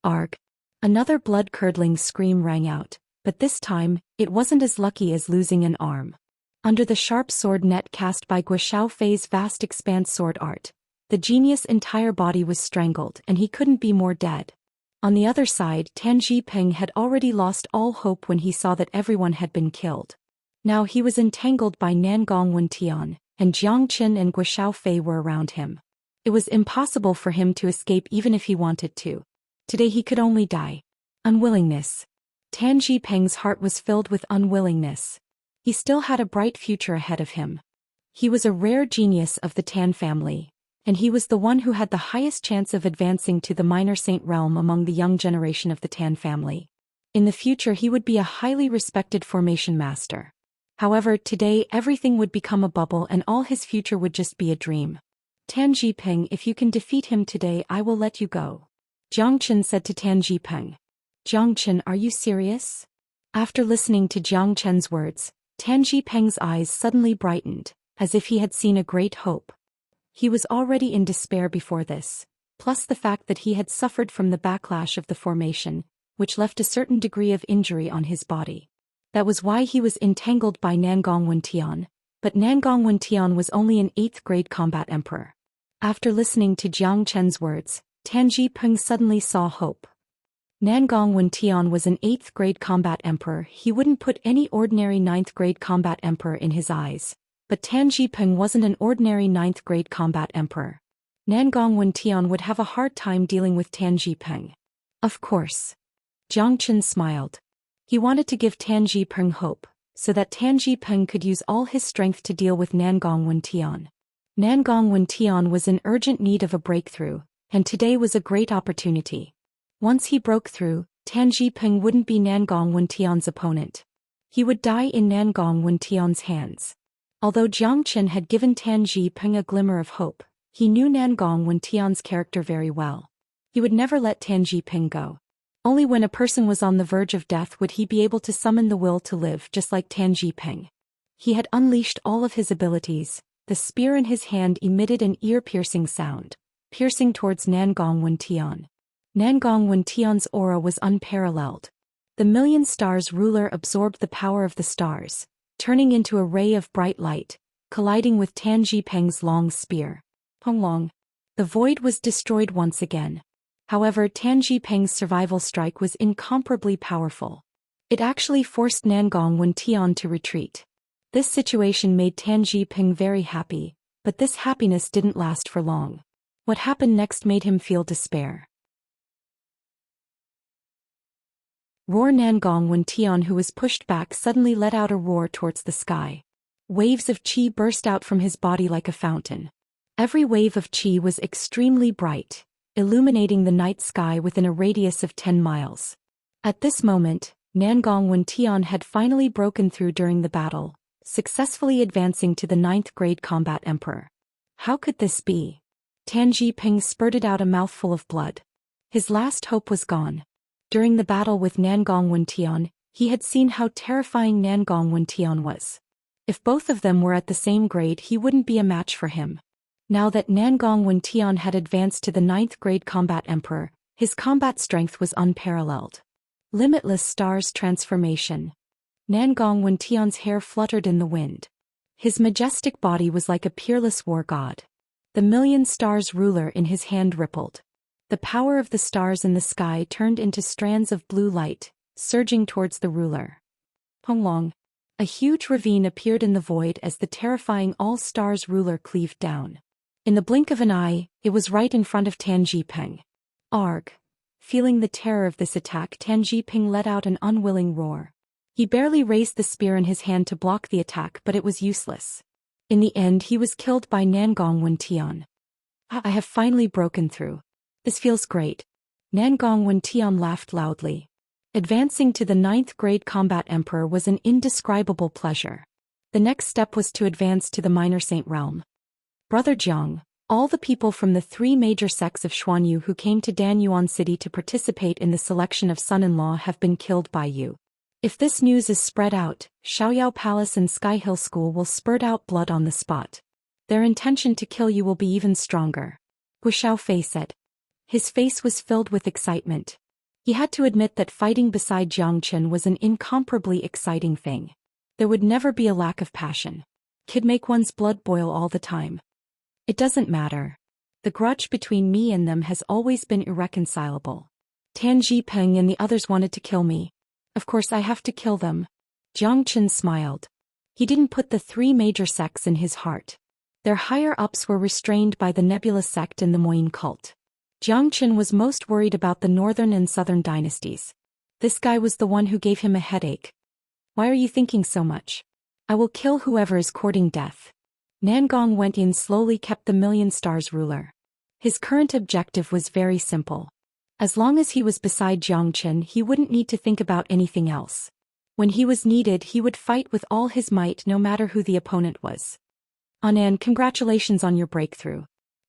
A: Arg! Another blood-curdling scream rang out, but this time, it wasn't as lucky as losing an arm. Under the sharp sword net cast by Guo Xiaofei's vast expanse sword art, the genius' entire body was strangled and he couldn't be more dead. On the other side, Tan Zhipeng had already lost all hope when he saw that everyone had been killed. Now he was entangled by Nangong Wentian, and Zhou Qian and Guo Xiaofei were around him. It was impossible for him to escape even if he wanted to. Today he could only die. Unwillingness. Tan Zhipeng's heart was filled with unwillingness. He still had a bright future ahead of him. He was a rare genius of the Tan family, and he was the one who had the highest chance of advancing to the minor saint realm among the young generation of the Tan family. In the future he would be a highly respected formation master. However, today everything would become a bubble and all his future would just be a dream. Tan Zhipeng, if you can defeat him today, I will let you go. Zhou Qian said to Tan Zhipeng. Zhou Qian, are you serious? After listening to Zhou Qian's words, Tan Zhipeng's eyes suddenly brightened, as if he had seen a great hope. He was already in despair before this, plus the fact that he had suffered from the backlash of the formation, which left a certain degree of injury on his body. That was why he was entangled by Nangong Wentian, but Nangong Wentian was only an 8th grade combat emperor. After listening to Zhou Qian's words, Tan Zhipeng suddenly saw hope. Nangong Wentian was an 8th grade combat emperor. He wouldn't put any ordinary 9th grade combat emperor in his eyes, but Tan Zhipeng wasn't an ordinary 9th grade combat emperor. Nangong Wentian would have a hard time dealing with Tan Zhipeng. Of course. Zhou Qian smiled. He wanted to give Tan Zhipeng hope, so that Tan Zhipeng could use all his strength to deal with Nangong Wentian. Nangong Wentian was in urgent need of a breakthrough, and today was a great opportunity. Once he broke through, Tan Zhipeng wouldn't be Nangong Wentian's opponent. He would die in Nangong Wentian's hands. Although Zhou Qian had given Tan Zhipeng a glimmer of hope, he knew Nangong Wentian's character very well. He would never let Tan Zhipeng go. Only when a person was on the verge of death would he be able to summon the will to live, just like Tan Zhipeng. He had unleashed all of his abilities. The spear in his hand emitted an ear-piercing sound, piercing towards Nangong Wentian. Nangong Wentian's aura was unparalleled. The million stars ruler absorbed the power of the stars, turning into a ray of bright light, colliding with Tan Zhipeng's long spear. Long. The void was destroyed once again. However, Tan Zhipeng's survival strike was incomparably powerful. It actually forced Nangong Wentian to retreat. This situation made Tan Zhipeng very happy, but this happiness didn't last for long. What happened next made him feel despair. Roar Nangong when Tian, who was pushed back, suddenly let out a roar towards the sky. Waves of qi burst out from his body like a fountain. Every wave of qi was extremely bright, illuminating the night sky within a radius of 10 miles. At this moment, Nangong when Tian had finally broken through during the battle, successfully advancing to the 9th grade combat emperor. How could this be? Tan Ping spurted out a mouthful of blood. His last hope was gone. During the battle with Nangong when Tian, he had seen how terrifying Nangong when Tian was. If both of them were at the same grade, he wouldn't be a match for him. Now that Nangong when Tian had advanced to the 9th grade combat emperor, his combat strength was unparalleled. Limitless Stars Transformation. Nangong when Tian's hair fluttered in the wind. His majestic body was like a peerless war god. The million stars ruler in his hand rippled. The power of the stars in the sky turned into strands of blue light, surging towards the ruler. Honglong. A huge ravine appeared in the void as the terrifying all-stars ruler cleaved down. In the blink of an eye, it was right in front of Tan Ping. Arg. Feeling the terror of this attack, Tan Ping let out an unwilling roar. He barely raised the spear in his hand to block the attack, but it was useless. In the end, he was killed by Nangong when Tian. I have finally broken through. This feels great. Nangong when Tian laughed loudly. Advancing to the 9th grade combat emperor was an indescribable pleasure. The next step was to advance to the minor saint realm. Brother Jiang, all the people from the 3 major sects of Xuanyu who came to Danyuan City to participate in the selection of son-in-law have been killed by you. If this news is spread out, Xiaoyao Palace and Sky Hill School will spurt out blood on the spot. Their intention to kill you will be even stronger. Gu Xiaofei said. His face was filled with excitement. He had to admit that fighting beside Jiang Chen was an incomparably exciting thing. There would never be a lack of passion. Could make one's blood boil all the time. It doesn't matter. The grudge between me and them has always been irreconcilable. Tan Ping and the others wanted to kill me. Of course I have to kill them. Jiang Chen smiled. He didn't put the 3 major sects in his heart. Their higher-ups were restrained by the Nebula sect and the Moyin cult. Jiang Chen was most worried about the northern and southern dynasties. This guy was the one who gave him a headache. Why are you thinking so much? I will kill whoever is courting death. Nangong went in slowly, kept the million stars ruler. His current objective was very simple. As long as he was beside Jiang Chen, he wouldn't need to think about anything else. When he was needed, he would fight with all his might no matter who the opponent was. Anan, congratulations on your breakthrough.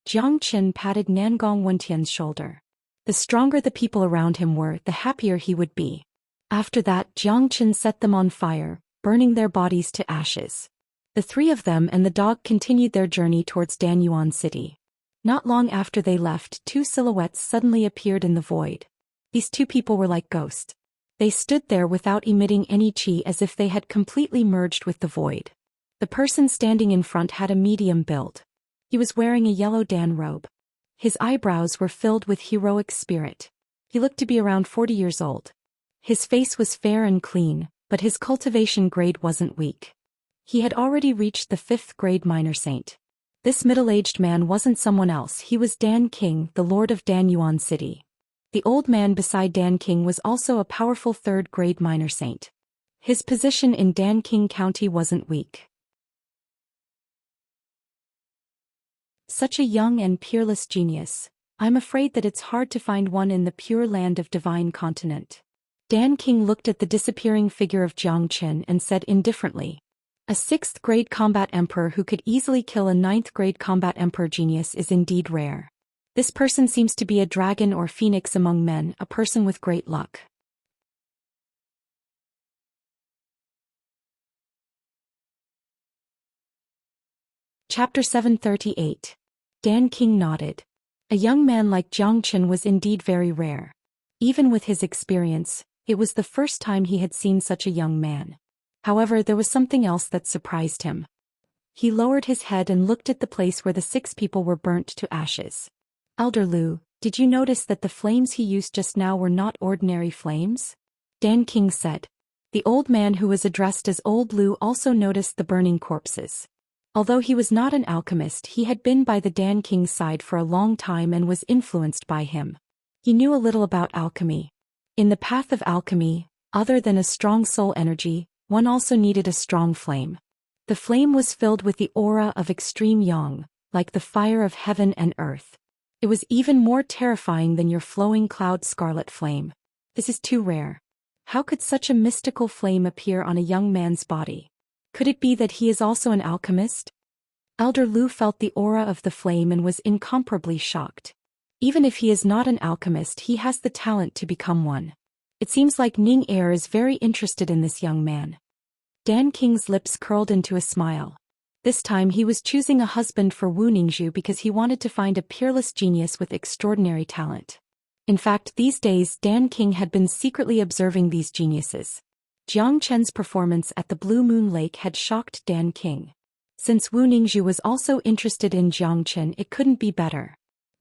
A: Jiang Chen patted Nangong Wentian's shoulder. The stronger the people around him were, the happier he would be. After that, Jiang Chen set them on fire, burning their bodies to ashes. The 3 of them and the dog continued their journey towards Danyuan City. Not long after they left, 2 silhouettes suddenly appeared in the void. These 2 people were like ghosts. They stood there without emitting any qi, as if they had completely merged with the void. The person standing in front had a medium build. He was wearing a yellow Dan robe. His eyebrows were filled with heroic spirit. He looked to be around 40 years old. His face was fair and clean, but his cultivation grade wasn't weak. He had already reached the 5th grade minor saint. This middle-aged man wasn't someone else, he was Dan King, the lord of Danyuan City. The old man beside Dan King was also a powerful 3rd grade minor saint. His position in Dan King County wasn't weak. Such a young and peerless genius. I'm afraid that it's hard to find one in the pure land of Divine Continent. Dan King looked at the disappearing figure of Jiang Chen and said indifferently. A 6th grade combat emperor who could easily kill a 9th grade combat emperor genius is indeed rare. This person seems to be a dragon or phoenix among men, a person with great luck. Chapter 738. Dan King nodded. A young man like Jiang Chen was indeed very rare. Even with his experience, it was the first time he had seen such a young man. However, there was something else that surprised him. He lowered his head and looked at the place where the 6 people were burnt to ashes. Elder Lu, did you notice that the flames he used just now were not ordinary flames? Dan King said. The old man who was addressed as Old Lu also noticed the burning corpses. Although he was not an alchemist, he had been by the Dan King's side for a long time and was influenced by him. He knew a little about alchemy. In the path of alchemy, other than a strong soul energy, one also needed a strong flame. The flame was filled with the aura of extreme yang, like the fire of heaven and earth. It was even more terrifying than your flowing cloud scarlet flame. This is too rare. How could such a mystical flame appear on a young man's body? Could it be that he is also an alchemist? Elder Lu felt the aura of the flame and was incomparably shocked. Even if he is not an alchemist, he has the talent to become one. It seems like Ning Er is very interested in this young man. Dan King's lips curled into a smile. This time he was choosing a husband for Wu Ningzhu because he wanted to find a peerless genius with extraordinary talent. In fact, these days Dan King had been secretly observing these geniuses. Jiang Chen's performance at the Blue Moon Lake had shocked Dan King. Since Wu Ningzhu was also interested in Jiang Chen, it couldn't be better.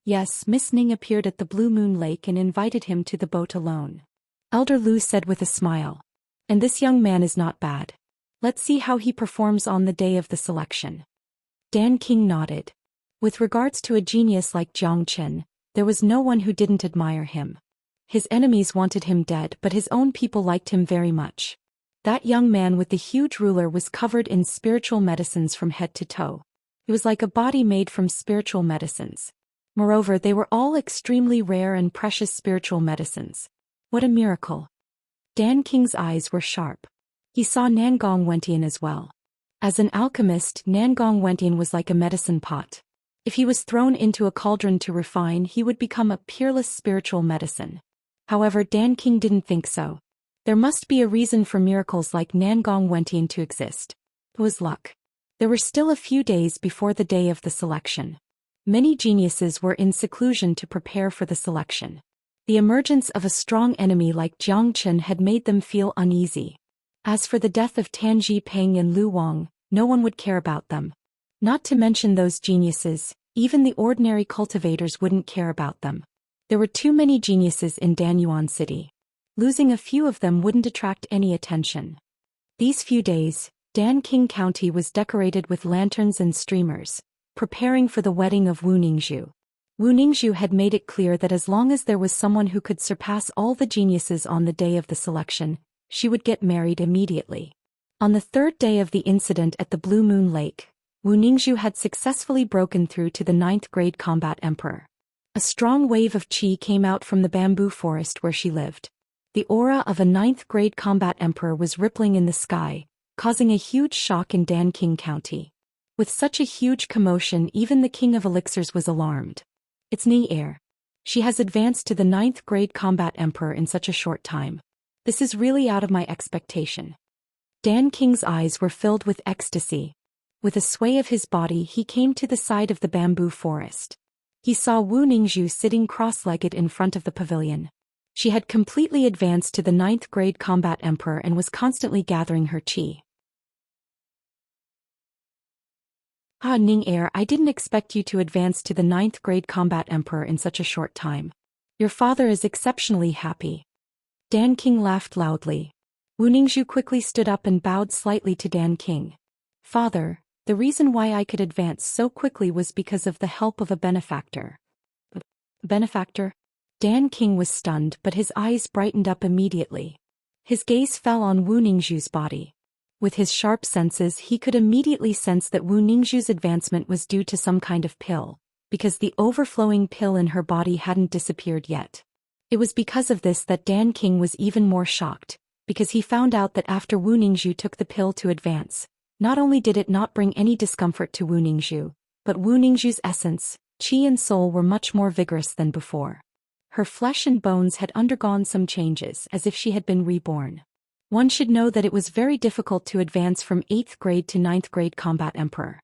A: Yes, Miss Ning appeared at the Blue Moon Lake and invited him to the boat alone. Elder Lu said with a smile. And this young man is not bad. Let's see how he performs on the day of the selection. Dan King nodded. With regards to a genius like Jiang Chen, there was no one who didn't admire him. His enemies wanted him dead, but his own people liked him very much. That young man with the huge ruler was covered in spiritual medicines from head to toe. It was like a body made from spiritual medicines. Moreover, they were all extremely rare and precious spiritual medicines. What a miracle. Dan King's eyes were sharp. He saw Nangong Wentian as well. As an alchemist, Nangong Wentian was like a medicine pot. If he was thrown into a cauldron to refine, he would become a peerless spiritual medicine. However, Dan King didn't think so. There must be a reason for miracles like Nangong Wentian to exist. It was luck. There were still a few days before the day of the selection. Many geniuses were in seclusion to prepare for the selection. The emergence of a strong enemy like Jiang Chen had made them feel uneasy. As for the death of Tan Ji Peng and Lu Wang, no one would care about them. Not to mention those geniuses, even the ordinary cultivators wouldn't care about them. There were too many geniuses in Danyuan City. Losing a few of them wouldn't attract any attention. These few days, Dan King County was decorated with lanterns and streamers, preparing for the wedding of Wu Ningzhu. Wu Ningzhu had made it clear that as long as there was someone who could surpass all the geniuses on the day of the selection, she would get married immediately. On the third day of the incident at the Blue Moon Lake, Wu Ningzhu had successfully broken through to the 9th grade combat emperor. A strong wave of qi came out from the bamboo forest where she lived. The aura of a 9th grade combat emperor was rippling in the sky, causing a huge shock in Dan King County. With such a huge commotion, even the king of elixirs was alarmed. It's Ning Er. She has advanced to the 9th grade combat emperor in such a short time. This is really out of my expectation. Dan King's eyes were filled with ecstasy. With a sway of his body, he came to the side of the bamboo forest. He saw Wu Ningzhu sitting cross-legged in front of the pavilion. She had completely advanced to the 9th grade combat emperor and was constantly gathering her qi. Ah, Ning Er, I didn't expect you to advance to the 9th grade combat emperor in such a short time. Your father is exceptionally happy. Dan King laughed loudly. Wu Ningzhu quickly stood up and bowed slightly to Dan King. Father, the reason why I could advance so quickly was because of the help of a benefactor. Benefactor? Dan King was stunned, but his eyes brightened up immediately. His gaze fell on Wu Ningzhu's body. With his sharp senses, he could immediately sense that Wu Ningzhu's advancement was due to some kind of pill, because the overflowing pill in her body hadn't disappeared yet. It was because of this that Dan King was even more shocked, because he found out that after Wu Ningzhu took the pill to advance, not only did it not bring any discomfort to Wu Ningzhu, but Wu Ningzhu's essence, qi and soul were much more vigorous than before. Her flesh and bones had undergone some changes, as if she had been reborn. One should know that it was very difficult to advance from 8th grade to 9th grade combat emperor.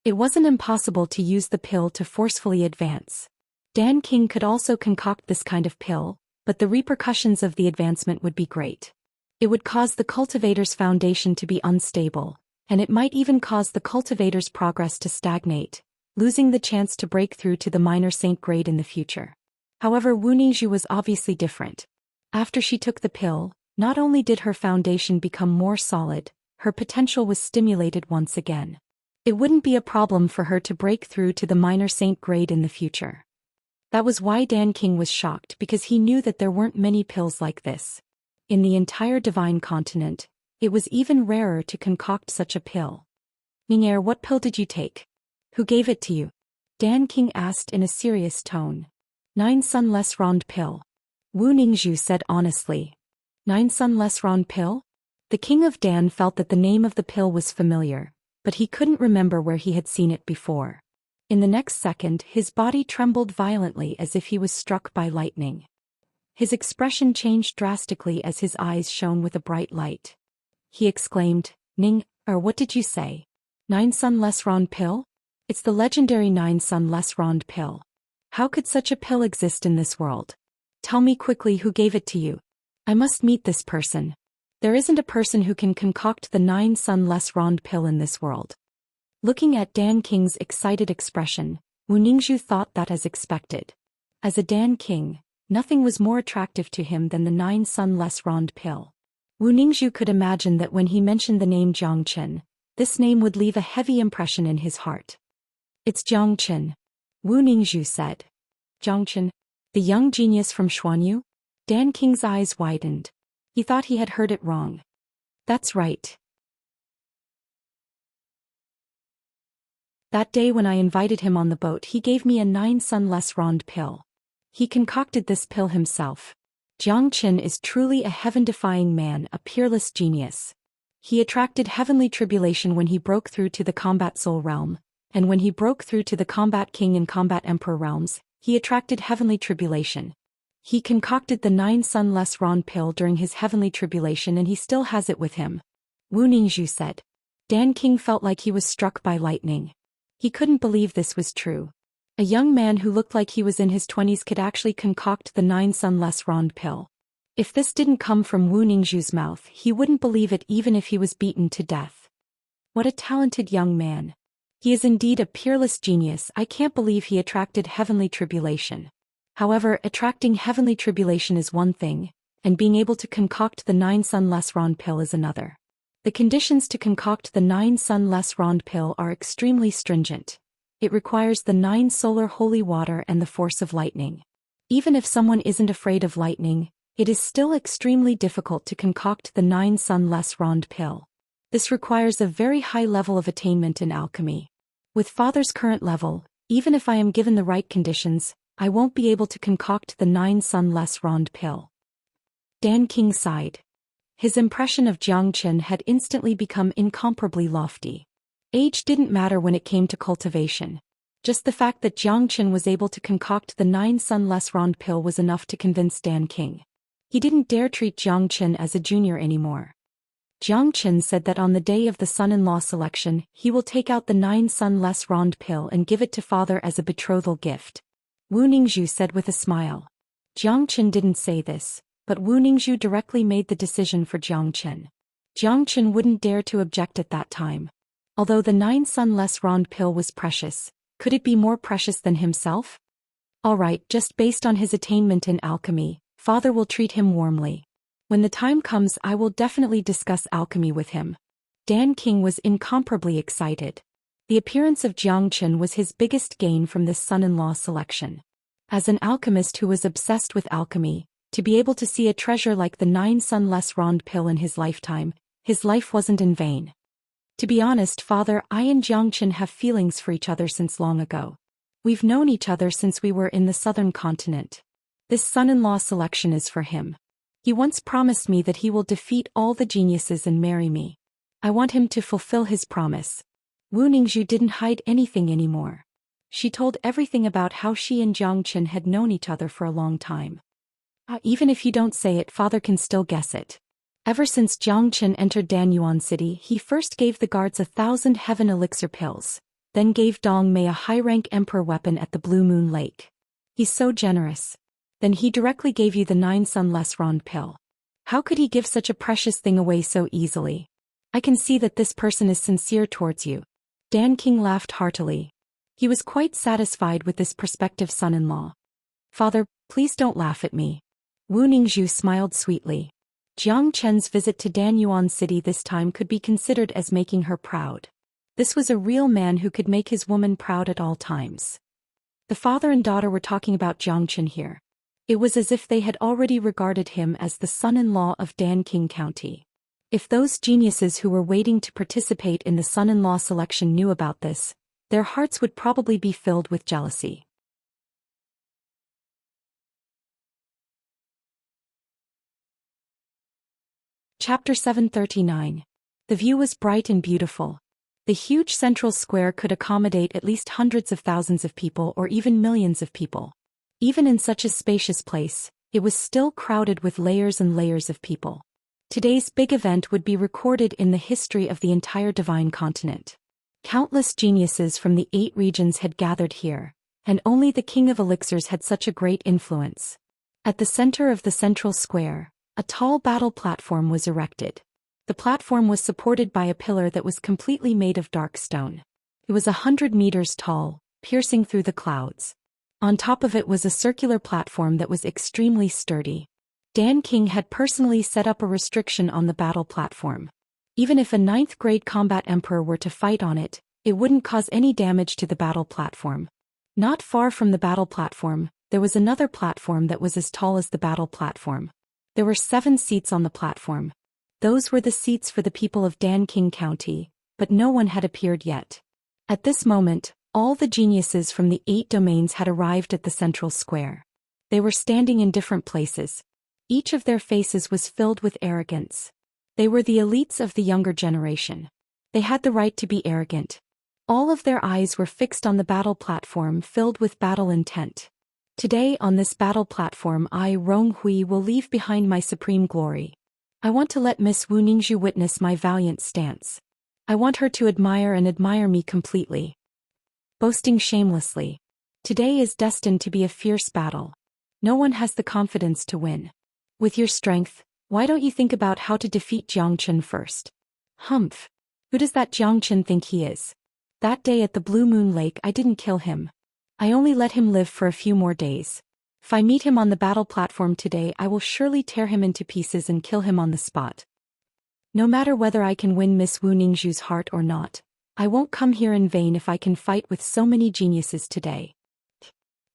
A: It wasn't impossible to use the pill to forcefully advance. Dan King could also concoct this kind of pill, but the repercussions of the advancement would be great. It would cause the cultivator's foundation to be unstable, and it might even cause the cultivator's progress to stagnate, losing the chance to break through to the minor saint grade in the future. However, Wu Ningzhu was obviously different. After she took the pill, not only did her foundation become more solid, her potential was stimulated once again. It wouldn't be a problem for her to break through to the minor saint grade in the future. That was why Dan King was shocked, because he knew that there weren't many pills like this. In the entire Divine Continent, it was even rarer to concoct such a pill. Ming'er, what pill did you take? Who gave it to you? Dan King asked in a serious tone. 9 Sun Less Rond pill. Wu Ningzhu said honestly. 9 Sun Less Rond pill? The king of Dan felt that the name of the pill was familiar, but he couldn't remember where he had seen it before. In the next second, his body trembled violently as if he was struck by lightning. His expression changed drastically as his eyes shone with a bright light. He exclaimed, what did you say? 9 Sun Less Rond pill? It's the legendary 9 Sun Less Rond pill. How could such a pill exist in this world? Tell me quickly who gave it to you. I must meet this person. There isn't a person who can concoct the 9 Sun Less Rond pill in this world. Looking at Dan King's excited expression, Wu Ningzhu thought that as expected. As a Dan King, nothing was more attractive to him than the 9 Sun Less Rond pill. Wu Ningzhu could imagine that when he mentioned the name Jiangchen, this name would leave a heavy impression in his heart. It's Jiangchen, Wu Ningzhu said. Jiangchen? The young genius from Xuanyu? Dan King's eyes widened. He thought he had heard it wrong. That's right. That day when I invited him on the boat, he gave me a 9 Sun Less Rond pill. He concocted this pill himself. Jiangchen is truly a heaven-defying man, a peerless genius. He attracted heavenly tribulation when he broke through to the Combat Soul realm, and when he broke through to the Combat King and Combat Emperor realms, he attracted heavenly tribulation. He concocted the 9 Sun Less Rond pill during his heavenly tribulation, and he still has it with him. Wu Ningzhu said. Dan King felt like he was struck by lightning. He couldn't believe this was true. A young man who looked like he was in his 20s could actually concoct the 9 Sun Less Rond pill. If this didn't come from Wu Ningzhu's mouth, he wouldn't believe it even if he was beaten to death. What a talented young man. He is indeed a peerless genius. I can't believe he attracted heavenly tribulation. However, attracting heavenly tribulation is one thing, and being able to concoct the 9 Sun Less Rond pill is another. The conditions to concoct the 9 Sun Less Rond pill are extremely stringent. It requires the 9 solar holy water and the force of lightning. Even if someone isn't afraid of lightning, it is still extremely difficult to concoct the 9 Sun Less Rond pill. This requires a very high level of attainment in alchemy. With Father's current level, even if I am given the right conditions, I won't be able to concoct the 9 Sun Less Rond pill. Dan King sighed. His impression of Jiangchen had instantly become incomparably lofty. Age didn't matter when it came to cultivation. Just the fact that Jiangchen was able to concoct the 9 Sun Less Rond pill was enough to convince Dan King. He didn't dare treat Jiangchen as a junior anymore. Jiangchen said that on the day of the son-in-law selection, he will take out the 9 Sun Less Rond pill and give it to father as a betrothal gift. Wu Ningzhu said with a smile. Jiangchen didn't say this, but Wu Ningzhu directly made the decision for Jiangchen. Jiangchen wouldn't dare to object at that time. Although the 9 Sun Less Rond pill was precious, could it be more precious than himself? Alright, just based on his attainment in alchemy, father will treat him warmly. When the time comes, I will definitely discuss alchemy with him. Dan King was incomparably excited. The appearance of Jiangchen was his biggest gain from this son-in-law selection. As an alchemist who was obsessed with alchemy, to be able to see a treasure like the 9 Sun Less Rond pill in his lifetime, his life wasn't in vain. To be honest, father, I and Jiangchen have feelings for each other since long ago. We've known each other since we were in the southern continent. This son-in-law selection is for him. He once promised me that he will defeat all the geniuses and marry me. I want him to fulfill his promise. Wu Ningzhu didn't hide anything anymore. She told everything about how she and Jiangchen had known each other for a long time. Even if you don't say it, father can still guess it. Ever since Jiangchen entered Danyuan City, he first gave the guards 1,000 heaven elixir pills, then gave Dong Mei a high-rank emperor weapon at the Blue Moon Lake. He's so generous. Then he directly gave you the 9 Sun Less Rond pill. How could he give such a precious thing away so easily? I can see that this person is sincere towards you. Dan King laughed heartily. He was quite satisfied with this prospective son-in-law. Father, please don't laugh at me. Wu Ningzhu smiled sweetly. Jiang Chen's visit to Danyuan City this time could be considered as making her proud. This was a real man who could make his woman proud at all times. The father and daughter were talking about Zhou Xian here. It was as if they had already regarded him as the son-in-law of Danqing County. If those geniuses who were waiting to participate in the son-in-law selection knew about this, their hearts would probably be filled with jealousy. Chapter 739. The view was bright and beautiful. The huge central square could accommodate at least hundreds of thousands of people or even millions of people. Even in such a spacious place, it was still crowded with layers and layers of people. Today's big event would be recorded in the history of the entire divine continent. Countless geniuses from the 8 regions had gathered here, and only the King of Elixirs had such a great influence. At the center of the central square, a tall battle platform was erected. The platform was supported by a pillar that was completely made of dark stone. It was 100 meters tall, piercing through the clouds. On top of it was a circular platform that was extremely sturdy. Danqing had personally set up a restriction on the battle platform. Even if a 9th-grade combat emperor were to fight on it, it wouldn't cause any damage to the battle platform. Not far from the battle platform, there was another platform that was as tall as the battle platform. There were 7 seats on the platform. Those were the seats for the people of Danqing County, but no one had appeared yet. At this moment, all the geniuses from the 8 domains had arrived at the central square. They were standing in different places. Each of their faces was filled with arrogance. They were the elites of the younger generation. They had the right to be arrogant. All of their eyes were fixed on the battle platform filled with battle intent. Today on this battle platform I, Rong Hui, will leave behind my supreme glory. I want to let Miss Wu Ningzhu witness my valiant stance. I want her to admire me completely. Boasting shamelessly. Today is destined to be a fierce battle. No one has the confidence to win. With your strength, why don't you think about how to defeat Zhou Xian first? Humph. Who does that Zhou Xian think he is? That day at the Blue Moon Lake I didn't kill him. I only let him live for a few more days. If I meet him on the battle platform today I will surely tear him into pieces and kill him on the spot. No matter whether I can win Miss Wu Ningzhu's heart or not, I won't come here in vain if I can fight with so many geniuses today.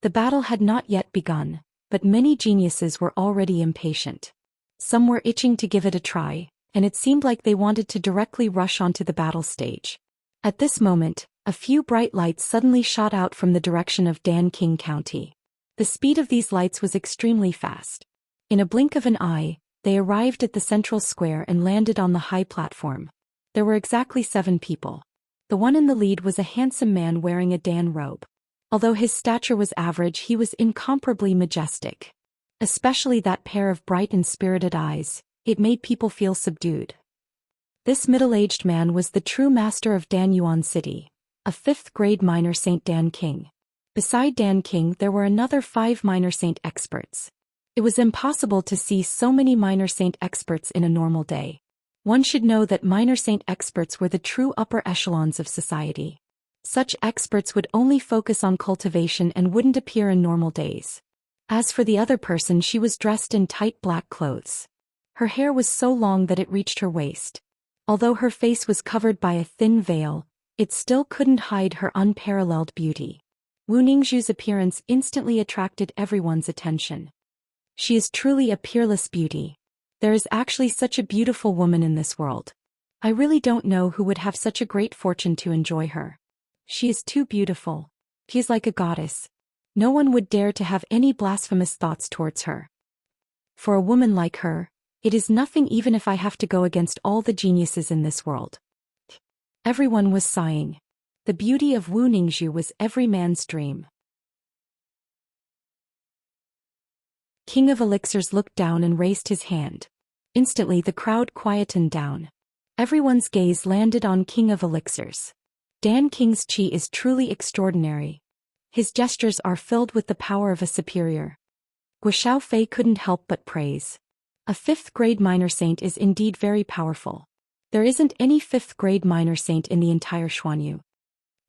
A: The battle had not yet begun, but many geniuses were already impatient. Some were itching to give it a try, and it seemed like they wanted to directly rush onto the battle stage. At this moment, a few bright lights suddenly shot out from the direction of Danqing County. The speed of these lights was extremely fast. In a blink of an eye, they arrived at the central square and landed on the high platform. There were exactly 7 people. The one in the lead was a handsome man wearing a Dan robe. Although his stature was average, he was incomparably majestic. Especially that pair of bright and spirited eyes, it made people feel subdued. This middle-aged man was the true master of Dan Yuan City, a 5th-grade minor Saint Danqing. Beside Danqing there were another 5 minor saint experts. It was impossible to see so many minor saint experts in a normal day. One should know that minor saint experts were the true upper echelons of society. Such experts would only focus on cultivation and wouldn't appear in normal days. As for the other person, she was dressed in tight black clothes. Her hair was so long that it reached her waist. Although her face was covered by a thin veil, it still couldn't hide her unparalleled beauty. Wu Ningzhu's appearance instantly attracted everyone's attention. She is truly a peerless beauty. There is actually such a beautiful woman in this world. I really don't know who would have such a great fortune to enjoy her. She is too beautiful. She is like a goddess. No one would dare to have any blasphemous thoughts towards her. For a woman like her, it is nothing even if I have to go against all the geniuses in this world. Everyone was sighing. The beauty of Wu Ningzhu was every man's dream. King of Elixirs looked down and raised his hand. Instantly the crowd quietened down. Everyone's gaze landed on King of Elixirs. Danqing's qi is truly extraordinary. His gestures are filled with the power of a superior. Guo Xiaofei couldn't help but praise. A 5th-grade minor saint is indeed very powerful. There isn't any 5th-grade minor saint in the entire Xuanyu.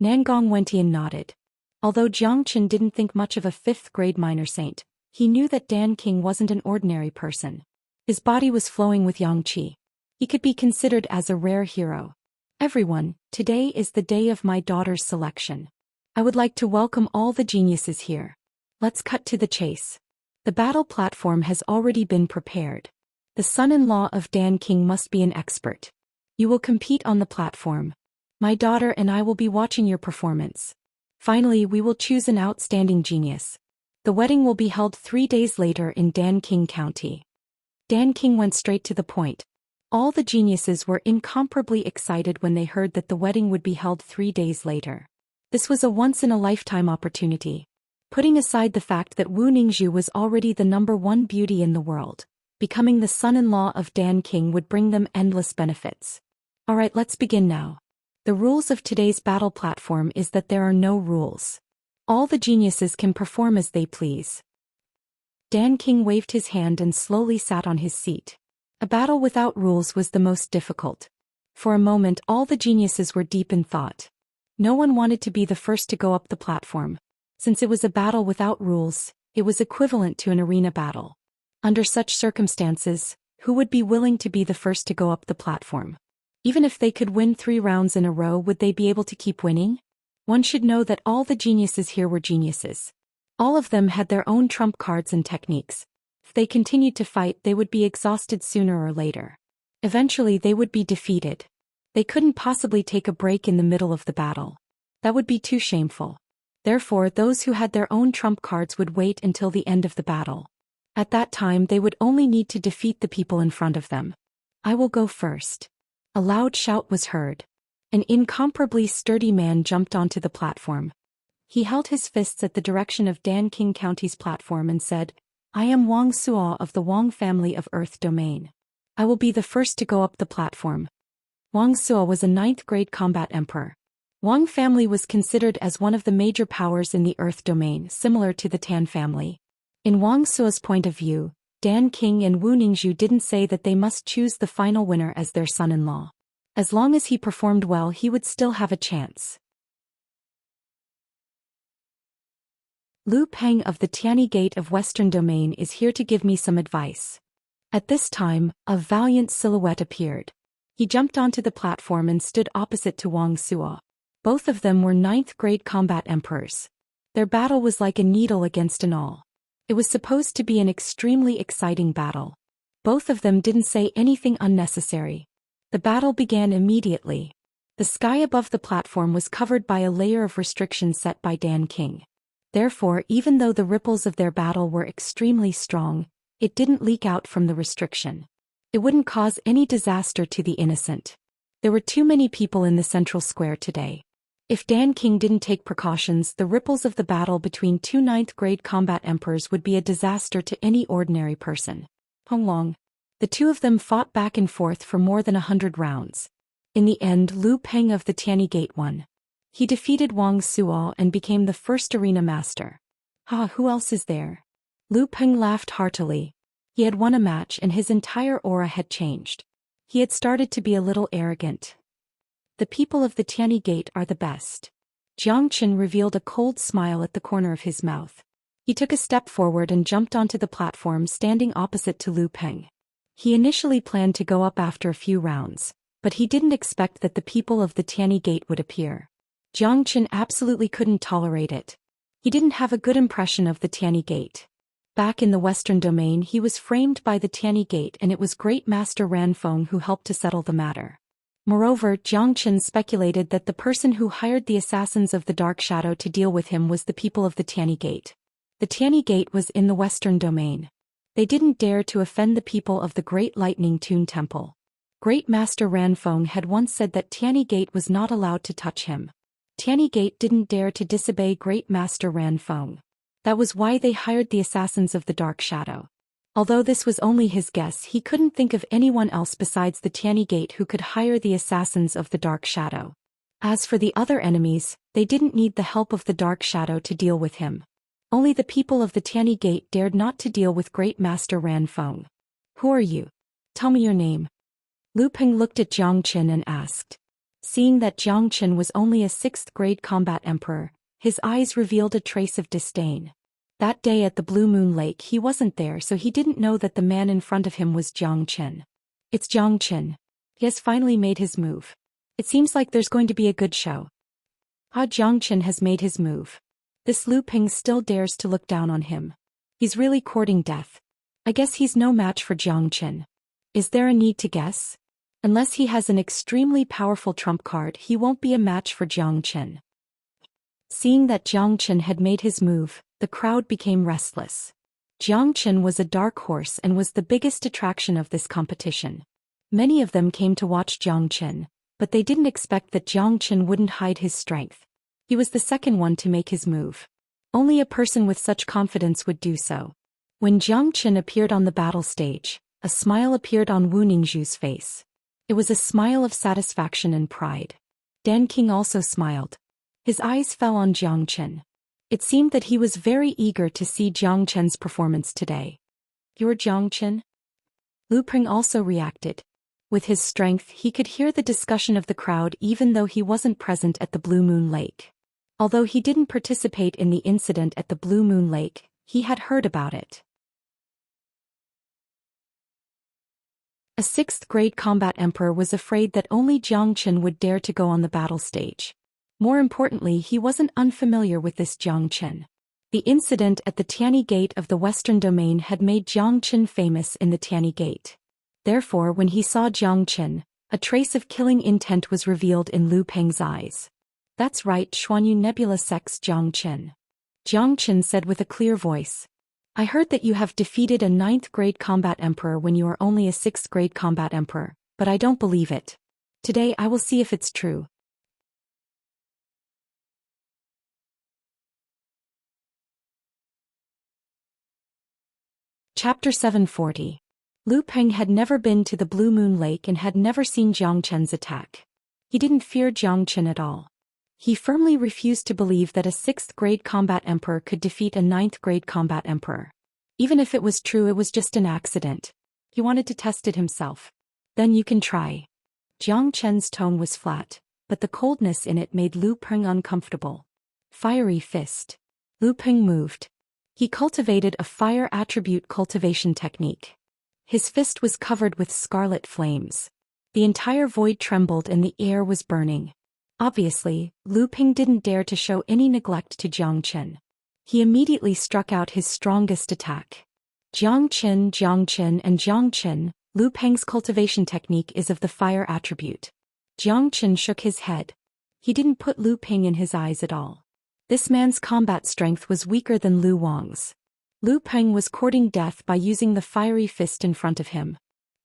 A: Nangong Wentian nodded. Although Zhou Xian didn't think much of a 5th-grade minor saint, he knew that Danqing wasn't an ordinary person. His body was flowing with yang qi. He could be considered as a rare hero. Everyone, today is the day of my daughter's selection. I would like to welcome all the geniuses here. Let's cut to the chase. The battle platform has already been prepared. The son-in-law of Dan King must be an expert. You will compete on the platform. My daughter and I will be watching your performance. Finally, we will choose an outstanding genius. The wedding will be held 3 days later in Dan King County. Dan King went straight to the point. All the geniuses were incomparably excited when they heard that the wedding would be held 3 days later. This was a once-in-a-lifetime opportunity. Putting aside the fact that Wu Ningzhu was already the #1 beauty in the world, becoming the son-in-law of Dan King would bring them endless benefits. Alright, let's begin now. The rules of today's battle platform is that there are no rules. All the geniuses can perform as they please. Dan King waved his hand and slowly sat on his seat. A battle without rules was the most difficult. For a moment, all the geniuses were deep in thought. No one wanted to be the first to go up the platform. Since it was a battle without rules, it was equivalent to an arena battle. Under such circumstances, who would be willing to be the first to go up the platform? Even if they could win 3 rounds in a row, would they be able to keep winning? One should know that all the geniuses here were geniuses. All of them had their own trump cards and techniques. If they continued to fight, they would be exhausted sooner or later. Eventually, they would be defeated. They couldn't possibly take a break in the middle of the battle. That would be too shameful. Therefore, those who had their own trump cards would wait until the end of the battle. At that time, they would only need to defeat the people in front of them. I will go first. A loud shout was heard. An incomparably sturdy man jumped onto the platform. He held his fists at the direction of Dan King County's platform and said, I am Wang Suo of the Wang family of Earth Domain. I will be the first to go up the platform. Wang Suo was a 9th-grade combat emperor. Wang family was considered as one of the major powers in the Earth Domain, similar to the Tan family. In Wang Suo's point of view, Dan King and Wu Ningzhu didn't say that they must choose the final winner as their son-in-law. As long as he performed well, he would still have a chance. Lu Peng of the Tianyi Gate of Western Domain is here to give me some advice. At this time, a valiant silhouette appeared. He jumped onto the platform and stood opposite to Wang Suo. Both of them were 9th-grade combat emperors. Their battle was like a needle against an awl. It was supposed to be an extremely exciting battle. Both of them didn't say anything unnecessary. The battle began immediately. The sky above the platform was covered by a layer of restrictions set by Dan King. Therefore, even though the ripples of their battle were extremely strong, it didn't leak out from the restriction. It wouldn't cause any disaster to the innocent. There were too many people in the central square today. If Dan King didn't take precautions, the ripples of the battle between 2 9th-grade combat emperors would be a disaster to any ordinary person. Long. The two of them fought back and forth for more than 100 rounds. In the end, Lu Peng of the Tianyi Gate won. He defeated Wang Suo and became the first arena master. Who else is there? Lu Peng laughed heartily. He had won a match and his entire aura had changed. He had started to be a little arrogant. The people of the Tianyi Gate are the best. Xianxia revealed a cold smile at the corner of his mouth. He took a step forward and jumped onto the platform, standing opposite to Lu Peng. He initially planned to go up after a few rounds, but he didn't expect that the people of the Tianyi Gate would appear. Xianxia absolutely couldn't tolerate it. He didn't have a good impression of the Tianyi Gate. Back in the Western Domain, he was framed by the Tianyi Gate, and it was Great Master Ranfeng who helped to settle the matter. Moreover, Xianxia speculated that the person who hired the assassins of the Dark Shadow to deal with him was the people of the Tianyi Gate. The Tianyi Gate was in the Western Domain. They didn't dare to offend the people of the Great Lightning Tune Temple. Great Master Ranfeng had once said that Tianyi Gate was not allowed to touch him. Tianyi Gate didn't dare to disobey Great Master Ranfeng. That was why they hired the assassins of the Dark Shadow. Although this was only his guess, he couldn't think of anyone else besides the Tianyi Gate who could hire the assassins of the Dark Shadow. As for the other enemies, they didn't need the help of the Dark Shadow to deal with him. Only the people of the Tianyi Gate dared not to deal with Great Master Ranfeng. Who are you? Tell me your name. Lu Peng looked at Xianxia and asked. Seeing that Xianxia was only a 6th-grade combat emperor, his eyes revealed a trace of disdain. That day at the Blue Moon Lake he wasn't there, so he didn't know that the man in front of him was Xianxia. It's Xianxia. He has finally made his move. It seems like there's going to be a good show. Jiang Chen has made his move. This Lu Ping still dares to look down on him. He's really courting death. I guess he's no match for Jiang Chen. Is there a need to guess? Unless he has an extremely powerful trump card, he won't be a match for Jiang Chen. Seeing that Jiang Chen had made his move, the crowd became restless. Jiang Chen was a dark horse and was the biggest attraction of this competition. Many of them came to watch Jiang Chen, but they didn't expect that Jiang Chen wouldn't hide his strength. He was the second one to make his move. Only a person with such confidence would do so. When Jiang Chen appeared on the battle stage, a smile appeared on Wu Ningzhu's face. It was a smile of satisfaction and pride. Dan King also smiled. His eyes fell on Jiang Chen. It seemed that he was very eager to see Jiang Chen's performance today. "You're Jiang Chen?" Lu Ping also reacted. With his strength, he could hear the discussion of the crowd even though he wasn't present at the Blue Moon Lake. Although he didn't participate in the incident at the Blue Moon Lake, he had heard about it. A 6th grade combat emperor was afraid that only Jiang Chen would dare to go on the battle stage. More importantly, he wasn't unfamiliar with this Jiang Chen. The incident at the Tianyi Gate of the Western Domain had made Jiang Chen famous in the Tianyi Gate. Therefore, when he saw Jiang Chen, a trace of killing intent was revealed in Lu Peng's eyes. "That's right, Xuanyu Nebula Sec's Jiang Chen." Jiang Chen said with a clear voice. "I heard that you have defeated a 9th grade combat emperor when you are only a 6th grade combat emperor, but I don't believe it. Today I will see if it's true." Chapter 740. Lu Peng had never been to the Blue Moon Lake and had never seen Jiang Chen's attack. He didn't fear Jiang Chen at all. He firmly refused to believe that a 6th grade combat emperor could defeat a 9th grade combat emperor. Even if it was true, it was just an accident. He wanted to test it himself. "Then you can try." Jiang Chen's tone was flat, but the coldness in it made Lu Peng uncomfortable. Fiery fist. Lu Peng moved. He cultivated a fire attribute cultivation technique. His fist was covered with scarlet flames. The entire void trembled and the air was burning. Obviously, Lu Peng didn't dare to show any neglect to Jiang Chen. He immediately struck out his strongest attack. Jiang Chen, and Jiang Chen, Lu Peng's cultivation technique is of the fire attribute. Jiang Chen shook his head. He didn't put Lu Peng in his eyes at all. This man's combat strength was weaker than Lu Wang's. Lu Peng was courting death by using the fiery fist in front of him.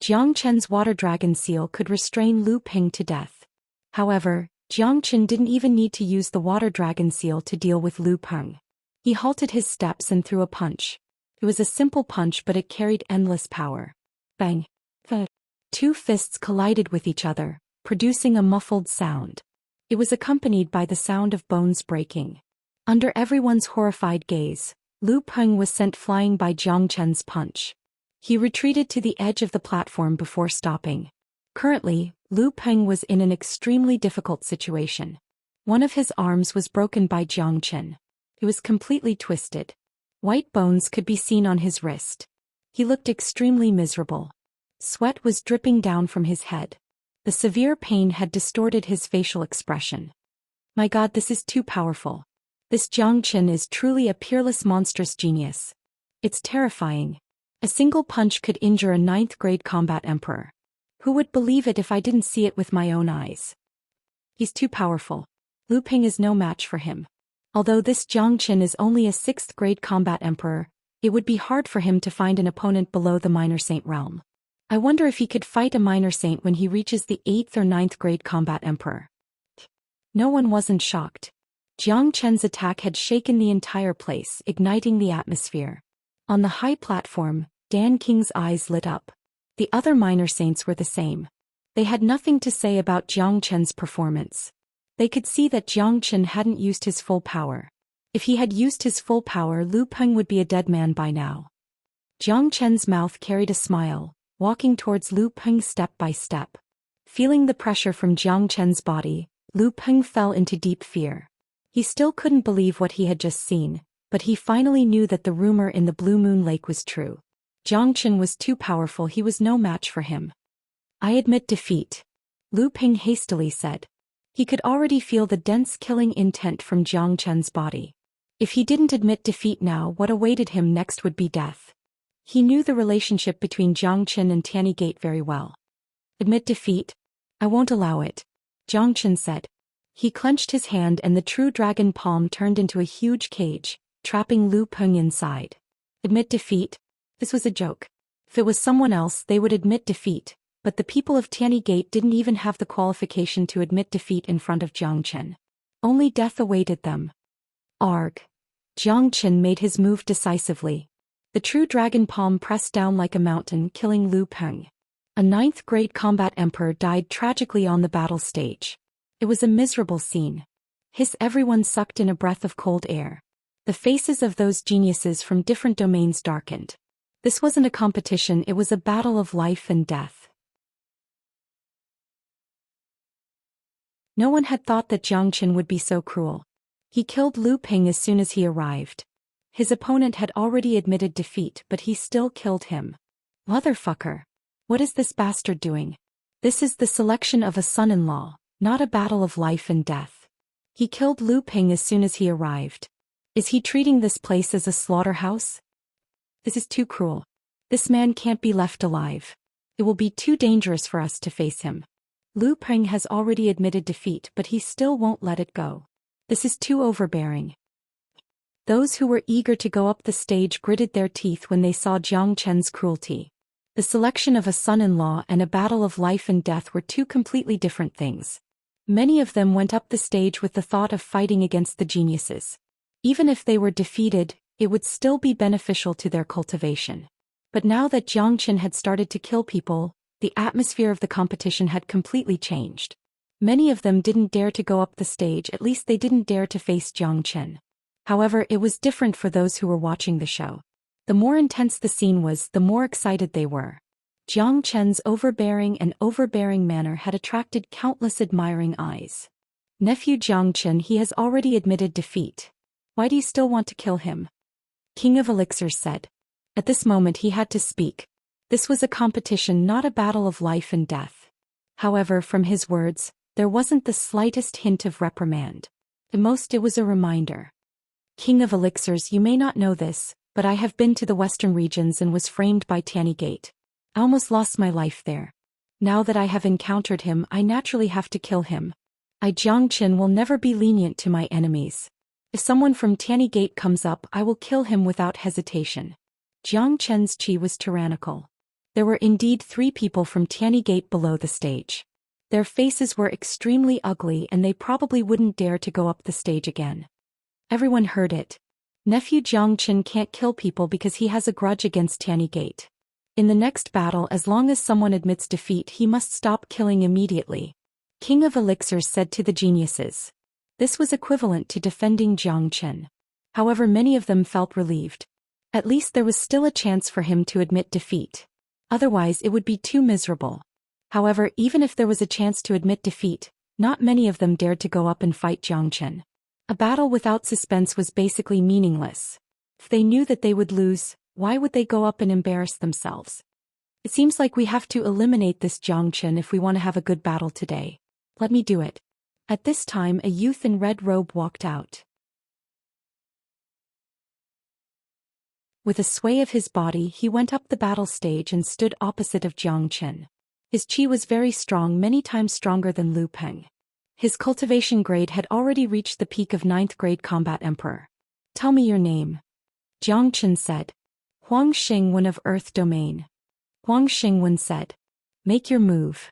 A: Jiang Chen's water dragon seal could restrain Lu Peng to death. However, Jiang Chen didn't even need to use the water dragon seal to deal with Lu Peng. He halted his steps and threw a punch. It was a simple punch, but it carried endless power. Bang! The 2 fists collided with each other, producing a muffled sound. It was accompanied by the sound of bones breaking. Under everyone's horrified gaze, Lu Peng was sent flying by Jiang Chen's punch. He retreated to the edge of the platform before stopping. Currently, Lu Peng was in an extremely difficult situation. One of his arms was broken by Jiang Chen. It was completely twisted. White bones could be seen on his wrist. He looked extremely miserable. Sweat was dripping down from his head. The severe pain had distorted his facial expression. "My God, this is too powerful. This Jiang Chen is truly a peerless monstrous genius. It's terrifying. A single punch could injure a 9th grade combat emperor. Who would believe it if I didn't see it with my own eyes? He's too powerful. Lu Peng is no match for him. Although this Jiang Chen is only a 6th grade combat emperor, it would be hard for him to find an opponent below the minor saint realm. I wonder if he could fight a minor saint when he reaches the 8th or 9th grade combat emperor." No one wasn't shocked. Jiang Chen's attack had shaken the entire place, igniting the atmosphere. On the high platform, Dan King's eyes lit up. The other minor saints were the same. They had nothing to say about Jiang Chen's performance. They could see that Jiang Chen hadn't used his full power. If he had used his full power, Lu Peng would be a dead man by now. Jiang Chen's mouth carried a smile, walking towards Lu Peng step by step. Feeling the pressure from Jiang Chen's body, Lu Peng fell into deep fear. He still couldn't believe what he had just seen, but he finally knew that the rumor in the Blue Moon Lake was true. Jiang Chen was too powerful, he was no match for him. "I admit defeat." Lu Ping hastily said. He could already feel the dense killing intent from Jiang Chen's body. If he didn't admit defeat now, what awaited him next would be death. He knew the relationship between Jiang Chen and Tianyi Gate very well. Admit defeat? I won't allow it, Jiang Chen said. He clenched his hand and the true dragon palm turned into a huge cage, trapping Lu Peng inside. Admit defeat? This was a joke. If it was someone else, they would admit defeat, but the people of Tianyi Gate didn't even have the qualification to admit defeat in front of Jiang Chen. Only death awaited them. Arg. Jiang Chen made his move decisively. The true dragon palm pressed down like a mountain, killing Lu Peng. A 9th grade combat emperor died tragically on the battle stage. It was a miserable scene. Everyone sucked in a breath of cold air. The faces of those geniuses from different domains darkened. This wasn't a competition, it was a battle of life and death. No one had thought that Jiang Chen would be so cruel. He killed Lu Peng as soon as he arrived. His opponent had already admitted defeat, but he still killed him. Motherfucker. What is this bastard doing? This is the selection of a son-in-law, not a battle of life and death. He killed Lu Peng as soon as he arrived. Is he treating this place as a slaughterhouse? This is too cruel. This man can't be left alive. It will be too dangerous for us to face him. Lu Peng has already admitted defeat, but he still won't let it go. This is too overbearing. Those who were eager to go up the stage gritted their teeth when they saw Jiang Chen's cruelty. The selection of a son-in-law and a battle of life and death were two completely different things. Many of them went up the stage with the thought of fighting against the geniuses. Even if they were defeated, it would still be beneficial to their cultivation. But now that Jiang Chen had started to kill people, the atmosphere of the competition had completely changed. Many of them didn't dare to go up the stage, at least they didn't dare to face Jiang Chen. However, it was different for those who were watching the show. The more intense the scene was, the more excited they were. Jiang Chen's overbearing manner had attracted countless admiring eyes. Nephew Jiang Chen, he has already admitted defeat. Why do you still want to kill him? King of Elixirs said. At this moment he had to speak. This was a competition, not a battle of life and death. However, from his words, there wasn't the slightest hint of reprimand. At most it was a reminder. King of Elixirs, you may not know this, but I have been to the western regions and was framed by Tianyi Gate. I almost lost my life there. Now that I have encountered him, I naturally have to kill him. Jiang Chen will never be lenient to my enemies. If someone from Tianyi Gate comes up, I will kill him without hesitation. Jiang Chen's qi was tyrannical. There were indeed 3 people from Tianyi Gate below the stage. Their faces were extremely ugly and they probably wouldn't dare to go up the stage again. Everyone heard it. Nephew Jiang Chen can't kill people because he has a grudge against Tianyi Gate. In the next battle, as long as someone admits defeat, he must stop killing immediately. King of Elixirs said to the geniuses. This was equivalent to defending Jiang Chen. However, many of them felt relieved. At least there was still a chance for him to admit defeat. Otherwise it would be too miserable. However, even if there was a chance to admit defeat, not many of them dared to go up and fight Jiang Chen. A battle without suspense was basically meaningless. If they knew that they would lose, why would they go up and embarrass themselves? It seems like we have to eliminate this Jiang Chen if we want to have a good battle today. Let me do it. At this time, a youth in red robe walked out. With a sway of his body, he went up the battle stage and stood opposite of Jiang Chen. His qi was very strong, many times stronger than Lu Peng. His cultivation grade had already reached the peak of 9th grade combat emperor. Tell me your name. Jiang Chen said. Huang Xingwen of Earth Domain. Huang Xingwen said. Make your move.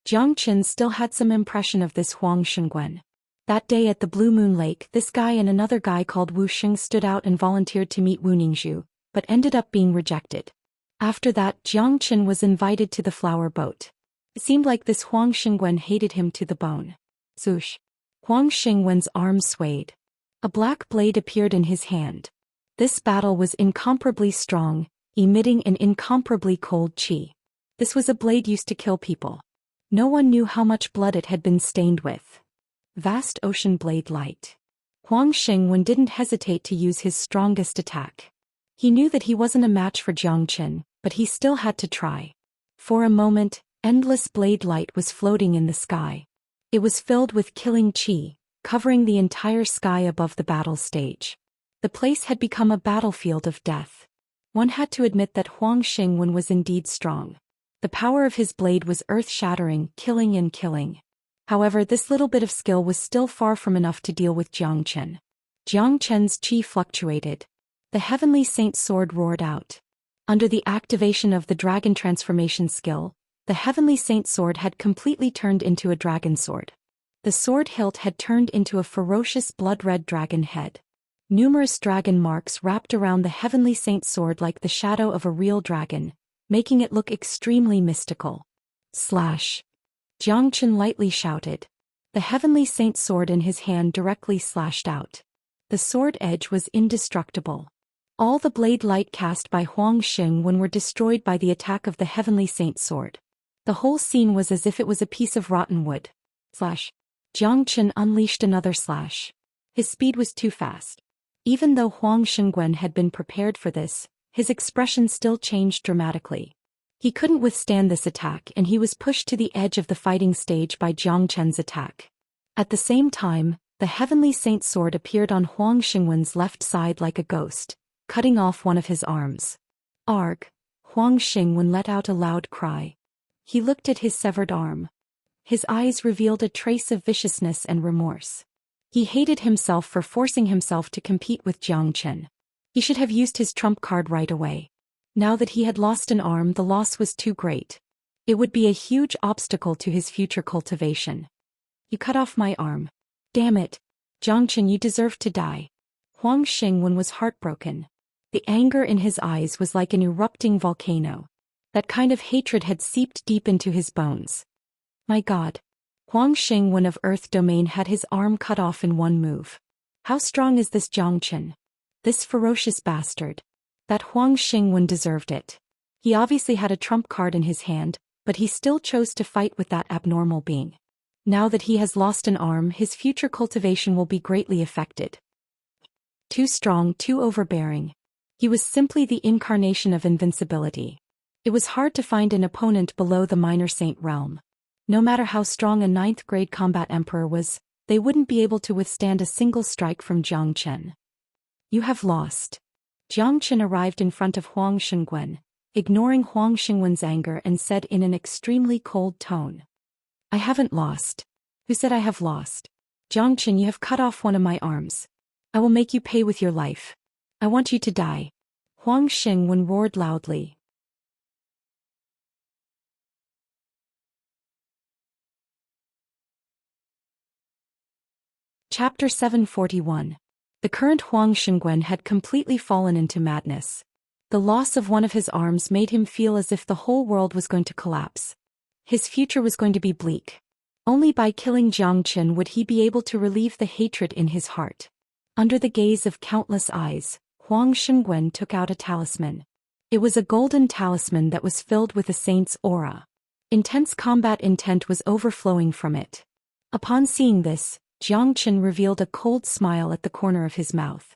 A: Jiang Chen still had some impression of this Huang Xingwen. That day at the Blue Moon Lake, this guy and another guy called Wu Xing stood out and volunteered to meet Wu Ningzhu, but ended up being rejected. After that, Jiang Chen was invited to the flower boat. It seemed like this Huang Xingwen hated him to the bone. Zhoosh. Huang Xingwen's arm swayed. A black blade appeared in his hand. This battle was incomparably strong, emitting an incomparably cold qi. This was a blade used to kill people. No one knew how much blood it had been stained with. Vast ocean blade light. Huang Xingwen didn't hesitate to use his strongest attack. He knew that he wasn't a match for Jiang Chen, but he still had to try. For a moment, Endless blade light was floating in the sky. It was filled with killing qi, covering the entire sky above the battle stage. The place had become a battlefield of death. One had to admit that Huang Xingwen was indeed strong. The power of his blade was earth-shattering, killing and killing. However, this little bit of skill was still far from enough to deal with Jiang Chen. Jiang Chen's qi fluctuated. The heavenly saint's sword roared out. Under the activation of the dragon transformation skill, the heavenly saint's sword had completely turned into a dragon sword. The sword hilt had turned into a ferocious blood-red dragon head. Numerous dragon marks wrapped around the heavenly saint's sword like the shadow of a real dragon, making it look extremely mystical. Slash. Jiang Chen lightly shouted. The heavenly saint's sword in his hand directly slashed out. The sword edge was indestructible. All the blade light cast by Huang Xingwen were destroyed by the attack of the heavenly saint's sword. The whole scene was as if it was a piece of rotten wood. Slash. Jiang Chen unleashed another slash. His speed was too fast. Even though Huang Xingwen had been prepared for this, his expression still changed dramatically. He couldn't withstand this attack and he was pushed to the edge of the fighting stage by Jiang Chen's attack. At the same time, the heavenly saint's sword appeared on Huang Xingwen's left side like a ghost, cutting off one of his arms. Arg! Huang Xingwen let out a loud cry. He looked at his severed arm. His eyes revealed a trace of viciousness and remorse. He hated himself for forcing himself to compete with Jiang Chen. He should have used his trump card right away. Now that he had lost an arm, the loss was too great. It would be a huge obstacle to his future cultivation. You cut off my arm. Damn it. Jiang Chen, you deserve to die. Huang Xingwen was heartbroken. The anger in his eyes was like an erupting volcano. That kind of hatred had seeped deep into his bones. My God. Huang Xingwen of Earth Domain had his arm cut off in one move. How strong is this Jiang Chen? This ferocious bastard. That Huang Xingwen deserved it. He obviously had a trump card in his hand, but he still chose to fight with that abnormal being. Now that he has lost an arm, his future cultivation will be greatly affected. Too strong, too overbearing. He was simply the incarnation of invincibility. It was hard to find an opponent below the minor saint realm. No matter how strong a 9th grade combat emperor was, they wouldn't be able to withstand a single strike from Jiang Chen. You have lost. Jiang Chen arrived in front of Huang Xingwen, ignoring Huang Xingwen's anger and said in an extremely cold tone. I haven't lost. Who said I have lost? Jiang Chen, you have cut off one of my arms. I will make you pay with your life. I want you to die. Huang Xingwen roared loudly. Chapter 741. The current Huang Xingwen had completely fallen into madness. The loss of one of his arms made him feel as if the whole world was going to collapse. His future was going to be bleak. Only by killing Jiang Chen would he be able to relieve the hatred in his heart. Under the gaze of countless eyes, Huang Xingwen took out a talisman. It was a golden talisman that was filled with a saint's aura. Intense combat intent was overflowing from it. Upon seeing this, Jiang Chen revealed a cold smile at the corner of his mouth.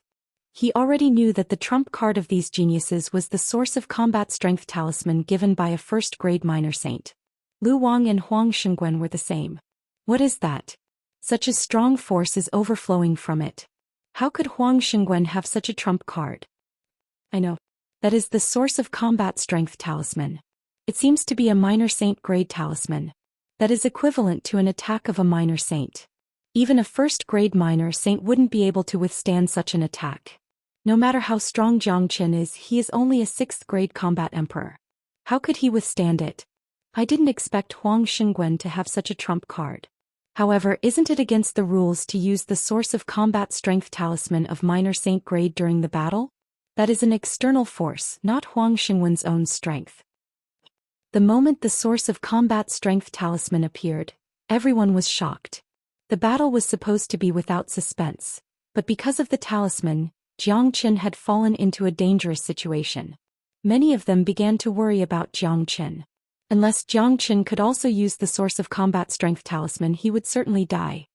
A: He already knew that the trump card of these geniuses was the source of combat strength talisman given by a first-grade minor saint. Lu Wang and Huang Xingwen were the same. What is that? Such a strong force is overflowing from it. How could Huang Xingwen have such a trump card? I know. That is the source of combat strength talisman. It seems to be a minor saint grade talisman. That is equivalent to an attack of a minor saint. Even a first-grade minor saint wouldn't be able to withstand such an attack. No matter how strong Jiang Chen is, he is only a 6th-grade combat emperor. How could he withstand it? I didn't expect Huang Xingwen to have such a trump card. However, isn't it against the rules to use the source of combat strength talisman of minor saint grade during the battle? That is an external force, not Huang Xingwen's own strength. The moment the source of combat strength talisman appeared, everyone was shocked. The battle was supposed to be without suspense, but because of the talisman, Jiang Chen had fallen into a dangerous situation. Many of them began to worry about Jiang Chen. Unless Jiang Chen could also use the source of combat strength talisman, he would certainly die.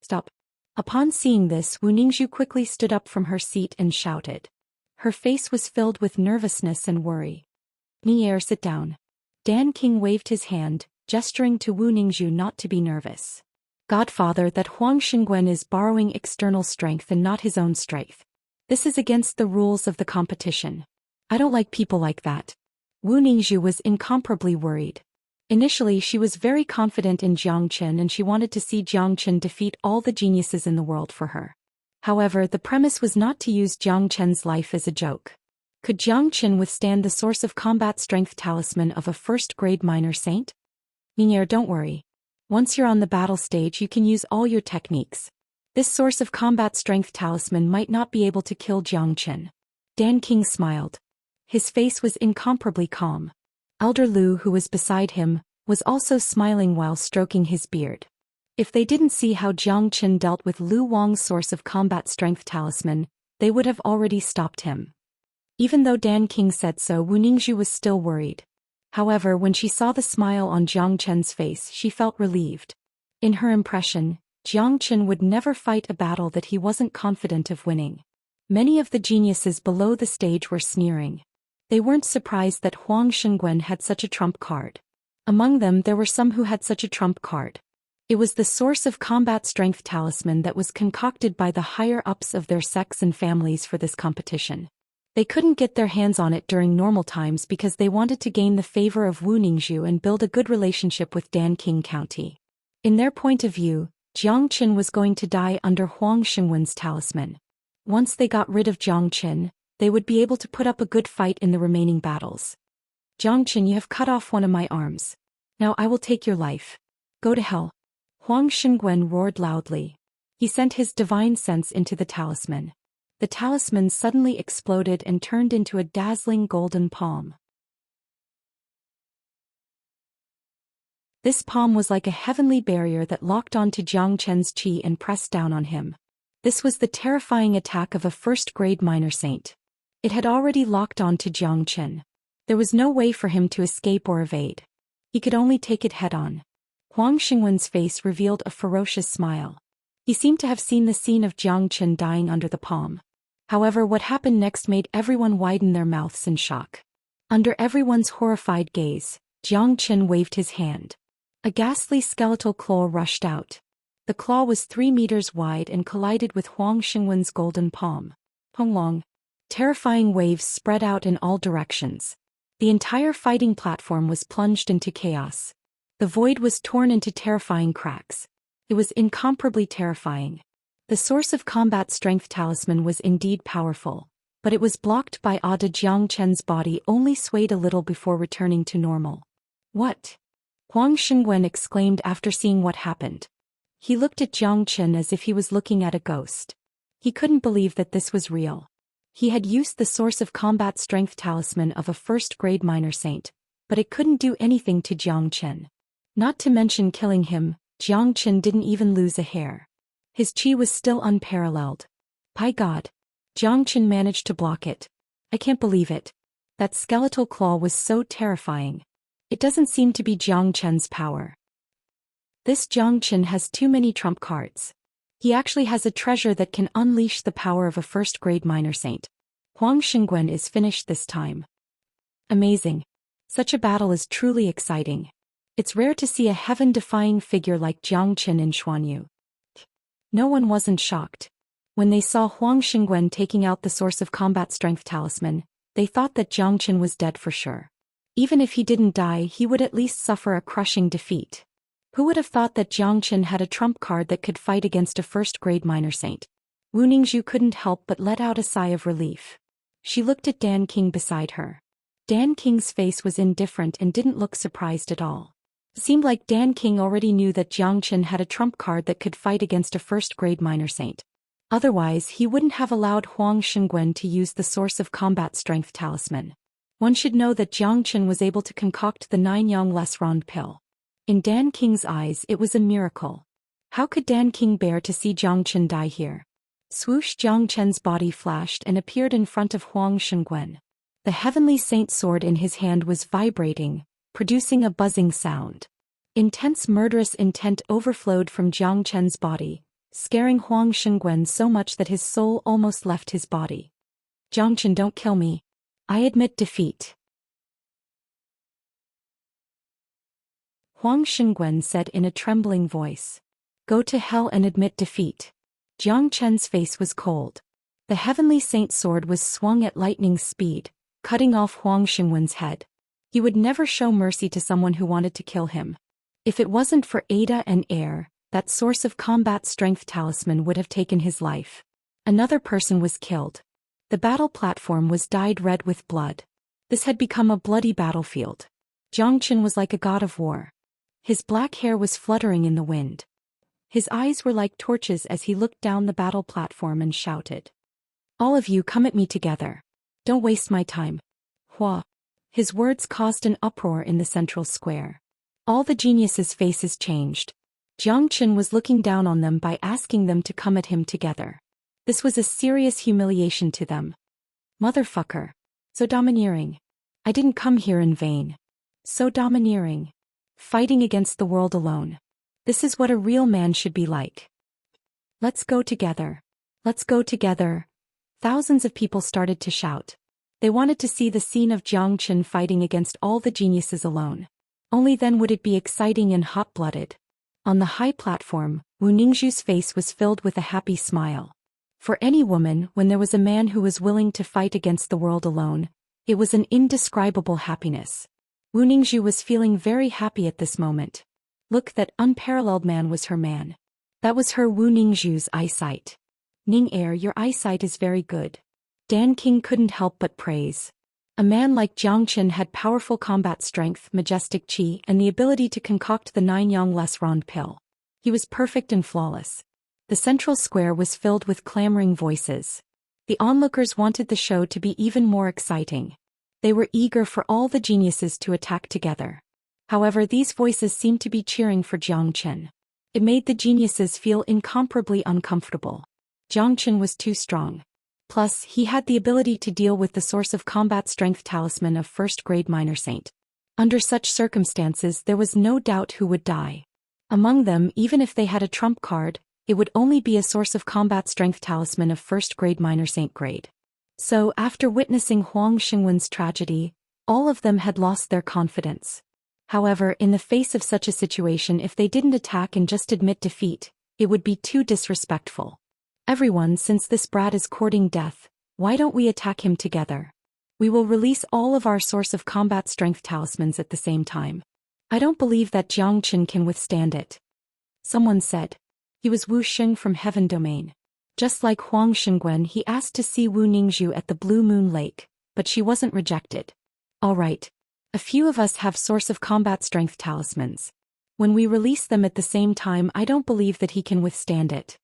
A: Stop. Upon seeing this, Wu Ningzhu quickly stood up from her seat and shouted. Her face was filled with nervousness and worry. Nier, sit down. Dan King waved his hand, gesturing to Wu Ningzhu not to be nervous. Godfather, that Huang Xingwen is borrowing external strength and not his own strength. This is against the rules of the competition. I don't like people like that. Wu Ningzhu was incomparably worried. Initially she was very confident in Jiang Chen and she wanted to see Jiang Chen defeat all the geniuses in the world for her. However, the premise was not to use Jiang Chen's life as a joke. Could Jiang Chen withstand the source of combat strength talisman of a first-grade minor saint? Ming'er, don't worry. Once you're on the battle stage you can use all your techniques. This source of combat strength talisman might not be able to kill Jiang Chen. Dan King smiled. His face was incomparably calm. Elder Lu, who was beside him, was also smiling while stroking his beard. If they didn't see how Jiang Chen dealt with Lu Wang's source of combat strength talisman, they would have already stopped him. Even though Dan King said so, Wu Ningzhu was still worried. However, when she saw the smile on Jiang Chen's face, she felt relieved. In her impression, Jiang Chen would never fight a battle that he wasn't confident of winning. Many of the geniuses below the stage were sneering. They weren't surprised that Huang Xingwen had such a trump card. Among them there were some who had such a trump card. It was the source of combat strength talisman that was concocted by the higher-ups of their sects and families for this competition. They couldn't get their hands on it during normal times because they wanted to gain the favor of Wu Ningzhu and build a good relationship with Dan King County. In their point of view, Jiang Chen was going to die under Huang Xingwen's talisman. Once they got rid of Jiang Chen, they would be able to put up a good fight in the remaining battles. Jiang Chen, you have cut off one of my arms. Now I will take your life. Go to hell. Huang Xingwen roared loudly. He sent his divine sense into the talisman. The talisman suddenly exploded and turned into a dazzling golden palm. This palm was like a heavenly barrier that locked onto Jiang Chen's chi and pressed down on him. This was the terrifying attack of a first-grade minor saint. It had already locked onto Jiang Chen. There was no way for him to escape or evade. He could only take it head-on. Huang Xingwen's face revealed a ferocious smile. He seemed to have seen the scene of Jiang Chen dying under the palm. However, what happened next made everyone widen their mouths in shock. Under everyone's horrified gaze, Jiang Chen waved his hand. A ghastly skeletal claw rushed out. The claw was 3 meters wide and collided with Huang Xingwen's golden palm. Honglong. Terrifying waves spread out in all directions. The entire fighting platform was plunged into chaos. The void was torn into terrifying cracks. It was incomparably terrifying. The source of combat strength talisman was indeed powerful, but it was blocked by Ada. Jiang Chen's body only swayed a little before returning to normal. What? Huang Xingwen exclaimed after seeing what happened. He looked at Jiang Chen as if he was looking at a ghost. He couldn't believe that this was real. He had used the source of combat strength talisman of a first-grade minor saint, but it couldn't do anything to Jiang Chen. Not to mention killing him, Jiang Chen didn't even lose a hair. His chi was still unparalleled. By God! Jiang Chen managed to block it. I can't believe it. That skeletal claw was so terrifying. It doesn't seem to be Jiang Chen's power. This Jiang Chen has too many trump cards. He actually has a treasure that can unleash the power of a first-grade minor saint. Huang Xingwen is finished this time. Amazing. Such a battle is truly exciting. It's rare to see a heaven-defying figure like Jiang Chen in Xuanyu. No one wasn't shocked. When they saw Huang Xingwen taking out the source of combat strength talisman, they thought that Jiang Chen was dead for sure. Even if he didn't die, he would at least suffer a crushing defeat. Who would have thought that Jiang Chen had a trump card that could fight against a first-grade minor saint? Wu Ningzhu couldn't help but let out a sigh of relief. She looked at Dan King beside her. Dan King's face was indifferent and didn't look surprised at all. It seemed like Dan King already knew that Jiang Chen had a trump card that could fight against a first-grade minor saint. Otherwise, he wouldn't have allowed Huang Xingwen to use the source of combat strength talisman. One should know that Jiang Chen was able to concoct the 9-yang Lesrond pill. In Dan King's eyes, it was a miracle. How could Dan King bear to see Jiang Chen die here? Swoosh! Jiang Chen's body flashed and appeared in front of Huang Xingwen. The heavenly saint sword in his hand was vibrating, producing a buzzing sound. Intense murderous intent overflowed from Jiang Chen's body, scaring Huang Xingwen so much that his soul almost left his body. Jiang Chen, don't kill me. I admit defeat. Huang Xingwen said in a trembling voice. Go to hell and admit defeat. Jiang Chen's face was cold. The heavenly saint's sword was swung at lightning speed, cutting off Huang Xingwen's head. He would never show mercy to someone who wanted to kill him. If it wasn't for Ada and Air, that source of combat strength talisman would have taken his life. Another person was killed. The battle platform was dyed red with blood. This had become a bloody battlefield. Jiang Chen was like a god of war. His black hair was fluttering in the wind. His eyes were like torches as he looked down the battle platform and shouted. All of you come at me together. Don't waste my time. Hua. His words caused an uproar in the central square. All the geniuses' faces changed. Jiang Chen was looking down on them by asking them to come at him together. This was a serious humiliation to them. Motherfucker. So domineering. I didn't come here in vain. So domineering. Fighting against the world alone. This is what a real man should be like. Let's go together. Let's go together. Thousands of people started to shout. They wanted to see the scene of Jiang Chen fighting against all the geniuses alone. Only then would it be exciting and hot-blooded. On the high platform, Wu Ningzhu's face was filled with a happy smile. For any woman, when there was a man who was willing to fight against the world alone, it was an indescribable happiness. Wu Ningzhu was feeling very happy at this moment. Look, that unparalleled man was her man. That was her Wu Ningzhu's eyesight. Ning Er, your eyesight is very good. Dan King couldn't help but praise. A man like Jiang Chen had powerful combat strength, majestic qi, and the ability to concoct the 9 less rond pill. He was perfect and flawless. The central square was filled with clamoring voices. The onlookers wanted the show to be even more exciting. They were eager for all the geniuses to attack together. However, these voices seemed to be cheering for Jiang Chen. It made the geniuses feel incomparably uncomfortable. Jiang Chen was too strong. Plus, he had the ability to deal with the source of combat strength talisman of first-grade minor saint. Under such circumstances, there was no doubt who would die. Among them, even if they had a trump card, it would only be a source of combat strength talisman of first-grade minor saint grade. So, after witnessing Huang Xingwen's tragedy, all of them had lost their confidence. However, in the face of such a situation, if they didn't attack and just admit defeat, it would be too disrespectful. Everyone, since this brat is courting death, why don't we attack him together? We will release all of our source of combat strength talismans at the same time. I don't believe that Jiang Chen can withstand it. Someone said. He was Wu Xing from Heaven Domain. Just like Huang Xingwen, he asked to see Wu Ningzhu at the Blue Moon Lake, but she wasn't rejected. All right. A few of us have source of combat strength talismans. When we release them at the same time, I don't believe that he can withstand it.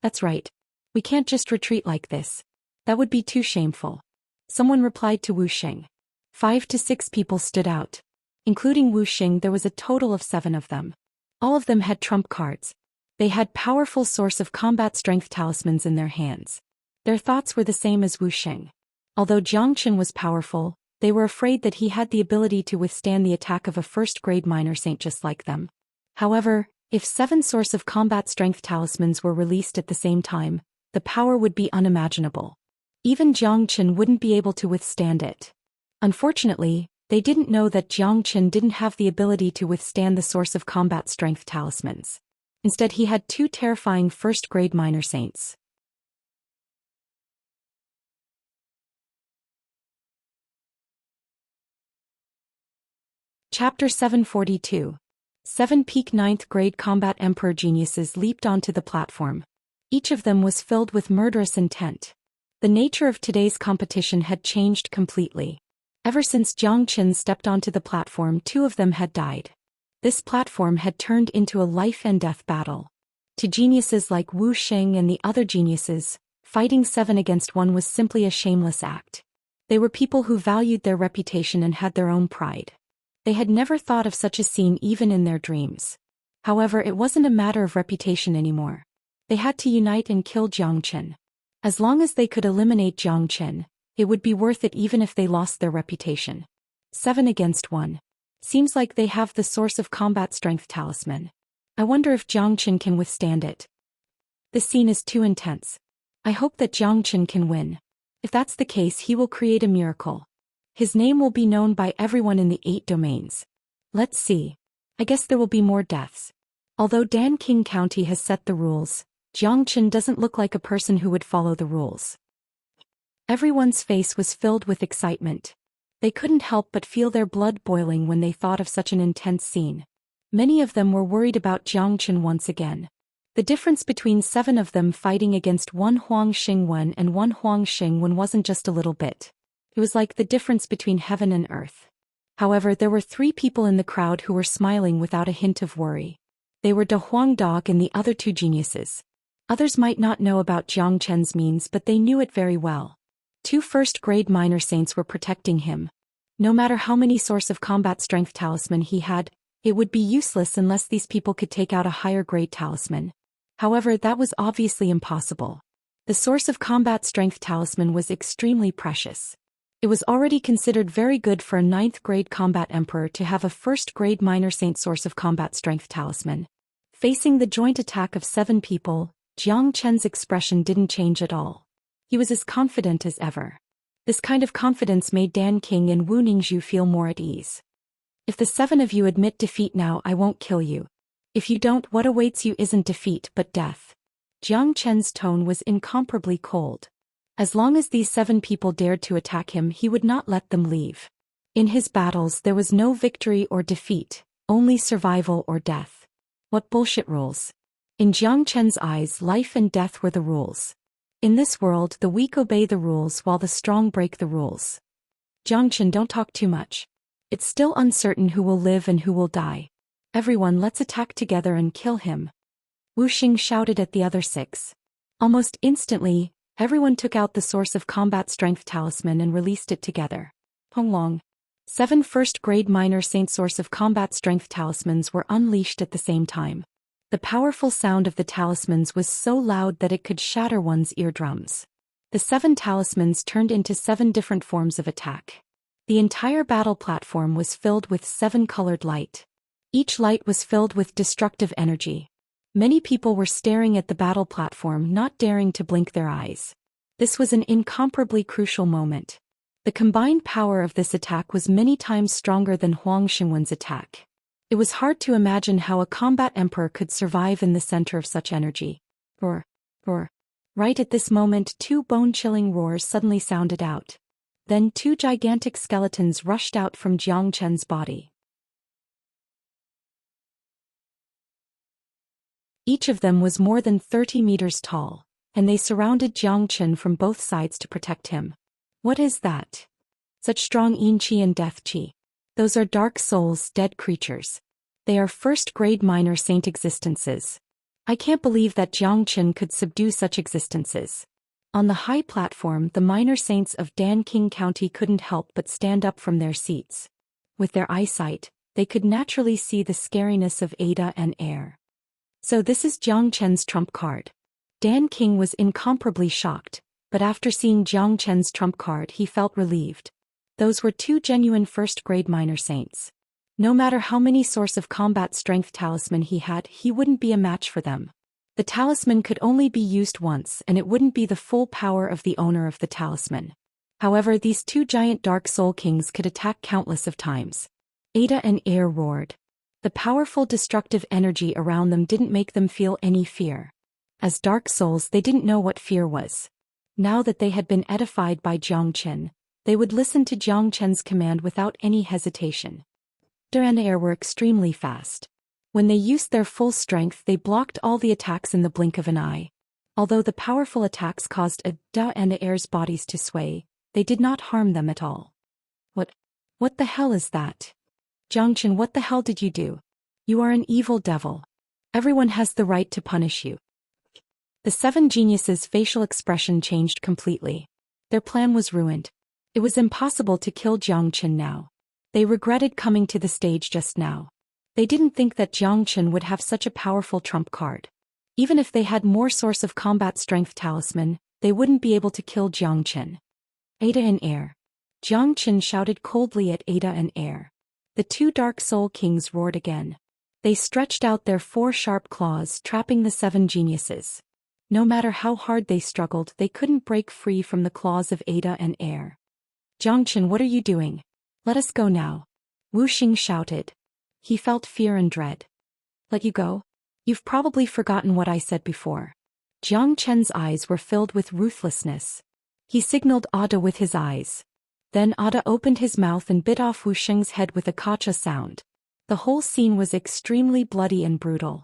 A: That's right. We can't just retreat like this. That would be too shameful. Someone replied to Wu Xing. 5 to 6 people stood out. Including Wu Xing, there was a total of 7 of them. All of them had trump cards. They had powerful source of combat strength talismans in their hands. Their thoughts were the same as Wu Xing. Although Jiang Chen was powerful, they were afraid that he had the ability to withstand the attack of a first-grade minor saint just like them. However, if 7 source of combat strength talismans were released at the same time, the power would be unimaginable. Even Jiang Chen wouldn't be able to withstand it. Unfortunately, they didn't know that Jiang Chen didn't have the ability to withstand the source of combat strength talismans. Instead, he had 2 terrifying first-grade minor saints. Chapter 742. 7 peak 9th grade combat emperor geniuses leaped onto the platform. Each of them was filled with murderous intent. The nature of today's competition had changed completely. Ever since Jiang Chen stepped onto the platform, 2 of them had died. This platform had turned into a life and death battle. To geniuses like Wu Xing and the other geniuses, fighting 7 against 1 was simply a shameless act. They were people who valued their reputation and had their own pride. They had never thought of such a scene even in their dreams. However, it wasn't a matter of reputation anymore. They had to unite and kill Jiang Chen. As long as they could eliminate Jiang Chen, it would be worth it even if they lost their reputation. 7 against 1. Seems like they have the source of combat strength talisman. I wonder if Jiang Chen can withstand it. This scene is too intense. I hope that Jiang Chen can win. If that's the case, he will create a miracle. His name will be known by everyone in the 8 domains. Let's see. I guess there will be more deaths. Although Danqing County has set the rules, Xianxia doesn't look like a person who would follow the rules. Everyone's face was filled with excitement. They couldn't help but feel their blood boiling when they thought of such an intense scene. Many of them were worried about Xianxia once again. The difference between 7 of them fighting against one Huang Xingwen and one Huang Xingwen wasn't just a little bit. It was like the difference between heaven and earth. However, there were 3 people in the crowd who were smiling without a hint of worry. They were De Huang Dog and the other 2 geniuses. Others might not know about Xianxia means, but they knew it very well. 2 first-grade minor saints were protecting him. No matter how many source of combat strength talisman he had, it would be useless unless these people could take out a higher-grade talisman. However, that was obviously impossible. The source of combat strength talisman was extremely precious. It was already considered very good for a 9th-grade combat emperor to have a first-grade minor saint source of combat strength talisman. Facing the joint attack of 7 people, Xianxia's expression didn't change at all. He was as confident as ever. This kind of confidence made Danqing and Wu Ningzhu feel more at ease. If the 7 of you admit defeat now, I won't kill you. If you don't, what awaits you isn't defeat but death. Xianxia's tone was incomparably cold. As long as these 7 people dared to attack him, he would not let them leave. In his battles there was no victory or defeat, only survival or death. What bullshit rules? In Xianxia's eyes, life and death were the rules. In this world, the weak obey the rules while the strong break the rules. Xianxia, don't talk too much. It's still uncertain who will live and who will die. Everyone, let's attack together and kill him. Wuxia shouted at the other 6. Almost instantly, everyone took out the source of combat strength talisman and released it together. Honglong. 7 first-grade minor saint source of combat strength talismans were unleashed at the same time. The powerful sound of the talismans was so loud that it could shatter one's eardrums. The 7 talismans turned into 7 different forms of attack. The entire battle platform was filled with 7 colored light. Each light was filled with destructive energy. Many people were staring at the battle platform, not daring to blink their eyes. This was an incomparably crucial moment. The combined power of this attack was many times stronger than Huang Xingwen's attack. It was hard to imagine how a combat emperor could survive in the center of such energy. Roar, roar. Right at this moment, 2 bone-chilling roars suddenly sounded out. Then 2 gigantic skeletons rushed out from Xianxia's body. Each of them was more than 30 meters tall, and they surrounded Xianxia from both sides to protect him. What is that? Such strong yin qi and death qi. Those are dark souls, dead creatures. They are first-grade minor saint existences. I can't believe that Xianxia could subdue such existences. On the high platform, the minor saints of Danqing County couldn't help but stand up from their seats. With their eyesight, they could naturally see the scariness of Ada and Air. So this is Xianxia's trump card. Danqing was incomparably shocked, but after seeing Xianxia's trump card he felt relieved. Those were 2 genuine first-grade minor saints. No matter how many source of combat strength talisman he had, he wouldn't be a match for them. The talisman could only be used once and it wouldn't be the full power of the owner of the talisman. However, these 2 giant dark soul kings could attack countless of times. Ada and Air roared. The powerful destructive energy around them didn't make them feel any fear. As dark souls, they didn't know what fear was. Now that they had been edified by Xianxia, they would listen to Xianxia's command without any hesitation. Da and Air were extremely fast. When they used their full strength, they blocked all the attacks in the blink of an eye. Although the powerful attacks caused Da and Air's bodies to sway, they did not harm them at all. What the hell is that? Xianxia, what the hell did you do? You are an evil devil. Everyone has the right to punish you. The 7 geniuses' facial expression changed completely. Their plan was ruined. It was impossible to kill Xianxia now. They regretted coming to the stage just now. They didn't think that Xianxia would have such a powerful trump card. Even if they had more source of combat strength talisman, they wouldn't be able to kill Xianxia. Ada and Air. Xianxia shouted coldly at Ada and Air. The 2 dark soul kings roared again. They stretched out their 4 sharp claws, trapping the 7 geniuses. No matter how hard they struggled, they couldn't break free from the claws of Ada and Air. Xianxia, what are you doing? Let us go now. Wuxia shouted. He felt fear and dread. Let you go? You've probably forgotten what I said before. Jiang Chen's eyes were filled with ruthlessness. He signaled Ada with his eyes. Then Ada opened his mouth and bit off Wuxia's head with a kacha sound. The whole scene was extremely bloody and brutal.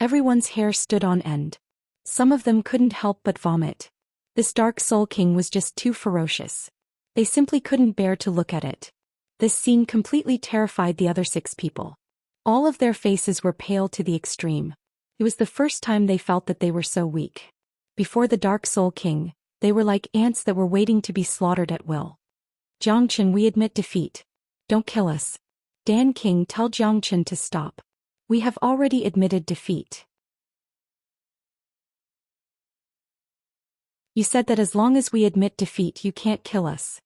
A: Everyone's hair stood on end. Some of them couldn't help but vomit. This Dark Soul King was just too ferocious. They simply couldn't bear to look at it. This scene completely terrified the other 6 people. All of their faces were pale to the extreme. It was the first time they felt that they were so weak. Before the Dark Soul King, they were like ants that were waiting to be slaughtered at will. Jiangchen, we admit defeat. Don't kill us. Dan King, tell Jiangchen to stop. We have already admitted defeat. You said that as long as we admit defeat you can't kill us.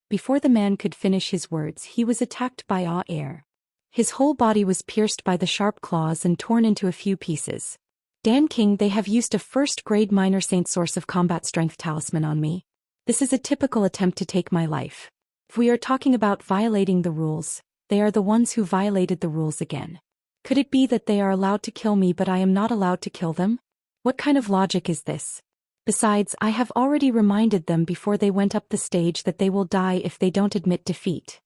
A: Before the man could finish his words he was attacked by air. His whole body was pierced by the sharp claws and torn into a few pieces. Dan King, they have used a first-grade minor saint source of combat strength talisman on me. This is a typical attempt to take my life. If we are talking about violating the rules, they are the ones who violated the rules again. Could it be that they are allowed to kill me but I am not allowed to kill them? What kind of logic is this? Besides, I have already reminded them before they went up the stage that they will die if they don't admit defeat.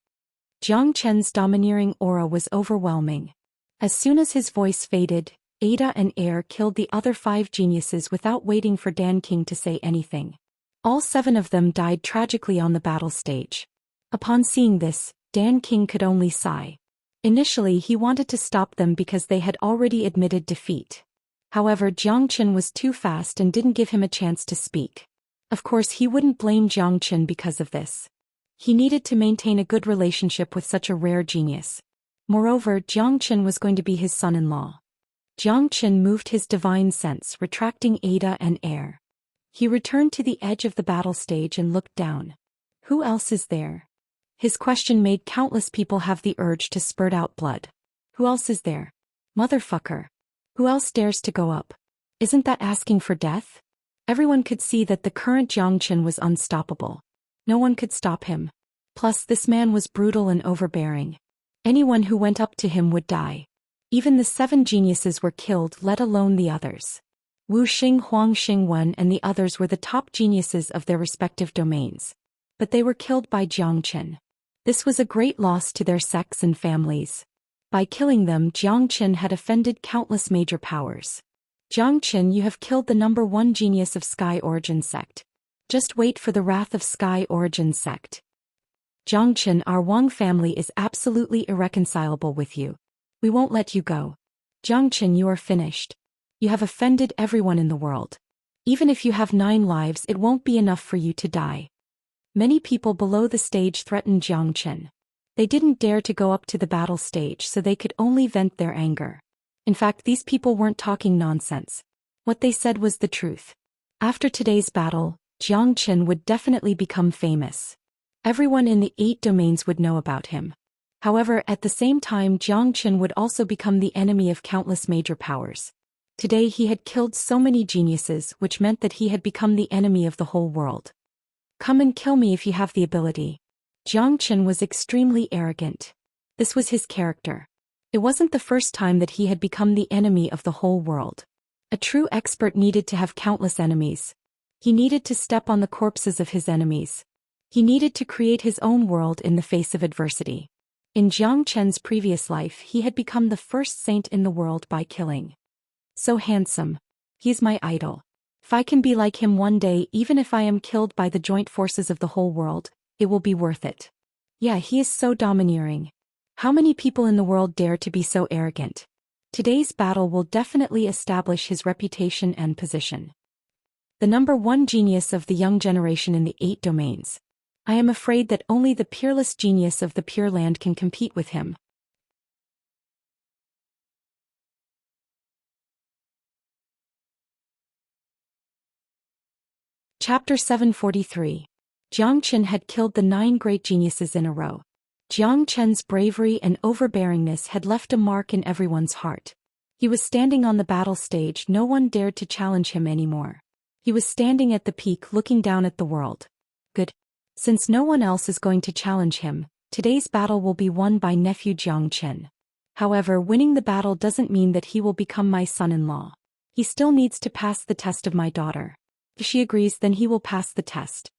A: Jiang Chen's domineering aura was overwhelming. As soon as his voice faded, Ada and Air killed the other 5 geniuses without waiting for Dan King to say anything. All 7 of them died tragically on the battle stage. Upon seeing this, Dan King could only sigh. Initially he wanted to stop them because they had already admitted defeat. However, Jiang Chen was too fast and didn't give him a chance to speak. Of course he wouldn't blame Jiang Chen because of this. He needed to maintain a good relationship with such a rare genius. Moreover, Jiang Chen was going to be his son-in-law. Jiang Chen moved his divine sense, retracting Ada and Air. He returned to the edge of the battle stage and looked down. Who else is there? His question made countless people have the urge to spurt out blood. Who else is there? Motherfucker. Who else dares to go up? Isn't that asking for death? Everyone could see that the current Jiang Chen was unstoppable. No one could stop him. Plus, this man was brutal and overbearing. Anyone who went up to him would die. Even the 7 geniuses were killed, let alone the others. Wu Xing, Huang Xingwen and the others were the top geniuses of their respective domains. But they were killed by Jiang Chen. This was a great loss to their sects and families. By killing them, Jiang Chen had offended countless major powers. Jiang Chen, you have killed the #1 genius of Sky Origin Sect. Just wait for the wrath of Sky Origin Sect. Jiang Chen, our Wang family is absolutely irreconcilable with you. We won't let you go. Jiang Chen, you are finished. You have offended everyone in the world. Even if you have 9 lives, it won't be enough for you to die. Many people below the stage threatened Jiang Chen. They didn't dare to go up to the battle stage so they could only vent their anger. In fact, these people weren't talking nonsense. What they said was the truth. After today's battle, Jiang Chen would definitely become famous. Everyone in the 8 domains would know about him. However, at the same time, Jiang Chen would also become the enemy of countless major powers. Today he had killed so many geniuses, which meant that he had become the enemy of the whole world. Come and kill me if you have the ability. Jiang Chen was extremely arrogant. This was his character. It wasn't the first time that he had become the enemy of the whole world. A true expert needed to have countless enemies. He needed to step on the corpses of his enemies. He needed to create his own world in the face of adversity. In Jiang Chen's previous life, he had become the first saint in the world by killing. So handsome. He's my idol. If I can be like him one day, even if I am killed by the joint forces of the whole world, it will be worth it. Yeah, he is so domineering. How many people in the world dare to be so arrogant? Today's battle will definitely establish his reputation and position. The #1 genius of the young generation in the 8 domains. I am afraid that only the peerless genius of the Pure Land can compete with him. Chapter 743. Jiang Chen had killed the 9 great geniuses in a row. Jiang Chen's bravery and overbearingness had left a mark in everyone's heart. He was standing on the battle stage, no one dared to challenge him anymore. He was standing at the peak looking down at the world. Good. Since no one else is going to challenge him, today's battle will be won by nephew Jiang Chen. However, winning the battle doesn't mean that he will become my son-in-law. He still needs to pass the test of my daughter. If she agrees, then he will pass the test.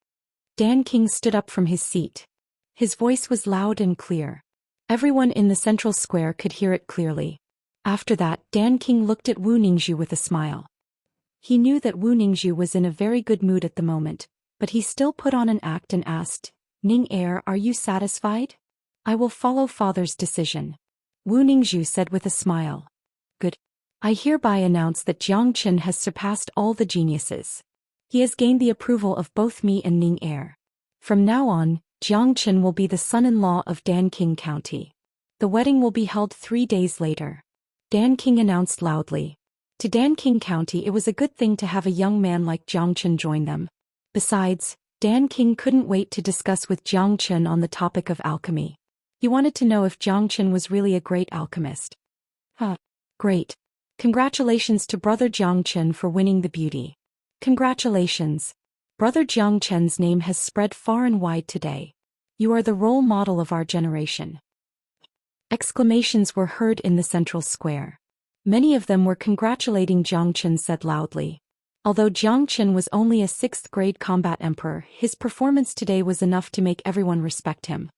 A: Dan King stood up from his seat. His voice was loud and clear. Everyone in the central square could hear it clearly. After that, Dan King looked at Wu Ningzhu with a smile. He knew that Wu Ningzhu was in a very good mood at the moment, but he still put on an act and asked, "Ning heir, are you satisfied?" "I will follow father's decision," Wu Ningzhu said with a smile. "Good. I hereby announce that Jiang Chen has surpassed all the geniuses. He has gained the approval of both me and Ning heir. From now on, Jiang Chen will be the son-in-law of Dan King County. The wedding will be held 3 days later," Dan King announced loudly. To Dan King County, it was a good thing to have a young man like Jiang Chen join them. Besides, Dan King couldn't wait to discuss with Jiang Chen on the topic of alchemy. He wanted to know if Jiang Chen was really a great alchemist. Great. Congratulations to Brother Jiang Chen for winning the beauty. Congratulations. Brother Jiang Chen's name has spread far and wide today. You are the role model of our generation. Exclamations were heard in the central square. Many of them were congratulating Jiang Chen said loudly. Although Jiang Chen was only a 6th grade combat emperor, his performance today was enough to make everyone respect him.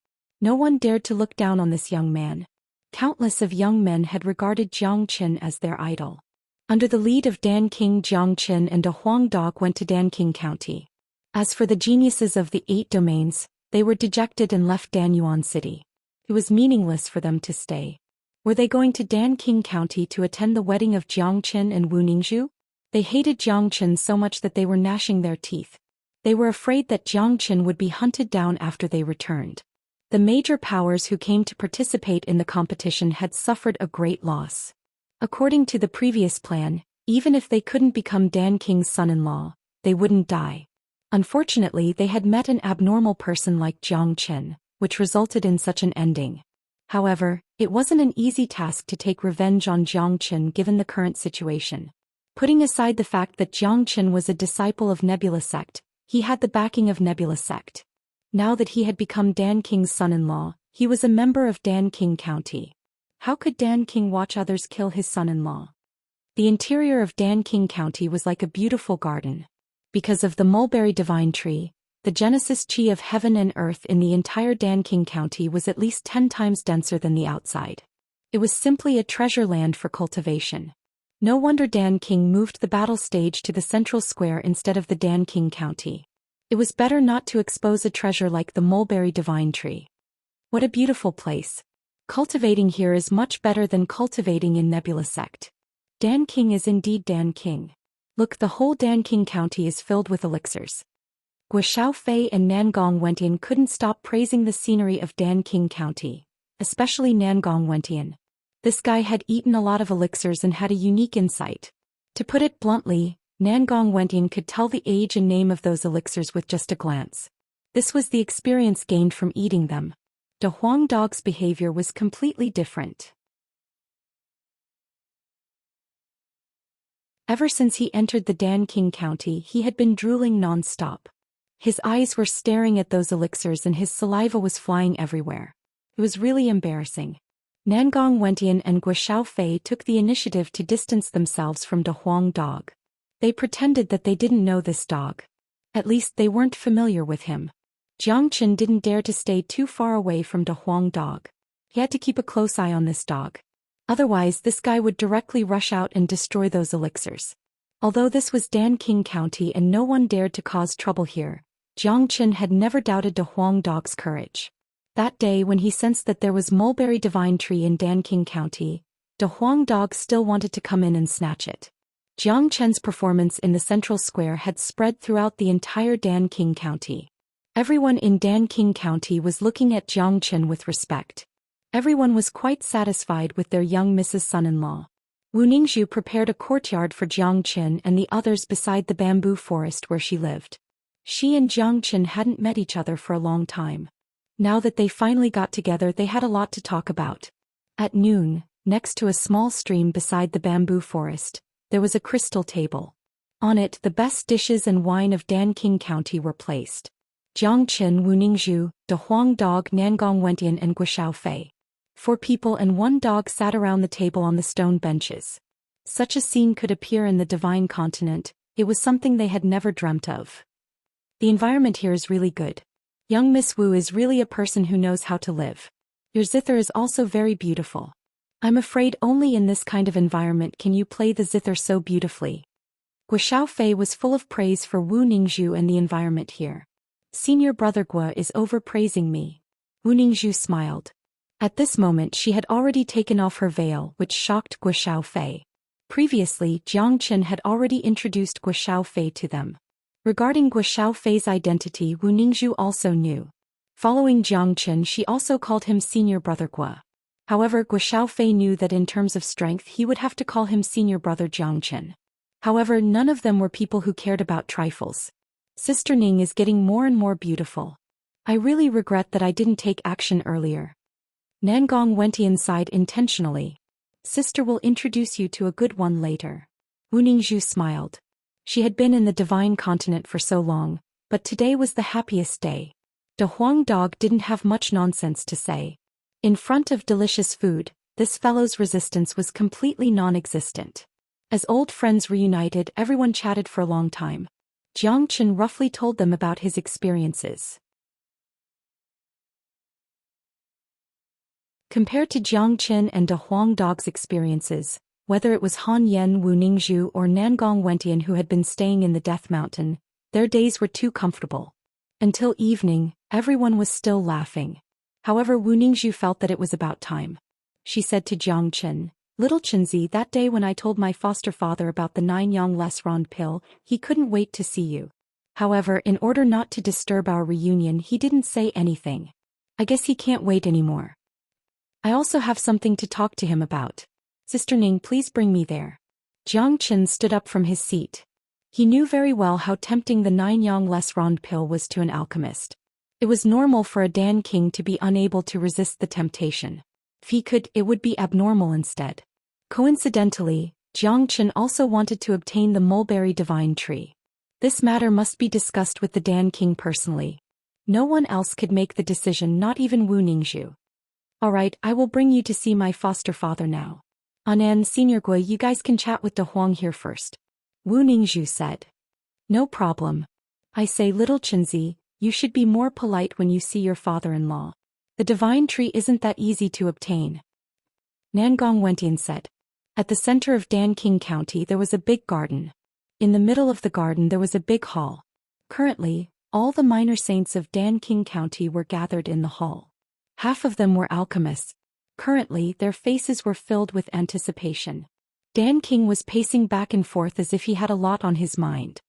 A: No one dared to look down on this young man. Countless of young men had regarded Jiang Chen as their idol. Under the lead of Dan King, Jiang Chen and a Huang Dog went to Dan King County. As for the geniuses of the 8 domains, they were dejected and left Danyuan City. It was meaningless for them to stay. Were they going to Dan King County to attend the wedding of Jiang Chen and Wu Ningzhu? They hated Jiang Chen so much that they were gnashing their teeth. They were afraid that Jiang Chen would be hunted down after they returned. The major powers who came to participate in the competition had suffered a great loss. According to the previous plan, even if they couldn't become Dan King's son-in-law, they wouldn't die. Unfortunately, they had met an abnormal person like Jiang Chen, which resulted in such an ending. However, it wasn't an easy task to take revenge on Jiang Chen given the current situation. Putting aside the fact that Jiang Chen was a disciple of Nebula Sect, he had the backing of Nebula Sect. Now that he had become Dan King's son-in-law, he was a member of Dan King County. How could Dan King watch others kill his son-in-law? The interior of Dan King County was like a beautiful garden. Because of the mulberry divine tree, the Genesis chi of heaven and earth in the entire Dan King County was at least 10 times denser than the outside. It was simply a treasure land for cultivation. No wonder Dan King moved the battle stage to the central square instead of the Dan King County. It was better not to expose a treasure like the mulberry divine tree. What a beautiful place. Cultivating here is much better than cultivating in Nebula Sect. Dan King is indeed Dan King. Look, the whole Dan King County is filled with elixirs. Guo Xiaofei and Nangong Wentian couldn't stop praising the scenery of Dan King County, especially Nangong Wentian. This guy had eaten a lot of elixirs and had a unique insight. To put it bluntly, Nangong Wentian could tell the age and name of those elixirs with just a glance. This was the experience gained from eating them. The Huang Dog's behavior was completely different. Ever since he entered the Dan King County, he had been drooling non-stop. His eyes were staring at those elixirs and his saliva was flying everywhere. It was really embarrassing. Nangong Wentian and Guo Xiaofei took the initiative to distance themselves from the Huang Dog. They pretended that they didn't know this dog. At least they weren't familiar with him. Jiang Chen didn't dare to stay too far away from the Huang Dog. He had to keep a close eye on this dog. Otherwise, this guy would directly rush out and destroy those elixirs. Although this was Dan King County and no one dared to cause trouble here, Jiang Chen had never doubted the Huang Dog's courage. That day when he sensed that there was mulberry divine tree in Dan King County, the Huang Dog still wanted to come in and snatch it. Jiang Chen's performance in the central square had spread throughout the entire Dan King County. Everyone in Dan King County was looking at Jiang Chen with respect. Everyone was quite satisfied with their young Mrs. Son-in-law. Wu Ningzhu prepared a courtyard for Jiang Chen and the others beside the bamboo forest where she lived. She and Jiang Chen hadn't met each other for a long time. Now that they finally got together, they had a lot to talk about. At noon, next to a small stream beside the bamboo forest, there was a crystal table. On it, the best dishes and wine of Dan King County were placed. Jiang Chen, Wu Ningzhu, the Huang Dog, Nangong Wentian and Guo Xiaofei. 4 people and 1 dog sat around the table on the stone benches. Such a scene could appear in the divine continent. It was something they had never dreamt of. The environment here is really good. Young Miss Wu is really a person who knows how to live. Your zither is also very beautiful. I'm afraid only in this kind of environment can you play the zither so beautifully. Guo Xiaofei was full of praise for Wu Ningzhu and the environment here. Senior brother Guo is overpraising me. Wu Ningzhu smiled. At this moment she had already taken off her veil, which shocked Guo Xiaofei. Previously, Jiang Chen had already introduced Guo Xiaofei to them. Regarding Guo Xiaofei's identity, Wu Ningzhu also knew. Following Jiang Chen, she also called him Senior Brother Guo. However, Guo Xiaofei knew that in terms of strength he would have to call him Senior Brother Jiang Chen. However, none of them were people who cared about trifles. Sister Ning is getting more and more beautiful. I really regret that I didn't take action earlier. Nangong went inside intentionally. Sister will introduce you to a good one later. Wu Ningzhu smiled. She had been in the divine continent for so long, but today was the happiest day. The Huang dog didn't have much nonsense to say. In front of delicious food, this fellow's resistance was completely non-existent. As old friends reunited, everyone chatted for a long time. Jiang Chen roughly told them about his experiences. Compared to Jiang Chen and De Huang Dog's experiences, whether it was Han Yen, Wu Ningzhu or Nangong Wentian who had been staying in the Death Mountain, their days were too comfortable. Until evening, everyone was still laughing. However, Wu Ningzhu felt that it was about time. She said to Jiang Chen, "Little Chenzi, that day when I told my foster father about the 9 yang less rond pill, he couldn't wait to see you. However, in order not to disturb our reunion, he didn't say anything. I guess he can't wait anymore. I also have something to talk to him about. Sister Ning, please bring me there." Jiang Chen stood up from his seat. He knew very well how tempting the 9 yang less rond pill was to an alchemist. It was normal for a Dan King to be unable to resist the temptation. If he could, it would be abnormal instead. Coincidentally, Jiang Chen also wanted to obtain the mulberry divine tree. This matter must be discussed with the Dan King personally. No one else could make the decision, not even Wu Ningzhu. "Alright, I will bring you to see my foster father now. Anan, Senior Gui, you guys can chat with De Huang here first," Wu Ningzhu said. "No problem. I say, little Chenzi, you should be more polite when you see your father-in-law. The divine tree isn't that easy to obtain," Nangong Wentian said. At the center of Dan King County there was a big garden. In the middle of the garden there was a big hall. Currently, all the minor saints of Dan King County were gathered in the hall. Half of them were alchemists. Currently, their faces were filled with anticipation. Dan King was pacing back and forth as if he had a lot on his mind.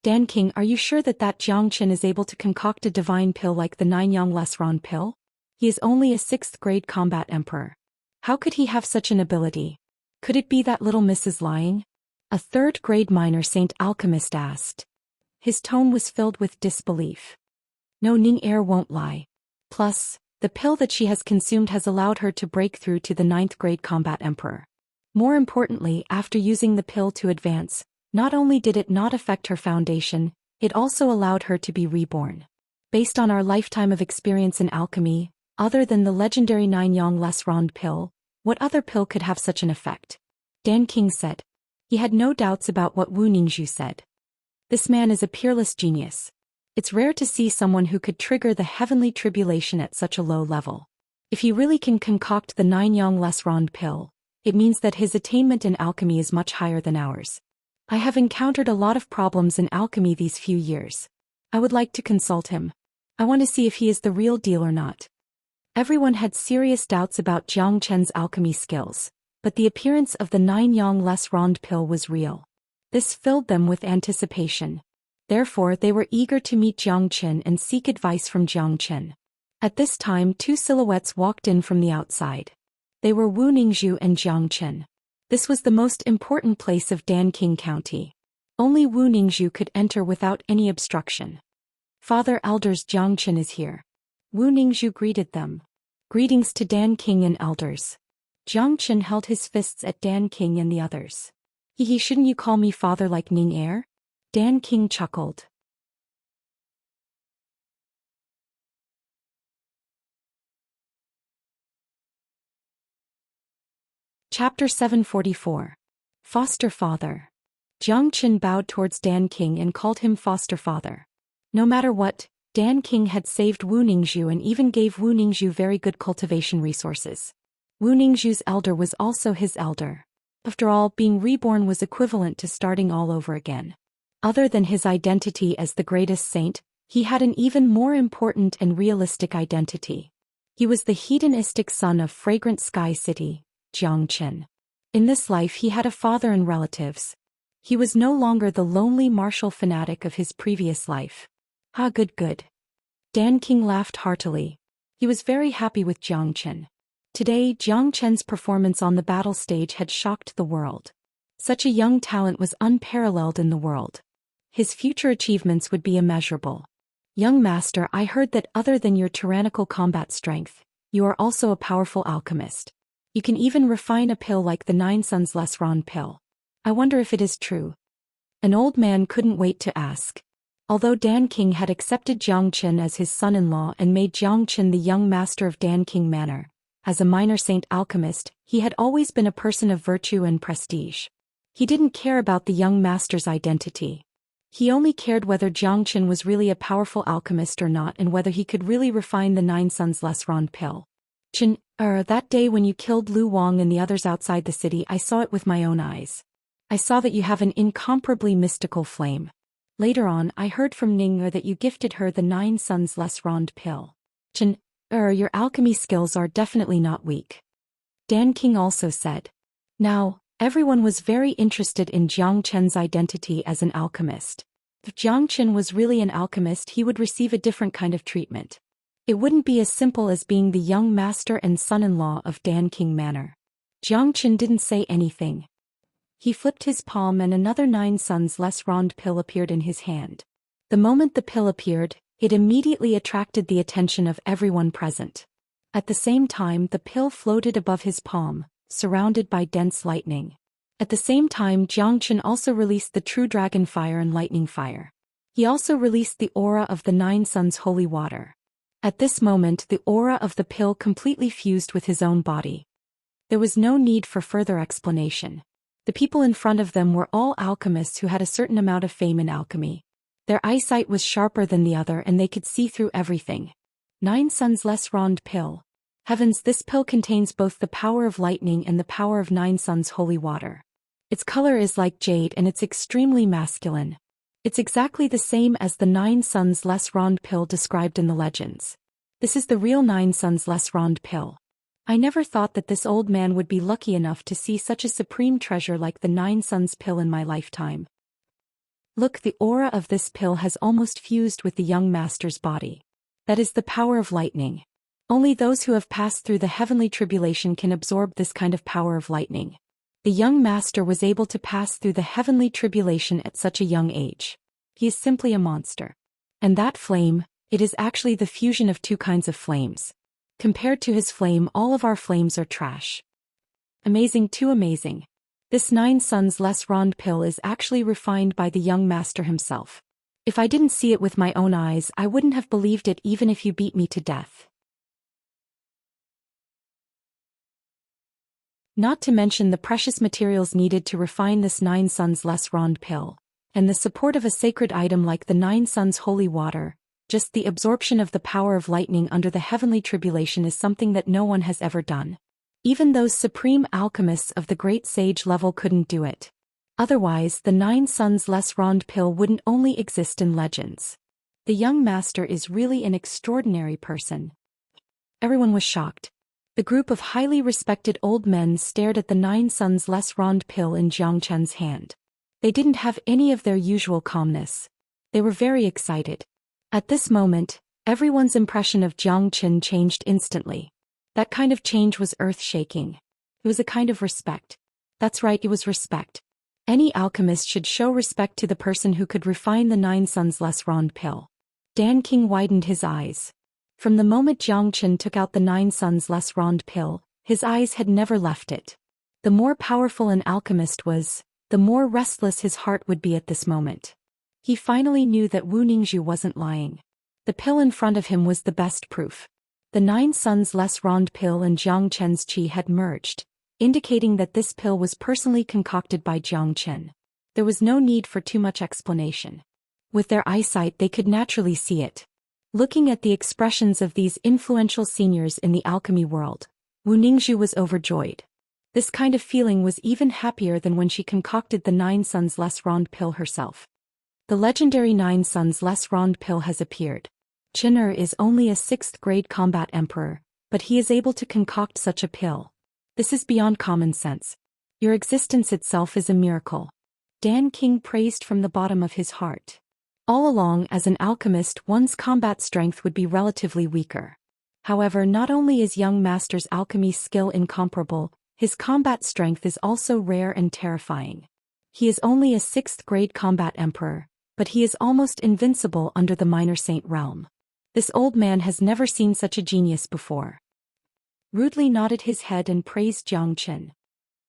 A: "Dan King, are you sure that Jiang Chen is able to concoct a divine pill like the 9 yang less rond pill? He is only a 6th grade combat emperor. How could he have such an ability? Could it be that little miss is lying?" A 3rd grade minor saint alchemist asked. His tone was filled with disbelief. "No, Ning Er won't lie. Plus, the pill that she has consumed has allowed her to break through to the 9th grade combat emperor. More importantly, after using the pill to advance, not only did it not affect her foundation, it also allowed her to be reborn. Based on our lifetime of experience in alchemy, other than the legendary 9 yang less rond pill, what other pill could have such an effect?" Dan King said. He had no doubts about what Wu Ningzhu said. This man is a peerless genius. It's rare to see someone who could trigger the heavenly tribulation at such a low level. If he really can concoct the 9 yang less rond pill, it means that his attainment in alchemy is much higher than ours. I have encountered a lot of problems in alchemy these few years. I would like to consult him. I want to see if he is the real deal or not. Everyone had serious doubts about Jiang Chen's alchemy skills, but the appearance of the 9 yang less rond pill was real. This filled them with anticipation. Therefore, they were eager to meet Jiang Chen and seek advice from Jiang Chen. At this time, 2 silhouettes walked in from the outside. They were Wu Ningzhu and Jiang Chen. This was the most important place of Dan King County. Only Wu Ningzhu could enter without any obstruction. "Father Elders, Jiang Chen is here." Wu Ningzhu greeted them. "Greetings to Dan King and elders." Jiang Chen held his fists at Dan King and the others. "Hehe, shouldn't you call me father like Ning Er?" Dan King chuckled. Chapter 744. Foster Father. Jiang Qin bowed towards Dan King and called him foster father. No matter what, Dan King had saved Wu Ningzhu and even gave Wu Ningzhu very good cultivation resources. Wu Ningzhu's elder was also his elder. After all, being reborn was equivalent to starting all over again. Other than his identity as the greatest saint, he had an even more important and realistic identity. He was the hedonistic son of Fragrant Sky City, Jiang Qin. In this life he had a father and relatives. He was no longer the lonely martial fanatic of his previous life. Ah, good. Dan King laughed heartily. He was very happy with Jiang Qin. Today, Jiang Qin's performance on the battle stage had shocked the world. Such a young talent was unparalleled in the world. His future achievements would be immeasurable. Young master, I heard that other than your tyrannical combat strength, you are also a powerful alchemist. You can even refine a pill like the 9 Suns Lesron pill. I wonder if it is true. An old man couldn't wait to ask. Although Dan King had accepted Jiang Qin as his son-in-law and made Jiang Qin the young master of Dan King Manor, as a minor saint alchemist, he had always been a person of virtue and prestige. He didn't care about the young master's identity. He only cared whether Jiang Qin was really a powerful alchemist or not and whether he could really refine the 9 Suns Lesron pill. Qin, that day when you killed Lu Wang and the others outside the city, I saw it with my own eyes. I saw that you have an incomparably mystical flame. Later on, I heard from Ning that you gifted her the 9 Suns Lesron pill. Qin, your alchemy skills are definitely not weak. Dan King also said. Now, everyone was very interested in Jiang Qin's identity as an alchemist. If Jiang Qin was really an alchemist, he would receive a different kind of treatment. It wouldn't be as simple as being the young master and son-in-law of Dan King Manor. Jiang Qin didn't say anything. He flipped his palm and another 9 Suns Lesron pill appeared in his hand. The moment the pill appeared, it immediately attracted the attention of everyone present. At the same time, the pill floated above his palm, surrounded by dense lightning. At the same time, Jiang Qin also released the true dragon fire and lightning fire. He also released the aura of the 9 Suns holy water. At this moment, the aura of the pill completely fused with his own body. There was no need for further explanation. The people in front of them were all alchemists who had a certain amount of fame in alchemy. Their eyesight was sharper than the other and they could see through everything. 9 Suns Lesron pill. Heavens, this pill contains both the power of lightning and the power of 9 Suns holy water. Its color is like jade and it's extremely masculine. It's exactly the same as the 9 Suns Lesron pill described in the legends. This is the real 9 Suns Lesron pill. I never thought that this old man would be lucky enough to see such a supreme treasure like the 9 Suns pill in my lifetime. Look, the aura of this pill has almost fused with the young master's body. That is the power of lightning. Only those who have passed through the heavenly tribulation can absorb this kind of power of lightning. The young master was able to pass through the heavenly tribulation at such a young age. He is simply a monster. And that flame, it is actually the fusion of 2 kinds of flames. Compared to his flame, all of our flames are trash. Amazing, too amazing. This 9 Suns Lesron pill is actually refined by the young master himself. If I didn't see it with my own eyes, I wouldn't have believed it even if you beat me to death. Not to mention the precious materials needed to refine this 9 Suns Lesron pill, and the support of a sacred item like the 9 Suns holy water. Just the absorption of the power of lightning under the heavenly tribulation is something that no one has ever done. Even those supreme alchemists of the great sage level couldn't do it. Otherwise, the 9 Suns Lesron pill wouldn't only exist in legends. The young master is really an extraordinary person. Everyone was shocked. The group of highly respected old men stared at the 9 Suns Lesron pill in Jiang Qin's hand. They didn't have any of their usual calmness. They were very excited. At this moment, everyone's impression of Jiang Qin changed instantly. That kind of change was earth-shaking. It was a kind of respect. That's right, it was respect. Any alchemist should show respect to the person who could refine the 9 Suns Lesron pill. Dan King widened his eyes. From the moment Jiang Qin took out the 9 Suns Lesron pill, his eyes had never left it. The more powerful an alchemist was, the more restless his heart would be at this moment. He finally knew that Wu Ningzhu wasn't lying. The pill in front of him was the best proof. The 9 Suns Lesron pill and Jiang Qin's qi had merged, indicating that this pill was personally concocted by Zhou Xian. There was no need for too much explanation. With their eyesight they could naturally see it. Looking at the expressions of these influential seniors in the alchemy world, Wu Ningzhu was overjoyed. This kind of feeling was even happier than when she concocted the 9 Suns Les Ronde pill herself. The legendary 9 Suns Les Ronde pill has appeared. Qian'er is only a 6th grade combat emperor, but he is able to concoct such a pill. This is beyond common sense. Your existence itself is a miracle. Dan King praised from the bottom of his heart. All along, as an alchemist, one's combat strength would be relatively weaker. However, not only is young master's alchemy skill incomparable, his combat strength is also rare and terrifying. He is only a 6th grade combat emperor, but he is almost invincible under the minor saint realm. This old man has never seen such a genius before. Rudely nodded his head and praised Zhou Xian.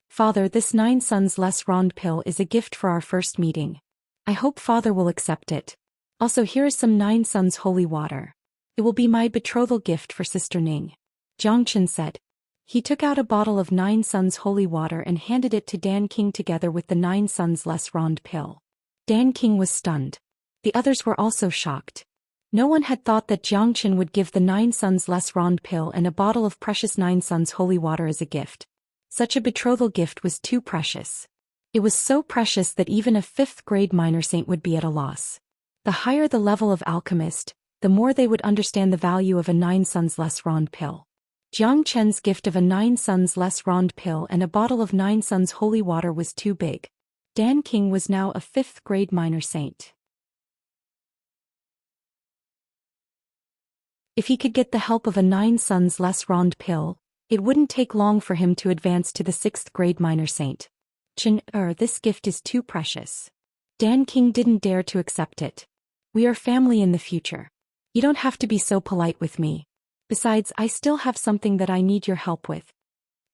A: Father, this 9 Suns Les Ronde pill is a gift for our first meeting. I hope Father will accept it. Also, here is some 9 Suns holy water. It will be my betrothal gift for Sister Ning. Zhou Xian said. He took out a bottle of 9 Suns holy water and handed it to Dan King together with the 9 Suns Les Ronde pill. Dan King was stunned. The others were also shocked. No one had thought that Zhou Xian would give the 9 Suns Les Ronde pill and a bottle of precious 9 Suns holy water as a gift. Such a betrothal gift was too precious. It was so precious that even a 5th grade minor saint would be at a loss. The higher the level of alchemist, the more they would understand the value of a 9 Suns Les Ronde pill. Zhou Qian's gift of a 9 Suns Les Ronde pill and a bottle of 9 Suns holy water was too big. Dan King was now a 5th grade minor saint. If he could get the help of a 9 Suns Les Ronde pill, it wouldn't take long for him to advance to the 6th grade minor saint. This gift is too precious. Dan King didn't dare to accept it. We are family in the future. You don't have to be so polite with me. Besides, I still have something that I need your help with.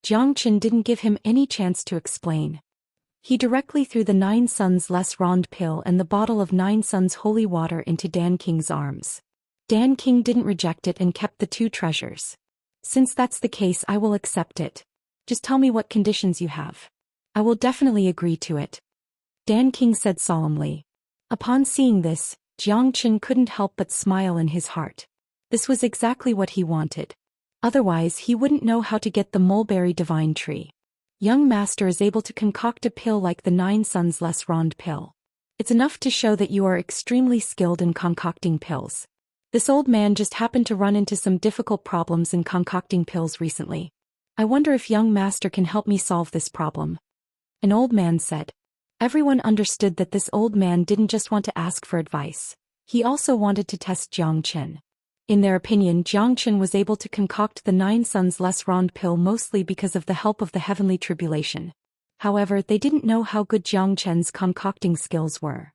A: Zhou Xian didn't give him any chance to explain. He directly threw the 9 Suns Les Ronde pill and the bottle of 9 Suns holy water into Dan King's arms. Dan King didn't reject it and kept the 2 treasures. Since that's the case, I will accept it. Just tell me what conditions you have. I will definitely agree to it. Dan King said solemnly. Upon seeing this, Zhou Xian couldn't help but smile in his heart. This was exactly what he wanted. Otherwise, he wouldn't know how to get the mulberry divine tree. Young master is able to concoct a pill like the 9 Suns Les Ronde pill. It's enough to show that you are extremely skilled in concocting pills. This old man just happened to run into some difficult problems in concocting pills recently. I wonder if young master can help me solve this problem. An old man said. Everyone understood that this old man didn't just want to ask for advice. He also wanted to test Zhou Xian. In their opinion, Zhou Xian was able to concoct the 9 Suns Les Ronde pill mostly because of the help of the heavenly tribulation. However, they didn't know how good Zhou Xian's concocting skills were.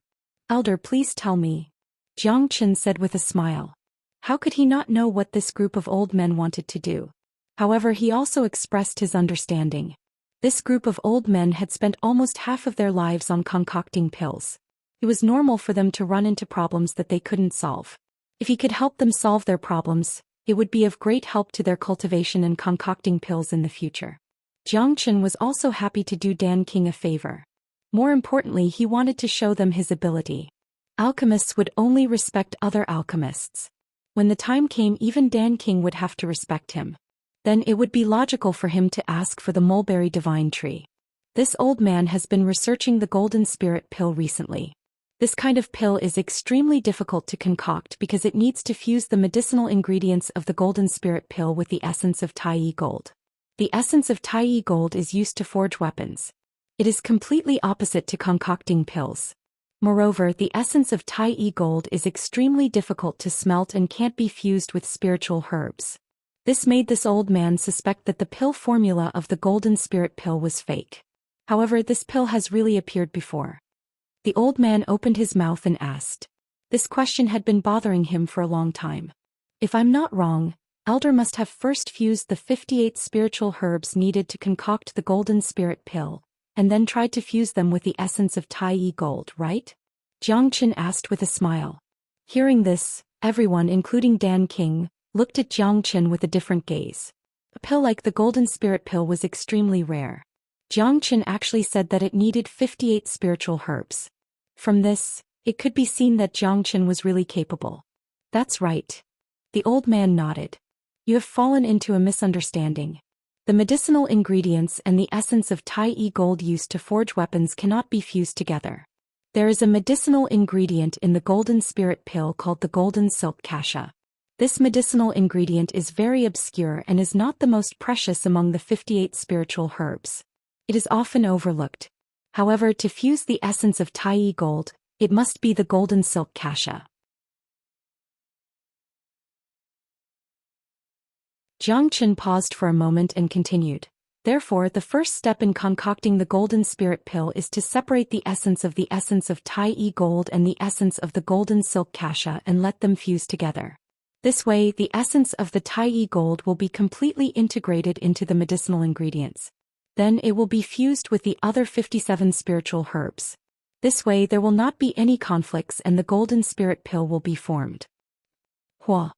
A: Elder, please tell me. Zhou Xian said with a smile. How could he not know what this group of old men wanted to do? However, he also expressed his understanding. This group of old men had spent almost half of their lives on concocting pills. It was normal for them to run into problems that they couldn't solve. If he could help them solve their problems, it would be of great help to their cultivation and concocting pills in the future. Zhou Xian was also happy to do Dan King a favor. More importantly, he wanted to show them his ability. Alchemists would only respect other alchemists. When the time came, even Dan King would have to respect him. Then it would be logical for him to ask for the mulberry divine tree. This old man has been researching the golden spirit pill recently. This kind of pill is extremely difficult to concoct because it needs to fuse the medicinal ingredients of the golden spirit pill with the essence of Tai gold. The essence of Tai gold is used to forge weapons. It is completely opposite to concocting pills. Moreover, the essence of Tai gold is extremely difficult to smelt and can't be fused with spiritual herbs. This made this old man suspect that the pill formula of the golden spirit pill was fake. However, this pill has really appeared before. The old man opened his mouth and asked. This question had been bothering him for a long time. If I'm not wrong, Elder must have first fused the 58 spiritual herbs needed to concoct the golden spirit pill, and then tried to fuse them with the essence of Tai gold, right? Zhou Xian asked with a smile. Hearing this, everyone, including Dan King, looked at Zhou Xian with a different gaze. A pill like the Golden Spirit Pill was extremely rare. Zhou Xian actually said that it needed 58 spiritual herbs. From this, it could be seen that Zhou Xian was really capable. That's right. The old man nodded. You have fallen into a misunderstanding. The medicinal ingredients and the essence of Tai gold used to forge weapons cannot be fused together. There is a medicinal ingredient in the Golden Spirit Pill called the Golden Silk Cassia. This medicinal ingredient is very obscure and is not the most precious among the 58 spiritual herbs. It is often overlooked. However, to fuse the essence of Tai gold, it must be the Golden Silk Cassia. Zhou Xian paused for a moment and continued. Therefore, the first step in concocting the Golden Spirit Pill is to separate the essence of Tai gold and the essence of the Golden Silk Cassia and let them fuse together. This way, the essence of the Tai gold will be completely integrated into the medicinal ingredients. Then it will be fused with the other 57 spiritual herbs. This way there will not be any conflicts and the Golden Spirit Pill will be formed. Hua.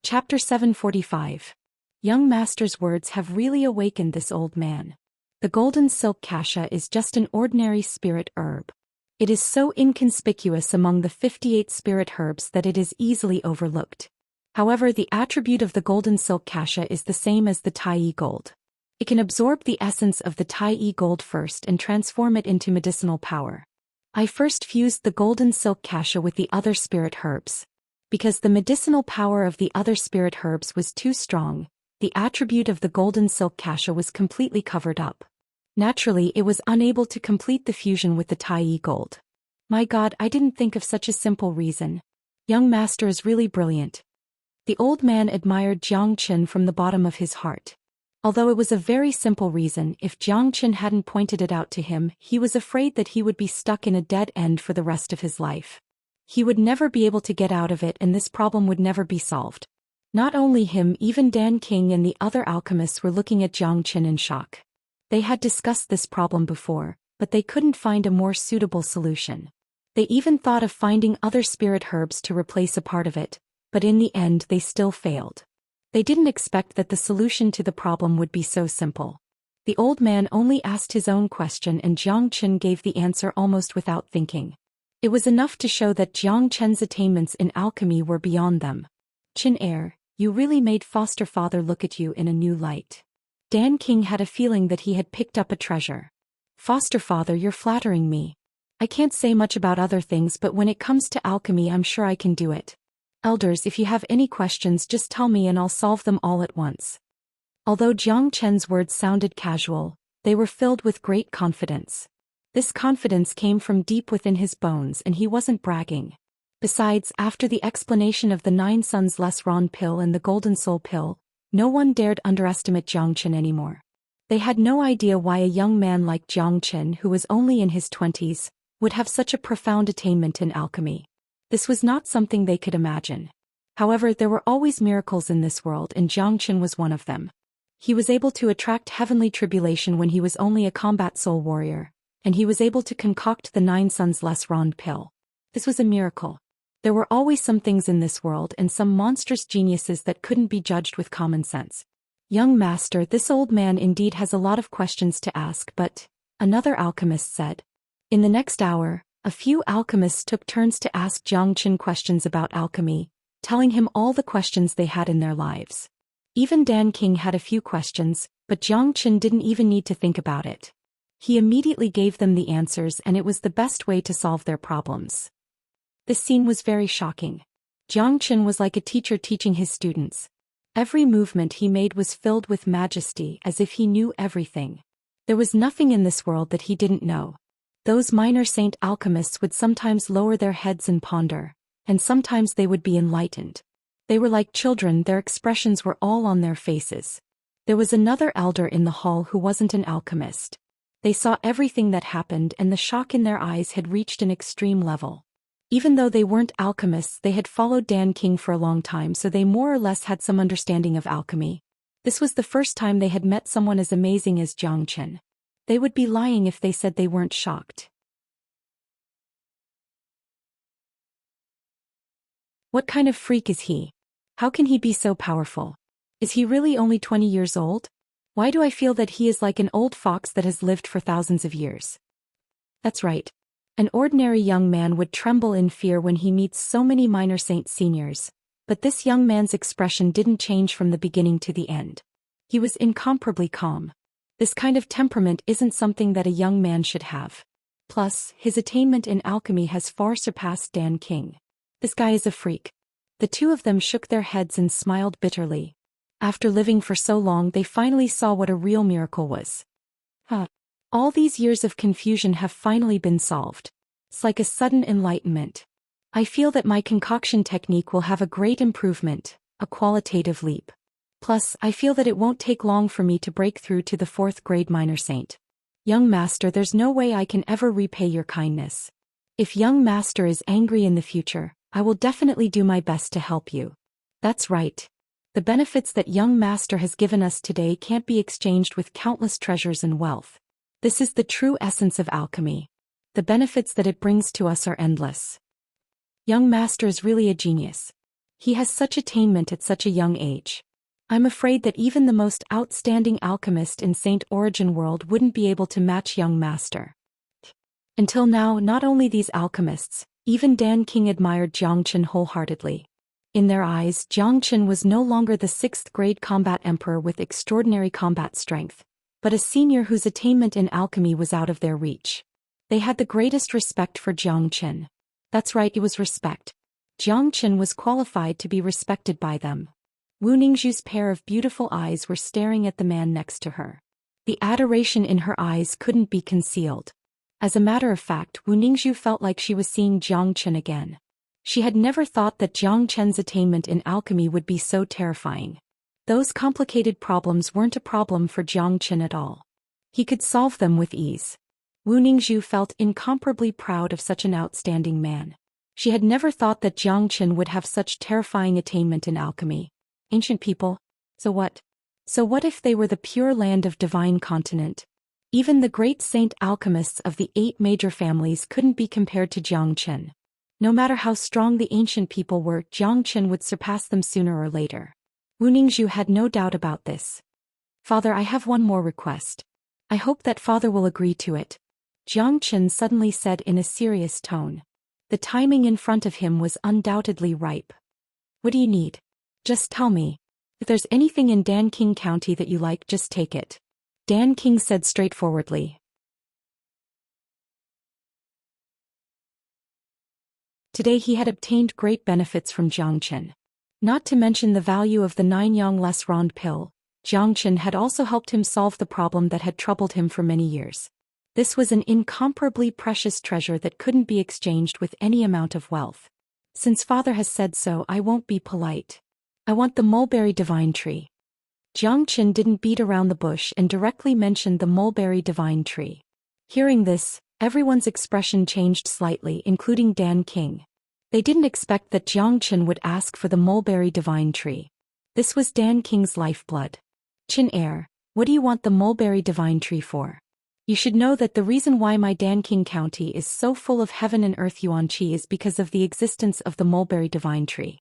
A: Chapter 745. Young Master's words have really awakened this old man. The Golden Silk Cassia is just an ordinary spirit herb. It is so inconspicuous among the 58 spirit herbs that it is easily overlooked. However, the attribute of the Golden Silk Cassia is the same as the Tai gold. It can absorb the essence of the Tai gold first and transform it into medicinal power. I first fused the Golden Silk Cassia with the other spirit herbs. Because the medicinal power of the other spirit herbs was too strong, the attribute of the Golden Silk Cassia was completely covered up. Naturally, it was unable to complete the fusion with the Tai gold. My God, I didn't think of such a simple reason. Young Master is really brilliant. The old man admired Zhou Xian from the bottom of his heart. Although it was a very simple reason, if Zhou Xian hadn't pointed it out to him, he was afraid that he would be stuck in a dead end for the rest of his life. He would never be able to get out of it and this problem would never be solved. Not only him, even Dan King and the other alchemists were looking at Zhou Xian in shock. They had discussed this problem before, but they couldn't find a more suitable solution. They even thought of finding other spirit herbs to replace a part of it, but in the end they still failed. They didn't expect that the solution to the problem would be so simple. The old man only asked his own question and Zhou Xian gave the answer almost without thinking. It was enough to show that Zhou Qian's attainments in alchemy were beyond them. Qin heir, you really made foster father look at you in a new light. Dan King had a feeling that he had picked up a treasure. Foster father, you're flattering me. I can't say much about other things, but when it comes to alchemy I'm sure I can do it. Elders, if you have any questions just tell me and I'll solve them all at once. Although Zhou Qian's words sounded casual, they were filled with great confidence. This confidence came from deep within his bones and he wasn't bragging. Besides, after the explanation of the 9 Suns Less Ron pill and the Golden Soul pill, no one dared underestimate Zhou Qian anymore. They had no idea why a young man like Zhou Qian, who was only in his 20s, would have such a profound attainment in alchemy. This was not something they could imagine. However, there were always miracles in this world and Zhou Qian was one of them. He was able to attract heavenly tribulation when he was only a combat soul warrior, and he was able to concoct the 9 Suns Less Ron pill. This was a miracle. There were always some things in this world and some monstrous geniuses that couldn't be judged with common sense. Young master, this old man indeed has a lot of questions to ask, but, another alchemist said. In the next hour, a few alchemists took turns to ask Zhou Qian questions about alchemy, telling him all the questions they had in their lives. Even Dan King had a few questions, but Zhou Qian didn't even need to think about it. He immediately gave them the answers and it was the best way to solve their problems. This scene was very shocking. Zhou Qian was like a teacher teaching his students. Every movement he made was filled with majesty as if he knew everything. There was nothing in this world that he didn't know. Those minor saint alchemists would sometimes lower their heads and ponder, and sometimes they would be enlightened. They were like children, their expressions were all on their faces. There was another elder in the hall who wasn't an alchemist. They saw everything that happened and the shock in their eyes had reached an extreme level. Even though they weren't alchemists, they had followed Dan King for a long time, so they more or less had some understanding of alchemy. This was the first time they had met someone as amazing as Zhou Qian. They would be lying if they said they weren't shocked. What kind of freak is he? How can he be so powerful? Is he really only 20 years old? Why do I feel that he is like an old fox that has lived for thousands of years? That's right. An ordinary young man would tremble in fear when he meets so many minor saint seniors, but this young man's expression didn't change from the beginning to the end. He was incomparably calm. This kind of temperament isn't something that a young man should have. Plus, his attainment in alchemy has far surpassed Dan King. This guy is a freak. The two of them shook their heads and smiled bitterly. After living for so long, they finally saw what a real miracle was. All these years of confusion have finally been solved. It's like a sudden enlightenment. I feel that my concoction technique will have a great improvement, a qualitative leap. Plus, I feel that it won't take long for me to break through to the 4th grade minor saint. Young master, there's no way I can ever repay your kindness. If young master is angry in the future, I will definitely do my best to help you. That's right. The benefits that young master has given us today can't be exchanged with countless treasures and wealth. This is the true essence of alchemy. The benefits that it brings to us are endless. Young master is really a genius. He has such attainment at such a young age. I'm afraid that even the most outstanding alchemist in Saint Origin world wouldn't be able to match young master. Until now, not only these alchemists, even Dan King admired Zhou Xian wholeheartedly. In their eyes, Zhou Xian was no longer the 6th grade combat emperor with extraordinary combat strength, but a senior whose attainment in alchemy was out of their reach. They had the greatest respect for Zhou Xian. That's right, it was respect. Zhou Xian was qualified to be respected by them. Wu Ningzhu's pair of beautiful eyes were staring at the man next to her. The adoration in her eyes couldn't be concealed. As a matter of fact, Wu Ningzhu felt like she was seeing Zhou Xian again. She had never thought that Zhou Qian's attainment in alchemy would be so terrifying. Those complicated problems weren't a problem for Zhou Xian at all. He could solve them with ease. Wu Ningzhu felt incomparably proud of such an outstanding man. She had never thought that Zhou Xian would have such terrifying attainment in alchemy. Ancient people? So what? So what if they were the pure land of divine continent? Even the great saint alchemists of the 8 major families couldn't be compared to Zhou Xian. No matter how strong the ancient people were, Zhou Xian would surpass them sooner or later. Wu Ningzhu had no doubt about this. Father, I have one more request. I hope that father will agree to it. Zhou Xian suddenly said in a serious tone. The timing in front of him was undoubtedly ripe. What do you need? Just tell me. If there's anything in Dan King County that you like, just take it. Dan King said straightforwardly. Today he had obtained great benefits from Zhou Xian. Not to mention the value of the 9-yang less rond pill, Zhou Xian had also helped him solve the problem that had troubled him for many years. This was an incomparably precious treasure that couldn't be exchanged with any amount of wealth. Since father has said so, I won't be polite. I want the mulberry divine tree. Zhou Xian didn't beat around the bush and directly mentioned the mulberry divine tree. Hearing this, everyone's expression changed slightly, including Dan King. They didn't expect that Zhou Xian would ask for the mulberry divine tree. This was Dan King's lifeblood. Qian heir, what do you want the mulberry divine tree for? You should know that the reason why my Dan King County is so full of heaven and earth yuan qi is because of the existence of the mulberry divine tree.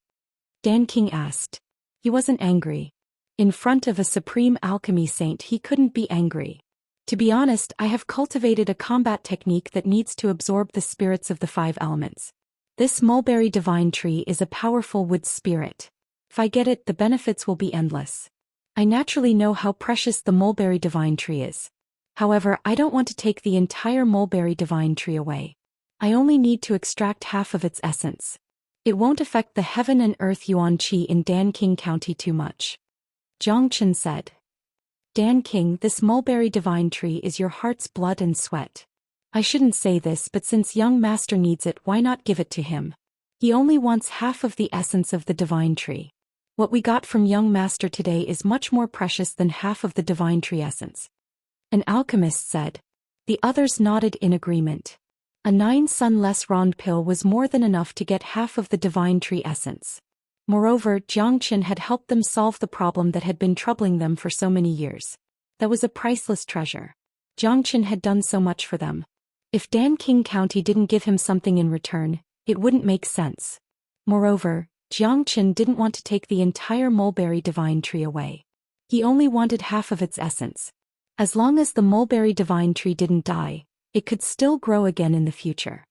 A: Dan King asked. He wasn't angry. In front of a supreme alchemy saint he couldn't be angry. To be honest, I have cultivated a combat technique that needs to absorb the spirits of the 5 elements. This mulberry divine tree is a powerful wood spirit. If I get it, the benefits will be endless. I naturally know how precious the mulberry divine tree is. However, I don't want to take the entire mulberry divine tree away. I only need to extract half of its essence. It won't affect the heaven and earth yuan qi in Dan King County too much. Zhou Xian said. Dan King, this mulberry divine tree is your heart's blood and sweat. I shouldn't say this, but since young master needs it, why not give it to him? He only wants half of the essence of the divine tree. What we got from young master today is much more precious than half of the divine tree essence. An alchemist said. The others nodded in agreement. A 9-sun less rond pill was more than enough to get half of the divine tree essence. Moreover, Zhou Xian had helped them solve the problem that had been troubling them for so many years. That was a priceless treasure. Zhou Xian had done so much for them. If Dan King County didn't give him something in return, it wouldn't make sense. Moreover, Jiang Chen didn't want to take the entire mulberry divine tree away. He only wanted half of its essence. As long as the mulberry divine tree didn't die, it could still grow again in the future.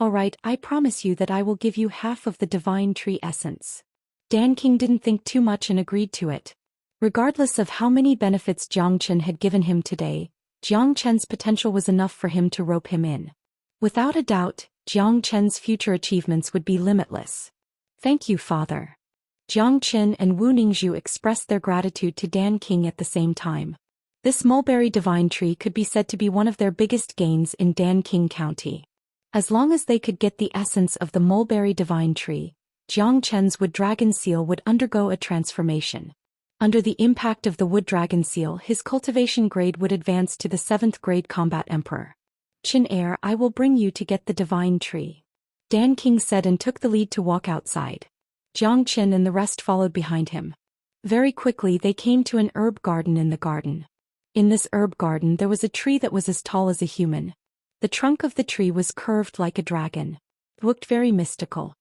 A: Alright, I promise you that I will give you half of the divine tree essence. Dan King didn't think too much and agreed to it. Regardless of how many benefits Jiang Chen had given him today, Jiang Chen's potential was enough for him to rope him in. Without a doubt, Jiang Chen's future achievements would be limitless. Thank you, Father. Jiang Chen and Wu Ningzhu expressed their gratitude to Dan King at the same time. This mulberry divine tree could be said to be one of their biggest gains in Dan King County. As long as they could get the essence of the mulberry divine tree, Jiang Chen's wood dragon seal would undergo a transformation. Under the impact of the wood dragon seal, his cultivation grade would advance to the 7th grade combat emperor. Chin Heir, I will bring you to get the divine tree. Dan King said and took the lead to walk outside. Jiang Chen and the rest followed behind him. Very quickly they came to an herb garden in the garden. In this herb garden there was a tree that was as tall as a human. The trunk of the tree was curved like a dragon. It looked very mystical.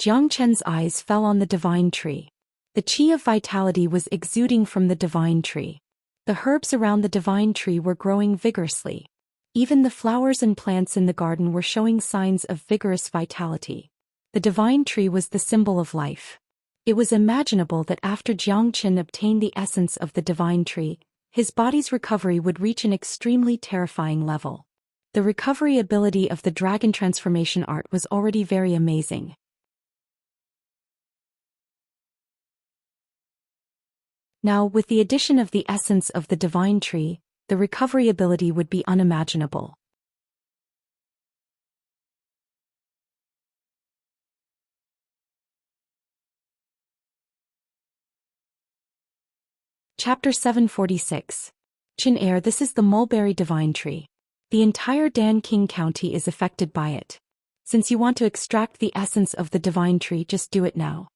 A: Jiang Chen's eyes fell on the divine tree. The chi of vitality was exuding from the divine tree. The herbs around the divine tree were growing vigorously. Even the flowers and plants in the garden were showing signs of vigorous vitality. The divine tree was the symbol of life. It was imaginable that after Jiang Chen obtained the essence of the divine tree, his body's recovery would reach an extremely terrifying level. The recovery ability of the dragon transformation art was already very amazing. Now, with the addition of the essence of the divine tree, the recovery ability would be unimaginable. Chapter 746. Chin Heir, this is the mulberry divine tree. The entire Dan King County is affected by it. Since you want to extract the essence of the divine tree, just do it now.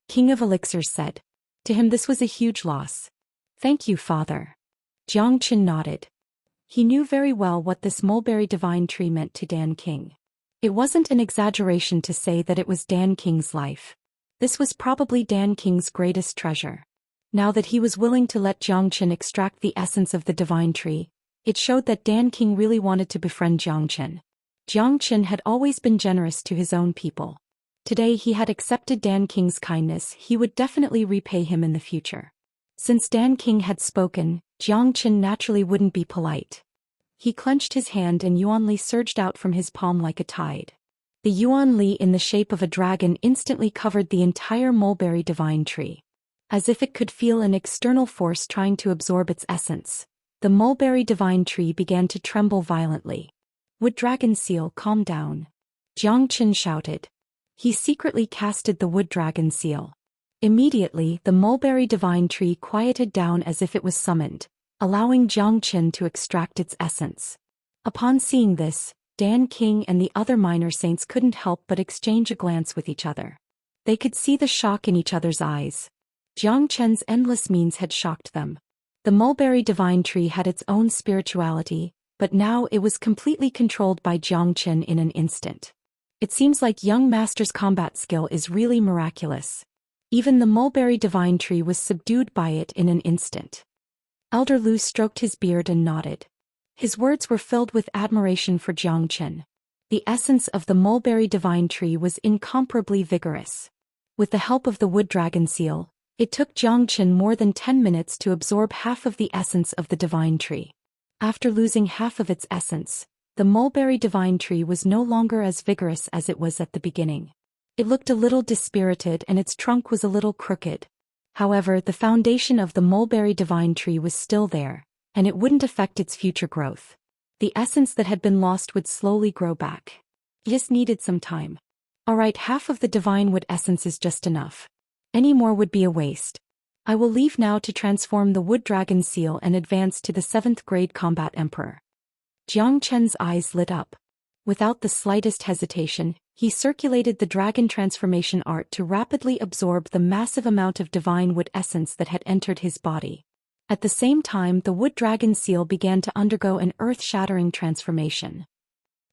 A: King of Elixirs said. To him this was a huge loss. Thank you, Father. Jiang Chen nodded. He knew very well what this mulberry divine tree meant to Dan King. It wasn't an exaggeration to say that it was Dan King's life. This was probably Dan King's greatest treasure. Now that he was willing to let Jiang Chen extract the essence of the divine tree, it showed that Dan King really wanted to befriend Jiang Chen. Jiang Chen had always been generous to his own people. Today he had accepted Dan King's kindness, he would definitely repay him in the future. Since Dan King had spoken, Jiang Chen naturally wouldn't be polite. He clenched his hand and Yuan Li surged out from his palm like a tide. The Yuan Li in the shape of a dragon instantly covered the entire mulberry divine tree. As if it could feel an external force trying to absorb its essence, the mulberry divine tree began to tremble violently. Wood dragon seal, calm down. Jiang Chen shouted. He secretly casted the wood dragon seal. Immediately, the mulberry divine tree quieted down as if it was summoned, allowing Jiang Chen to extract its essence. Upon seeing this, Dan King and the other minor saints couldn't help but exchange a glance with each other. They could see the shock in each other's eyes. Jiang Chen's endless means had shocked them. The mulberry divine tree had its own spirituality, but now it was completely controlled by Jiang Chen in an instant. It seems like young master's combat skill is really miraculous. Even the mulberry divine tree was subdued by it in an instant. Elder Lu stroked his beard and nodded. His words were filled with admiration for Jiang Chen. The essence of the mulberry divine tree was incomparably vigorous. With the help of the wood dragon seal, it took Jiang Chen more than 10 minutes to absorb half of the essence of the divine tree. After losing half of its essence, the mulberry divine tree was no longer as vigorous as it was at the beginning. It looked a little dispirited and its trunk was a little crooked. However, the foundation of the mulberry divine tree was still there, and it wouldn't affect its future growth. The essence that had been lost would slowly grow back. It just needed some time. Alright, half of the divine wood essence is just enough. Any more would be a waste. I will leave now to transform the wood dragon seal and advance to the 7th grade combat emperor. Jiang Chen's eyes lit up. Without the slightest hesitation, he circulated the dragon transformation art to rapidly absorb the massive amount of divine wood essence that had entered his body. At the same time, the wood dragon seal began to undergo an earth-shattering transformation.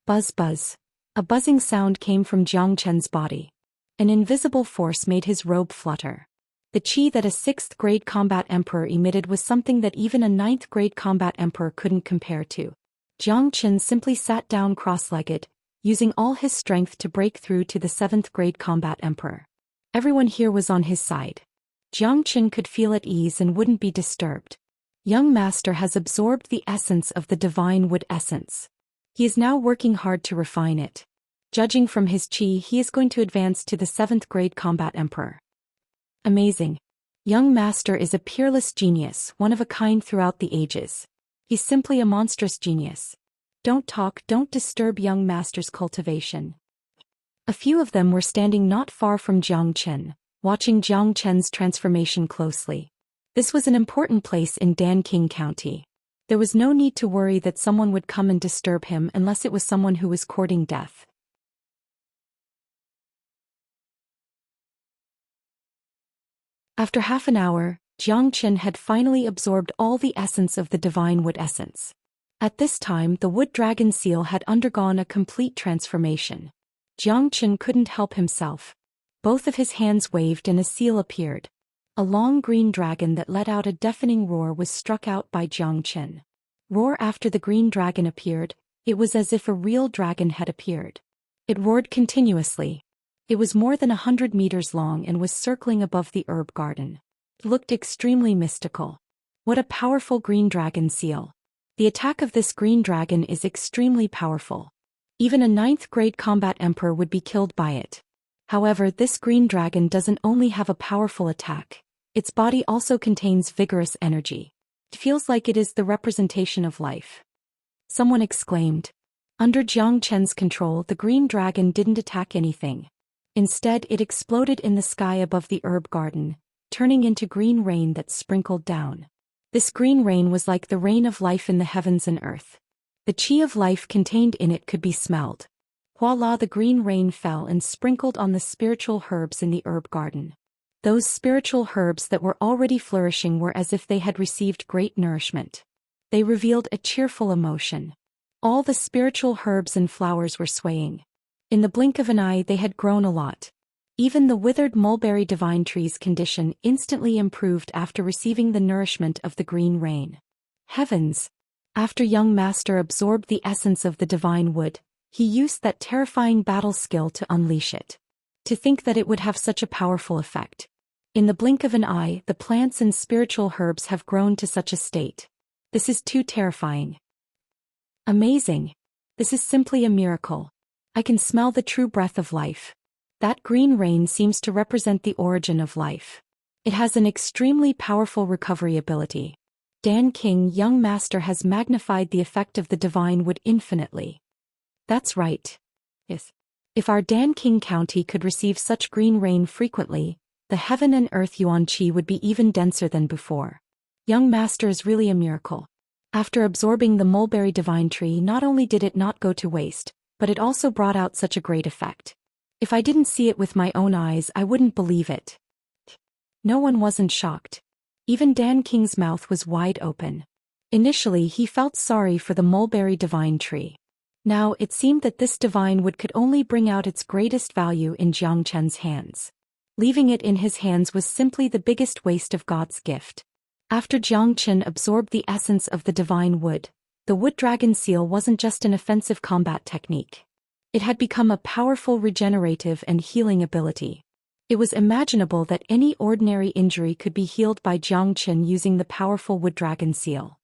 A: Buzz buzz. A buzzing sound came from Jiang Chen's body. An invisible force made his robe flutter. The chi that a 6th grade combat emperor emitted was something that even a 9th grade combat emperor couldn't compare to. Zhou Xian simply sat down cross-legged, using all his strength to break through to the 7th grade combat emperor. Everyone here was on his side. Zhou Xian could feel at ease and wouldn't be disturbed. Young master has absorbed the essence of the divine wood essence. He is now working hard to refine it. Judging from his chi, he is going to advance to the 7th grade combat emperor. Amazing. Young master is a peerless genius, one of a kind throughout the ages. He's simply a monstrous genius. Don't talk, don't disturb young master's cultivation. A few of them were standing not far from Zhou Xian, watching Zhou Xian's transformation closely. This was an important place in Danqing County. There was no need to worry that someone would come and disturb him unless it was someone who was courting death. After half an hour, Zhou Xian had finally absorbed all the essence of the divine wood essence. At this time, the wood dragon seal had undergone a complete transformation. Zhou Xian couldn't help himself. Both of his hands waved and a seal appeared. A long green dragon that let out a deafening roar was struck out by Zhou Xian. Roar after the green dragon appeared, it was as if a real dragon had appeared. It roared continuously. It was more than 100 meters long and was circling above the herb garden. It looked extremely mystical. What a powerful green dragon seal. The attack of this green dragon is extremely powerful. Even a 9th grade combat emperor would be killed by it. However, this green dragon doesn't only have a powerful attack, its body also contains vigorous energy. It feels like it is the representation of life. Someone exclaimed. Under Zhou Qian's control, the green dragon didn't attack anything. Instead, it exploded in the sky above the herb garden, turning into green rain that sprinkled down. This green rain was like the rain of life in the heavens and earth. The chi of life contained in it could be smelled. Voila, the green rain fell and sprinkled on the spiritual herbs in the herb garden. Those spiritual herbs that were already flourishing were as if they had received great nourishment. They revealed a cheerful emotion. All the spiritual herbs and flowers were swaying. In the blink of an eye, they had grown a lot. Even the withered mulberry divine tree's condition instantly improved after receiving the nourishment of the green rain. Heavens! After young master absorbed the essence of the divine wood, he used that terrifying battle skill to unleash it. To think that it would have such a powerful effect. In the blink of an eye, the plants and spiritual herbs have grown to such a state. This is too terrifying. Amazing! This is simply a miracle. I can smell the true breath of life. That green rain seems to represent the origin of life. It has an extremely powerful recovery ability. Danqing young master has magnified the effect of the divine wood infinitely. That's right. Yes. If our Danqing County could receive such green rain frequently, the heaven and earth yuan qi would be even denser than before. Young master is really a miracle. After absorbing the mulberry divine tree, not only did it not go to waste, but it also brought out such a great effect. If I didn't see it with my own eyes, I wouldn't believe it. No one wasn't shocked. Even Danqing's mouth was wide open. Initially, he felt sorry for the mulberry divine tree. Now, it seemed that this divine wood could only bring out its greatest value in Zhou Qian's hands. Leaving it in his hands was simply the biggest waste of God's gift. After Zhou Qian absorbed the essence of the divine wood, the wood dragon seal wasn't just an offensive combat technique. It had become a powerful regenerative and healing ability. It was imaginable that any ordinary injury could be healed by Zhou Qian using the powerful wood dragon seal.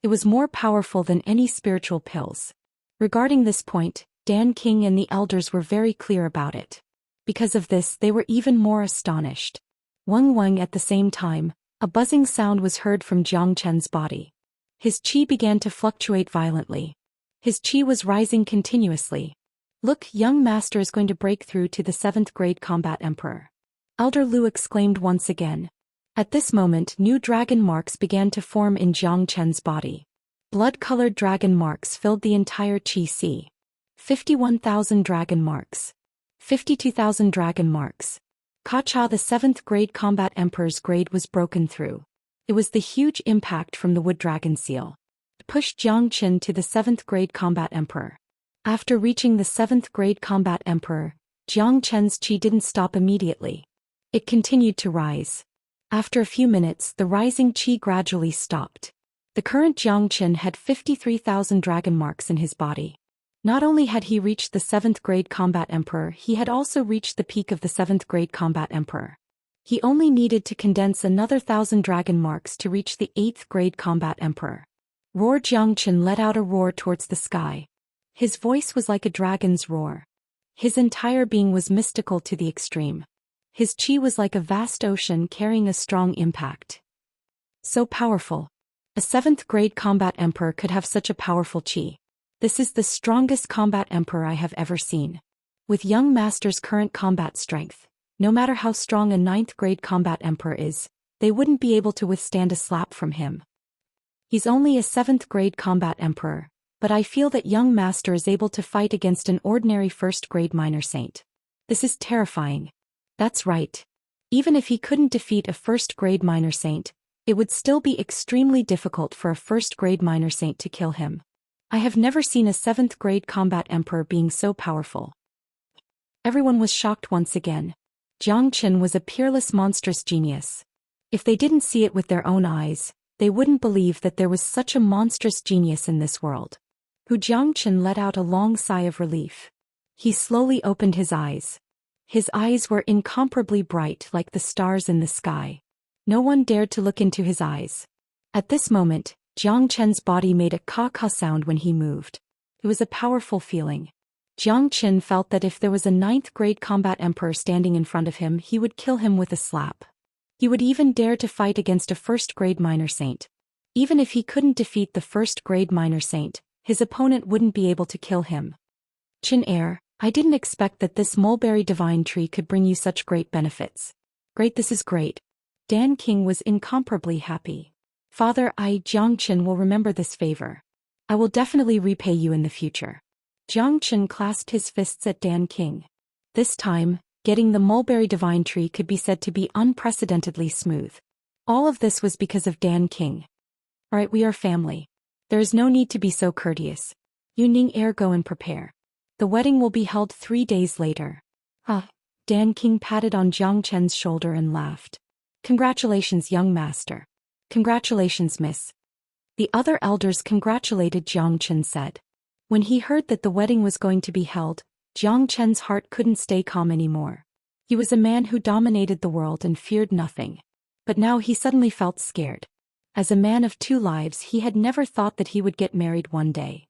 A: It was more powerful than any spiritual pills. Regarding this point, Danqing and the elders were very clear about it. Because of this, they were even more astonished. Wang at the same time, a buzzing sound was heard from Zhou Qian's body. His chi began to fluctuate violently. His chi was rising continuously. Look, young master is going to break through to the 7th grade combat emperor. Elder Lu exclaimed once again. At this moment, new dragon marks began to form in Zhou Qian's body. Blood-colored dragon marks filled the entire chi sea. 51,000 dragon marks. 52,000 dragon marks. Kacha, the 7th grade combat emperor's grade, was broken through. It was the huge impact from the wood dragon seal. It pushed Zhou Qian to the 7th grade combat emperor. After reaching the 7th grade combat emperor, Jiang Chen's qi didn't stop immediately. It continued to rise. After a few minutes, the rising qi gradually stopped. The current Jiang Chen had 53,000 dragon marks in his body. Not only had he reached the 7th grade combat emperor, he had also reached the peak of the 7th grade combat emperor. He only needed to condense another 1,000 dragon marks to reach the 8th grade combat emperor. Roar! Jiang Chen let out a roar towards the sky. His voice was like a dragon's roar. His entire being was mystical to the extreme. His qi was like a vast ocean carrying a strong impact. So powerful. A 7th grade combat emperor could have such a powerful qi. This is the strongest combat emperor I have ever seen. With young master's current combat strength, no matter how strong a 9th grade combat emperor is, they wouldn't be able to withstand a slap from him. He's only a 7th grade combat emperor, but I feel that young master is able to fight against an ordinary 1st grade minor saint. This is terrifying. That's right. Even if he couldn't defeat a 1st grade minor saint, it would still be extremely difficult for a 1st grade minor saint to kill him. I have never seen a 7th grade combat emperor being so powerful. Everyone was shocked once again. Jiang Chen was a peerless monstrous genius. If they didn't see it with their own eyes, they wouldn't believe that there was such a monstrous genius in this world. Jiang Chen let out a long sigh of relief. He slowly opened his eyes. His eyes were incomparably bright like the stars in the sky. No one dared to look into his eyes. At this moment, Jiang Chen's body made a caw-caw sound when he moved. It was a powerful feeling. Jiang Chen felt that if there was a 9th grade combat emperor standing in front of him, he would kill him with a slap. He would even dare to fight against a 1st grade minor saint. Even if he couldn't defeat the 1st grade minor saint, his opponent wouldn't be able to kill him. Chin Heir, I didn't expect that this mulberry divine tree could bring you such great benefits. Great, this is great. Dan King was incomparably happy. Father, Jiang Chen will remember this favor. I will definitely repay you in the future. Jiang Chen clasped his fists at Dan King. This time, getting the mulberry divine tree could be said to be unprecedentedly smooth. All of this was because of Dan King. Alright, we are family. There is no need to be so courteous. You Ning Heir, go and prepare. The wedding will be held 3 days later. Dan King patted on Jiang Chen's shoulder and laughed. Congratulations, young master. Congratulations, miss. The other elders congratulated Jiang Chen said. When he heard that the wedding was going to be held, Jiang Chen's heart couldn't stay calm anymore. He was a man who dominated the world and feared nothing. But now he suddenly felt scared. As a man of 2 lives, he had never thought that he would get married one day.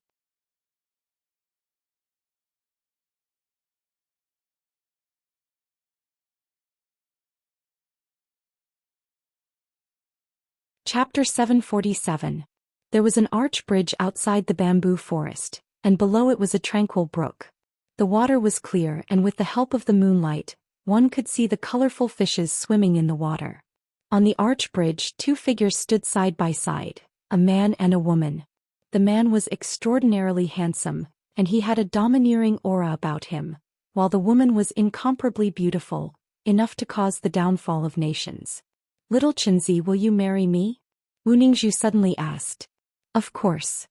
A: Chapter 747. There was an arch bridge outside the bamboo forest, and below it was a tranquil brook. The water was clear, and with the help of the moonlight, one could see the colorful fishes swimming in the water. On the arch bridge, 2 figures stood side by side, a man and a woman. The man was extraordinarily handsome, and he had a domineering aura about him, while the woman was incomparably beautiful, enough to cause the downfall of nations. Little Chenzi, will you marry me? Wu Ningzhu suddenly asked. Of course.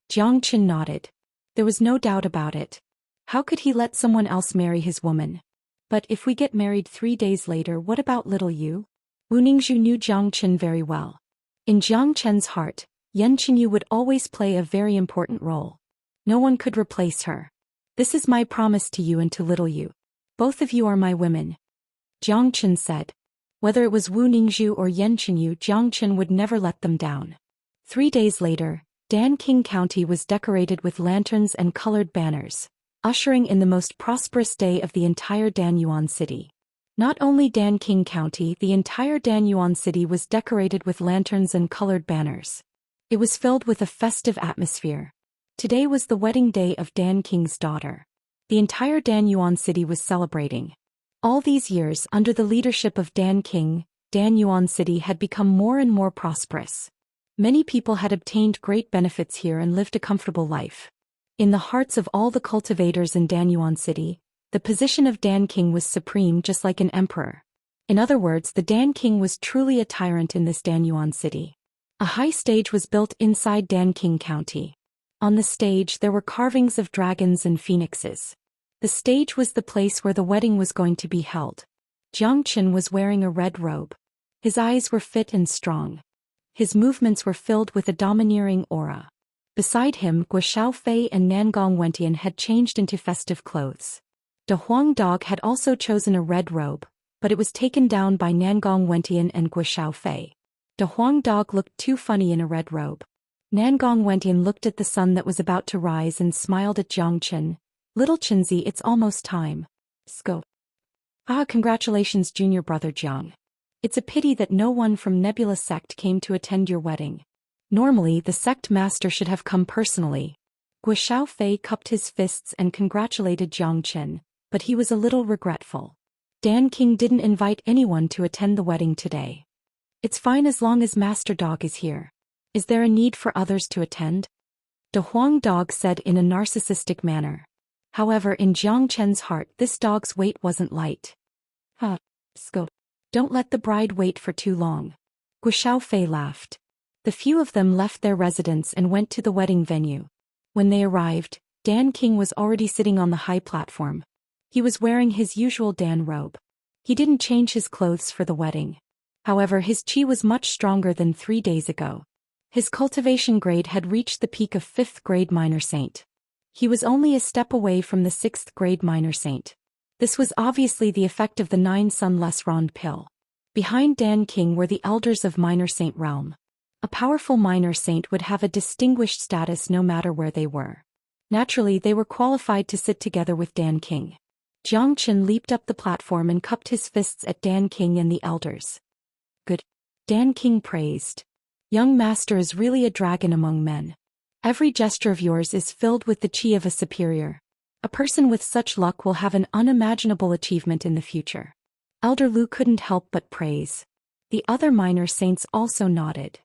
A: Jiang Chen nodded. There was no doubt about it. How could he let someone else marry his woman? But if we get married 3 days later, what about little Yu? Wu Ningzhu knew Jiang Chen very well. In Jiang Chen's heart, Yan Qinyu would always play a very important role. No one could replace her. This is my promise to you and to little Yu. Both of you are my women. Jiang Chen said. Whether it was Wu Ningzhu or Yan Qinyu, Jiang Chen would never let them down. 3 days later, Dan King County was decorated with lanterns and colored banners, ushering in the most prosperous day of the entire Danyuan city. Not only Dan King County, the entire Danyuan city was decorated with lanterns and colored banners. It was filled with a festive atmosphere. Today was the wedding day of Dan King's daughter. The entire Danyuan city was celebrating. All these years, under the leadership of Dan King, Danyuan city had become more and more prosperous. Many people had obtained great benefits here and lived a comfortable life. In the hearts of all the cultivators in Danyuan city, the position of Dan King was supreme, just like an emperor. In other words, the Dan King was truly a tyrant in this Danyuan city. A high stage was built inside Dan King County. On the stage there were carvings of dragons and phoenixes. The stage was the place where the wedding was going to be held. Zhou Xian was wearing a red robe. His eyes were fit and strong. His movements were filled with a domineering aura. Beside him, Guo Xiaofei and Nangong Wentian had changed into festive clothes. De Huang Dog had also chosen a red robe, but it was taken down by Nangong Wentian and Guo Xiaofei. De Huang Dog looked too funny in a red robe. Nangong Wentian looked at the sun that was about to rise and smiled at Zhou Xian. "Little Chinzi, it's almost time. Sco. Ah, congratulations, junior brother Jiang. It's a pity that no one from Nebula sect came to attend your wedding. Normally the sect master should have come personally." Guo Xiaofei cupped his fists and congratulated Zhou Xian, but he was a little regretful. Dan King didn't invite anyone to attend the wedding today. "It's fine as long as Master Dog is here. Is there a need for others to attend?" De Huang Dog said in a narcissistic manner. However, in Zhou Qian's heart this dog's weight wasn't light. Scope. Don't let the bride wait for too long. Guo Xiaofei laughed. The few of them left their residence and went to the wedding venue. When they arrived, Dan King was already sitting on the high platform. He was wearing his usual Dan robe. He didn't change his clothes for the wedding. However, his chi was much stronger than 3 days ago. His cultivation grade had reached the peak of 5th grade minor saint. He was only a step away from the 6th grade minor saint. This was obviously the effect of the 9 Sun Less Rond pill. Behind Dan King were the elders of minor saint realm. A powerful minor saint would have a distinguished status no matter where they were. Naturally, they were qualified to sit together with Dan King. Zhou Qian leaped up the platform and cupped his fists at Dan King and the elders. "Good." Dan King praised. "Young master is really a dragon among men. Every gesture of yours is filled with the chi of a superior. A person with such luck will have an unimaginable achievement in the future." Elder Lu couldn't help but praise. The other minor saints also nodded.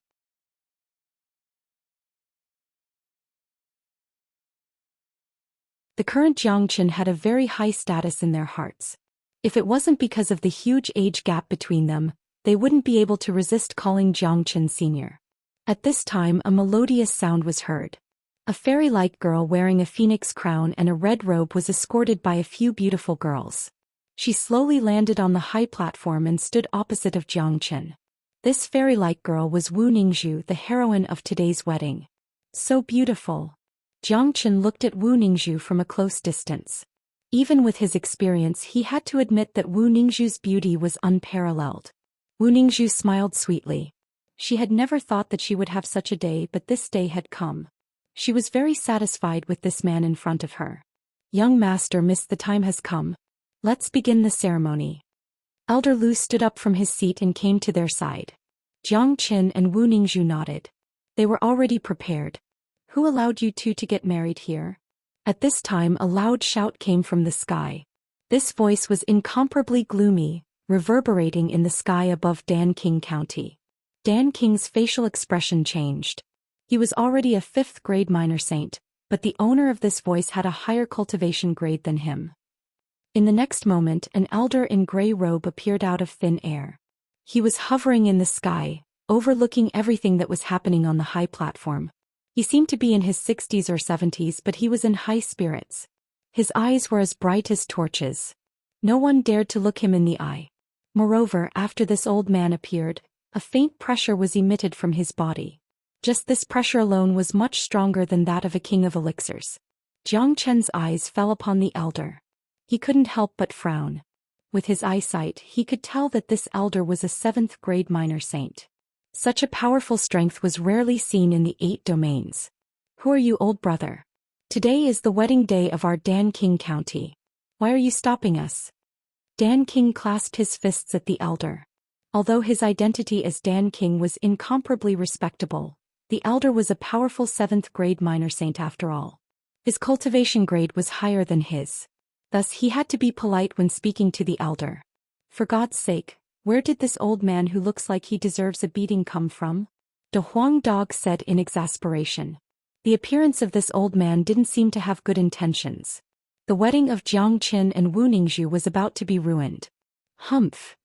A: The current Zhou Qian had a very high status in their hearts. If it wasn't because of the huge age gap between them, they wouldn't be able to resist calling Zhou Qian senior. At this time a melodious sound was heard. A fairy-like girl wearing a phoenix crown and a red robe was escorted by a few beautiful girls. She slowly landed on the high platform and stood opposite of Zhou Qian. This fairy-like girl was Wu Ningzhu, the heroine of today's wedding. So beautiful. Zhou Qian looked at Wu Ningzhu from a close distance. Even with his experience, he had to admit that Wu Ningzhu's beauty was unparalleled. Wu Ningzhu smiled sweetly. She had never thought that she would have such a day, but this day had come. She was very satisfied with this man in front of her. "Young master, miss, the time has come. Let's begin the ceremony." Elder Lu stood up from his seat and came to their side. Zhou Qian and Wu Ningzhu nodded. They were already prepared. "Who allowed you two to get married here?" At this time a loud shout came from the sky. This voice was incomparably gloomy, reverberating in the sky above Dan King County. Dan King's facial expression changed. He was already a 5th grade minor saint, but the owner of this voice had a higher cultivation grade than him. In the next moment an elder in grey robe appeared out of thin air. He was hovering in the sky, overlooking everything that was happening on the high platform. He seemed to be in his 60s or 70s, but he was in high spirits. His eyes were as bright as torches. No one dared to look him in the eye. Moreover, after this old man appeared, a faint pressure was emitted from his body. Just this pressure alone was much stronger than that of a king of elixirs. Zhou Qian's eyes fell upon the elder. He couldn't help but frown. With his eyesight, he could tell that this elder was a 7th grade minor saint. Such a powerful strength was rarely seen in the 8 domains. "Who are you, old brother? Today is the wedding day of our Dan King County. Why are you stopping us?" Dan King clasped his fists at the elder. Although his identity as Dan King was incomparably respectable, the elder was a powerful 7th grade minor saint after all. His cultivation grade was higher than his. Thus he had to be polite when speaking to the elder. "For God's sake, where did this old man who looks like he deserves a beating come from?" De Huang Dog said in exasperation. The appearance of this old man didn't seem to have good intentions. The wedding of Zhou Qian and Wu Ningzhu was about to be ruined. "Humph."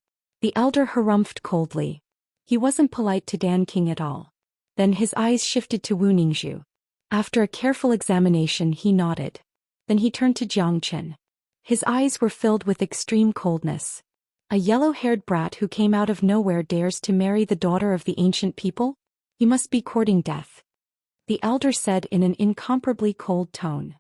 A: The elder harumphed coldly. He wasn't polite to Dan King at all. Then his eyes shifted to Wu Ningzhu. After a careful examination he nodded. Then he turned to Xianxia. His eyes were filled with extreme coldness. A yellow-haired brat who came out of nowhere dares to marry the daughter of the ancient people? He must be courting death. The elder said in an incomparably cold tone.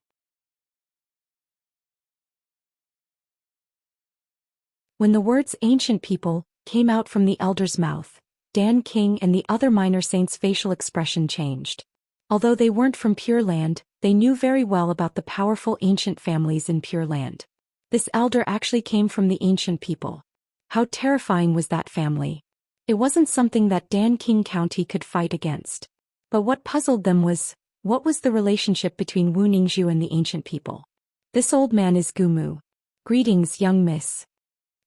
A: When the words ancient people came out from the elder's mouth, Dan King and the other minor saints' facial expression changed. Although they weren't from Pure Land, they knew very well about the powerful ancient families in Pure Land. This elder actually came from the ancient people. How terrifying was that family? It wasn't something that Dan King County could fight against. But what puzzled them was, what was the relationship between Wu Ningzhu and the ancient people? This old man is Gumu. Greetings, young miss.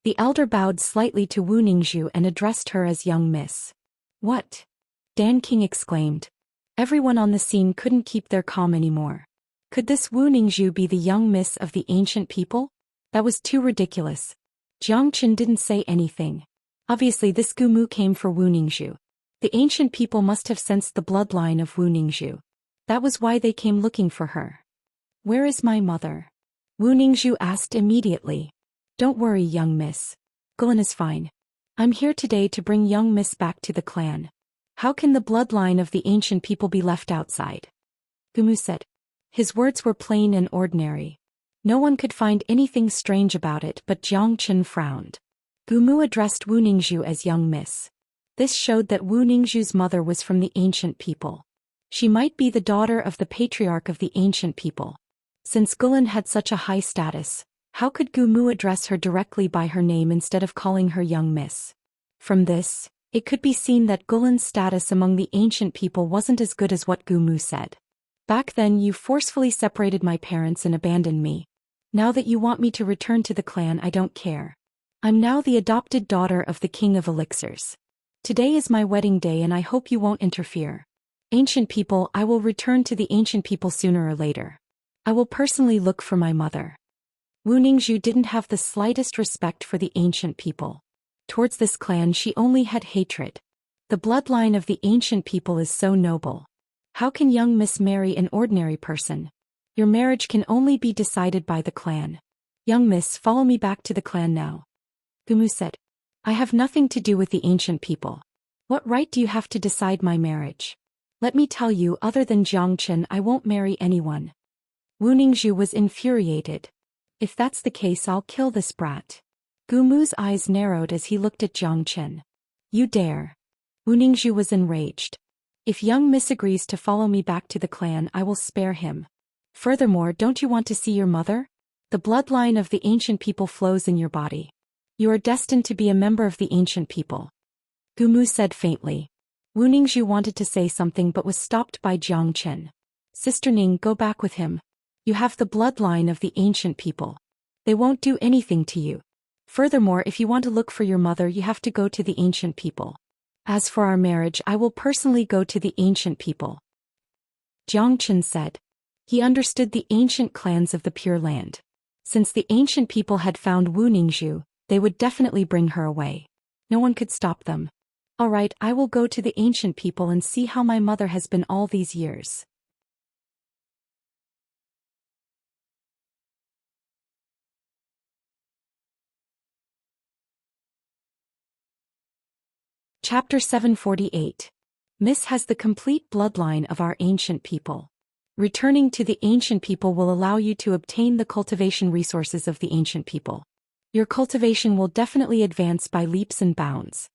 A: The elder bowed slightly to Wu Ningzhu and addressed her as young miss. What? Dan King exclaimed. Everyone on the scene couldn't keep their calm anymore. Could this Wu Ningzhu be the young miss of the ancient people? That was too ridiculous. Jiangchen didn't say anything. Obviously this Gumu came for Wu Ningzhu. The ancient people must have sensed the bloodline of Wu Ningzhu. That was why they came looking for her. Where is my mother? Wu Ningzhu asked immediately. Don't worry, young miss. Gulen is fine. I'm here today to bring young miss back to the clan. How can the bloodline of the ancient people be left outside? Gumu said. His words were plain and ordinary. No one could find anything strange about it, but Jiangchen frowned. Gumu addressed Wu Ningzhu as young miss. This showed that Wu Ningzhu's mother was from the ancient people. She might be the daughter of the patriarch of the ancient people. Since Gulen had such a high status, how could Gumu address her directly by her name instead of calling her young miss? From this, it could be seen that Gulen's status among the ancient people wasn't as good as what Gumu said. Back then you forcefully separated my parents and abandoned me. Now that you want me to return to the clan, I don't care. I'm now the adopted daughter of the King of Elixirs. Today is my wedding day and I hope you won't interfere. Ancient people, I will return to the ancient people sooner or later. I will personally look for my mother. Wu Ningzhu didn't have the slightest respect for the ancient people. Towards this clan she only had hatred. The bloodline of the ancient people is so noble. How can young miss marry an ordinary person? Your marriage can only be decided by the clan. Young miss, follow me back to the clan now. Gumu said. I have nothing to do with the ancient people. What right do you have to decide my marriage? Let me tell you, other than Jiangchen, I won't marry anyone. Wu Ningzhu was infuriated. If that's the case, I'll kill this brat. Gumu's eyes narrowed as he looked at Jiangchen. You dare. Wu Ningzhu was enraged. If young miss agrees to follow me back to the clan, I will spare him. Furthermore, don't you want to see your mother? The bloodline of the ancient people flows in your body. You are destined to be a member of the ancient people. Gumu said faintly. Wu Ningzhu wanted to say something but was stopped by Jiangchen. Sister Ning, go back with him. You have the bloodline of the ancient people. They won't do anything to you. Furthermore, if you want to look for your mother, you have to go to the ancient people. As for our marriage, I will personally go to the ancient people. Jiangchen said. He understood the ancient clans of the Pure Land. Since the ancient people had found Wu Ningzhu, they would definitely bring her away. No one could stop them. All right, I will go to the ancient people and see how my mother has been all these years. Chapter 748. Miss has the complete bloodline of our ancient people. Returning to the ancient people will allow you to obtain the cultivation resources of the ancient people. Your cultivation will definitely advance by leaps and bounds.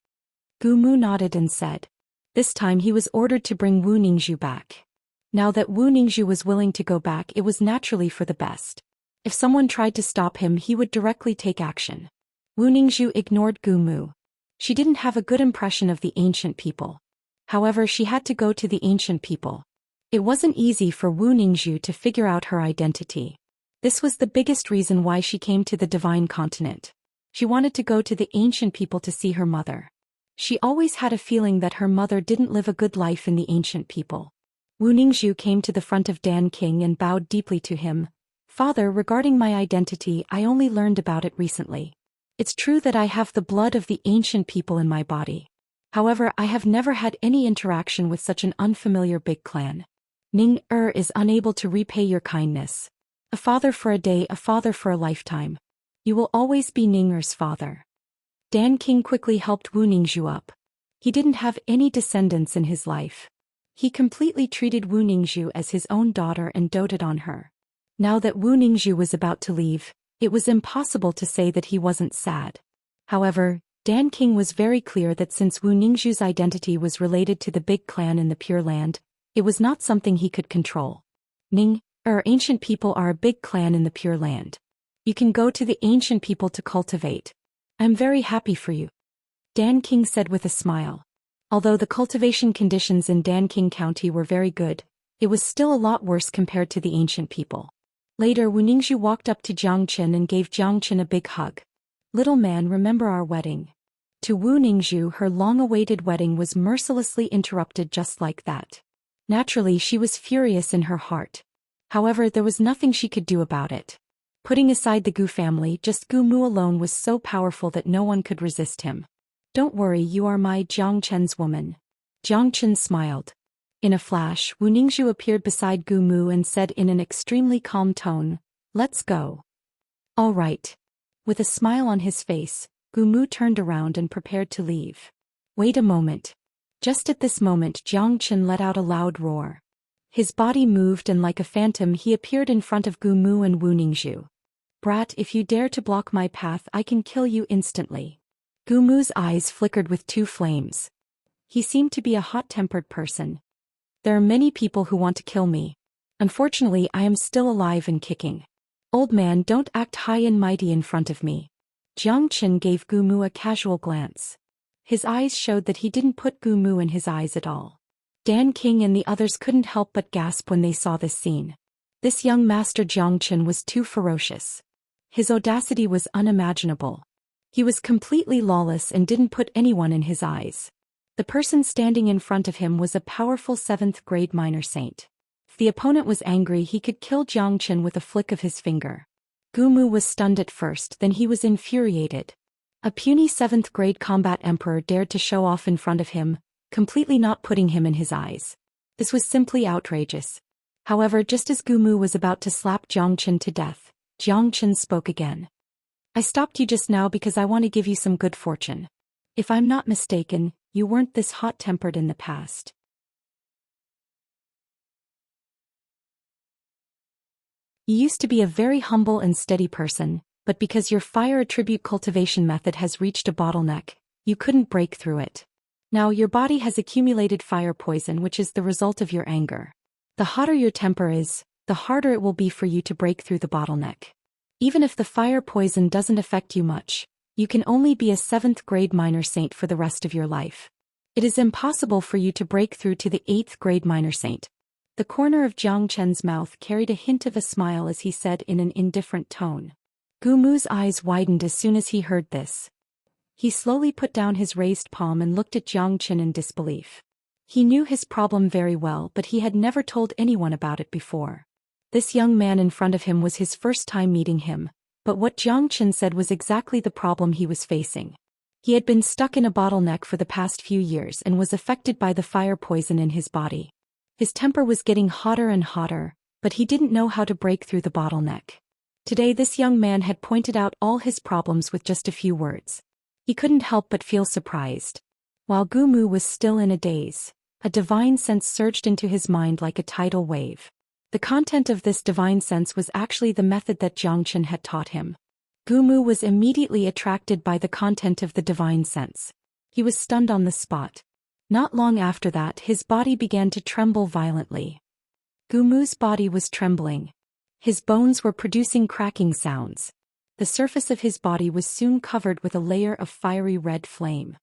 A: Gumu nodded and said. This time he was ordered to bring Wu Ningzhu back. Now that Wu Ningzhu was willing to go back, it was naturally for the best. If someone tried to stop him, he would directly take action. Wu Ningzhu ignored Gumu. She didn't have a good impression of the ancient people. However, she had to go to the ancient people. It wasn't easy for Wu Ningzhu to figure out her identity. This was the biggest reason why she came to the Divine Continent. She wanted to go to the ancient people to see her mother. She always had a feeling that her mother didn't live a good life in the ancient people. Wu Ningzhu came to the front of Dan King and bowed deeply to him. Father, regarding my identity, I only learned about it recently. It's true that I have the blood of the ancient people in my body. However, I have never had any interaction with such an unfamiliar big clan. Ning is unable to repay your kindness. A father for a day, a father for a lifetime. You will always be Ning's father. Dan King quickly helped Wu Ningzhu up. He didn't have any descendants in his life. He completely treated Wu Ningzhu as his own daughter and doted on her. Now that Wu Ningzhu was about to leave, it was impossible to say that he wasn't sad. However, Dan King was very clear that since Wu Ningzhu's identity was related to the big clan in the Pure Land, it was not something he could control. Ancient people are a big clan in the Pure Land. You can go to the ancient people to cultivate. I'm very happy for you, Dan King said with a smile. Although the cultivation conditions in Dan King County were very good, it was still a lot worse compared to the ancient people. Later, Wu Ningzhu walked up to Jiang Chen and gave Jiang Chen a big hug. Little man, remember our wedding? To Wu Ningzhu, her long-awaited wedding was mercilessly interrupted just like that. Naturally, she was furious in her heart. However, there was nothing she could do about it. Putting aside the Gu family, just Gu Mu alone was so powerful that no one could resist him. Don't worry, you are my Jiang Chen's woman. Jiang Chen smiled. In a flash, Wu Ningzhu appeared beside Gu Mu and said in an extremely calm tone, "Let's go." All right. With a smile on his face, Gu Mu turned around and prepared to leave. Wait a moment. Just at this moment, Jiang Chen let out a loud roar. His body moved and like a phantom he appeared in front of Gu Mu and Wu Ningzhu. Brat, if you dare to block my path, I can kill you instantly. Gu Mu's eyes flickered with two flames. He seemed to be a hot-tempered person. There are many people who want to kill me. Unfortunately, I am still alive and kicking. Old man, don't act high and mighty in front of me. Jiang Chen gave Gu Mu a casual glance. His eyes showed that he didn't put Gu Mu in his eyes at all. Dan King and the others couldn't help but gasp when they saw this scene. This young master Jiang Chen was too ferocious. His audacity was unimaginable. He was completely lawless and didn't put anyone in his eyes. The person standing in front of him was a powerful 7th-grade minor saint. If the opponent was angry, he could kill Jiang Chen with a flick of his finger. Gu Mu was stunned at first, then he was infuriated. A puny 7th-grade combat emperor dared to show off in front of him, completely not putting him in his eyes. This was simply outrageous. However, just as Gu Mu was about to slap Jiang Chen to death, Jiang Chen spoke again. I stopped you just now because I want to give you some good fortune. If I'm not mistaken, you weren't this hot-tempered in the past. You used to be a very humble and steady person, but because your fire attribute cultivation method has reached a bottleneck, you couldn't break through it. Now your body has accumulated fire poison, which is the result of your anger. The hotter your temper is, the harder it will be for you to break through the bottleneck. Even if the fire poison doesn't affect you much, you can only be a 7th-grade minor saint for the rest of your life. It is impossible for you to break through to the 8th-grade minor saint. The corner of Jiang Chen's mouth carried a hint of a smile as he said in an indifferent tone. Gu Mu's eyes widened as soon as he heard this. He slowly put down his raised palm and looked at Jiang Chen in disbelief. He knew his problem very well, but he had never told anyone about it before. This young man in front of him was his first time meeting him, but what Jiang Chen said was exactly the problem he was facing. He had been stuck in a bottleneck for the past few years and was affected by the fire poison in his body. His temper was getting hotter and hotter, but he didn't know how to break through the bottleneck. Today this young man had pointed out all his problems with just a few words. He couldn't help but feel surprised. While Gu Mu was still in a daze, a divine sense surged into his mind like a tidal wave. The content of this divine sense was actually the method that Jiang Chen had taught him. Gu Mu was immediately attracted by the content of the divine sense. He was stunned on the spot. Not long after that, his body began to tremble violently. Gu Mu's body was trembling. His bones were producing cracking sounds. The surface of his body was soon covered with a layer of fiery red flame.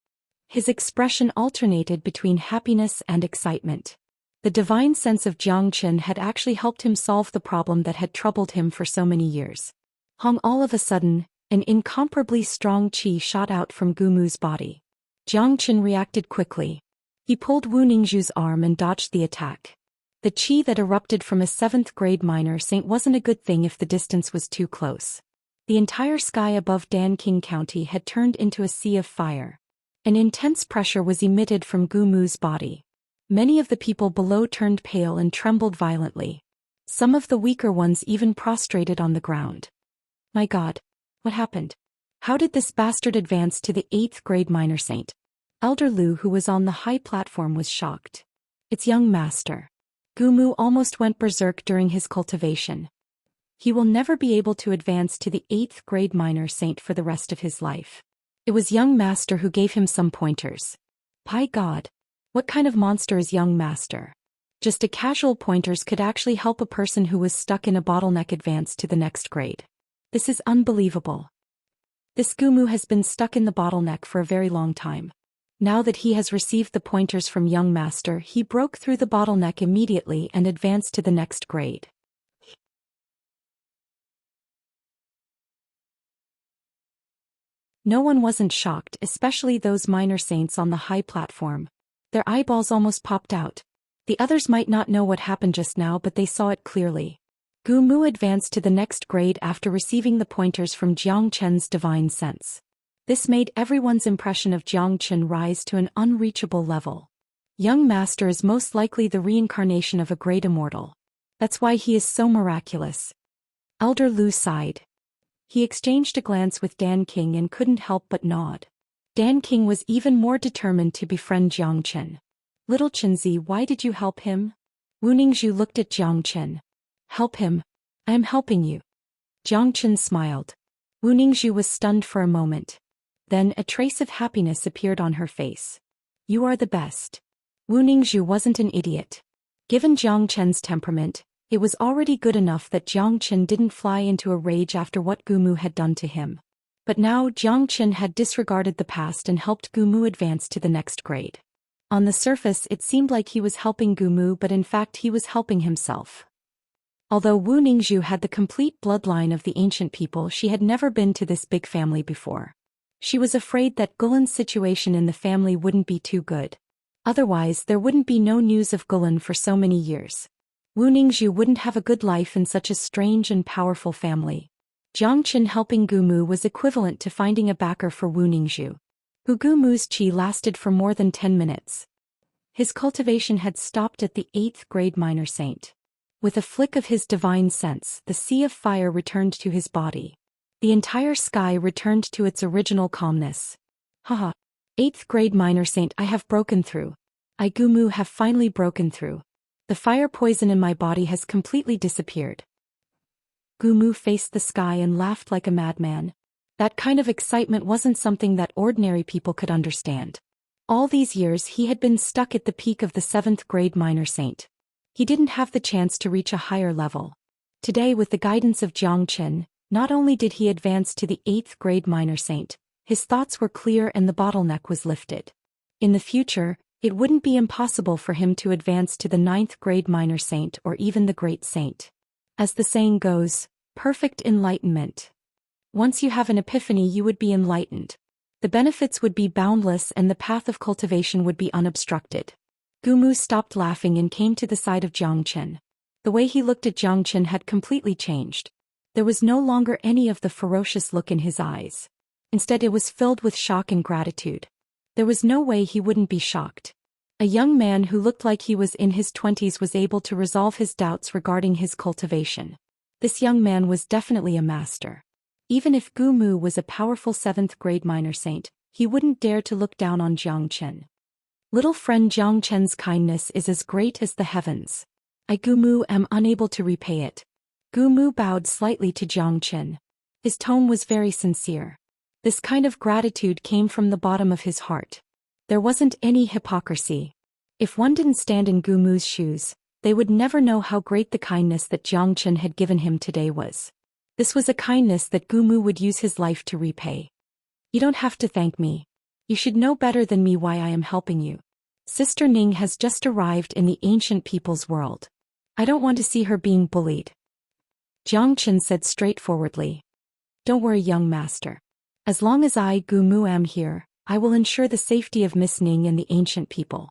A: His expression alternated between happiness and excitement. The divine sense of Jiang Chen had actually helped him solve the problem that had troubled him for so many years. All of a sudden, an incomparably strong qi shot out from Gu Mu's body. Jiang Chen reacted quickly. He pulled Wu Ningzhu's arm and dodged the attack. The qi that erupted from a 7th-grade minor saint wasn't a good thing if the distance was too close. The entire sky above Dan King County had turned into a sea of fire. An intense pressure was emitted from Gu Mu's body. Many of the people below turned pale and trembled violently. Some of the weaker ones even prostrated on the ground. My God! What happened? How did this bastard advance to the 8th grade minor saint? Elder Lu, who was on the high platform, was shocked. It's young master. Gumu almost went berserk during his cultivation. He will never be able to advance to the 8th grade minor saint for the rest of his life. It was young master who gave him some pointers. By God! What kind of monster is young master? Just a casual pointers could actually help a person who was stuck in a bottleneck advance to the next grade. This is unbelievable. This Gumu has been stuck in the bottleneck for a very long time. Now that he has received the pointers from young master, he broke through the bottleneck immediately and advanced to the next grade. No one wasn't shocked, especially those minor saints on the high platform. Their eyeballs almost popped out. The others might not know what happened just now, but they saw it clearly. Gumu advanced to the next grade after receiving the pointers from Jiang Chen's divine sense. This made everyone's impression of Jiang Chen rise to an unreachable level. Young master is most likely the reincarnation of a great immortal. That's why he is so miraculous. Elder Lu sighed. He exchanged a glance with Dan King and couldn't help but nod. Dan King was even more determined to befriend Jiang Chen. Little Chenzi, why did you help him? Wu Ningzhu looked at Jiang Chen. Help him? I am helping you. Jiang Chen smiled. Wu Ningzhu was stunned for a moment. Then a trace of happiness appeared on her face. You are the best. Wu Ningzhu wasn't an idiot. Given Jiang Chen's temperament, it was already good enough that Jiang Chen didn't fly into a rage after what Gumu had done to him. But now Jiang Chen had disregarded the past and helped Gumu advance to the next grade. On the surface it seemed like he was helping Gumu, but in fact he was helping himself. Although Wu Ningzhu had the complete bloodline of the ancient people, she had never been to this big family before. She was afraid that Gulan's situation in the family wouldn't be too good. Otherwise there wouldn't be no news of Gulan for so many years. Wu Ningzhu wouldn't have a good life in such a strange and powerful family. Jiang Chen helping Gumu was equivalent to finding a backer for Wu Ningzhu. Gumu's chi lasted for more than 10 minutes. His cultivation had stopped at the 8th grade minor saint. With a flick of his divine sense, the sea of fire returned to his body. The entire sky returned to its original calmness. Haha. 8th grade minor saint, I have broken through. I Gumu have finally broken through. The fire poison in my body has completely disappeared. Gumu faced the sky and laughed like a madman. That kind of excitement wasn't something that ordinary people could understand. All these years he had been stuck at the peak of the 7th grade minor saint. He didn't have the chance to reach a higher level. Today, with the guidance of Jiang Chen, not only did he advance to the 8th grade minor saint, his thoughts were clear and the bottleneck was lifted. In the future, it wouldn't be impossible for him to advance to the 9th grade minor saint or even the great saint. As the saying goes, perfect enlightenment. Once you have an epiphany, you would be enlightened. The benefits would be boundless and the path of cultivation would be unobstructed. Gumu stopped laughing and came to the side of Jiang Chen. The way he looked at Jiang Chen had completely changed. There was no longer any of the ferocious look in his eyes. Instead, it was filled with shock and gratitude. There was no way he wouldn't be shocked. A young man who looked like he was in his 20s was able to resolve his doubts regarding his cultivation. This young man was definitely a master. Even if Gumu was a powerful 7th grade minor saint, he wouldn't dare to look down on Jiang Chen. Little friend, Jiang Chen's kindness is as great as the heavens. I Gumu am unable to repay it. Gumu bowed slightly to Jiang Chen. His tone was very sincere. This kind of gratitude came from the bottom of his heart. There wasn't any hypocrisy. If one didn't stand in Gumu's shoes, they would never know how great the kindness that Jiang Chen had given him today was. This was a kindness that Gumu would use his life to repay. You don't have to thank me. You should know better than me why I am helping you. Sister Ning has just arrived in the ancient people's world. I don't want to see her being bullied. Jiang Chen said straightforwardly. Don't worry, young master. As long as I, Gumu, am here, I will ensure the safety of Miss Ning and the ancient people.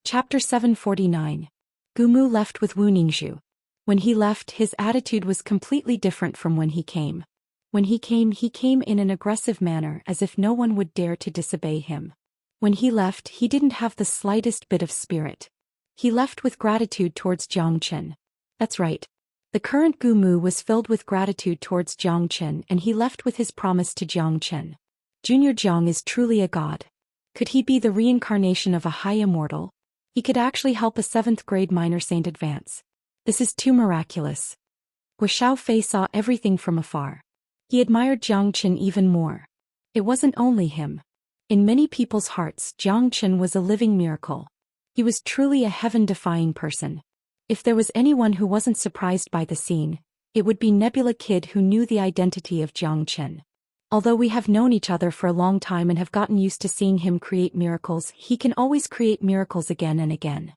A: Chapter 749. Gumu left with Wu Ningzhu. When he left, his attitude was completely different from when he came. When he came in an aggressive manner as if no one would dare to disobey him. When he left, he didn't have the slightest bit of spirit. He left with gratitude towards Zhou Xian. That's right. The current Gu Mu was filled with gratitude towards Zhou Xian, and he left with his promise to Zhou Xian. Junior Zhang is truly a god. Could he be the reincarnation of a high immortal? He could actually help a 7th grade minor saint advance. This is too miraculous. Wu Xiaofei saw everything from afar. He admired Zhou Xian even more. It wasn't only him. In many people's hearts, Zhou Xian was a living miracle. He was truly a heaven-defying person. If there was anyone who wasn't surprised by the scene, it would be Nebula Kid, who knew the identity of Zhou Xian. Although we have known each other for a long time and have gotten used to seeing him create miracles, he can always create miracles again and again.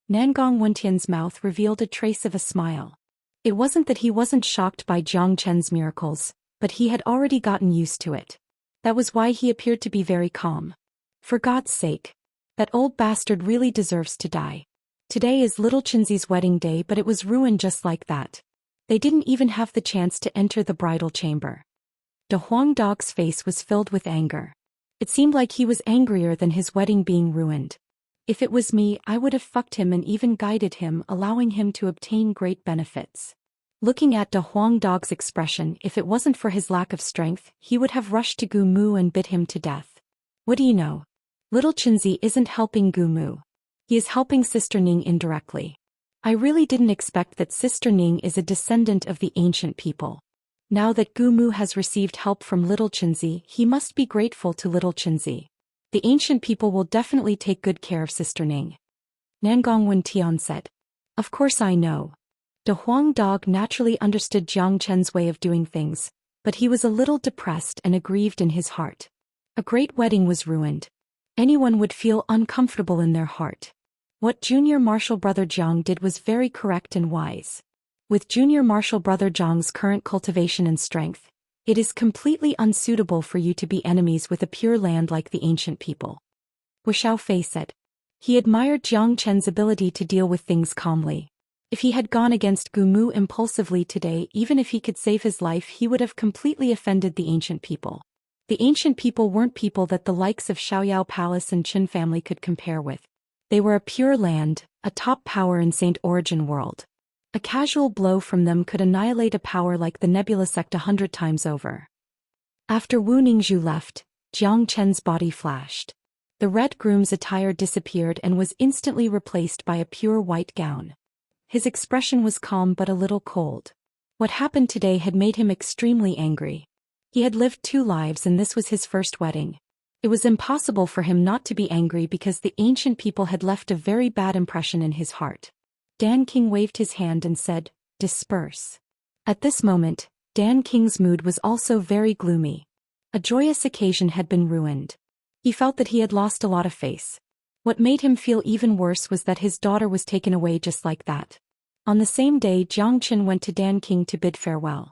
A: Nangong Wentian's mouth revealed a trace of a smile. It wasn't that he wasn't shocked by Zhou Qian's miracles, but he had already gotten used to it. That was why he appeared to be very calm. For God's sake. That old bastard really deserves to die. Today is little Chinzi's wedding day, but it was ruined just like that. They didn't even have the chance to enter the bridal chamber. De Huang Dog's face was filled with anger. It seemed like he was angrier than his wedding being ruined. If it was me, I would have fucked him and even guided him, allowing him to obtain great benefits. Looking at De Huang Dog's expression, if it wasn't for his lack of strength, he would have rushed to Gu Mu and bit him to death. What do you know? Little Chinzi isn't helping Gu Mu. He is helping Sister Ning indirectly. I really didn't expect that Sister Ning is a descendant of the ancient people. Now that Gu Mu has received help from Little Chinzi, he must be grateful to Little Chinzi. The ancient people will definitely take good care of Sister Ning. Nangong Wentian said. Of course I know. De Huang Dog naturally understood Zhou Qian's way of doing things, but he was a little depressed and aggrieved in his heart. A great wedding was ruined. Anyone would feel uncomfortable in their heart. What Junior Martial Brother Zhang did was very correct and wise. With Junior Martial Brother Zhang's current cultivation and strength, it is completely unsuitable for you to be enemies with a pure land like the ancient people. Wu Xiaofei said. He admired Zhou Qian's ability to deal with things calmly. If he had gone against Gu Mu impulsively today, even if he could save his life, he would have completely offended the ancient people. The ancient people weren't people that the likes of Xiaoyao Palace and Qin family could compare with. They were a pure land, a top power in Saint Origin world. A casual blow from them could annihilate a power like the Nebula sect 100 times over. After Wu Ningzhu left, Zhou Qian's body flashed. The red groom's attire disappeared and was instantly replaced by a pure white gown. His expression was calm but a little cold. What happened today had made him extremely angry. He had lived 2 lives and this was his first wedding. It was impossible for him not to be angry because the ancient people had left a very bad impression in his heart. Dan King waved his hand and said, "Disperse." At this moment, Dan King's mood was also very gloomy. A joyous occasion had been ruined. He felt that he had lost a lot of face. What made him feel even worse was that his daughter was taken away just like that. On the same day, Zhou Qian went to Dan King to bid farewell.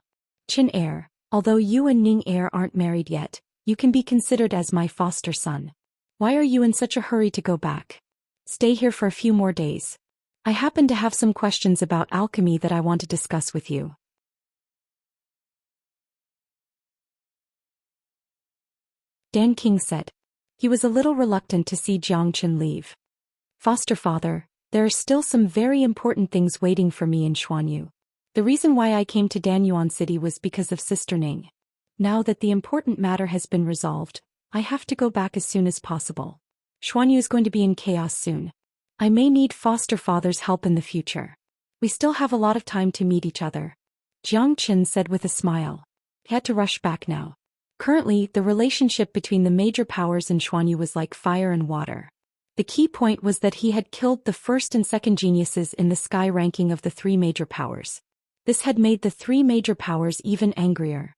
A: "Qin heir, although you and Ning heir aren't married yet, you can be considered as my foster son. Why are you in such a hurry to go back? Stay here for a few more days. I happen to have some questions about alchemy that I want to discuss with you." Dan King said. He was a little reluctant to see Zhou Qian leave. "Foster father, there are still some very important things waiting for me in Xuanyu. The reason why I came to Danyuan City was because of Sister Ning. Now that the important matter has been resolved, I have to go back as soon as possible. Xuanyu is going to be in chaos soon. I may need foster father's help in the future. We still have a lot of time to meet each other," Zhou Qian said with a smile. He had to rush back now. Currently, the relationship between the major powers in Xuanyu was like fire and water. The key point was that he had killed the first and second geniuses in the sky ranking of the 3 major powers. This had made the 3 major powers even angrier.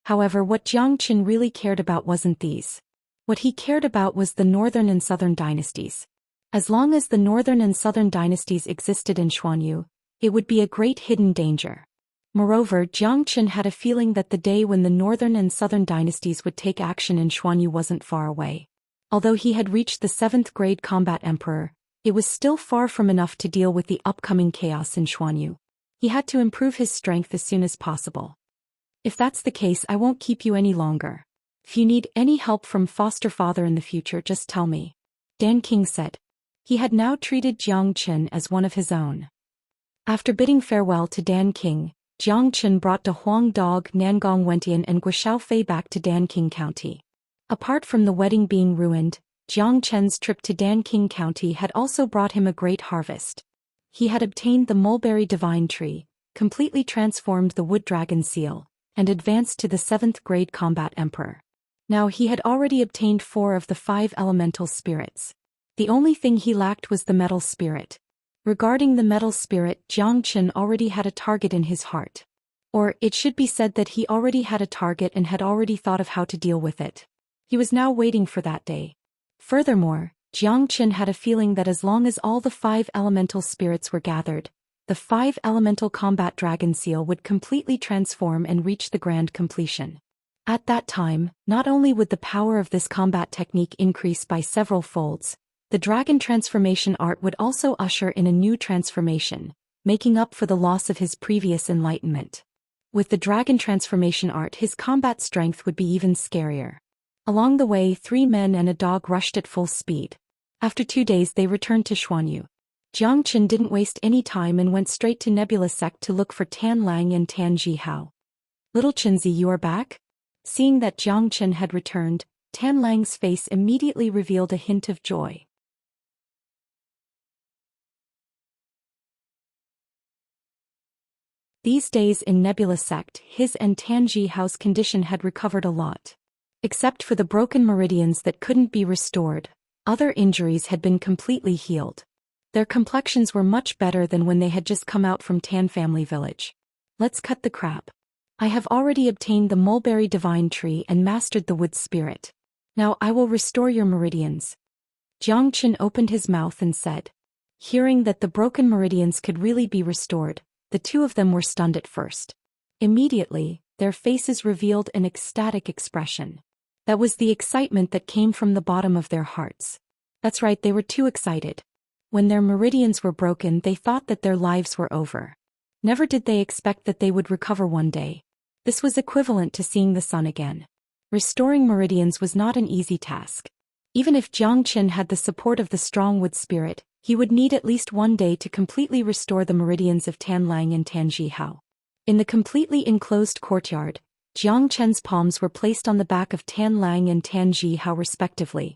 A: However, what Zhou Qian really cared about wasn't these. What he cared about was the northern and southern dynasties. As long as the northern and southern dynasties existed in Xuanyu, it would be a great hidden danger. Moreover, Zhou Qian had a feeling that the day when the northern and southern dynasties would take action in Xuanyu wasn't far away. Although he had reached the 7th grade combat emperor, it was still far from enough to deal with the upcoming chaos in Xuanyu. He had to improve his strength as soon as possible. If that's the case, I won't keep you any longer. If you need any help from foster father in the future, just tell me. Dan King said. He had now treated Jiang Chen as one of his own. After bidding farewell to Dan King, Jiang Chen brought De Huang Dog, Nangong Wentian and Guo Fei back to Dan King County. Apart from the wedding being ruined, Jiang Chen's trip to Dan King County had also brought him a great harvest. He had obtained the mulberry divine tree, completely transformed the wood dragon seal, and advanced to the 7th grade combat emperor. Now he had already obtained 4 of the 5 elemental spirits. The only thing he lacked was the metal spirit. Regarding the metal spirit, Jiang Chen already had a target in his heart. Or, it should be said that he already had a target and had already thought of how to deal with it. He was now waiting for that day. Furthermore, Jiang Chen had a feeling that as long as all the 5 elemental spirits were gathered, the 5 elemental combat dragon seal would completely transform and reach the grand completion. At that time, not only would the power of this combat technique increase by several folds, the dragon transformation art would also usher in a new transformation, making up for the loss of his previous enlightenment. With the dragon transformation art, his combat strength would be even scarier. Along the way, 3 men and a dog rushed at full speed. After 2 days they returned to Xuanyu. Jiang Chen didn't waste any time and went straight to Nebula Sect to look for Tan Lang and Tan Jihao. Little Chenzi, you are back? Seeing that Jiang Chen had returned, Tan Lang's face immediately revealed a hint of joy. These days in Nebula Sect, his and Tan Jihao's condition had recovered a lot. Except for the broken meridians that couldn't be restored, other injuries had been completely healed. Their complexions were much better than when they had just come out from Tan Family Village. Let's cut the crap. I have already obtained the mulberry divine tree and mastered the wood spirit. Now I will restore your meridians. Jiang Chen opened his mouth and said. Hearing that the broken meridians could really be restored, the 2 of them were stunned at first. Immediately, their faces revealed an ecstatic expression. That was the excitement that came from the bottom of their hearts. That's right, they were too excited. When their meridians were broken, they thought that their lives were over. Never did they expect that they would recover one day. This was equivalent to seeing the sun again. Restoring meridians was not an easy task. Even if Jiang Chen had the support of the strong wood spirit, he would need at least 1 day to completely restore the meridians of Tan Lang and Tan Jihao. In the completely enclosed courtyard, Jiang Chen's palms were placed on the back of Tan Lang and Tan Jihao respectively.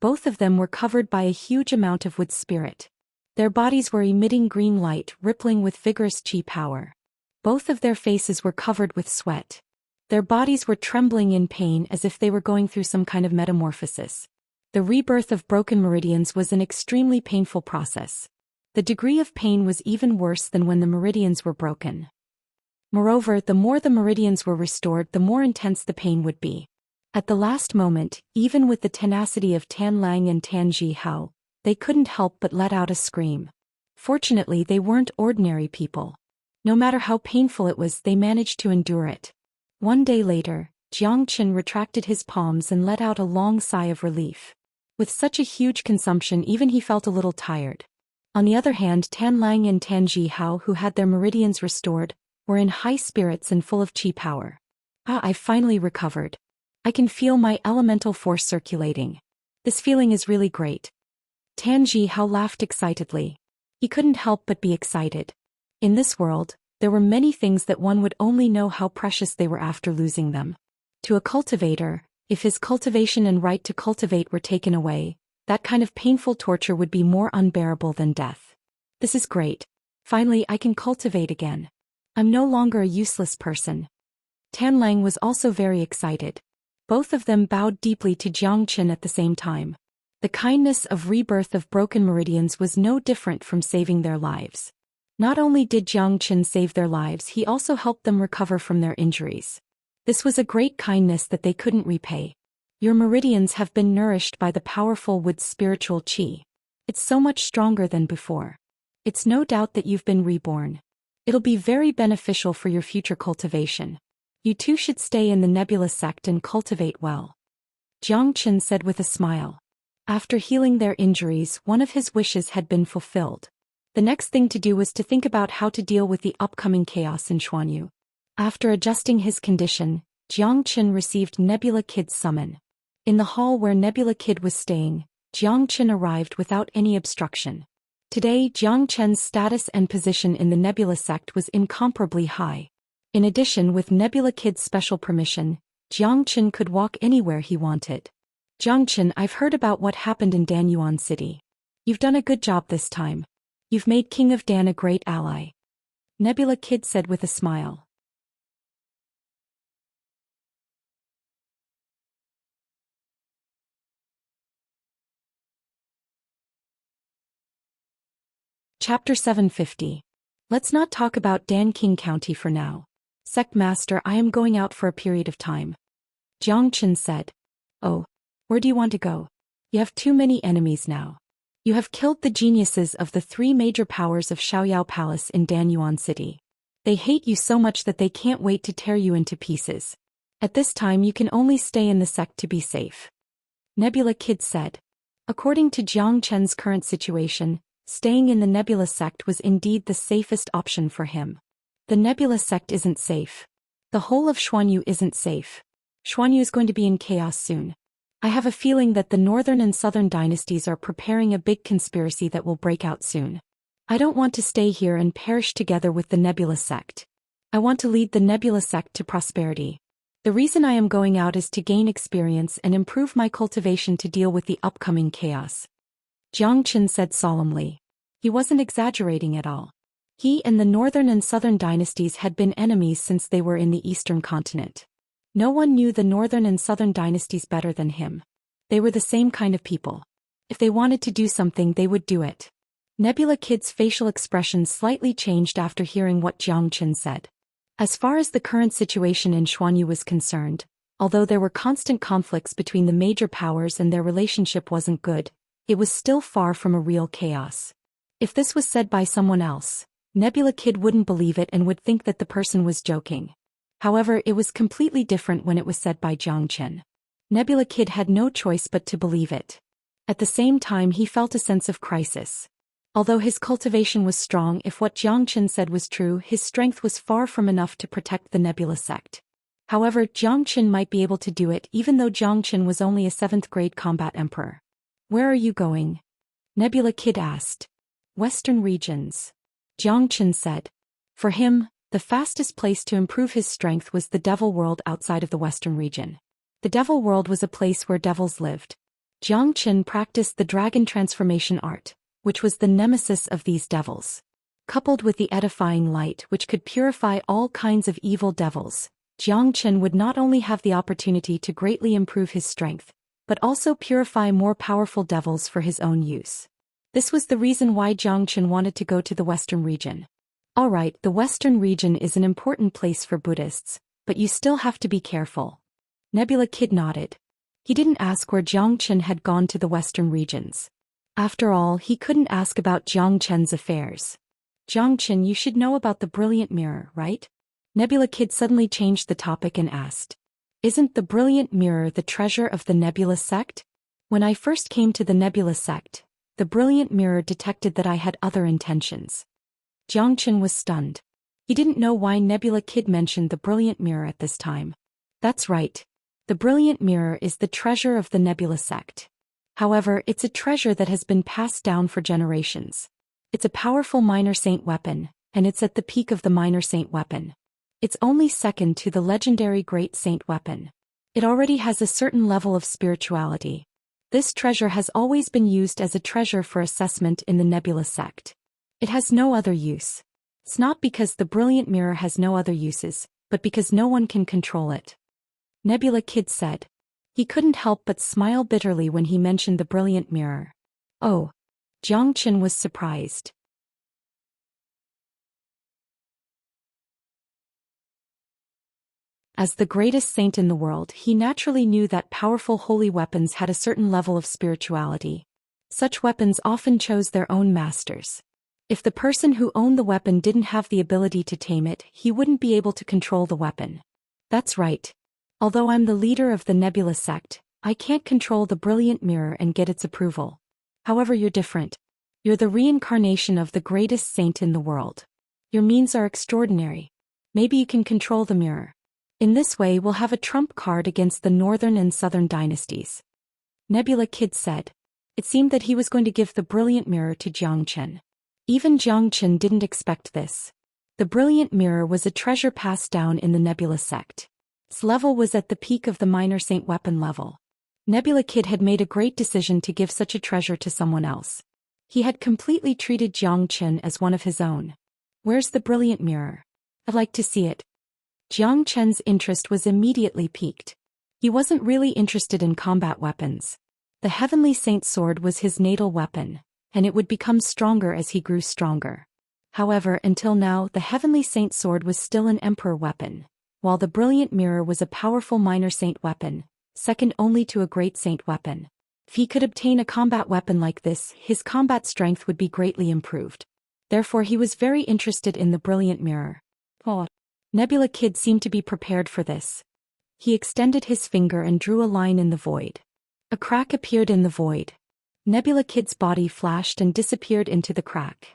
A: Both of them were covered by a huge amount of wood spirit. Their bodies were emitting green light, rippling with vigorous qi power. Both of their faces were covered with sweat. Their bodies were trembling in pain as if they were going through some kind of metamorphosis. The rebirth of broken meridians was an extremely painful process. The degree of pain was even worse than when the meridians were broken. Moreover, the more the meridians were restored, the more intense the pain would be. At the last moment, even with the tenacity of Tan Lang and Tan Jihao, they couldn't help but let out a scream. Fortunately, they weren't ordinary people. No matter how painful it was, they managed to endure it. 1 day later, Jiang Chen retracted his palms and let out a long sigh of relief. With such a huge consumption, even he felt a little tired. On the other hand, Tan Lang and Tan Jihao, who had their meridians restored, were in high spirits and full of qi power. I've finally recovered. I can feel my elemental force circulating. This feeling is really great. Tan Jihao laughed excitedly. He couldn't help but be excited. In this world, there were many things that one would only know how precious they were after losing them. To a cultivator, if his cultivation and right to cultivate were taken away, that kind of painful torture would be more unbearable than death. This is great. Finally, I can cultivate again. I'm no longer a useless person. Tan Lang was also very excited. Both of them bowed deeply to Jiang Chen at the same time. The kindness of rebirth of broken meridians was no different from saving their lives. Not only did Jiang Chen save their lives, he also helped them recover from their injuries. This was a great kindness that they couldn't repay. Your meridians have been nourished by the powerful wood spiritual qi. It's so much stronger than before. It's no doubt that you've been reborn. It'll be very beneficial for your future cultivation. You two should stay in the Nebula Sect and cultivate well. Jiang Chen said with a smile. After healing their injuries, one of his wishes had been fulfilled. The next thing to do was to think about how to deal with the upcoming chaos in Xuanyu. After adjusting his condition, Jiang Qin received Nebula Kid's summon. In the hall where Nebula Kid was staying, Jiang Qin arrived without any obstruction. Today, Jiang Qin's status and position in the Nebula sect was incomparably high. In addition, with Nebula Kid's special permission, Jiang Qin could walk anywhere he wanted. Jiang Qin, I've heard about what happened in Danyuan City. You've done a good job this time. You've made King of Dan a great ally. Nebula Kid said with a smile. Chapter 750. Let's not talk about Dan King County for now. Sect Master, I am going out for a period of time. Jiang Qin said. Oh, where do you want to go? You have too many enemies now. You have killed the geniuses of the 3 major powers of Xiaoyao Palace in Danyuan City. They hate you so much that they can't wait to tear you into pieces. At this time you can only stay in the sect to be safe. Nebula Kid said. According to Jiang Qin's current situation, staying in the Nebula sect was indeed the safest option for him. The Nebula sect isn't safe. The whole of Xuanyu isn't safe. Xuanyu is going to be in chaos soon. I have a feeling that the northern and southern dynasties are preparing a big conspiracy that will break out soon. I don't want to stay here and perish together with the Nebula sect. I want to lead the Nebula sect to prosperity. The reason I am going out is to gain experience and improve my cultivation to deal with the upcoming chaos. Jiang Qin said solemnly. He wasn't exaggerating at all. He and the northern and southern dynasties had been enemies since they were in the eastern continent. No one knew the northern and southern dynasties better than him. They were the same kind of people. If they wanted to do something, they would do it. Nebula Kid's facial expression slightly changed after hearing what Jiang Qin said. As far as the current situation in Xuanyu was concerned, although there were constant conflicts between the major powers and their relationship wasn't good, it was still far from a real chaos. If this was said by someone else, Nebula Kid wouldn't believe it and would think that the person was joking. However, it was completely different when it was said by Jiang Qin. Nebula Kid had no choice but to believe it. At the same time, he felt a sense of crisis. Although his cultivation was strong, if what Jiang Qin said was true, his strength was far from enough to protect the Nebula sect. However, Jiang Qin might be able to do it even though Jiang Qin was only a 7th grade combat emperor. Where are you going? Nebula Kid asked. Western regions. Jiang Qin said. For him, the fastest place to improve his strength was the Devil World outside of the Western region. The Devil World was a place where devils lived. Jiang Qin practiced the dragon transformation art, which was the nemesis of these devils. Coupled with the edifying light which could purify all kinds of evil devils, Jiang Qin would not only have the opportunity to greatly improve his strength, but also purify more powerful devils for his own use. This was the reason why Jiang Qin wanted to go to the Western region. Alright, the Western region is an important place for Buddhists, but you still have to be careful. Nebula Kid nodded. He didn't ask where Jiang Qin had gone to the Western regions. After all, he couldn't ask about Jiang Qin's affairs. Jiang Qin, you should know about the brilliant mirror, right? Nebula Kid suddenly changed the topic and asked. Isn't the brilliant mirror the treasure of the Nebula sect? When I first came to the Nebula sect, the brilliant mirror detected that I had other intentions. Jiang Qin was stunned. He didn't know why Nebula Kid mentioned the brilliant mirror at this time. That's right. The brilliant mirror is the treasure of the Nebula sect. However, it's a treasure that has been passed down for generations. It's a powerful minor saint weapon, and it's at the peak of the minor saint weapon. It's only second to the legendary great saint weapon. It already has a certain level of spirituality. This treasure has always been used as a treasure for assessment in the Nebula sect. It has no other use. It's not because the brilliant mirror has no other uses, but because no one can control it. Nebula Kid said. He couldn't help but smile bitterly when he mentioned the brilliant mirror. Oh. Jiang Qin was surprised. As the greatest saint in the world, he naturally knew that powerful holy weapons had a certain level of spirituality. Such weapons often chose their own masters. If the person who owned the weapon didn't have the ability to tame it, he wouldn't be able to control the weapon. That's right. Although I'm the leader of the Nebula sect, I can't control the brilliant mirror and get its approval. However, you're different. You're the reincarnation of the greatest saint in the world. Your means are extraordinary. Maybe you can control the mirror. In this way we'll have a trump card against the northern and southern dynasties. Nebula Kid said. It seemed that he was going to give the brilliant mirror to Zhou Xian. Even Zhou Xian didn't expect this. The brilliant mirror was a treasure passed down in the Nebula sect. Its level was at the peak of the minor saint weapon level. Nebula Kid had made a great decision to give such a treasure to someone else. He had completely treated Zhou Xian as one of his own. Where's the brilliant mirror? I'd like to see it. Zhou Xian's interest was immediately piqued. He wasn't really interested in combat weapons. The Heavenly Saint sword was his natal weapon, and it would become stronger as he grew stronger. However, until now the Heavenly Saint sword was still an emperor weapon, while the brilliant mirror was a powerful minor saint weapon, second only to a great saint weapon. If he could obtain a combat weapon like this, his combat strength would be greatly improved. Therefore he was very interested in the brilliant mirror. Oh. Nebula Kid seemed to be prepared for this. He extended his finger and drew a line in the void. A crack appeared in the void. Nebula Kid's body flashed and disappeared into the crack.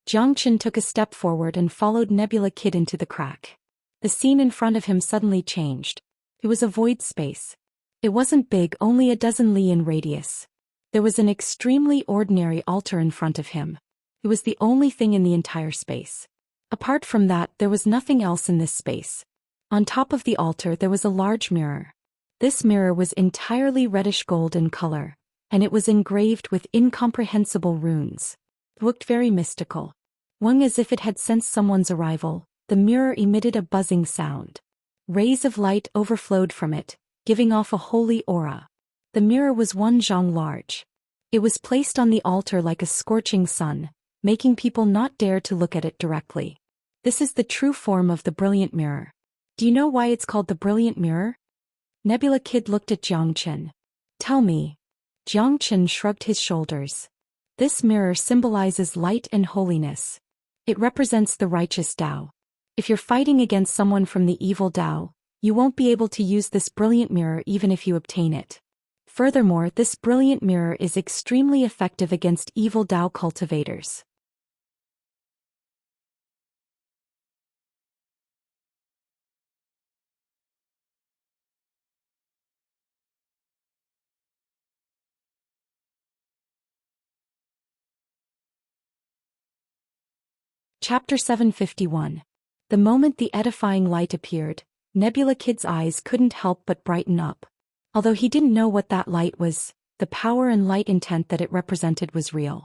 A: Zhou Xian took a step forward and followed Nebula Kid into the crack. The scene in front of him suddenly changed. It was a void space. It wasn't big, only a dozen li in radius. There was an extremely ordinary altar in front of him. It was the only thing in the entire space. Apart from that, there was nothing else in this space. On top of the altar there was a large mirror. This mirror was entirely reddish gold in color, and it was engraved with incomprehensible runes. It looked very mystical. One as if it had sensed someone's arrival, the mirror emitted a buzzing sound. Rays of light overflowed from it, giving off a holy aura. The mirror was 1 zhang large. It was placed on the altar like a scorching sun, making people not dare to look at it directly. This is the true form of the brilliant mirror. Do you know why it's called the brilliant mirror? Nebula Kid looked at Zhou Xian. Tell me. Zhou Xian shrugged his shoulders. This mirror symbolizes light and holiness. It represents the righteous Dao. If you're fighting against someone from the evil Dao, you won't be able to use this brilliant mirror even if you obtain it. Furthermore, this brilliant mirror is extremely effective against evil Dao cultivators. Chapter 751. The moment the edifying light appeared, Nebula Kid's eyes couldn't help but brighten up. Although he didn't know what that light was, the power and light intent that it represented was real.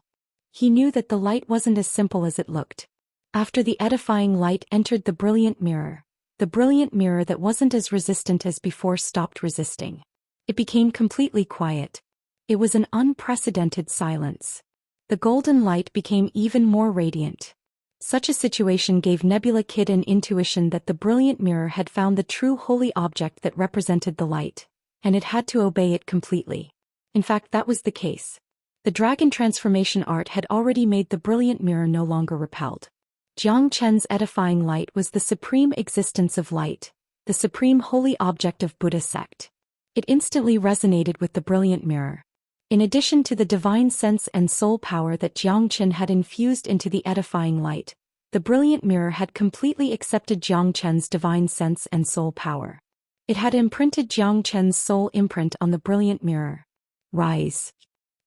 A: He knew that the light wasn't as simple as it looked. After the edifying light entered the brilliant mirror that wasn't as resistant as before stopped resisting. It became completely quiet. It was an unprecedented silence. The golden light became even more radiant. Such a situation gave Nebula Kid an intuition that the brilliant mirror had found the true holy object that represented the light, and it had to obey it completely. In fact, that was the case. The dragon transformation art had already made the brilliant mirror no longer repelled. Zhou Xian's edifying light was the supreme existence of light, the supreme holy object of Buddha sect. It instantly resonated with the brilliant mirror. In addition to the divine sense and soul power that Zhou Xian had infused into the edifying light, the brilliant mirror had completely accepted Zhou Xian's divine sense and soul power. It had imprinted Zhou Xian's soul imprint on the brilliant mirror. Rise.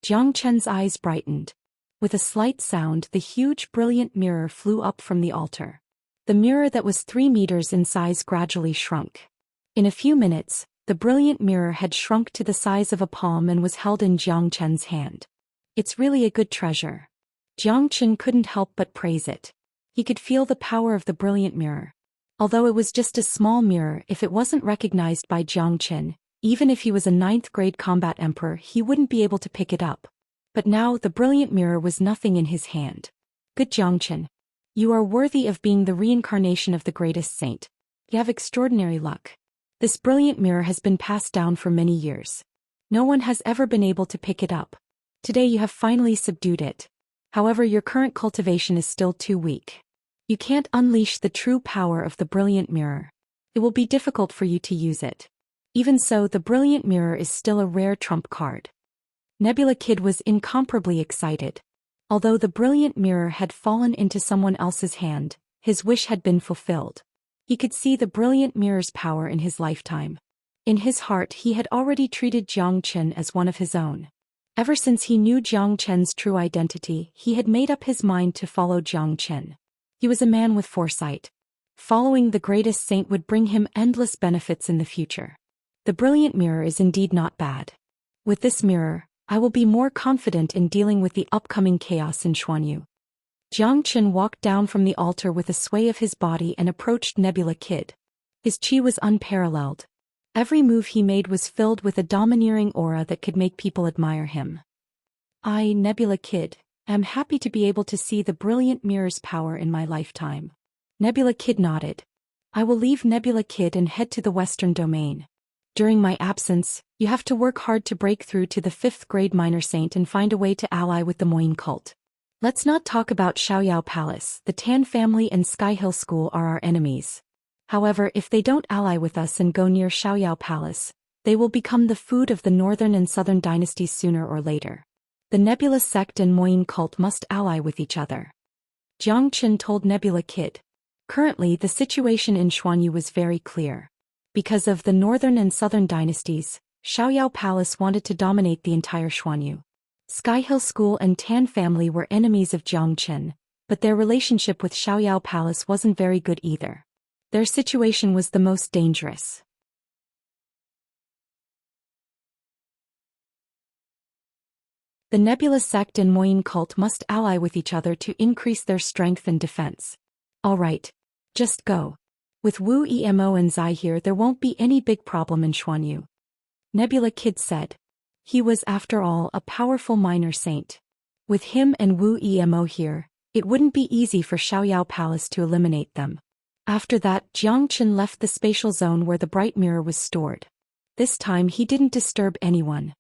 A: Zhou Xian's eyes brightened. With a slight sound, the huge brilliant mirror flew up from the altar. The mirror that was 3 meters in size gradually shrunk. In a few minutes, the brilliant mirror had shrunk to the size of a palm and was held in Zhou Xian's hand. It's really a good treasure. Zhou Xian couldn't help but praise it. He could feel the power of the brilliant mirror. Although it was just a small mirror, if it wasn't recognized by Zhou Xian, even if he was a 9th grade combat emperor, he wouldn't be able to pick it up. But now the brilliant mirror was nothing in his hand. Good Zhou Xian. You are worthy of being the reincarnation of the greatest saint. You have extraordinary luck. This brilliant mirror has been passed down for many years. No one has ever been able to pick it up. Today you have finally subdued it. However, your current cultivation is still too weak. You can't unleash the true power of the brilliant mirror. It will be difficult for you to use it. Even so, the brilliant mirror is still a rare trump card. Nebula Kid was incomparably excited. Although the brilliant mirror had fallen into someone else's hand, his wish had been fulfilled. He could see the brilliant mirror's power in his lifetime. In his heart he had already treated Zhou Xian as one of his own. Ever since he knew Zhou Qian's true identity, he had made up his mind to follow Zhou Xian. He was a man with foresight. Following the greatest saint would bring him endless benefits in the future. The brilliant mirror is indeed not bad. With this mirror, I will be more confident in dealing with the upcoming chaos in Xuanyu. Zhou Xian walked down from the altar with a sway of his body and approached Nebula Kid. His chi was unparalleled. Every move he made was filled with a domineering aura that could make people admire him. I, Nebula Kid, am happy to be able to see the brilliant mirror's power in my lifetime. Nebula Kid nodded. I will leave Nebula Kid and head to the Western Domain. During my absence, you have to work hard to break through to the 5th grade minor saint and find a way to ally with the Moyin cult. Let's not talk about Xiaoyao Palace. The Tan family and Sky Hill School are our enemies. However, if they don't ally with us and go near Xiaoyao Palace, they will become the food of the northern and southern dynasties sooner or later. The Nebula sect and Moyin cult must ally with each other. Zhou Xian told Nebula Kid. Currently the situation in Xuanyu was very clear. Because of the northern and southern dynasties, Xiaoyao Palace wanted to dominate the entire Xuanyu. Sky Hill School and Tan family were enemies of Zhou Xian, but their relationship with Xiaoyao Palace wasn't very good either. Their situation was the most dangerous. The Nebula sect and Moyin cult must ally with each other to increase their strength and defense. Alright. Just go. With Wu Emo and Zai here, there won't be any big problem in Xuanyu. Nebula Kid said. He was, after all, a powerful minor saint. With him and Wu Emo here, it wouldn't be easy for Xiaoyao Palace to eliminate them. After that, Zhou Xian left the spatial zone where the bright mirror was stored. This time he didn't disturb anyone.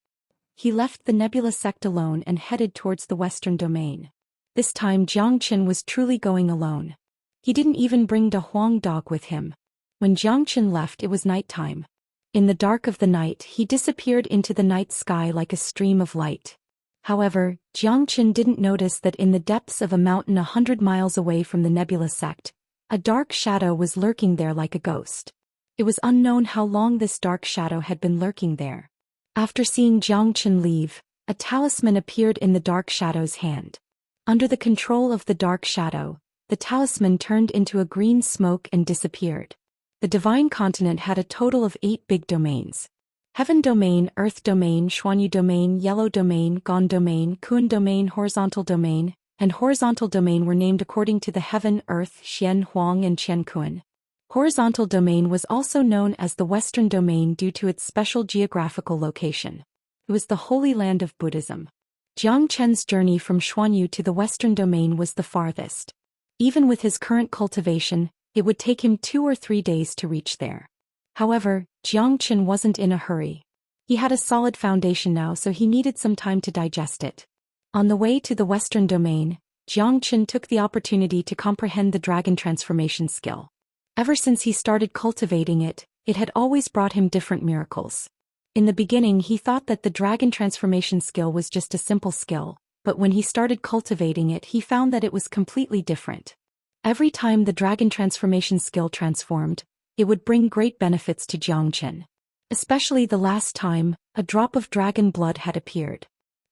A: He left the Nebula sect alone and headed towards the Western Domain. This time Zhou Xian was truly going alone. He didn't even bring the Huang dog with him. When Zhou Xian left, it was nighttime. In the dark of the night, he disappeared into the night sky like a stream of light. However, Zhou Xian didn't notice that in the depths of a mountain 100 miles away from the Nebula sect, a dark shadow was lurking there like a ghost. It was unknown how long this dark shadow had been lurking there. After seeing Zhou Xian leave, a talisman appeared in the dark shadow's hand. Under the control of the dark shadow, the talisman turned into a green smoke and disappeared. The divine continent had a total of 8 big domains. Heaven Domain, Earth Domain, Xuanyu Domain, Yellow Domain, Gon Domain, Kun Domain, Horizontal Domain, and Horizontal Domain were named according to the Heaven, Earth, Xian Huang and Qian Kun. Horizontal Domain was also known as the Western Domain due to its special geographical location. It was the Holy Land of Buddhism. Zhou Qian's journey from Xuanyu to the Western Domain was the farthest. Even with his current cultivation, it would take him 2 or 3 days to reach there. However, Zhou Qian wasn't in a hurry. He had a solid foundation now, so he needed some time to digest it. On the way to the Western Domain, Zhou Qian took the opportunity to comprehend the dragon transformation skill. Ever since he started cultivating it, it had always brought him different miracles. In the beginning he thought that the dragon transformation skill was just a simple skill, but when he started cultivating it he found that it was completely different. Every time the dragon transformation skill transformed, it would bring great benefits to Zhou Qian. Especially the last time, a drop of dragon blood had appeared.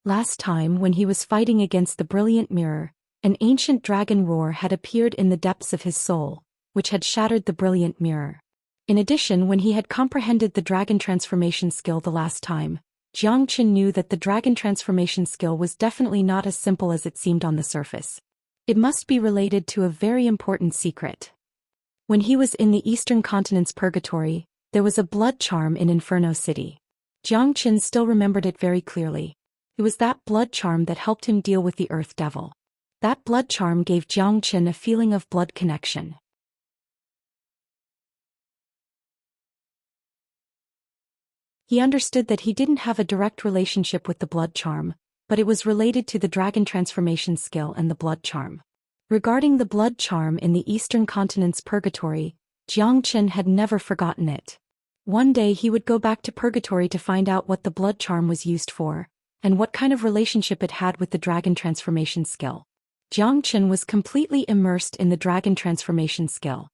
A: Last time when he was fighting against the brilliant mirror, an ancient dragon roar had appeared in the depths of his soul, which had shattered the brilliant mirror. In addition, when he had comprehended the dragon transformation skill the last time, Zhou Qian knew that the dragon transformation skill was definitely not as simple as it seemed on the surface. It must be related to a very important secret. When he was in the Eastern Continent's purgatory, there was a blood charm in Inferno City. Zhou Qian still remembered it very clearly. It was that blood charm that helped him deal with the Earth Devil. That blood charm gave Zhou Qian a feeling of blood connection. He understood that he didn't have a direct relationship with the blood charm, but it was related to the dragon transformation skill and the blood charm. Regarding the blood charm in the Eastern Continent's purgatory, Zhou Qian had never forgotten it. One day he would go back to purgatory to find out what the blood charm was used for, and what kind of relationship it had with the dragon transformation skill. Jiang Chen was completely immersed in the dragon transformation skill.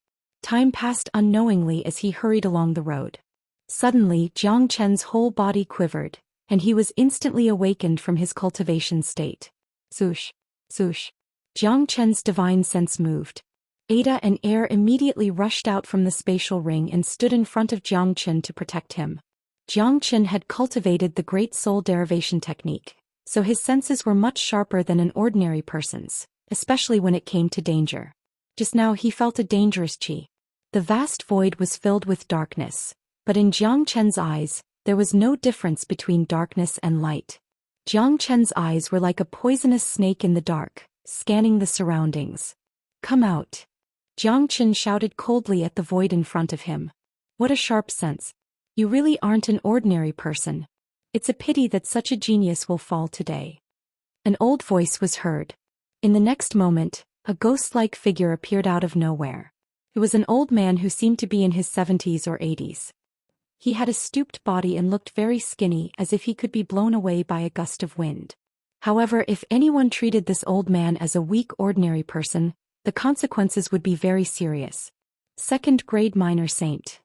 A: Time passed unknowingly as he hurried along the road. Suddenly, Jiang Chen's whole body quivered, and he was instantly awakened from his cultivation state. Swoosh, swoosh. Jiang Chen's divine sense moved. Ada and Air immediately rushed out from the spatial ring and stood in front of Jiang Chen to protect him. Jiang Chen had cultivated the Great Soul Derivation technique, so his senses were much sharper than an ordinary person's, especially when it came to danger. Just now he felt a dangerous qi. The vast void was filled with darkness, but in Jiang Chen's eyes, there was no difference between darkness and light. Jiang Chen's eyes were like a poisonous snake in the dark, scanning the surroundings. Come out. Jiang Chen shouted coldly at the void in front of him. What a sharp sense. You really aren't an ordinary person. It's a pity that such a genius will fall today. An old voice was heard. In the next moment, a ghost-like figure appeared out of nowhere. It was an old man who seemed to be in his 70s or 80s. He had a stooped body and looked very skinny, as if he could be blown away by a gust of wind. However, if anyone treated this old man as a weak ordinary person, the consequences would be very serious. Second-grade minor saint.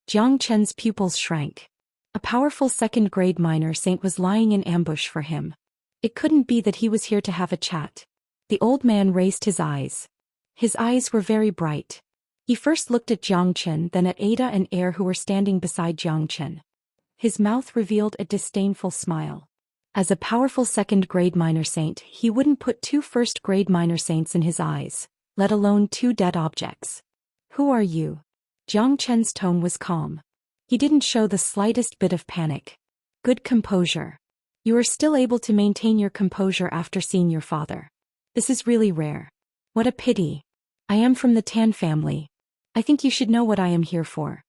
A: Jiang Chen's pupils shrank. A powerful second-grade minor saint was lying in ambush for him. It couldn't be that he was here to have a chat. The old man raised his eyes. His eyes were very bright. He first looked at Jiang Chen, then at Ada and Air who were standing beside Jiang Chen. His mouth revealed a disdainful smile. As a powerful second-grade minor saint, he wouldn't put two first-grade minor saints in his eyes, let alone two dead objects. Who are you? Jiang Chen's tone was calm. He didn't show the slightest bit of panic. Good composure. You are still able to maintain your composure after seeing your father. This is really rare. What a pity. I am from the Tan family. I think you should know what I am here for.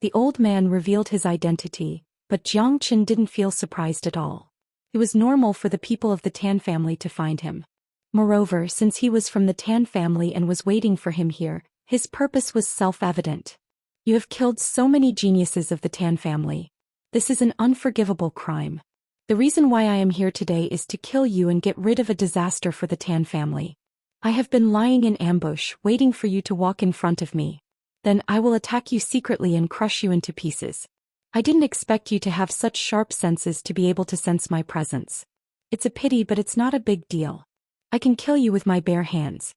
A: The old man revealed his identity, but Jiang Chen didn't feel surprised at all. It was normal for the people of the Tan family to find him. Moreover, since he was from the Tan family and was waiting for him here, his purpose was self-evident. You have killed so many geniuses of the Tan family. This is an unforgivable crime. The reason why I am here today is to kill you and get rid of a disaster for the Tan family. I have been lying in ambush, waiting for you to walk in front of me. Then I will attack you secretly and crush you into pieces. I didn't expect you to have such sharp senses to be able to sense my presence. It's a pity, but it's not a big deal. I can kill you with my bare hands.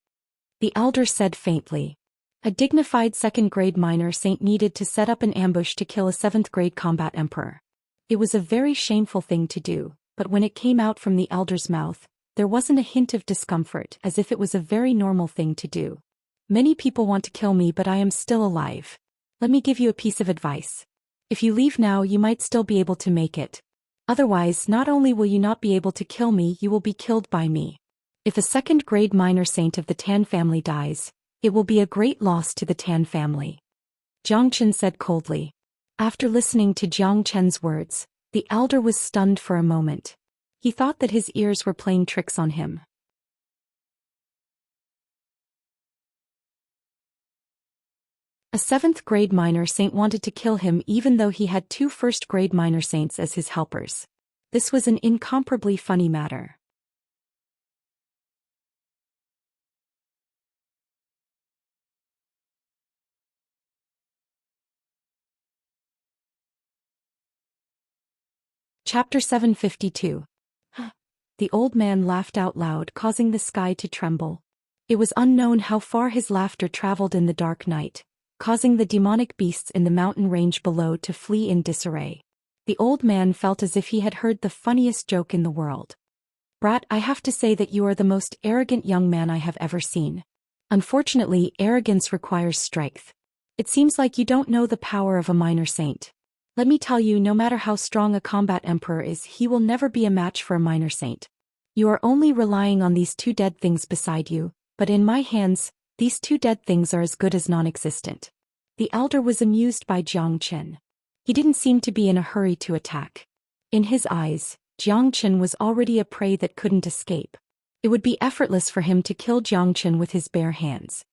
A: The elder said faintly. A dignified second-grade minor saint needed to set up an ambush to kill a 7th-grade combat emperor. It was a very shameful thing to do, but when it came out from the elder's mouth, there wasn't a hint of discomfort, as if it was a very normal thing to do. Many people want to kill me, but I am still alive. Let me give you a piece of advice. If you leave now, you might still be able to make it. Otherwise, not only will you not be able to kill me, you will be killed by me. If a second-grade minor saint of the Tan family dies, it will be a great loss to the Tan family. Jiang Chen said coldly. After listening to Jiang Chen's words, the elder was stunned for a moment. He thought that his ears were playing tricks on him. A 7th-grade minor saint wanted to kill him even though he had 2 first-grade minor saints as his helpers. This was an incomparably funny matter. Chapter 752. The old man laughed out loud, causing the sky to tremble. It was unknown how far his laughter traveled in the dark night, causing the demonic beasts in the mountain range below to flee in disarray. The old man felt as if he had heard the funniest joke in the world. Brat, I have to say that you are the most arrogant young man I have ever seen. Unfortunately, arrogance requires strength. It seems like you don't know the power of a minor saint. Let me tell you, no matter how strong a combat emperor is, he will never be a match for a minor saint. You are only relying on these 2 dead things beside you, but in my hands, these 2 dead things are as good as non-existent. The elder was amused by Jiang Chen. He didn't seem to be in a hurry to attack. In his eyes, Jiang Chen was already a prey that couldn't escape. It would be effortless for him to kill Jiang Chen with his bare hands.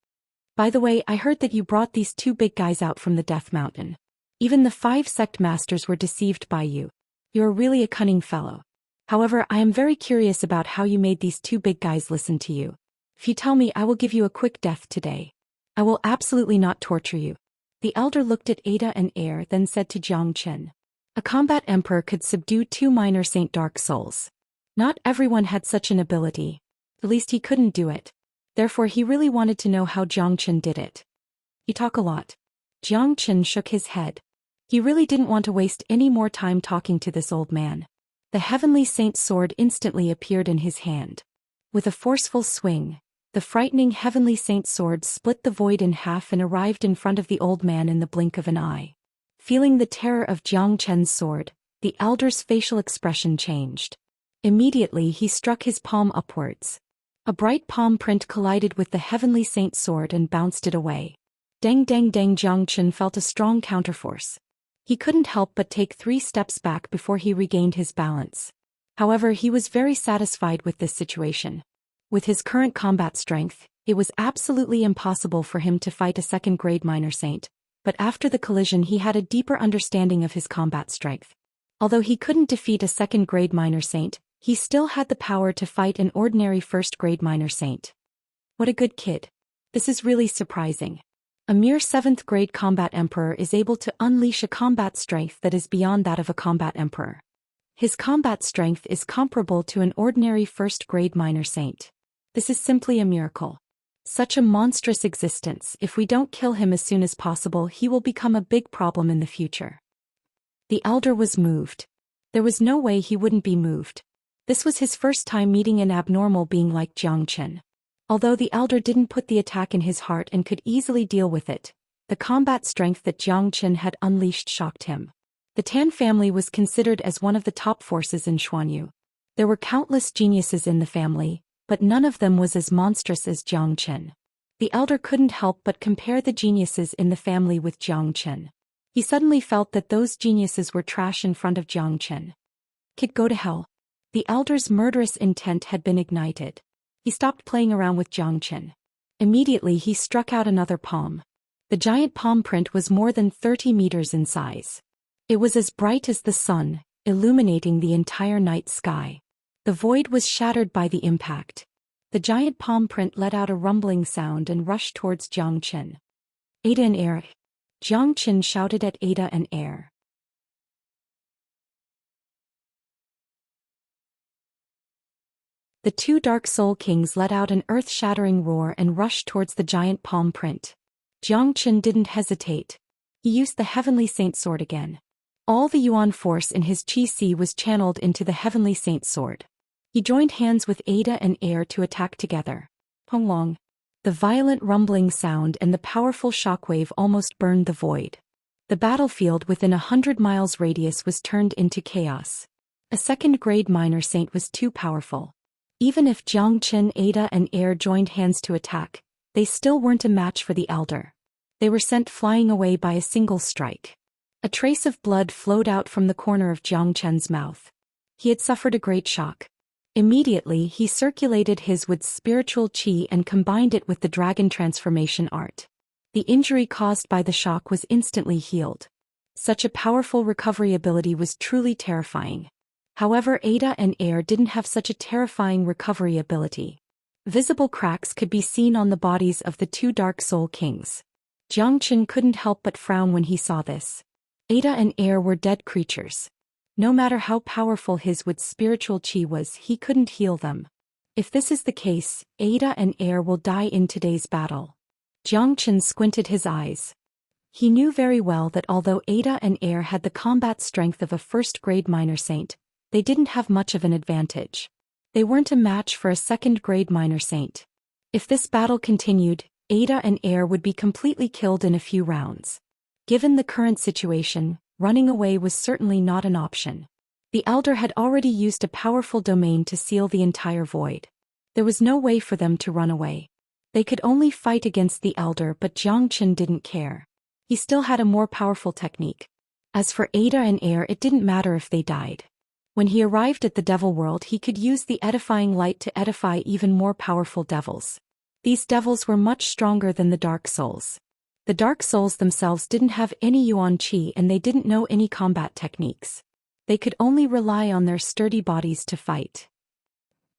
A: By the way, I heard that you brought these 2 big guys out from the Death Mountain. Even the 5 sect masters were deceived by you. You're really a cunning fellow. However, I am very curious about how you made these two big guys listen to you. If you tell me, I will give you a quick death today. I will absolutely not torture you." The elder looked at Ada and Air, then said to Zhou Xian, "A combat emperor could subdue 2 minor saint dark souls. Not everyone had such an ability. At least he couldn't do it. Therefore he really wanted to know how Zhou Xian did it." "You talk a lot." Zhou Xian shook his head. He really didn't want to waste any more time talking to this old man. The Heavenly Saint's sword instantly appeared in his hand. With a forceful swing, the frightening Heavenly Saint's sword split the void in half and arrived in front of the old man in the blink of an eye. Feeling the terror of Zhou Qian's sword, the elder's facial expression changed. Immediately he struck his palm upwards. A bright palm print collided with the Heavenly Saint's sword and bounced it away. Dang dang dang! Zhou Qian felt a strong counterforce. He couldn't help but take 3 steps back before he regained his balance. However, he was very satisfied with this situation. With his current combat strength, it was absolutely impossible for him to fight a second-grade minor saint, but after the collision he had a deeper understanding of his combat strength. Although he couldn't defeat a second-grade minor saint, he still had the power to fight an ordinary first-grade minor saint. What a good kid. This is really surprising. A mere 7th-grade combat emperor is able to unleash a combat strength that is beyond that of a combat emperor. His combat strength is comparable to an ordinary first-grade minor saint. This is simply a miracle. Such a monstrous existence, if we don't kill him as soon as possible, he will become a big problem in the future. The elder was moved. There was no way he wouldn't be moved. This was his first time meeting an abnormal being like Zhou Qian. Although the elder didn't put the attack in his heart and could easily deal with it, the combat strength that Zhou Qian had unleashed shocked him. The Tan family was considered as one of the top forces in Xuanyu. There were countless geniuses in the family, but none of them was as monstrous as Zhou Qian. The elder couldn't help but compare the geniuses in the family with Zhou Qian. He suddenly felt that those geniuses were trash in front of Zhou Qian. Kid, go to hell. The elder's murderous intent had been ignited. He stopped playing around with Zhou Qian. Immediately he struck out another palm. The giant palm print was more than 30 meters in size. It was as bright as the sun, illuminating the entire night sky. The void was shattered by the impact. The giant palm print let out a rumbling sound and rushed towards Zhou Qian. "Ada and Air!" Zhou Qian shouted at Ada and Air. The 2 Dark Soul Kings let out an earth-shattering roar and rushed towards the giant palm print. Zhou Qian didn't hesitate. He used the Heavenly Saint sword again. All the Yuan force in his Qi was channeled into the Heavenly Saint sword. He joined hands with Ada and Air to attack together. Honglong. The violent rumbling sound and the powerful shockwave almost burned the void. The battlefield within 100 miles radius was turned into chaos. A second-grade minor saint was too powerful. Even if Zhou Qian, Ada and Air joined hands to attack, they still weren't a match for the elder. They were sent flying away by a single strike. A trace of blood flowed out from the corner of Zhou Qian's mouth. He had suffered a great shock. Immediately he circulated his Wu's spiritual qi and combined it with the dragon transformation art. The injury caused by the shock was instantly healed. Such a powerful recovery ability was truly terrifying. However, Ada and Air didn't have such a terrifying recovery ability. Visible cracks could be seen on the bodies of the 2 Dark Soul Kings. Zhou Qian couldn't help but frown when he saw this. Ada and Air were dead creatures. No matter how powerful his Wu's spiritual qi was, he couldn't heal them. If this is the case, Ada and Air will die in today's battle. Zhou Qian squinted his eyes. He knew very well that although Ada and Air had the combat strength of a first-grade minor saint, they didn't have much of an advantage. They weren't a match for a second-grade minor saint. If this battle continued, Ada and Air would be completely killed in a few rounds. Given the current situation, running away was certainly not an option. The elder had already used a powerful domain to seal the entire void. There was no way for them to run away. They could only fight against the elder, but Zhou Qian didn't care. He still had a more powerful technique. As for Ada and Air, it didn't matter if they died. When he arrived at the devil world, he could use the edifying light to edify even more powerful devils. These devils were much stronger than the Dark Souls. The Dark Souls themselves didn't have any Yuan Qi and they didn't know any combat techniques. They could only rely on their sturdy bodies to fight.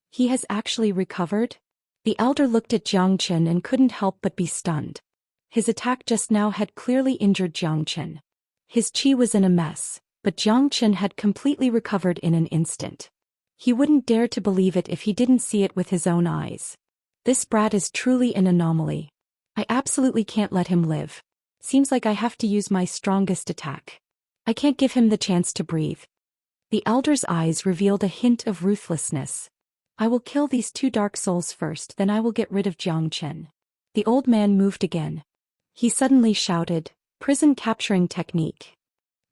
A: He has actually recovered? The elder looked at Zhou Xian and couldn't help but be stunned. His attack just now had clearly injured Zhou Xian. His chi was in a mess, but Zhou Xian had completely recovered in an instant. He wouldn't dare to believe it if he didn't see it with his own eyes. This brat is truly an anomaly. I absolutely can't let him live. Seems like I have to use my strongest attack. I can't give him the chance to breathe. The elder's eyes revealed a hint of ruthlessness. I will kill these two dark souls first, then I will get rid of Zhou Xian. The old man moved again. He suddenly shouted, "Prison capturing technique."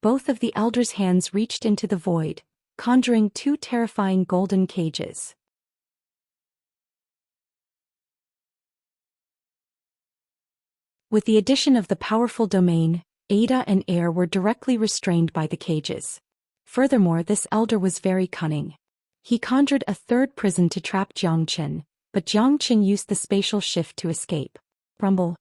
A: Both of the elder's hands reached into the void, conjuring two terrifying golden cages. With the addition of the powerful domain, Ada and Air were directly restrained by the cages. Furthermore, this elder was very cunning. He conjured a third prison to trap Zhou Xian, but Zhou Xian used the spatial shift to escape. Rumble.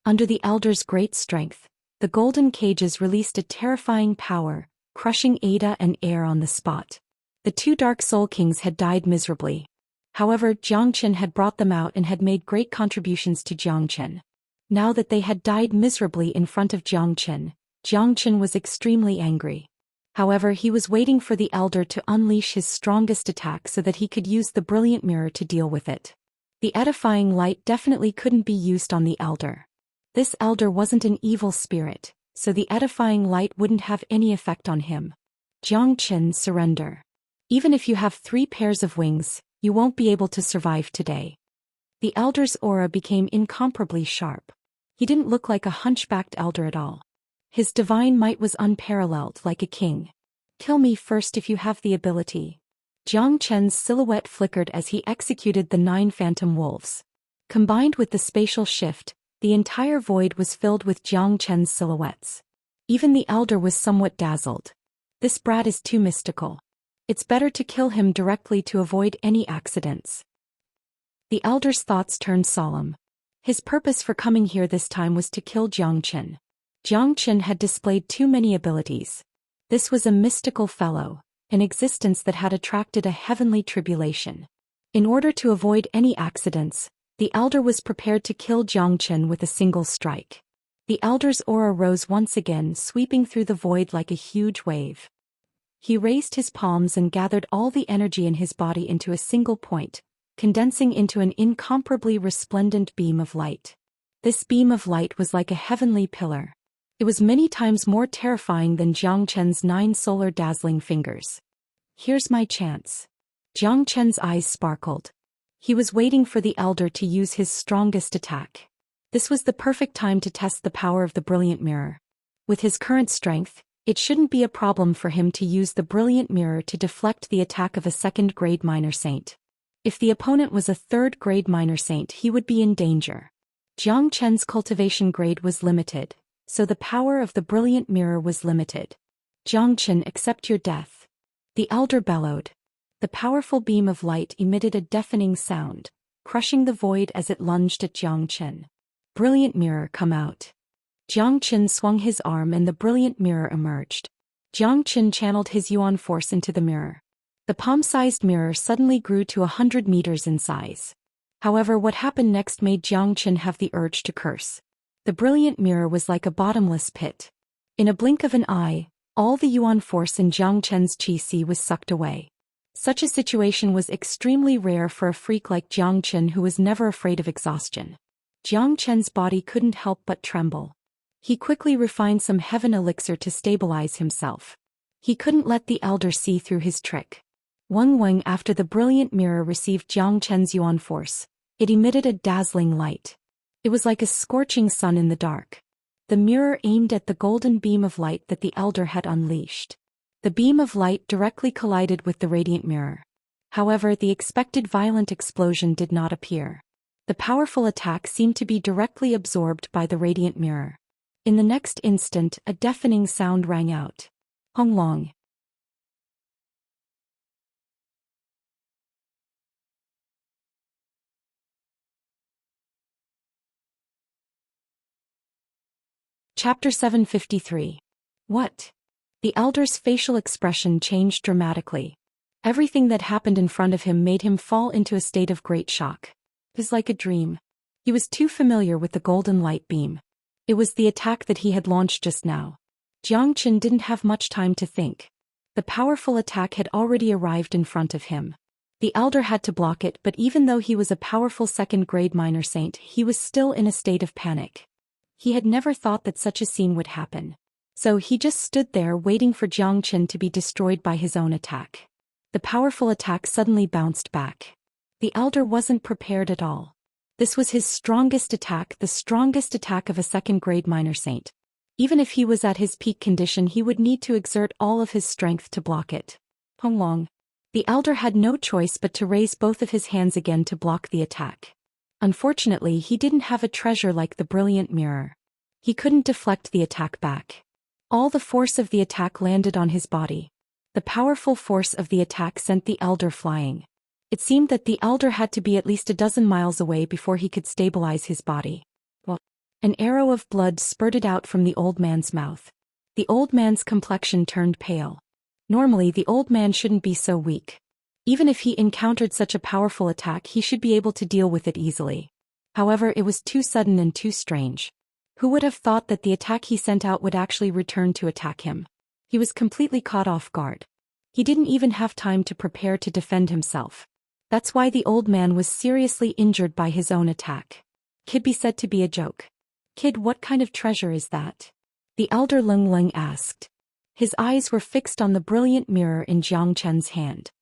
A: Under the elder's great strength, the golden cages released a terrifying power, crushing Ada and Air on the spot. The two Dark Soul Kings had died miserably. However, Zhou Xian had brought them out and had made great contributions to Zhou Xian. Now that they had died miserably in front of Zhou Xian was extremely angry. However, he was waiting for the elder to unleash his strongest attack so that he could use the brilliant mirror to deal with it. The edifying light definitely couldn't be used on the elder. This elder wasn't an evil spirit, so the edifying light wouldn't have any effect on him. Zhou Xian, surrender. Even if you have 3 pairs of wings, you won't be able to survive today. The elder's aura became incomparably sharp. He didn't look like a hunchbacked elder at all. His divine might was unparalleled, like a king. Kill me first if you have the ability. Zhou Qian's silhouette flickered as he executed the 9 phantom wolves. Combined with the spatial shift, the entire void was filled with Zhou Qian's silhouettes. Even the elder was somewhat dazzled. This brat is too mystical. It's better to kill him directly to avoid any accidents. The elder's thoughts turned solemn. His purpose for coming here this time was to kill Zhou Qian. Zhou Qian had displayed too many abilities. This was a mystical fellow, an existence that had attracted a heavenly tribulation. In order to avoid any accidents, the elder was prepared to kill Zhou Qian with a single strike. The elder's aura rose once again, sweeping through the void like a huge wave. He raised his palms and gathered all the energy in his body into a single point, condensing into an incomparably resplendent beam of light. This beam of light was like a heavenly pillar. It was many times more terrifying than Zhou Qian's 9 solar dazzling fingers. Here's my chance. Zhou Qian's eyes sparkled. He was waiting for the elder to use his strongest attack. This was the perfect time to test the power of the brilliant mirror. With his current strength, it shouldn't be a problem for him to use the brilliant mirror to deflect the attack of a 2nd-grade minor saint. If the opponent was a 3rd-grade minor saint, he would be in danger. Zhou Qian's cultivation grade was limited, so the power of the brilliant mirror was limited. Zhou Qian, accept your death. The elder bellowed. The powerful beam of light emitted a deafening sound, crushing the void as it lunged at Zhou Qian. Brilliant mirror, come out. Zhou Qian swung his arm and the brilliant mirror emerged. Zhou Qian channeled his yuan force into the mirror. The palm-sized mirror suddenly grew to 100 meters in size. However, what happened next made Zhou Qian have the urge to curse. The brilliant mirror was like a bottomless pit. In a blink of an eye, all the yuan force in Zhou Qian's qi was sucked away. Such a situation was extremely rare for a freak like Zhou Qian, who was never afraid of exhaustion. Zhou Qian's body couldn't help but tremble. He quickly refined some heaven elixir to stabilize himself. He couldn't let the elder see through his trick. Wang after the brilliant mirror received Zhou Qian's yuan force, it emitted a dazzling light. It was like a scorching sun in the dark. The mirror aimed at the golden beam of light that the elder had unleashed. The beam of light directly collided with the radiant mirror. However, the expected violent explosion did not appear. The powerful attack seemed to be directly absorbed by the radiant mirror. In the next instant, a deafening sound rang out. Hong Long. Chapter 753. What? The elder's facial expression changed dramatically. Everything that happened in front of him made him fall into a state of great shock. It was like a dream. He was too familiar with the golden light beam. It was the attack that he had launched just now. Xianxia didn't have much time to think. The powerful attack had already arrived in front of him. The elder had to block it, but even though he was a powerful second-grade minor saint, he was still in a state of panic. He had never thought that such a scene would happen. So he just stood there waiting for Xianxia to be destroyed by his own attack. The powerful attack suddenly bounced back. The elder wasn't prepared at all. This was his strongest attack, the strongest attack of a second-grade minor saint. Even if he was at his peak condition, he would need to exert all of his strength to block it. Long. The elder had no choice but to raise both of his hands again to block the attack. Unfortunately, he didn't have a treasure like the brilliant mirror. He couldn't deflect the attack back. All the force of the attack landed on his body. The powerful force of the attack sent the elder flying. It seemed that the elder had to be at least a dozen miles away before he could stabilize his body. An arrow of blood spurted out from the old man's mouth. The old man's complexion turned pale. Normally, the old man shouldn't be so weak. Even if he encountered such a powerful attack, he should be able to deal with it easily. However, it was too sudden and too strange. Who would have thought that the attack he sent out would actually return to attack him? He was completely caught off guard. He didn't even have time to prepare to defend himself. That's why the old man was seriously injured by his own attack. Could be said to be a joke. Kid, what kind of treasure is that? The elder Leng asked. His eyes were fixed on the brilliant mirror in Xianxia's hand.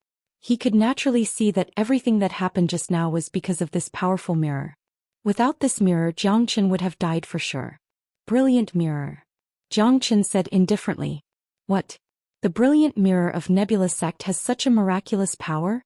A: He could naturally see that everything that happened just now was because of this powerful mirror. Without this mirror, Xianxia would have died for sure. Brilliant mirror. Xianxia said indifferently. What? The brilliant mirror of Nebula sect has such a miraculous power?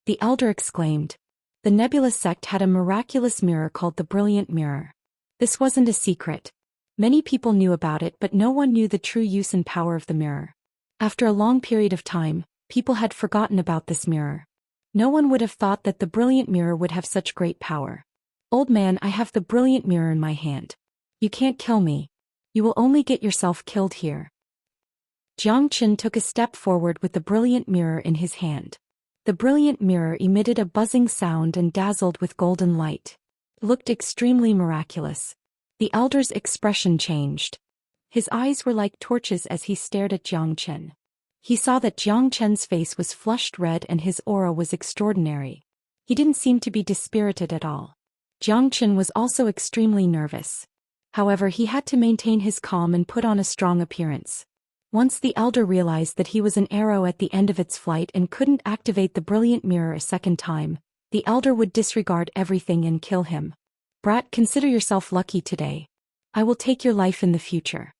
A: The elder exclaimed. The Nebula sect had a miraculous mirror called the brilliant mirror. This wasn't a secret. Many people knew about it, but no one knew the true use and power of the mirror. After a long period of time, people had forgotten about this mirror. No one would have thought that the brilliant mirror would have such great power. Old man, I have the brilliant mirror in my hand. You can't kill me. You will only get yourself killed here. Xianxia took a step forward with the brilliant mirror in his hand. The brilliant mirror emitted a buzzing sound and dazzled with golden light. It looked extremely miraculous. The elder's expression changed. His eyes were like torches as he stared at Xianxia. He saw that Xianxia's face was flushed red and his aura was extraordinary. He didn't seem to be dispirited at all. Xianxia was also extremely nervous. However, he had to maintain his calm and put on a strong appearance. Once the elder realized that he was an arrow at the end of its flight and couldn't activate the brilliant mirror a second time, the elder would disregard everything and kill him. Brat, consider yourself lucky today. I will take your life in the future.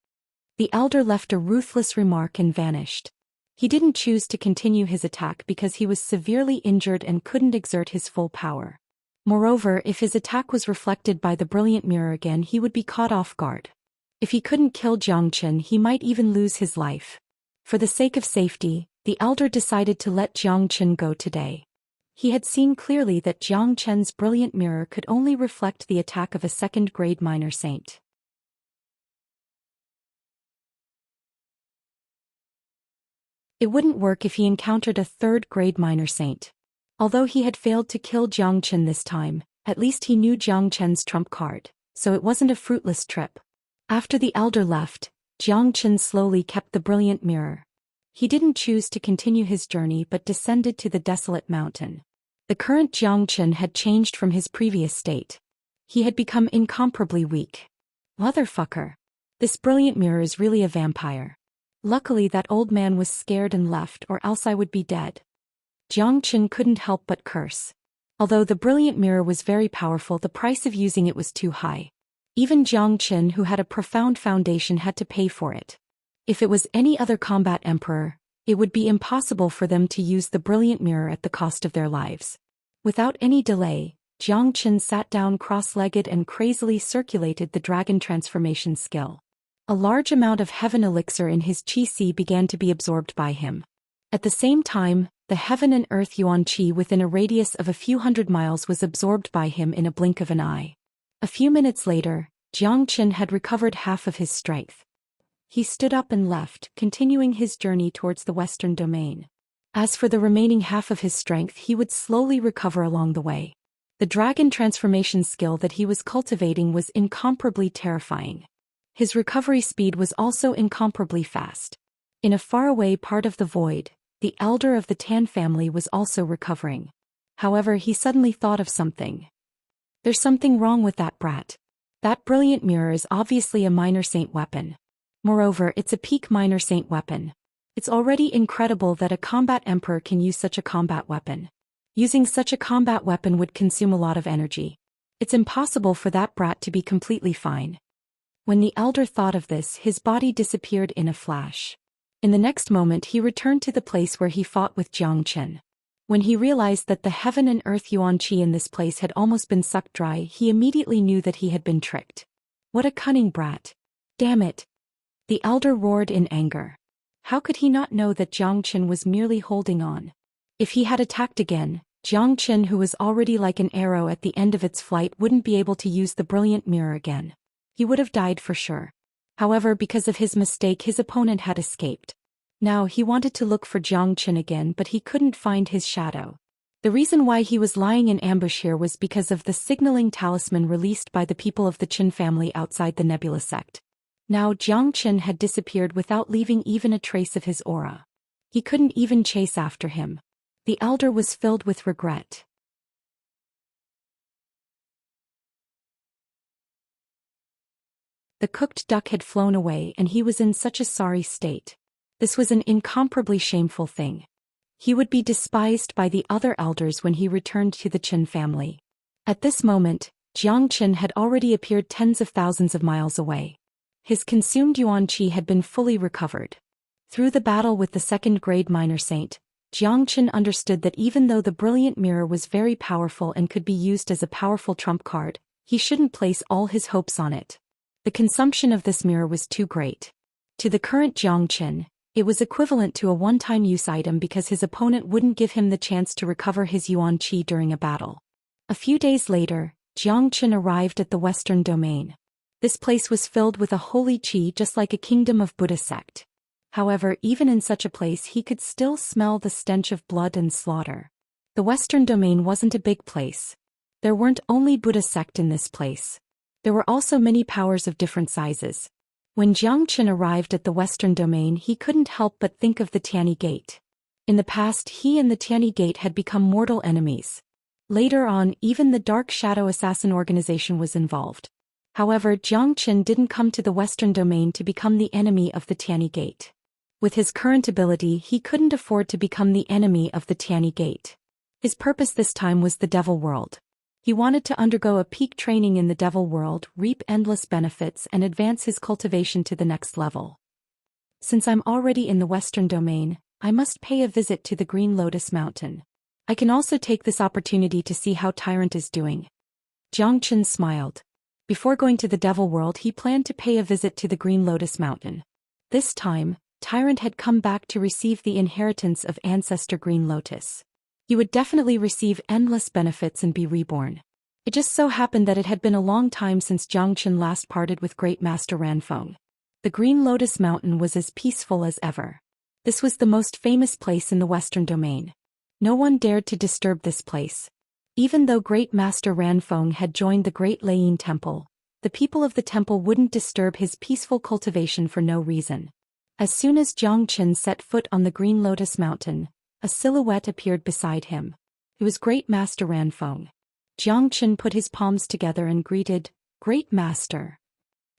A: The elder left a ruthless remark and vanished. He didn't choose to continue his attack because he was severely injured and couldn't exert his full power. Moreover, if his attack was reflected by the brilliant mirror again, he would be caught off guard. If he couldn't kill Xianxia, he might even lose his life. For the sake of safety, the elder decided to let Xianxia go today. He had seen clearly that Xianxia's brilliant mirror could only reflect the attack of a second-grade minor saint. It wouldn't work if he encountered a third-grade minor saint. Although he had failed to kill Xianxia this time, at least he knew Xianxia's trump card, so it wasn't a fruitless trip. After the elder left, Xianxia slowly kept the brilliant mirror. He didn't choose to continue his journey but descended to the desolate mountain. The current Xianxia had changed from his previous state. He had become incomparably weak. Motherfucker. This brilliant mirror is really a vampire. Luckily that old man was scared and left, or else I would be dead. Xianxia couldn't help but curse. Although the brilliant mirror was very powerful, the price of using it was too high. Even Xianxia, who had a profound foundation, had to pay for it. If it was any other combat emperor, it would be impossible for them to use the brilliant mirror at the cost of their lives. Without any delay, Xianxia sat down cross-legged and crazily circulated the dragon transformation skill. A large amount of heaven elixir in his qi began to be absorbed by him. At the same time, the heaven and earth yuan qi within a radius of a few hundred miles was absorbed by him in a blink of an eye. A few minutes later, Xianxia had recovered half of his strength. He stood up and left, continuing his journey towards the western domain. As for the remaining half of his strength, he would slowly recover along the way. The dragon transformation skill that he was cultivating was incomparably terrifying. His recovery speed was also incomparably fast. In a faraway part of the void, the elder of the Tan family was also recovering. However, he suddenly thought of something. There's something wrong with that brat. That brilliant mirror is obviously a minor saint weapon. Moreover, it's a peak minor saint weapon. It's already incredible that a combat emperor can use such a combat weapon. Using such a combat weapon would consume a lot of energy. It's impossible for that brat to be completely fine. When the elder thought of this, his body disappeared in a flash. In the next moment he returned to the place where he fought with Zhou Xian. When he realized that the heaven and earth yuan qi in this place had almost been sucked dry, he immediately knew that he had been tricked. What a cunning brat. Damn it! The elder roared in anger. How could he not know that Zhou Xian was merely holding on? If he had attacked again, Zhou Xian, who was already like an arrow at the end of its flight, wouldn't be able to use the brilliant mirror again. He would have died for sure. However, because of his mistake, his opponent had escaped. Now he wanted to look for Zhou Xian again, but he couldn't find his shadow. The reason why he was lying in ambush here was because of the signaling talisman released by the people of the Qin family outside the Nebula sect. Now Zhou Xian had disappeared without leaving even a trace of his aura. He couldn't even chase after him. The elder was filled with regret. The cooked duck had flown away and he was in such a sorry state. This was an incomparably shameful thing. He would be despised by the other elders when he returned to the Qin family. At this moment, Zhou Xian had already appeared tens of thousands of miles away. His consumed yuan qi had been fully recovered. Through the battle with the second-grade minor saint, Zhou Xian understood that even though the brilliant mirror was very powerful and could be used as a powerful trump card, he shouldn't place all his hopes on it. The consumption of this mirror was too great. To the current Zhou Xian, it was equivalent to a one-time use item because his opponent wouldn't give him the chance to recover his yuan qi during a battle. A few days later, Zhou Xian arrived at the western domain. This place was filled with a holy qi just like a kingdom of Buddha sect. However, even in such a place he could still smell the stench of blood and slaughter. The western domain wasn't a big place. There weren't only Buddha sect in this place. There were also many powers of different sizes. When Zhou Xian arrived at the western domain, he couldn't help but think of the Tianyi Gate. In the past, he and the Tianyi Gate had become mortal enemies. Later on, even the Dark Shadow Assassin organization was involved. However, Zhou Xian didn't come to the western domain to become the enemy of the Tianyi Gate. With his current ability, he couldn't afford to become the enemy of the Tianyi Gate. His purpose this time was the Devil World. He wanted to undergo a peak training in the Devil World, reap endless benefits and advance his cultivation to the next level. Since I'm already in the western domain, I must pay a visit to the Green Lotus Mountain. I can also take this opportunity to see how Tyrant is doing. Zhou Xian smiled. Before going to the Devil World, he planned to pay a visit to the Green Lotus Mountain. This time, Tyrant had come back to receive the inheritance of Ancestor Green Lotus. He would definitely receive endless benefits and be reborn. It just so happened that it had been a long time since Zhou Xian last parted with Great Master Ranfeng. The Green Lotus Mountain was as peaceful as ever. This was the most famous place in the Western Domain. No one dared to disturb this place. Even though Great Master Ranfeng had joined the Great Leying Temple, the people of the temple wouldn't disturb his peaceful cultivation for no reason. As soon as Zhou Xian set foot on the Green Lotus Mountain, a silhouette appeared beside him. It was Great Master Ranfeng. Zhou Xian put his palms together and greeted, "Great Master.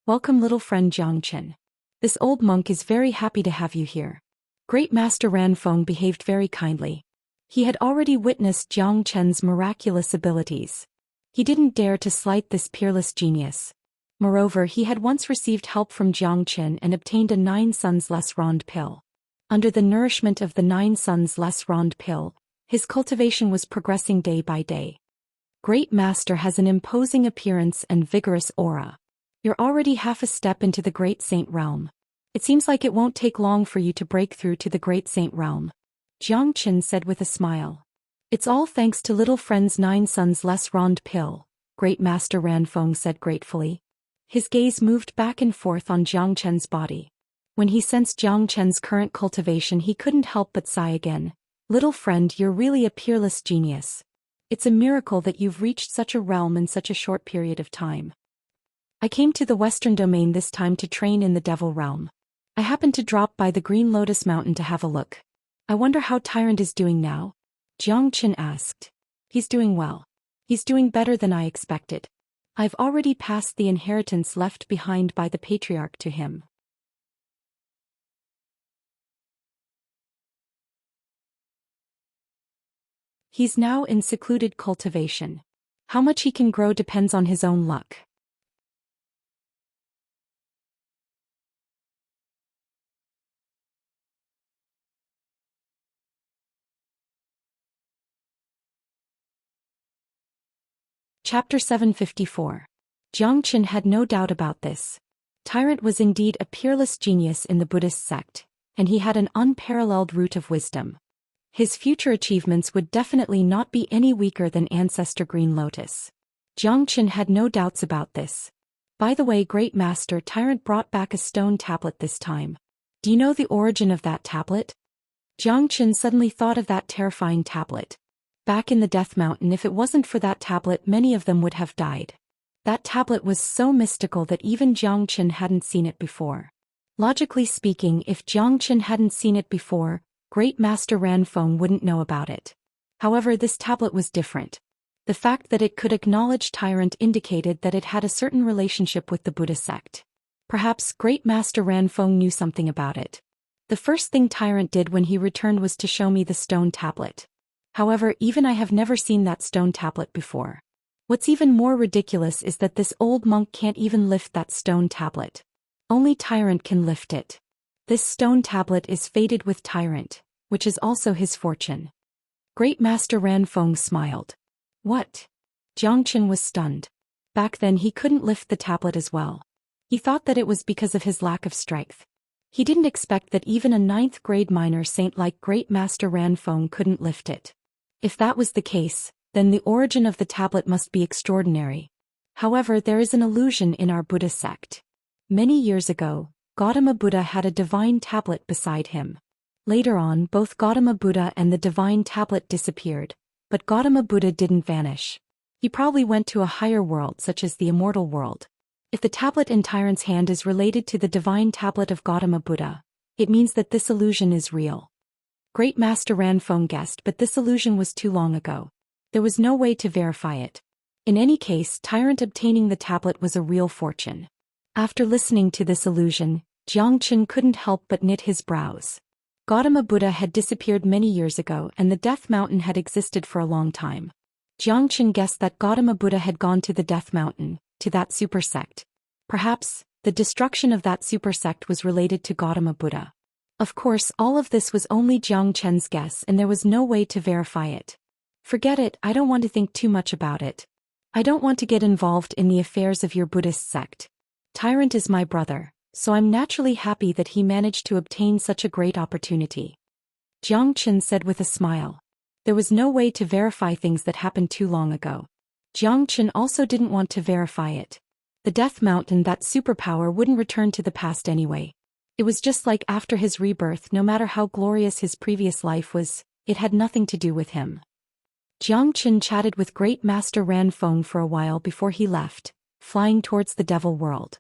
A: Welcome, little friend Zhou Xian. This old monk is very happy to have you here." Great Master Ranfeng behaved very kindly. He had already witnessed Zhou Xian's miraculous abilities. He didn't dare to slight this peerless genius. Moreover, he had once received help from Zhou Xian and obtained a 9 suns less rond pill. Under the nourishment of the 9 suns less rond pill, his cultivation was progressing day by day. Great Master has an imposing appearance and vigorous aura. You're already half a step into the Great Saint realm. It seems like it won't take long for you to break through to the Great Saint realm. Zhou Xian said with a smile. It's all thanks to little friend's 9 suns less rond pill, Great Master Ranfeng said gratefully. His gaze moved back and forth on Zhou Xian's body. When he sensed Zhou Xian's current cultivation, he couldn't help but sigh again. Little friend, you're really a peerless genius. It's a miracle that you've reached such a realm in such a short period of time. I came to the Western Domain this time to train in the Devil Realm. I happened to drop by the Green Lotus Mountain to have a look. I wonder how Tyrant is doing now? Zhou Xian asked. He's doing well. He's doing better than I expected. I've already passed the inheritance left behind by the patriarch to him. He's now in secluded cultivation. How much he can grow depends on his own luck. Chapter 754. Zhou Xian had no doubt about this. Tyrant was indeed a peerless genius in the Buddhist sect, and he had an unparalleled root of wisdom. His future achievements would definitely not be any weaker than Ancestor Green Lotus. Zhou Xian had no doubts about this. By the way, Great Master, Tyrant brought back a stone tablet this time. Do you know the origin of that tablet? Zhou Xian suddenly thought of that terrifying tablet. Back in the Death Mountain, if it wasn't for that tablet, many of them would have died. That tablet was so mystical that even Zhou Xian hadn't seen it before. Logically speaking, if Zhou Xian hadn't seen it before, Great Master Ranfeng wouldn't know about it. However, this tablet was different. The fact that it could acknowledge Tyrant indicated that it had a certain relationship with the Buddha sect. Perhaps Great Master Ranfeng knew something about it. The first thing Tyrant did when he returned was to show me the stone tablet. However, even I have never seen that stone tablet before. What's even more ridiculous is that this old monk can't even lift that stone tablet. Only Tyrant can lift it. This stone tablet is fated with Tyrant, which is also his fortune. Great Master Ranfeng smiled. What? Zhou Xian was stunned. Back then he couldn't lift the tablet as well. He thought that it was because of his lack of strength. He didn't expect that even a 9th grade minor saint like Great Master Ranfeng couldn't lift it. If that was the case, then the origin of the tablet must be extraordinary. However, there is an illusion in our Buddha sect. Many years ago, Gautama Buddha had a divine tablet beside him. Later on, both Gautama Buddha and the divine tablet disappeared, but Gautama Buddha didn't vanish. He probably went to a higher world such as the Immortal world. If the tablet in Tyrant's hand is related to the divine tablet of Gautama Buddha, it means that this illusion is real. Great Master Ranfeng guessed, but this illusion was too long ago. There was no way to verify it. In any case, Tyrant obtaining the tablet was a real fortune. After listening to this illusion, Zhou Xian couldn't help but knit his brows. Gautama Buddha had disappeared many years ago and the Death Mountain had existed for a long time. Zhou Xian guessed that Gautama Buddha had gone to the Death Mountain, to that super sect. Perhaps, the destruction of that super sect was related to Gautama Buddha. Of course, all of this was only Zhou Xian's guess and there was no way to verify it. Forget it, I don't want to think too much about it. I don't want to get involved in the affairs of your Buddhist sect. Tyrant is my brother, so I'm naturally happy that he managed to obtain such a great opportunity. Zhou Xian said with a smile. There was no way to verify things that happened too long ago. Zhou Xian also didn't want to verify it. The Death Mountain, that superpower, wouldn't return to the past anyway. It was just like after his rebirth, no matter how glorious his previous life was, it had nothing to do with him. Zhou Xian chatted with Great Master Ranfeng for a while before he left, flying towards the Devil World.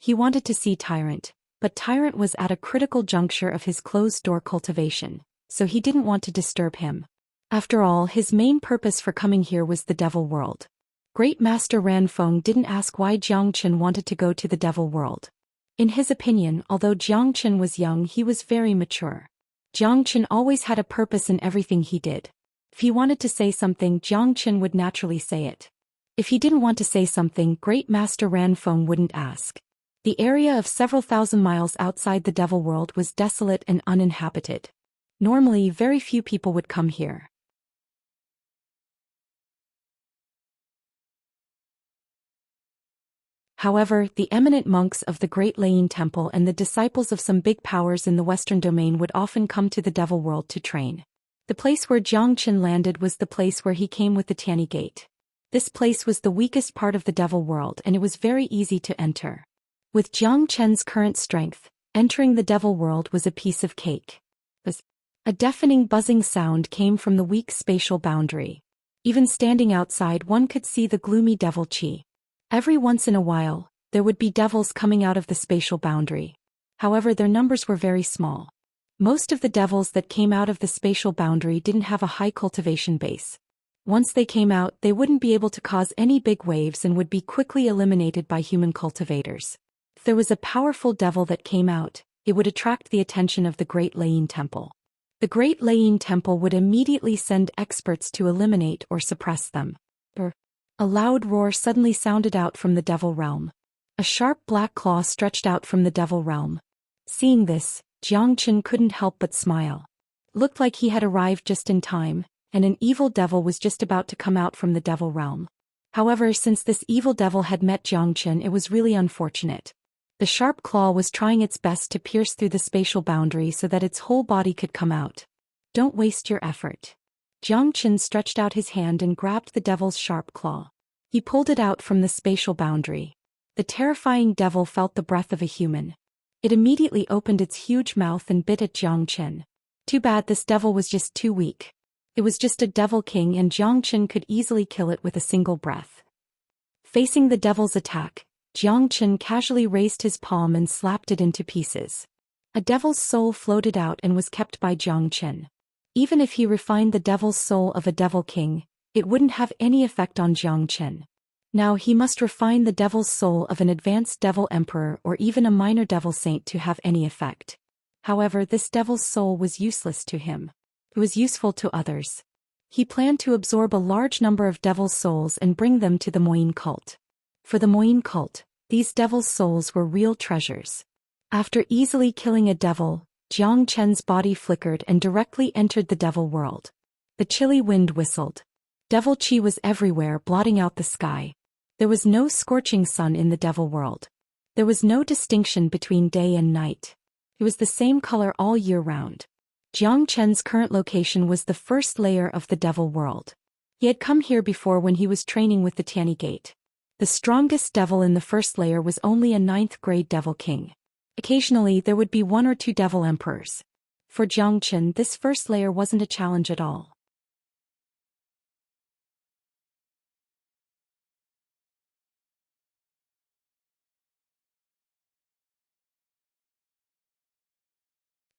A: He wanted to see Tyrant, but Tyrant was at a critical juncture of his closed-door cultivation, so he didn't want to disturb him. After all, his main purpose for coming here was the Devil World. Great Master Ranfeng didn't ask why Zhou Xian wanted to go to the Devil World. In his opinion, although Zhou Xian was young, he was very mature. Zhou Xian always had a purpose in everything he did. If he wanted to say something, Zhou Xian would naturally say it. If he didn't want to say something, Great Master Ranfeng wouldn't ask. The area of several thousand miles outside the Devil World was desolate and uninhabited. Normally, very few people would come here. However, the eminent monks of the Great Layin Temple and the disciples of some big powers in the Western Domain would often come to the Devil World to train. The place where Zhou Xian landed was the place where he came with the Tianyi Gate. This place was the weakest part of the Devil World and it was very easy to enter. With Zhou Xian's current strength, Entering the devil world was a piece of cake. A deafening buzzing sound came from the weak spatial boundary. Even standing outside, one could see the gloomy devil chi. Every once in a while, there would be devils coming out of the spatial boundary. However, their numbers were very small. Most of the devils that came out of the spatial boundary didn't have a high cultivation base. Once they came out, they wouldn't be able to cause any big waves and would be quickly eliminated by human cultivators. If there was a powerful devil that came out, it would attract the attention of the Great Laying Temple. The Great Laying Temple would immediately send experts to eliminate or suppress them. A loud roar suddenly sounded out from the devil realm. A sharp black claw stretched out from the devil realm. Seeing this, Xianxia couldn't help but smile. Looked like he had arrived just in time, and an evil devil was just about to come out from the devil realm. However, since this evil devil had met Xianxia, it was really unfortunate. The sharp claw was trying its best to pierce through the spatial boundary so that its whole body could come out. Don't waste your effort. Xianxia stretched out his hand and grabbed the devil's sharp claw. He pulled it out from the spatial boundary. The terrifying devil felt the breath of a human. It immediately opened its huge mouth and bit at Xianxia. Too bad this devil was just too weak. It was just a devil king and Xianxia could easily kill it with a single breath. Facing the devil's attack, Xianxia casually raised his palm and slapped it into pieces. A devil's soul floated out and was kept by Xianxia. Even if he refined the devil's soul of a devil king, it wouldn't have any effect on Xianxia. Now he must refine the devil's soul of an advanced devil emperor or even a minor devil saint to have any effect. However, this devil's soul was useless to him. It was useful to others. He planned to absorb a large number of devil's souls and bring them to the Moyin cult. For the Moyin cult, these devil's souls were real treasures. After easily killing a devil, Xianxia's body flickered and directly entered the devil world. The chilly wind whistled. Devil chi was everywhere, blotting out the sky. There was no scorching sun in the devil world. There was no distinction between day and night. It was the same color all year round. Xianxia's current location was the first layer of the devil world. He had come here before when he was training with the Tianyi Gate. The strongest devil in the first layer was only a 9th grade devil king. Occasionally there would be 1 or 2 devil emperors. For Xianxia, this first layer wasn't a challenge at all.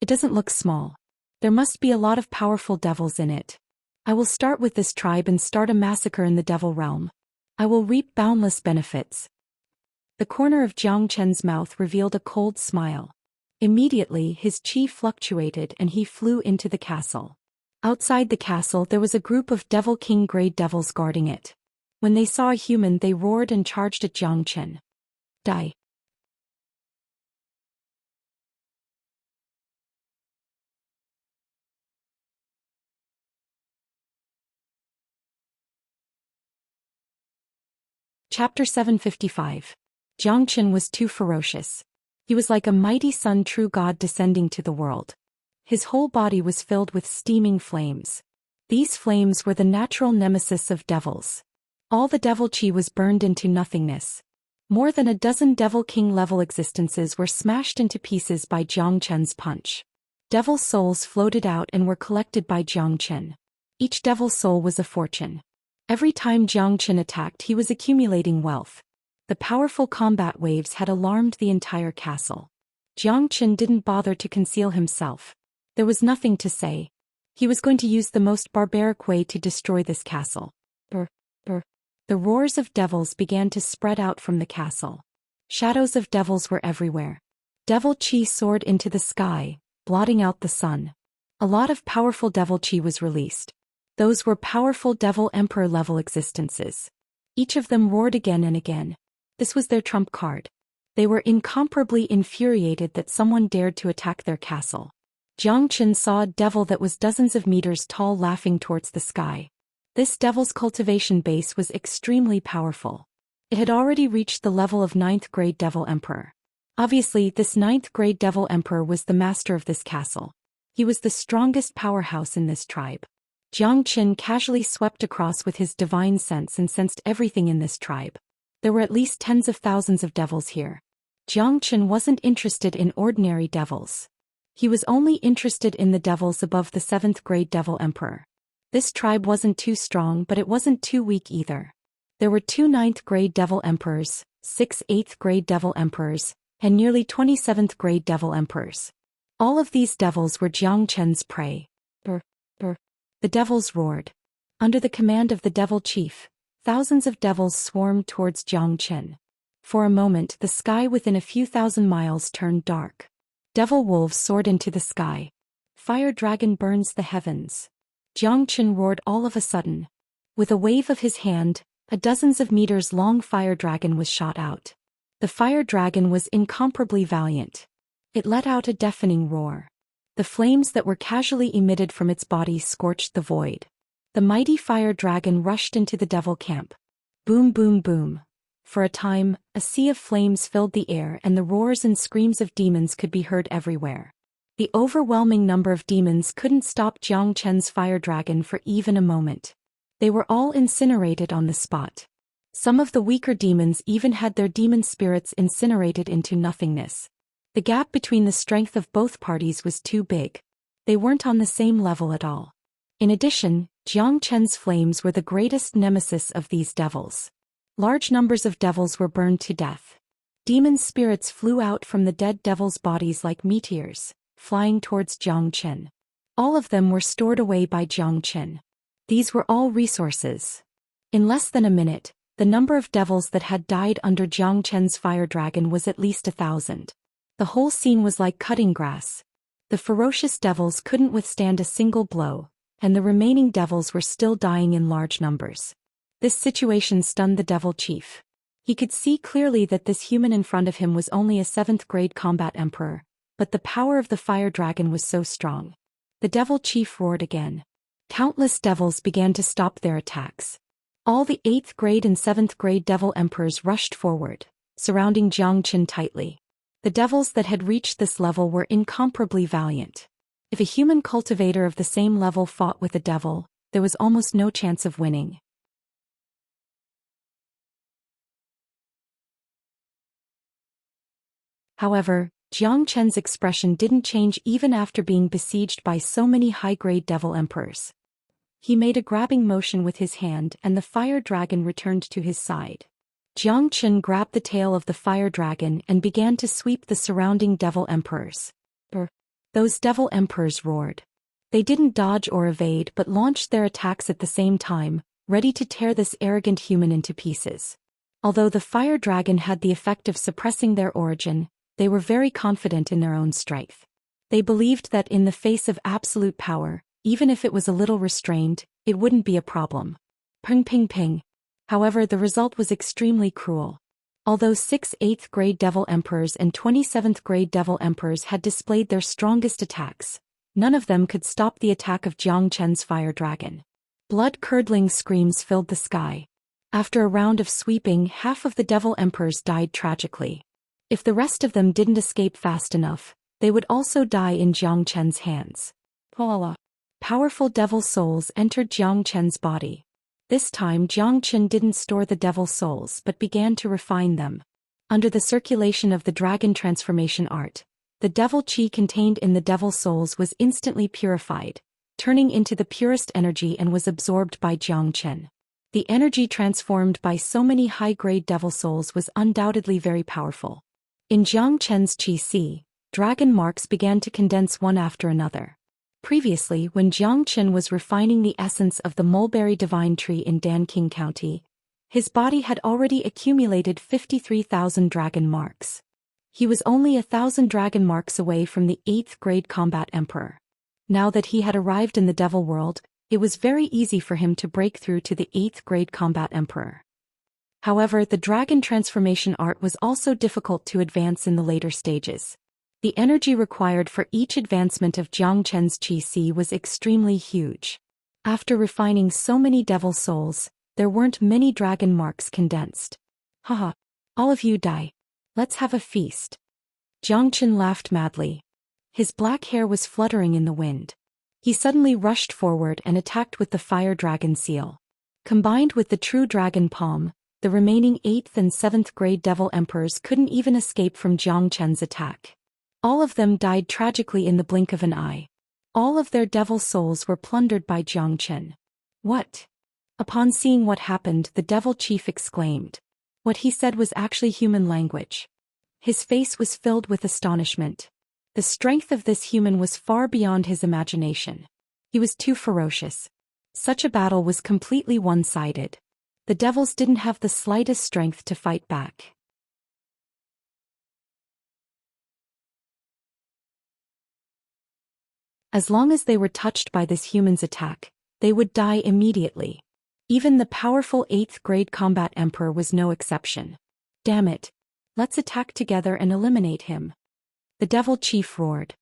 A: It doesn't look small. There must be a lot of powerful devils in it. I will start with this tribe and start a massacre in the devil realm. I will reap boundless benefits. The corner of Xianxia's mouth revealed a cold smile. Immediately his chi fluctuated and he flew into the castle. Outside the castle there was a group of devil king grade devils guarding it. When they saw a human they roared and charged at Xianxia. Die. Chapter 755. Xianxia was too ferocious. He was like a mighty sun, true god descending to the world. His whole body was filled with steaming flames. These flames were the natural nemesis of devils. All the devil chi was burned into nothingness. More than a dozen devil king level existences were smashed into pieces by Xianxia's punch. Devil souls floated out and were collected by Xianxia. Each devil soul was a fortune. Every time Xianxia attacked he was accumulating wealth. The powerful combat waves had alarmed the entire castle. Xianxia didn't bother to conceal himself. There was nothing to say. He was going to use the most barbaric way to destroy this castle. The roars of devils began to spread out from the castle. Shadows of devils were everywhere. Devil chi soared into the sky, blotting out the sun. A lot of powerful devil chi was released. Those were powerful devil emperor level existences. Each of them roared again and again. This was their trump card. They were incomparably infuriated that someone dared to attack their castle. Xianxia saw a devil that was dozens of meters tall laughing towards the sky. This devil's cultivation base was extremely powerful. It had already reached the level of 9th grade devil emperor. Obviously, this 9th grade devil emperor was the master of this castle. He was the strongest powerhouse in this tribe. Xianxia casually swept across with his divine sense and sensed everything in this tribe. There were at least tens of thousands of devils here. Jiang Chen wasn't interested in ordinary devils. He was only interested in the devils above the 7th grade Devil Emperor. This tribe wasn't too strong, but it wasn't too weak either. There were 2 9th grade Devil Emperors, 6 8th grade Devil Emperors, and nearly 27th grade Devil Emperors. All of these devils were Jiang Chen's prey. Brr, brr. The devils roared. Under the command of the devil chief, thousands of devils swarmed towards Jiang Chen. For a moment the sky within a few thousand miles turned dark. Devil wolves soared into the sky. Fire dragon burns the heavens. Jiang Chen roared all of a sudden. With a wave of his hand, a dozens of meters long fire dragon was shot out. The fire dragon was incomparably valiant. It let out a deafening roar. The flames that were casually emitted from its body scorched the void. The mighty fire dragon rushed into the devil camp. Boom, boom, boom. For a time, a sea of flames filled the air and the roars and screams of demons could be heard everywhere. The overwhelming number of demons couldn't stop Jiang Chen's fire dragon for even a moment. They were all incinerated on the spot. Some of the weaker demons even had their demon spirits incinerated into nothingness. The gap between the strength of both parties was too big. They weren't on the same level at all. In addition, Jiang Chen's flames were the greatest nemesis of these devils. Large numbers of devils were burned to death. Demon spirits flew out from the dead devils' bodies like meteors, flying towards Jiang Chen. All of them were stored away by Jiang Chen. These were all resources. In less than a minute, the number of devils that had died under Jiang Chen's fire dragon was at least 1,000. The whole scene was like cutting grass. The ferocious devils couldn't withstand a single blow, and the remaining devils were still dying in large numbers. This situation stunned the devil chief. He could see clearly that this human in front of him was only a 7th grade combat emperor, but the power of the fire dragon was so strong. The devil chief roared again. Countless devils began to stop their attacks. All the 8th grade and 7th grade devil emperors rushed forward, surrounding Jiang Chen tightly. The devils that had reached this level were incomparably valiant. If a human cultivator of the same level fought with a devil, there was almost no chance of winning. However, Jiang Chen's expression didn't change even after being besieged by so many high-grade devil emperors. He made a grabbing motion with his hand and the fire dragon returned to his side. Jiang Chen grabbed the tail of the fire dragon and began to sweep the surrounding devil emperors. Those devil emperors roared. They didn't dodge or evade but launched their attacks at the same time, ready to tear this arrogant human into pieces. Although the fire dragon had the effect of suppressing their origin, they were very confident in their own strength. They believed that in the face of absolute power, even if it was a little restrained, it wouldn't be a problem. Ping ping ping. However, the result was extremely cruel. Although 6 8th grade Devil Emperors and 27th grade Devil Emperors had displayed their strongest attacks, none of them could stop the attack of Jiang Chen's fire dragon. Blood-curdling screams filled the sky. After a round of sweeping, half of the Devil Emperors died tragically. If the rest of them didn't escape fast enough, they would also die in Jiang Chen's hands. Powerful devil souls entered Jiang Chen's body. This time Jiang Chen didn't store the devil souls but began to refine them. Under the circulation of the dragon transformation art, the devil chi contained in the devil souls was instantly purified, turning into the purest energy and was absorbed by Jiang Chen. The energy transformed by so many high-grade devil souls was undoubtedly very powerful. In Jiang Chen's Qi, dragon marks began to condense one after another. Previously, when Jiang Chen was refining the essence of the mulberry divine tree in Danqing County, his body had already accumulated 53,000 dragon marks. He was only 1,000 dragon marks away from the 8th grade combat emperor. Now that he had arrived in the devil world, it was very easy for him to break through to the 8th grade combat emperor. However, the dragon transformation art was also difficult to advance in the later stages. The energy required for each advancement of Jiang Chen's Qi was extremely huge. After refining so many devil souls, there weren't many dragon marks condensed. Haha. All of you die. Let's have a feast. Jiang Chen laughed madly. His black hair was fluttering in the wind. He suddenly rushed forward and attacked with the fire dragon seal. Combined with the true dragon palm, The remaining 8th and 7th grade Devil Emperors couldn't even escape from Zhang Chen's attack. All of them died tragically in the blink of an eye. All of their devil souls were plundered by Zhang Chen. What? Upon seeing what happened, the devil chief exclaimed. What he said was actually human language. His face was filled with astonishment. The strength of this human was far beyond his imagination. He was too ferocious. Such a battle was completely one-sided. The devils didn't have the slightest strength to fight back. As long as they were touched by this human's attack, they would die immediately. Even the powerful 8th grade combat emperor was no exception. Damn it. Let's attack together and eliminate him. The devil chief roared.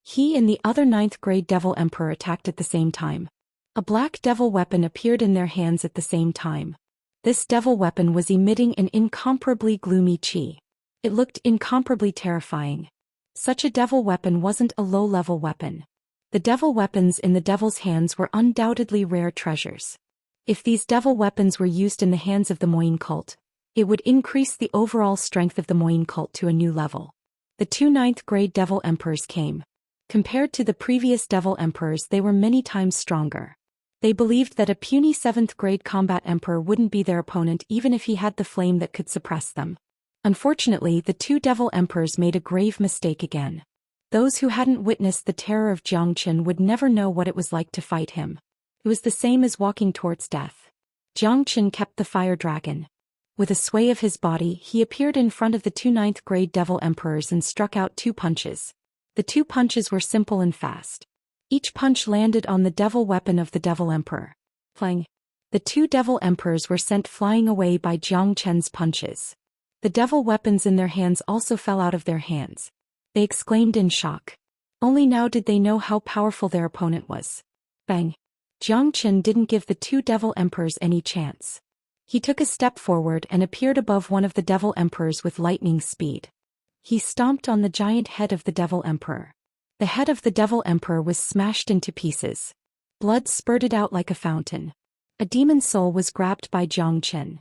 A: He and the other 9th grade devil emperor attacked at the same time. A black devil weapon appeared in their hands at the same time. This devil weapon was emitting an incomparably gloomy chi. It looked incomparably terrifying. Such a devil weapon wasn't a low-level weapon. The devil weapons in the devil's hands were undoubtedly rare treasures. If these devil weapons were used in the hands of the Moyin cult, it would increase the overall strength of the Moyin cult to a new level. The 2 9th grade devil emperors came. Compared to the previous devil emperors, they were many times stronger. They believed that a puny 7th grade combat emperor wouldn't be their opponent even if he had the flame that could suppress them. Unfortunately, the 2 devil emperors made a grave mistake again. Those who hadn't witnessed the terror of Zhang Chen would never know what it was like to fight him. It was the same as walking towards death. Zhang Chen kept the fire dragon. With a sway of his body, he appeared in front of the 2 9th grade devil emperors and struck out 2 punches. The 2 punches were simple and fast. Each punch landed on the devil weapon of the devil emperor. Clang. The 2 devil emperors were sent flying away by Zhang Chen's punches. The devil weapons in their hands also fell out of their hands. They exclaimed in shock. Only now did they know how powerful their opponent was. Bang! Zhang Chen didn't give the 2 devil emperors any chance. He took a step forward and appeared above one of the devil emperors with lightning speed. He stomped on the giant head of the devil emperor. The head of the devil emperor was smashed into pieces. Blood spurted out like a fountain. A demon soul was grabbed by Zhang Chen.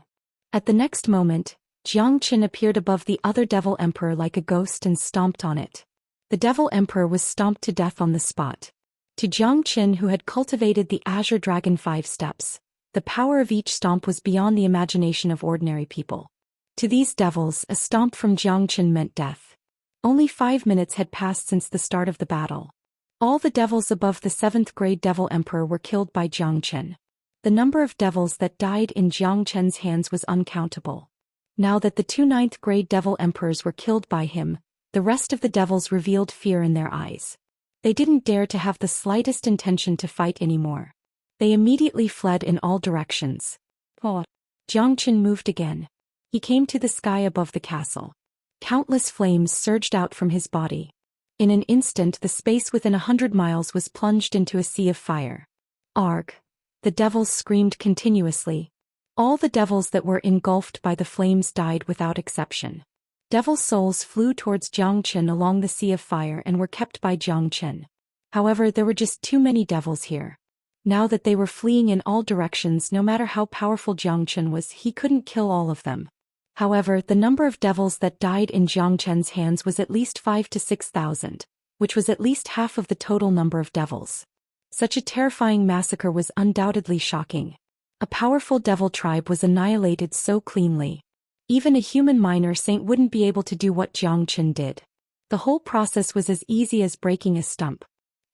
A: At the next moment, Zhang Chen appeared above the other devil emperor like a ghost and stomped on it. The devil emperor was stomped to death on the spot. To Zhang Chen, who had cultivated the Azure Dragon 5 steps, the power of each stomp was beyond the imagination of ordinary people. To these devils, a stomp from Zhang Chen meant death. Only 5 minutes had passed since the start of the battle. All the devils above the 7th grade devil emperor were killed by Zhang Chen. The number of devils that died in Zhang Chen's hands was uncountable. Now that the 2 9th grade devil emperors were killed by him, the rest of the devils revealed fear in their eyes. They didn't dare to have the slightest intention to fight anymore. They immediately fled in all directions. Oh. Zhang Chen moved again. He came to the sky above the castle. Countless flames surged out from his body. In an instant, the space within 100 miles was plunged into a sea of fire. Arg! The devils screamed continuously. All the devils that were engulfed by the flames died without exception. Devil souls flew towards Zhang Chen along the sea of fire and were kept by Zhang Chen. However, there were just too many devils here. Now that they were fleeing in all directions, no matter how powerful Zhang Chen was, he couldn't kill all of them. However, the number of devils that died in Zhang Chen's hands was at least 5,000 to 6,000, which was at least half of the total number of devils. Such a terrifying massacre was undoubtedly shocking. A powerful devil tribe was annihilated so cleanly. Even a human minor saint wouldn't be able to do what Zhang Chen did. The whole process was as easy as breaking a stump.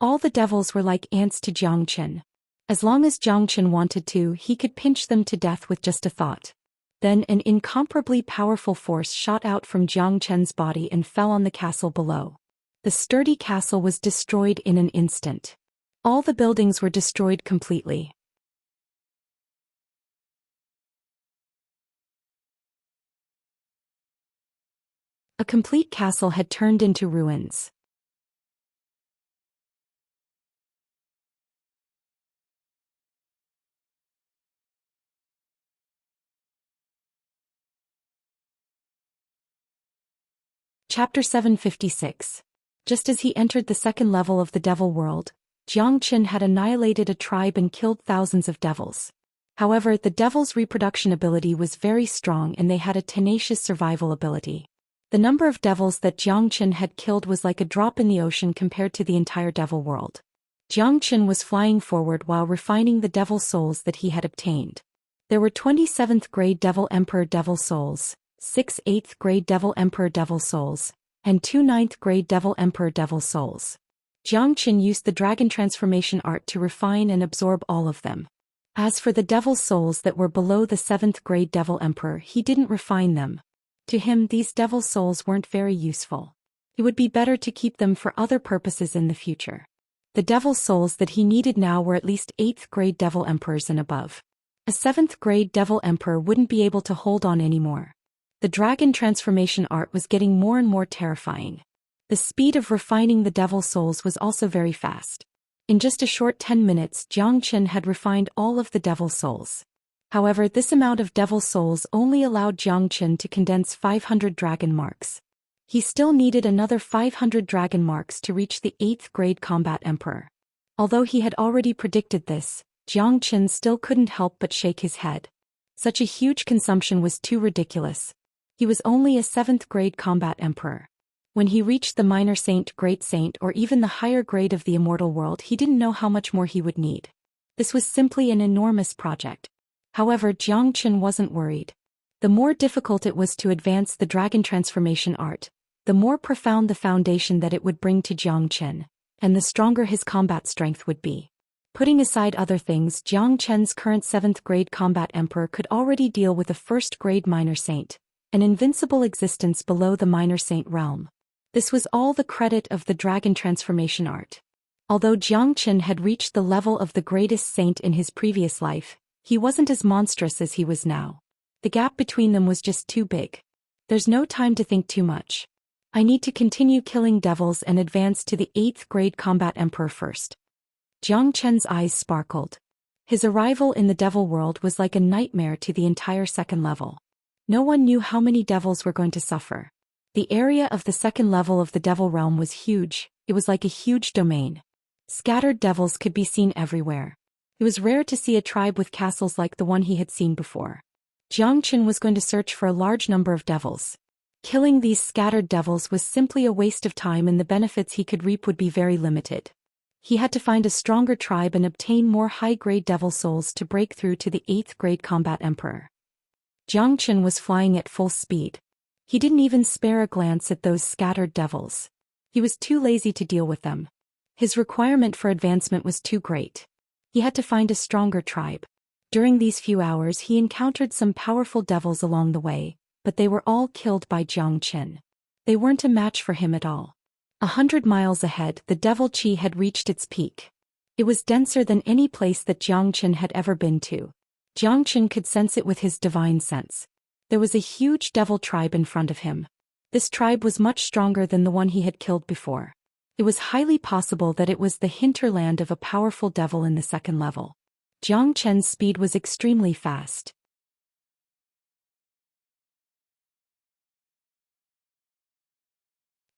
A: All the devils were like ants to Zhang Chen. As long as Zhang Chen wanted to, he could pinch them to death with just a thought. Then an incomparably powerful force shot out from Zhang Chen's body and fell on the castle below. The sturdy castle was destroyed in an instant. All the buildings were destroyed completely. A complete castle had turned into ruins. Chapter 756. Just as he entered the second level of the devil world, Zhang Chen had annihilated a tribe and killed thousands of devils. However, the devil's reproduction ability was very strong and they had a tenacious survival ability. The number of devils that Zhou Xian had killed was like a drop in the ocean compared to the entire devil world. Zhou Xian was flying forward while refining the devil souls that he had obtained. There were 27th grade Devil Emperor Devil Souls, 6 8th grade Devil Emperor Devil Souls, and 2 9th grade Devil Emperor Devil Souls. Zhou Xian used the dragon transformation art to refine and absorb all of them. As for the devil souls that were below the 7th grade Devil Emperor, he didn't refine them. To him, these devil souls weren't very useful. It would be better to keep them for other purposes in the future. The devil souls that he needed now were at least 8th grade Devil Emperors and above. A 7th grade Devil Emperor wouldn't be able to hold on anymore. The dragon transformation art was getting more and more terrifying. The speed of refining the devil souls was also very fast. In just a short 10 minutes, Zhou Xian had refined all of the devil souls. However, this amount of devil souls only allowed Zhou Xian to condense 500 dragon marks. He still needed another 500 dragon marks to reach the 8th grade combat emperor. Although he had already predicted this, Zhou Xian still couldn't help but shake his head. Such a huge consumption was too ridiculous. He was only a 7th grade combat emperor. When he reached the minor saint, great saint, or even the higher grade of the immortal world, he didn't know how much more he would need. This was simply an enormous project. However, Zhou Xian wasn't worried. The more difficult it was to advance the dragon transformation art, the more profound the foundation that it would bring to Zhou Xian, and the stronger his combat strength would be. Putting aside other things, Zhou Qian's current 7th grade combat emperor could already deal with a 1st grade minor saint, an invincible existence below the minor saint realm. This was all the credit of the dragon transformation art. Although Zhou Xian had reached the level of the greatest saint in his previous life, he wasn't as monstrous as he was now. The gap between them was just too big. There's no time to think too much. I need to continue killing devils and advance to the 8th grade combat emperor first. Zhou Qian's eyes sparkled. His arrival in the devil world was like a nightmare to the entire 2nd level. No one knew how many devils were going to suffer. The area of the 2nd level of the devil realm was huge. It was like a huge domain. Scattered devils could be seen everywhere. It was rare to see a tribe with castles like the one he had seen before. Zhou Xian was going to search for a large number of devils. Killing these scattered devils was simply a waste of time and the benefits he could reap would be very limited. He had to find a stronger tribe and obtain more high-grade devil souls to break through to the 8th grade combat emperor. Zhou Xian was flying at full speed. He didn't even spare a glance at those scattered devils. He was too lazy to deal with them. His requirement for advancement was too great. He had to find a stronger tribe. During these few hours he encountered some powerful devils along the way, but they were all killed by Zhou Xian. They weren't a match for him at all. 100 miles ahead, the devil chi had reached its peak. It was denser than any place that Zhou Xian had ever been to. Zhou Xian could sense it with his divine sense. There was a huge devil tribe in front of him. This tribe was much stronger than the one he had killed before. It was highly possible that it was the hinterland of a powerful devil in the 2nd level. Zhou Qian's speed was extremely fast.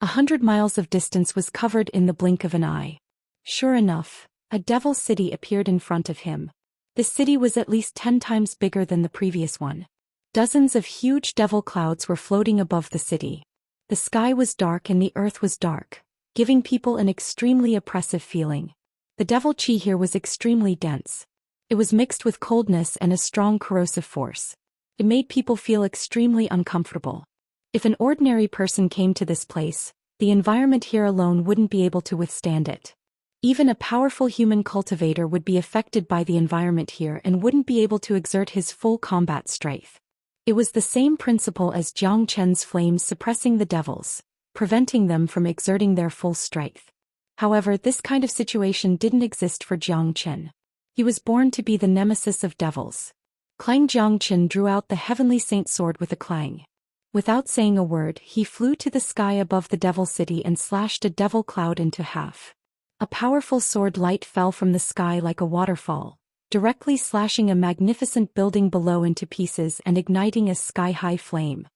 A: 100 miles of distance was covered in the blink of an eye. Sure enough, a devil city appeared in front of him. The city was at least 10 times bigger than the previous one. Dozens of huge devil clouds were floating above the city. The sky was dark and the earth was dark, giving people an extremely oppressive feeling. The devil chi here was extremely dense. It was mixed with coldness and a strong corrosive force. It made people feel extremely uncomfortable. If an ordinary person came to this place, the environment here alone wouldn't be able to withstand it. Even a powerful human cultivator would be affected by the environment here and wouldn't be able to exert his full combat strength. It was the same principle as Zhou Qian's flames suppressing the devils, preventing them from exerting their full strength. However, this kind of situation didn't exist for Zhou Qian. He was born to be the nemesis of devils. Clang. Zhou Qian drew out the heavenly saint sword with a clang. Without saying a word, he flew to the sky above the devil city and slashed a devil cloud into half. A powerful sword light fell from the sky like a waterfall, directly slashing a magnificent building below into pieces and igniting a sky-high flame.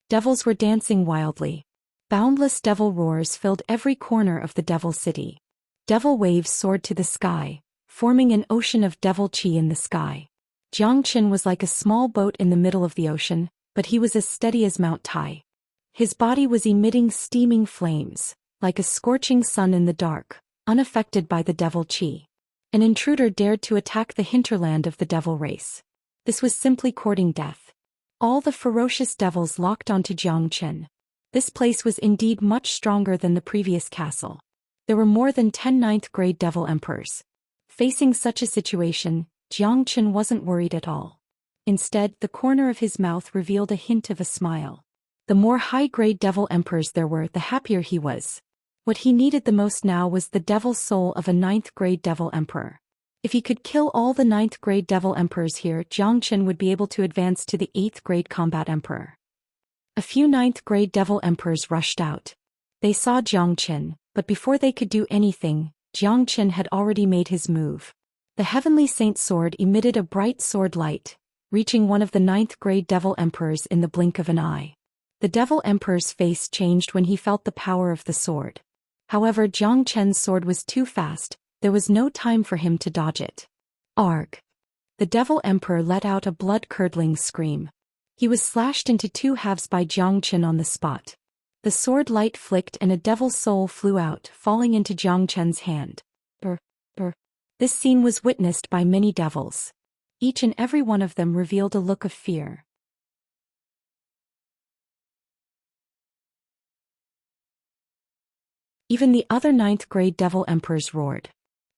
A: Devils were dancing wildly. Boundless devil roars filled every corner of the devil city. Devil waves soared to the sky, forming an ocean of devil qi in the sky. Zhou Xian was like a small boat in the middle of the ocean, but he was as steady as Mount Tai. His body was emitting steaming flames, like a scorching sun in the dark, unaffected by the devil qi. An intruder dared to attack the hinterland of the devil race. This was simply courting death. All the ferocious devils locked onto Zhou Xian. This place was indeed much stronger than the previous castle. There were more than 10 ninth-grade devil emperors. Facing such a situation, Zhou Xian wasn't worried at all. Instead, the corner of his mouth revealed a hint of a smile. The more high-grade devil emperors there were, the happier he was. What he needed the most now was the devil soul of a 9th-grade devil emperor. If he could kill all the 9th-grade devil emperors here, Zhou Xian would be able to advance to the 8th-grade combat emperor. A few 9th-grade devil emperors rushed out. They saw Zhou Xian, but before they could do anything, Zhou Xian had already made his move. The Heavenly Saint sword emitted a bright sword light, reaching one of the 9th-grade devil emperors in the blink of an eye. The devil emperor's face changed when he felt the power of the sword. However, Zhou Xian's sword was too fast, there was no time for him to dodge it. Arg! The devil emperor let out a blood-curdling scream. He was slashed into 2 halves by Zhou Xian on the spot. The sword light flicked and a devil soul flew out, falling into Zhou Xian's hand. This scene was witnessed by many devils. Each and every one of them revealed a look of fear. Even the other 9th-grade devil emperors roared.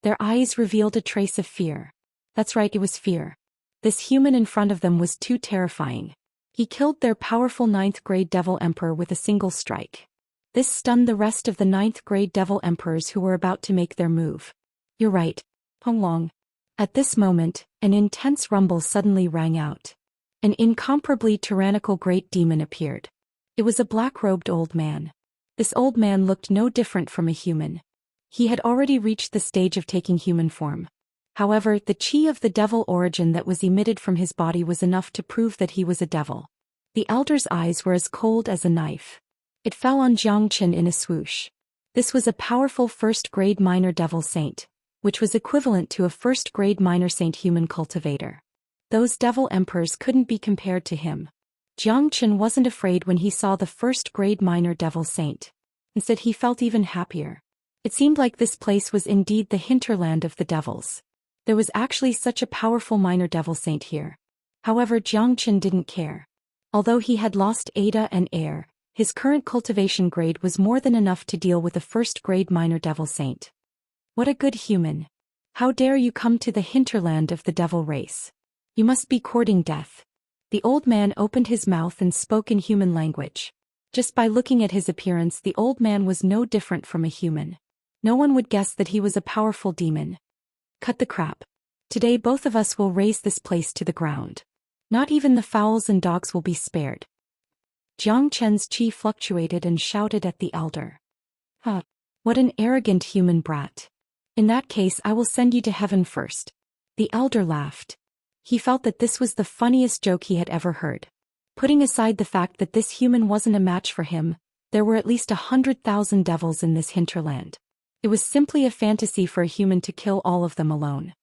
A: Their eyes revealed a trace of fear. That's right, it was fear. This human in front of them was too terrifying. He killed their powerful 9th-grade devil emperor with a single strike. This stunned the rest of the 9th-grade devil emperors who were about to make their move. You're right, Honglong. At this moment, an intense rumble suddenly rang out. An incomparably tyrannical great demon appeared. It was a black-robed old man. This old man looked no different from a human. He had already reached the stage of taking human form. However, the qi of the devil origin that was emitted from his body was enough to prove that he was a devil. The elder's eyes were as cold as a knife. It fell on Zhou Xian in a swoosh. This was a powerful first-grade minor devil saint, which was equivalent to a first-grade minor saint human cultivator. Those devil emperors couldn't be compared to him. Zhou Xian wasn't afraid when he saw the first-grade minor devil saint. Instead, he felt even happier. It seemed like this place was indeed the hinterland of the devils. There was actually such a powerful minor devil saint here. However, Zhou Xian didn't care. Although he had lost Ada and Air, his current cultivation grade was more than enough to deal with a first-grade minor devil saint. What a good human. How dare you come to the hinterland of the devil race? You must be courting death. The old man opened his mouth and spoke in human language. Just by looking at his appearance, the old man was no different from a human. No one would guess that he was a powerful demon. Cut the crap. Today both of us will raze this place to the ground. Not even the fowls and dogs will be spared. Zhou Qian's qi fluctuated and shouted at the elder. What an arrogant human brat. In that case, I will send you to heaven first. The elder laughed. He felt that this was the funniest joke he had ever heard. Putting aside the fact that this human wasn't a match for him, there were at least 100,000 devils in this hinterland. It was simply a fantasy for a human to kill all of them alone.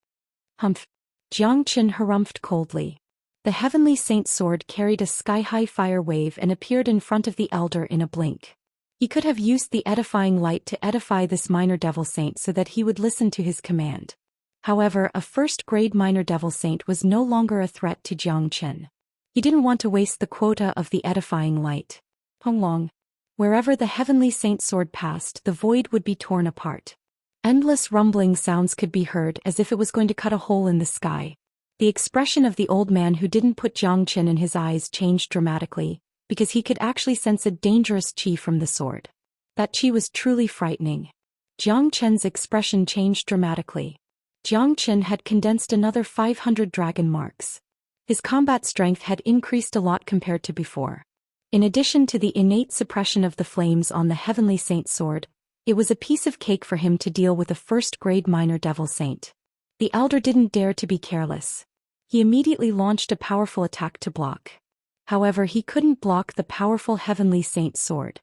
A: Humph. Zhou Xian harumphed coldly. The Heavenly Saint sword carried a sky-high fire wave and appeared in front of the elder in a blink. He could have used the edifying light to edify this minor devil saint so that he would listen to his command. However, a first-grade minor devil saint was no longer a threat to Zhou Xian. He didn't want to waste the quota of the edifying light. Honglong. Wherever the Heavenly Saint sword passed, the void would be torn apart. Endless rumbling sounds could be heard as if it was going to cut a hole in the sky. The expression of the old man who didn't put Zhou Xian in his eyes changed dramatically, because he could actually sense a dangerous qi from the sword. That qi was truly frightening. Zhou Qian's expression changed dramatically. Zhou Xian had condensed another 500 dragon marks. His combat strength had increased a lot compared to before. In addition to the innate suppression of the flames on the Heavenly Saint sword, it was a piece of cake for him to deal with a first-grade minor devil saint. The elder didn't dare to be careless. He immediately launched a powerful attack to block. However, he couldn't block the powerful Heavenly Saint sword.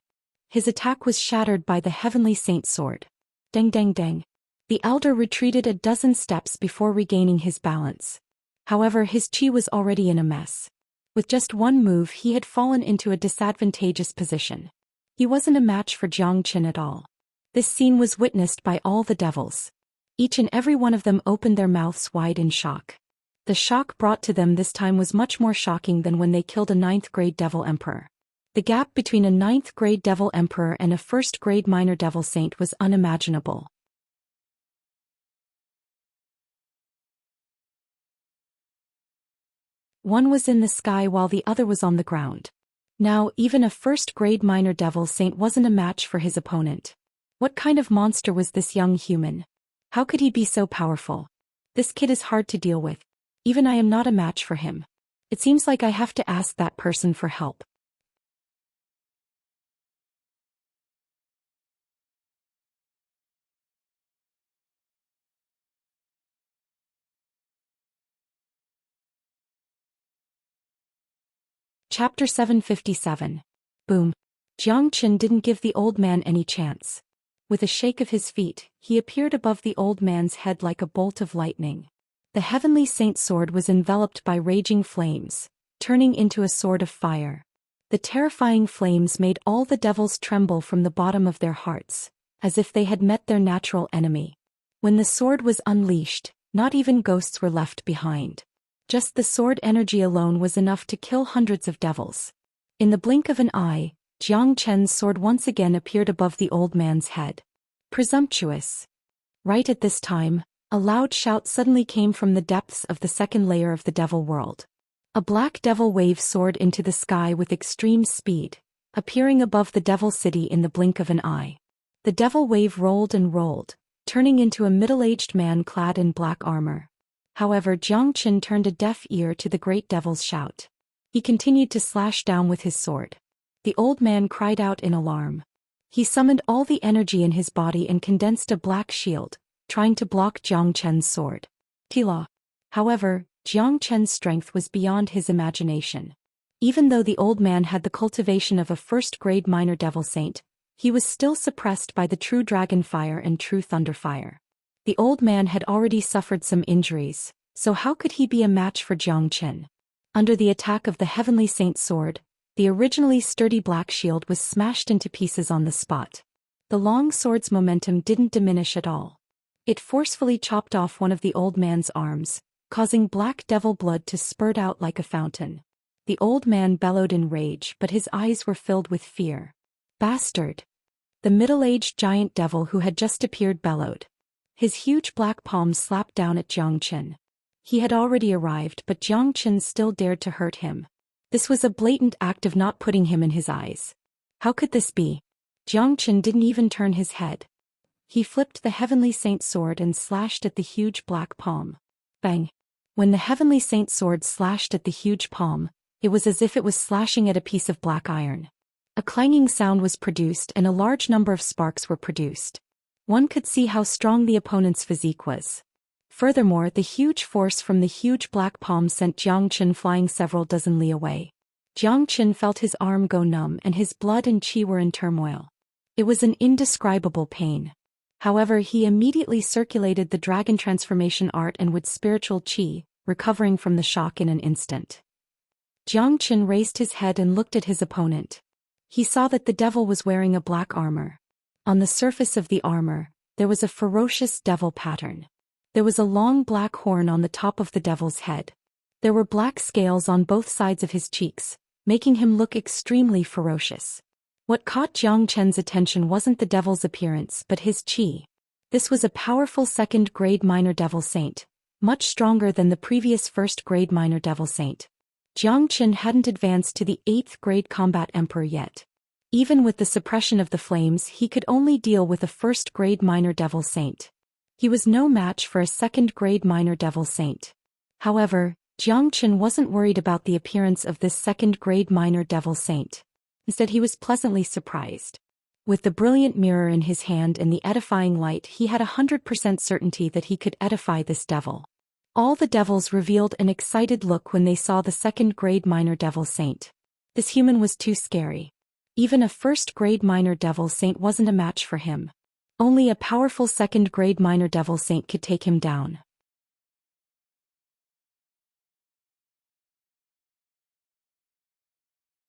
A: His attack was shattered by the Heavenly Saint sword. Dang dang dang. The elder retreated a dozen steps before regaining his balance. However, his chi was already in a mess. With just one move, he had fallen into a disadvantageous position. He wasn't a match for Jiang Qin at all. This scene was witnessed by all the devils. Each and every one of them opened their mouths wide in shock. The shock brought to them this time was much more shocking than when they killed a 9th-grade Devil Emperor. The gap between a 9th-grade Devil Emperor and a 1st-grade Minor Devil Saint was unimaginable. One was in the sky while the other was on the ground. Now, even a 1st-grade Minor Devil Saint wasn't a match for his opponent. What kind of monster was this young human? How could he be so powerful? This kid is hard to deal with. Even I am not a match for him. It seems like I have to ask that person for help. Chapter 757. Boom. Jiang Qin didn't give the old man any chance. With a shake of his feet, he appeared above the old man's head like a bolt of lightning. The heavenly saint's sword was enveloped by raging flames, turning into a sword of fire. The terrifying flames made all the devils tremble from the bottom of their hearts, as if they had met their natural enemy. When the sword was unleashed, not even ghosts were left behind. Just the sword energy alone was enough to kill hundreds of devils. In the blink of an eye, Jiang Qin's sword once again appeared above the old man's head. Presumptuous. Right at this time, a loud shout suddenly came from the depths of the second layer of the devil world. A black devil wave soared into the sky with extreme speed, appearing above the devil city in the blink of an eye. The devil wave rolled and rolled, turning into a middle-aged man clad in black armor. However, Jiang Qin turned a deaf ear to the great devil's shout. He continued to slash down with his sword. The old man cried out in alarm. He summoned all the energy in his body and condensed a black shield, trying to block Jiang Qin's sword. Tila. However, Jiang Qin's strength was beyond his imagination. Even though the old man had the cultivation of a 1st-grade Minor Devil Saint, he was still suppressed by the true dragon fire and true thunder fire. The old man had already suffered some injuries, so how could he be a match for Jiang Qin? Under the attack of the heavenly saint's sword, the originally sturdy black shield was smashed into pieces on the spot. The long sword's momentum didn't diminish at all. It forcefully chopped off one of the old man's arms, causing black devil blood to spurt out like a fountain. The old man bellowed in rage, but his eyes were filled with fear. Bastard! The middle-aged giant devil who had just appeared bellowed. His huge black palms slapped down at Jiang Qin. He had already arrived, but Jiang Qin still dared to hurt him. This was a blatant act of not putting him in his eyes. How could this be? Jiang Qin didn't even turn his head. He flipped the heavenly saint's sword and slashed at the huge black palm. Bang! When the heavenly saint's sword slashed at the huge palm, it was as if it was slashing at a piece of black iron. A clanging sound was produced and a large number of sparks were produced. One could see how strong the opponent's physique was. Furthermore, the huge force from the huge black palm sent Jiang Qin flying several dozen li away. Jiang Qin felt his arm go numb and his blood and qi were in turmoil. It was an indescribable pain. However, he immediately circulated the dragon transformation art and with spiritual qi, recovering from the shock in an instant. Jiang Qin raised his head and looked at his opponent. He saw that the devil was wearing a black armor. On the surface of the armor, there was a ferocious devil pattern. There was a long black horn on the top of the devil's head. There were black scales on both sides of his cheeks, making him look extremely ferocious. What caught Jiang Qin's attention wasn't the devil's appearance but his qi. This was a powerful 2nd-grade Minor Devil Saint, much stronger than the previous 1st-grade Minor Devil Saint. Jiang Qin hadn't advanced to the 8th-grade Combat Emperor yet. Even with the suppression of the flames, he could only deal with a 1st-grade Minor Devil Saint. He was no match for a 2nd-grade Minor Devil Saint. However, Jiang Qin wasn't worried about the appearance of this 2nd-grade Minor Devil Saint. Instead, he was pleasantly surprised. With the brilliant mirror in his hand and the edifying light, he had 100% certainty that he could edify this devil. All the devils revealed an excited look when they saw the 2nd-grade Minor Devil Saint. This human was too scary. Even a 1st-grade Minor Devil Saint wasn't a match for him. Only a powerful second-grade minor devil saint could take him down.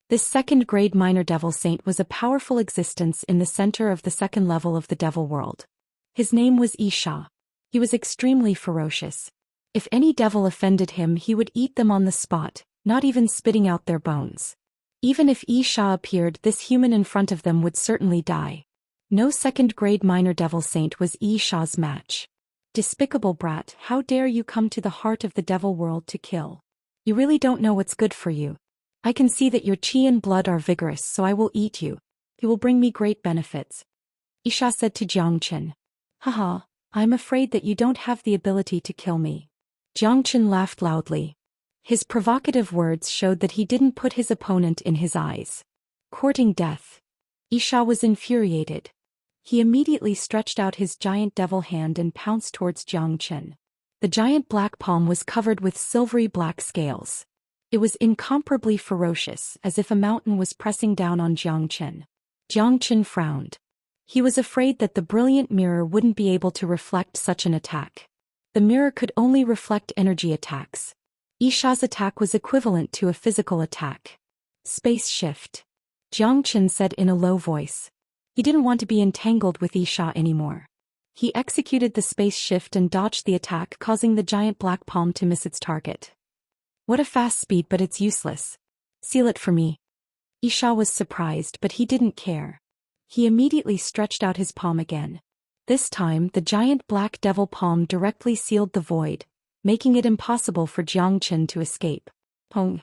A: This second-grade minor devil saint was a powerful existence in the center of the second level of the devil world. His name was Xia. He was extremely ferocious. If any devil offended him, he would eat them on the spot, not even spitting out their bones. Even if Xia appeared, this human in front of them would certainly die. No second-grade minor devil saint was Xia's match. Despicable brat, how dare you come to the heart of the devil world to kill? You really don't know what's good for you. I can see that your qi and blood are vigorous, so I will eat you. You will bring me great benefits. Xia said to Xianxia. Haha, I'm afraid that you don't have the ability to kill me. Xianxia laughed loudly. His provocative words showed that he didn't put his opponent in his eyes. Courting death. Xia was infuriated. He immediately stretched out his giant devil hand and pounced towards Xianxia. The giant black palm was covered with silvery black scales. It was incomparably ferocious, as if a mountain was pressing down on Xianxia. Xianxia frowned. He was afraid that the brilliant mirror wouldn't be able to reflect such an attack. The mirror could only reflect energy attacks. Xia's attack was equivalent to a physical attack. Space shift. Xianxia said in a low voice. He didn't want to be entangled with Xia anymore. He executed the space shift and dodged the attack, causing the giant black palm to miss its target. What a fast speed, but it's useless. Seal it for me. Xia was surprised, but he didn't care. He immediately stretched out his palm again. This time, the giant black devil palm directly sealed the void, making it impossible for Xianxia to escape. Pong!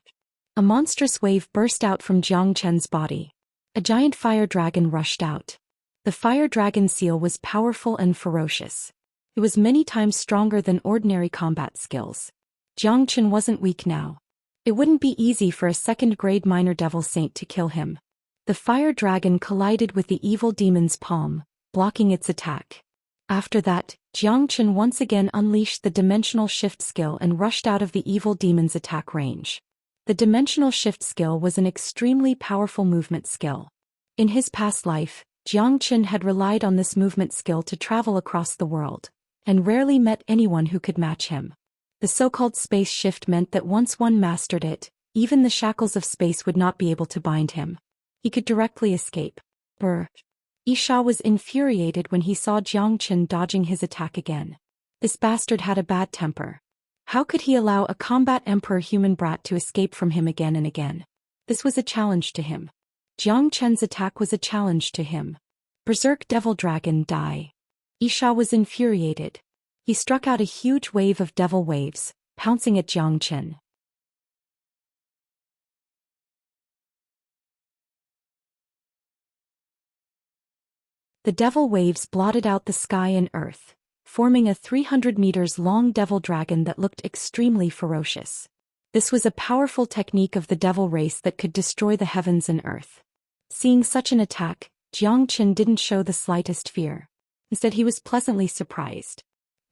A: A monstrous wave burst out from Xianxia's body. A giant fire dragon rushed out. The fire dragon seal was powerful and ferocious. It was many times stronger than ordinary combat skills. Xianxia wasn't weak now. It wouldn't be easy for a second-grade minor devil saint to kill him. The fire dragon collided with the evil demon's palm, blocking its attack. After that, Xianxia once again unleashed the dimensional shift skill and rushed out of the evil demon's attack range. The dimensional shift skill was an extremely powerful movement skill. In his past life, Xianxia had relied on this movement skill to travel across the world, and rarely met anyone who could match him. The so-called space shift meant that once one mastered it, even the shackles of space would not be able to bind him. He could directly escape. Xia was infuriated when he saw Xianxia dodging his attack again. This bastard had a bad temper. How could he allow a combat emperor human brat to escape from him again and again? This was a challenge to him. Xianxia's attack was a challenge to him. Berserk Devil Dragon die. Xia was infuriated. He struck out a huge wave of devil waves, pouncing at Xianxia. The devil waves blotted out the sky and earth, forming a 300 meters long devil dragon that looked extremely ferocious. This was a powerful technique of the devil race that could destroy the heavens and earth. Seeing such an attack, Xianxia didn't show the slightest fear. Instead, he was pleasantly surprised.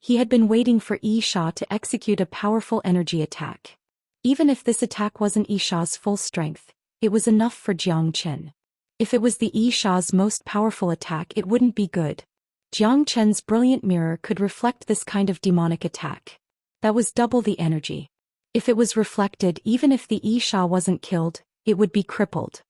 A: He had been waiting for Xia to execute a powerful energy attack. Even if this attack wasn't Xia's full strength, it was enough for Xianxia. If it was the Xia's most powerful attack, it wouldn't be good. Xianxia's brilliant mirror could reflect this kind of demonic attack. That was double the energy. If it was reflected, even if the Xia wasn't killed, it would be crippled.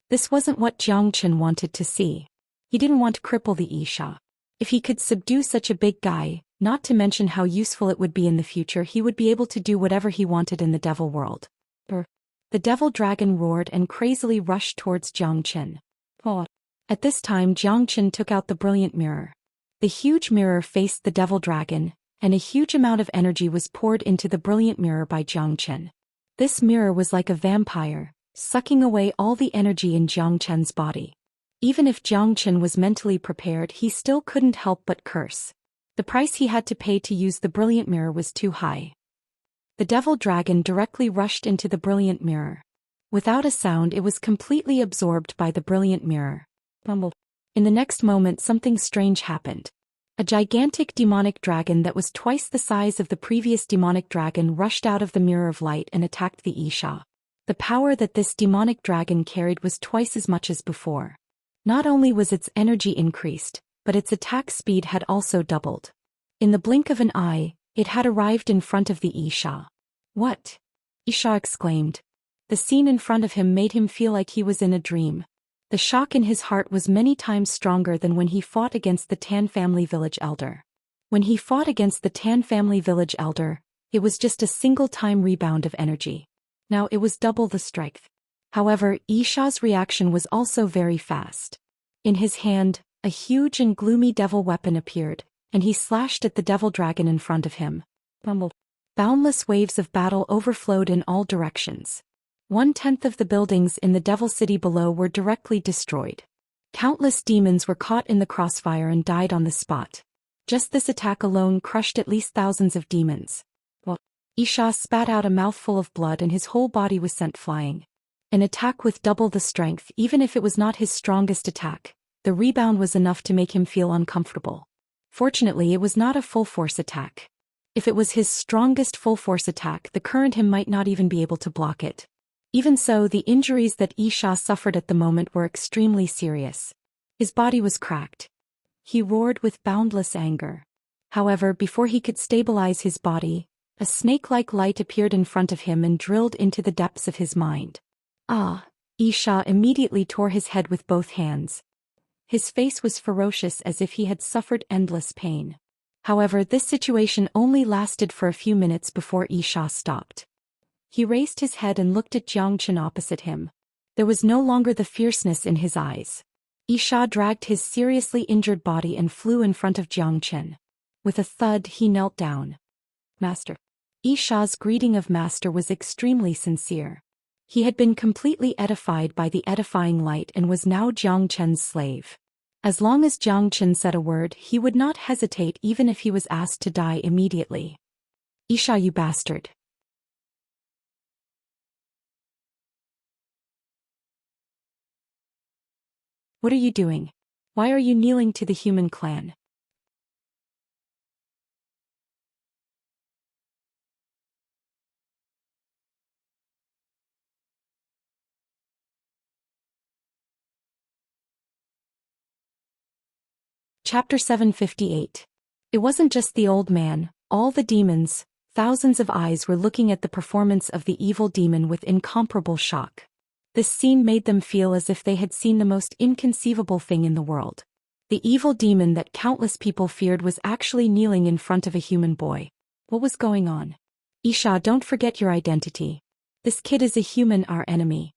A: This wasn't what Xianxia wanted to see. He didn't want to cripple the Xia. If he could subdue such a big guy, not to mention how useful it would be in the future, he would be able to do whatever he wanted in the devil world. The devil dragon roared and crazily rushed towards Xianxia. At this time, Xianxia took out the brilliant mirror. The huge mirror faced the devil dragon, and a huge amount of energy was poured into the brilliant mirror by Xianxia. This mirror was like a vampire, sucking away all the energy in Xianxia's body. Even if Xianxia was mentally prepared, he still couldn't help but curse. The price he had to pay to use the brilliant mirror was too high. The devil dragon directly rushed into the brilliant mirror. Without a sound, it was completely absorbed by the brilliant mirror. In the next moment, something strange happened. A gigantic demonic dragon that was twice the size of the previous demonic dragon rushed out of the mirror of light and attacked the Xia. The power that this demonic dragon carried was twice as much as before. Not only was its energy increased, but its attack speed had also doubled. In the blink of an eye, it had arrived in front of the Isha. "What?" Isha exclaimed. The scene in front of him made him feel like he was in a dream. The shock in his heart was many times stronger than when he fought against the Tan family village elder. When he fought against the Tan family village elder, it was just a single-time rebound of energy. Now it was double the strength. However, Isha's reaction was also very fast. In his hand, a huge and gloomy devil weapon appeared, and he slashed at the devil dragon in front of him. Boundless waves of battle overflowed in all directions. 1/10 of the buildings in the Devil City below were directly destroyed. Countless demons were caught in the crossfire and died on the spot. Just this attack alone crushed at least thousands of demons. Isha spat out a mouthful of blood and his whole body was sent flying. An attack with double the strength, even if it was not his strongest attack, the rebound was enough to make him feel uncomfortable. Fortunately, it was not a full-force attack. If it was his strongest full-force attack, the current him might not even be able to block it. Even so, the injuries that Isha suffered at the moment were extremely serious. His body was cracked. He roared with boundless anger. However, before he could stabilize his body, a snake-like light appeared in front of him and drilled into the depths of his mind. "Ah!" Isha immediately tore his head with both hands. His face was ferocious as if he had suffered endless pain. However, this situation only lasted for a few minutes before Isha stopped. He raised his head and looked at Xianxia opposite him. There was no longer the fierceness in his eyes. Isha dragged his seriously injured body and flew in front of Xianxia. With a thud, he knelt down. "Master." Isha's greeting of master was extremely sincere. He had been completely edified by the edifying light and was now Xianxia's slave. As long as Xianxia said a word, he would not hesitate even if he was asked to die immediately. "Isha, you bastard." "What are you doing? Why are you kneeling to the human clan?" Chapter 758. It wasn't just the old man, all the demons, thousands of eyes were looking at the performance of the evil demon with incomparable shock. This scene made them feel as if they had seen the most inconceivable thing in the world. The evil demon that countless people feared was actually kneeling in front of a human boy. What was going on? "Isha, don't forget your identity. This kid is a human, our enemy."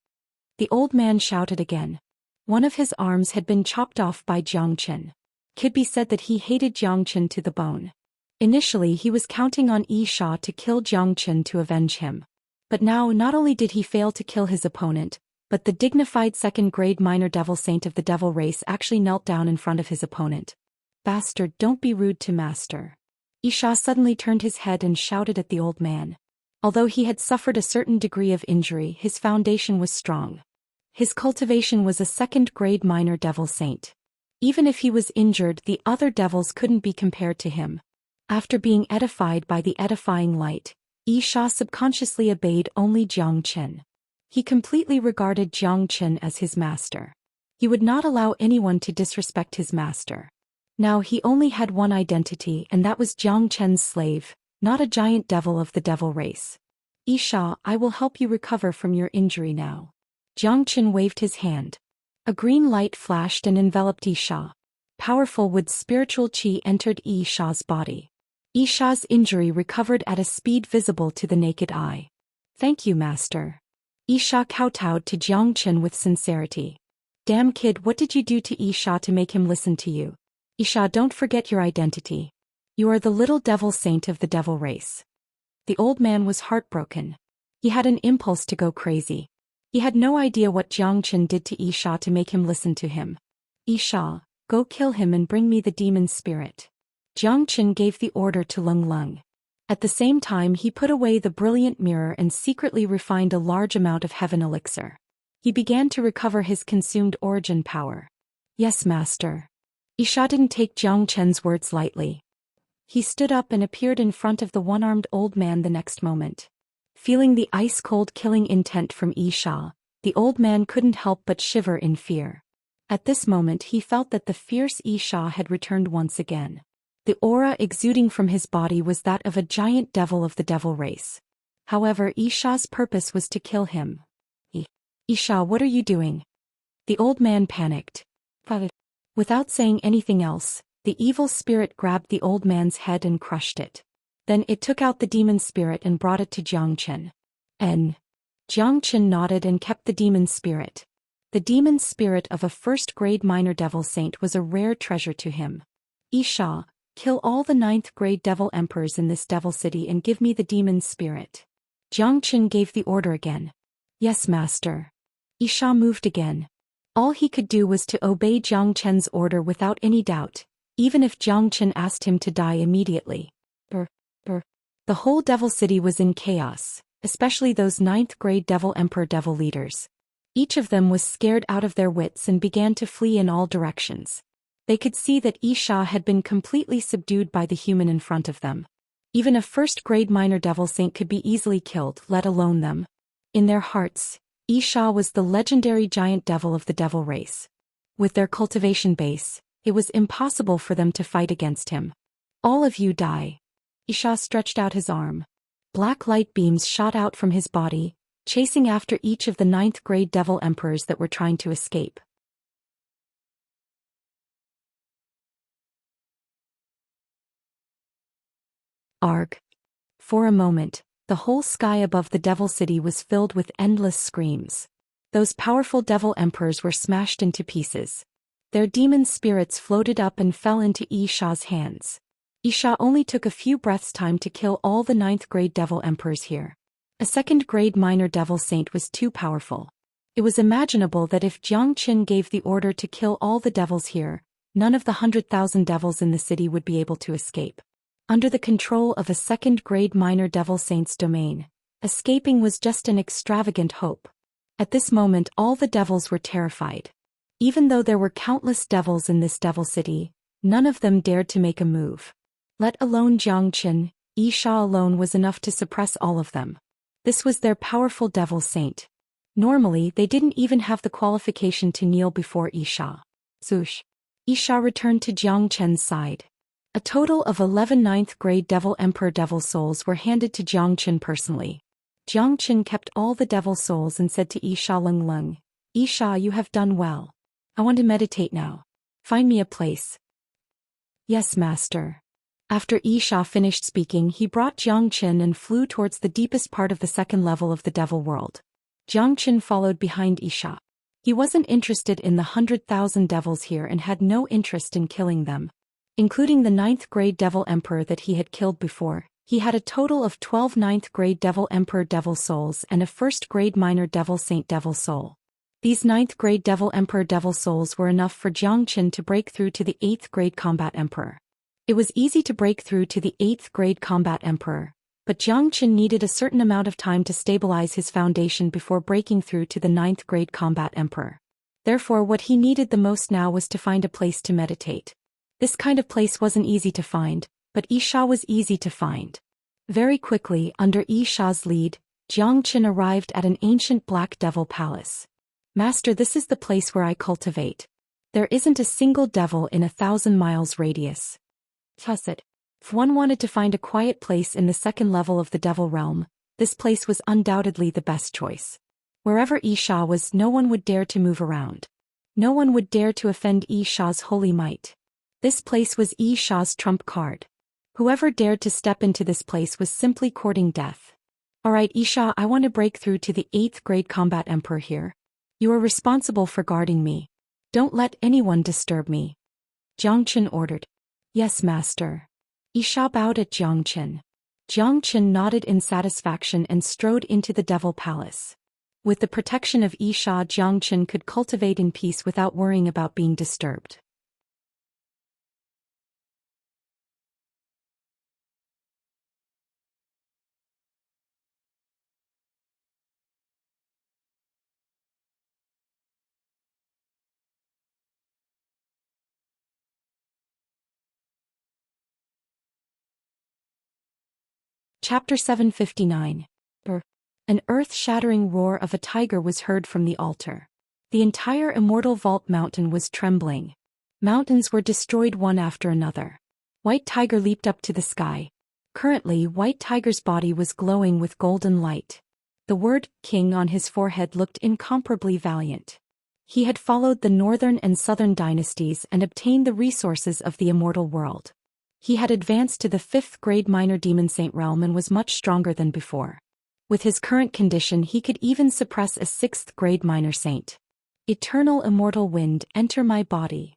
A: The old man shouted again. One of his arms had been chopped off by Xianxia. Kidby said that he hated Xianxia to the bone. Initially, he was counting on Isha to kill Xianxia to avenge him. But now, not only did he fail to kill his opponent, but the dignified second-grade minor devil saint of the devil race actually knelt down in front of his opponent. "Bastard, don't be rude to master." Isha suddenly turned his head and shouted at the old man. Although he had suffered a certain degree of injury, his foundation was strong. His cultivation was a second-grade minor devil saint. Even if he was injured, the other devils couldn't be compared to him. After being edified by the edifying light, Isha subconsciously obeyed only Xianxia. He completely regarded Xianxia as his master. He would not allow anyone to disrespect his master. Now he only had one identity, and that was Xianxia's slave, not a giant devil of the devil race. "Isha, I will help you recover from your injury now." Xianxia waved his hand. A green light flashed and enveloped Isha. Powerful wood spiritual qi entered Isha's body. Isha's injury recovered at a speed visible to the naked eye. "Thank you, master." Isha kowtowed to Xianxia with sincerity. "Damn kid, what did you do to Isha to make him listen to you? Isha, don't forget your identity. You are the little devil saint of the devil race." The old man was heartbroken. He had an impulse to go crazy. He had no idea what Xianxia did to Isha to make him listen to him. "Isha, go kill him and bring me the demon spirit." Xianxia gave the order to Lung Lung. At the same time, he put away the brilliant mirror and secretly refined a large amount of heaven elixir. He began to recover his consumed origin power. "Yes, master." Isha didn't take Xianxia's words lightly. He stood up and appeared in front of the one-armed old man the next moment. Feeling the ice-cold killing intent from Isha, the old man couldn't help but shiver in fear. At this moment he felt that the fierce Xia had returned once again. The aura exuding from his body was that of a giant devil of the devil race. However, Xia's purpose was to kill him. Xia, what are you doing? The old man panicked. Without saying anything else, the evil spirit grabbed the old man's head and crushed it. Then it took out the demon spirit and brought it to Zhou Xian. Zhou Xian nodded and kept the demon spirit. The demon spirit of a first-grade minor devil saint was a rare treasure to him. Xia, kill all the 9th-grade devil emperors in this devil city and give me the demon spirit. Zhou Xian gave the order again. Yes, master. Xia moved again. All he could do was to obey Zhou Qian's order without any doubt, even if Zhou Qian asked him to die immediately. The whole devil city was in chaos, especially those 9th-grade devil emperor devil leaders. Each of them was scared out of their wits and began to flee in all directions. They could see that Xia had been completely subdued by the human in front of them. Even a first-grade minor devil saint could be easily killed, let alone them. In their hearts, Xia was the legendary giant devil of the devil race. With their cultivation base, it was impossible for them to fight against him. All of you die. Xia stretched out his arm. Black light beams shot out from his body, chasing after each of the 9th-grade devil emperors that were trying to escape. Arg. For a moment, the whole sky above the devil city was filled with endless screams. Those powerful devil emperors were smashed into pieces. Their demon spirits floated up and fell into Xia's hands. Xia only took a few breaths' time to kill all the 9th-grade devil emperors here. A 2nd-grade minor devil saint was too powerful. It was imaginable that if Zhou Xian gave the order to kill all the devils here, none of the 100,000 devils in the city would be able to escape. Under the control of a 2nd-grade minor devil saint's domain, escaping was just an extravagant hope. At this moment all the devils were terrified. Even though there were countless devils in this devil city, none of them dared to make a move. Let alone Zhou Xian, Xia alone was enough to suppress all of them. This was their powerful devil saint. Normally they didn't even have the qualification to kneel before Xia. Zhoosh. Xia returned to Zhou Qian's side. A total of 11 9th-grade devil emperor devil souls were handed to Zhou Qian personally. Zhou Qian kept all the devil souls and said to Xia Leng, Xia, you have done well. I want to meditate now. Find me a place. Yes, master. After Xia finished speaking, he brought Zhou Qian and flew towards the deepest part of the 2nd level of the devil world. Zhou Qian followed behind Xia. He wasn't interested in the 100,000 devils here and had no interest in killing them. Including the 9th-grade devil emperor that he had killed before, he had a total of 12 9th-grade devil emperor devil souls and a 1st-grade minor devil saint devil soul. These 9th-grade devil emperor devil souls were enough for Zhou Qian to break through to the 8th-grade combat emperor. It was easy to break through to the 8th-grade combat emperor, but Zhou Qian needed a certain amount of time to stabilize his foundation before breaking through to the 9th-grade combat emperor. Therefore what he needed the most now was to find a place to meditate. This kind of place wasn't easy to find, but Xia was easy to find. Very quickly, under Xia's lead, Zhou Qian arrived at an ancient black devil palace. Master, this is the place where I cultivate. There isn't a single devil in 1,000 miles radius. If one wanted to find a quiet place in the 2nd level of the devil realm, this place was undoubtedly the best choice. Wherever Xia was, no one would dare to move around. No one would dare to offend Xia's holy might. This place was Xia's trump card. Whoever dared to step into this place was simply courting death. Alright Xia, I want to break through to the 8th-grade combat emperor here. You are responsible for guarding me. Don't let anyone disturb me. Zhou Qian ordered. Yes, master. Xia bowed at Zhou Qian. Zhou Qian nodded in satisfaction and strode into the devil palace. With the protection of Xia, Zhou Qian could cultivate in peace without worrying about being disturbed. Chapter 759. An earth-shattering roar of a tiger was heard from the altar. The entire Immortal Vault mountain was trembling. Mountains were destroyed one after another. White Tiger leaped up to the sky. Currently, White Tiger's body was glowing with golden light. The word king on his forehead looked incomparably valiant. He had followed the northern and southern dynasties and obtained the resources of the immortal world. He had advanced to the 5th grade minor demon saint realm and was much stronger than before. With his current condition, he could even suppress a 6th grade minor saint. Eternal immortal wind, enter my body.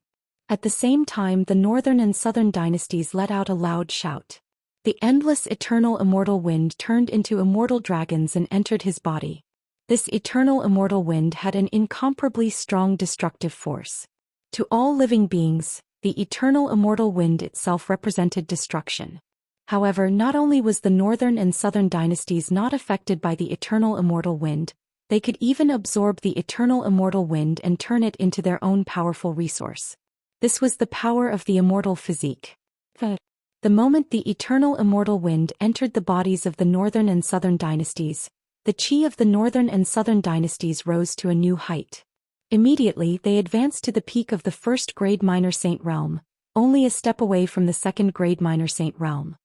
A: At the same time, the northern and southern dynasties let out a loud shout. The endless eternal immortal wind turned into immortal dragons and entered his body. This eternal immortal wind had an incomparably strong destructive force. To all living beings, the eternal immortal wind itself represented destruction. However, not only was the northern and southern dynasties not affected by the eternal immortal wind, they could even absorb the eternal immortal wind and turn it into their own powerful resource. This was the power of the immortal physique. The moment the eternal immortal wind entered the bodies of the northern and southern dynasties, the chi of the northern and southern dynasties rose to a new height. Immediately, they advanced to the peak of the 1st grade minor saint realm, only a step away from the 2nd grade minor saint realm.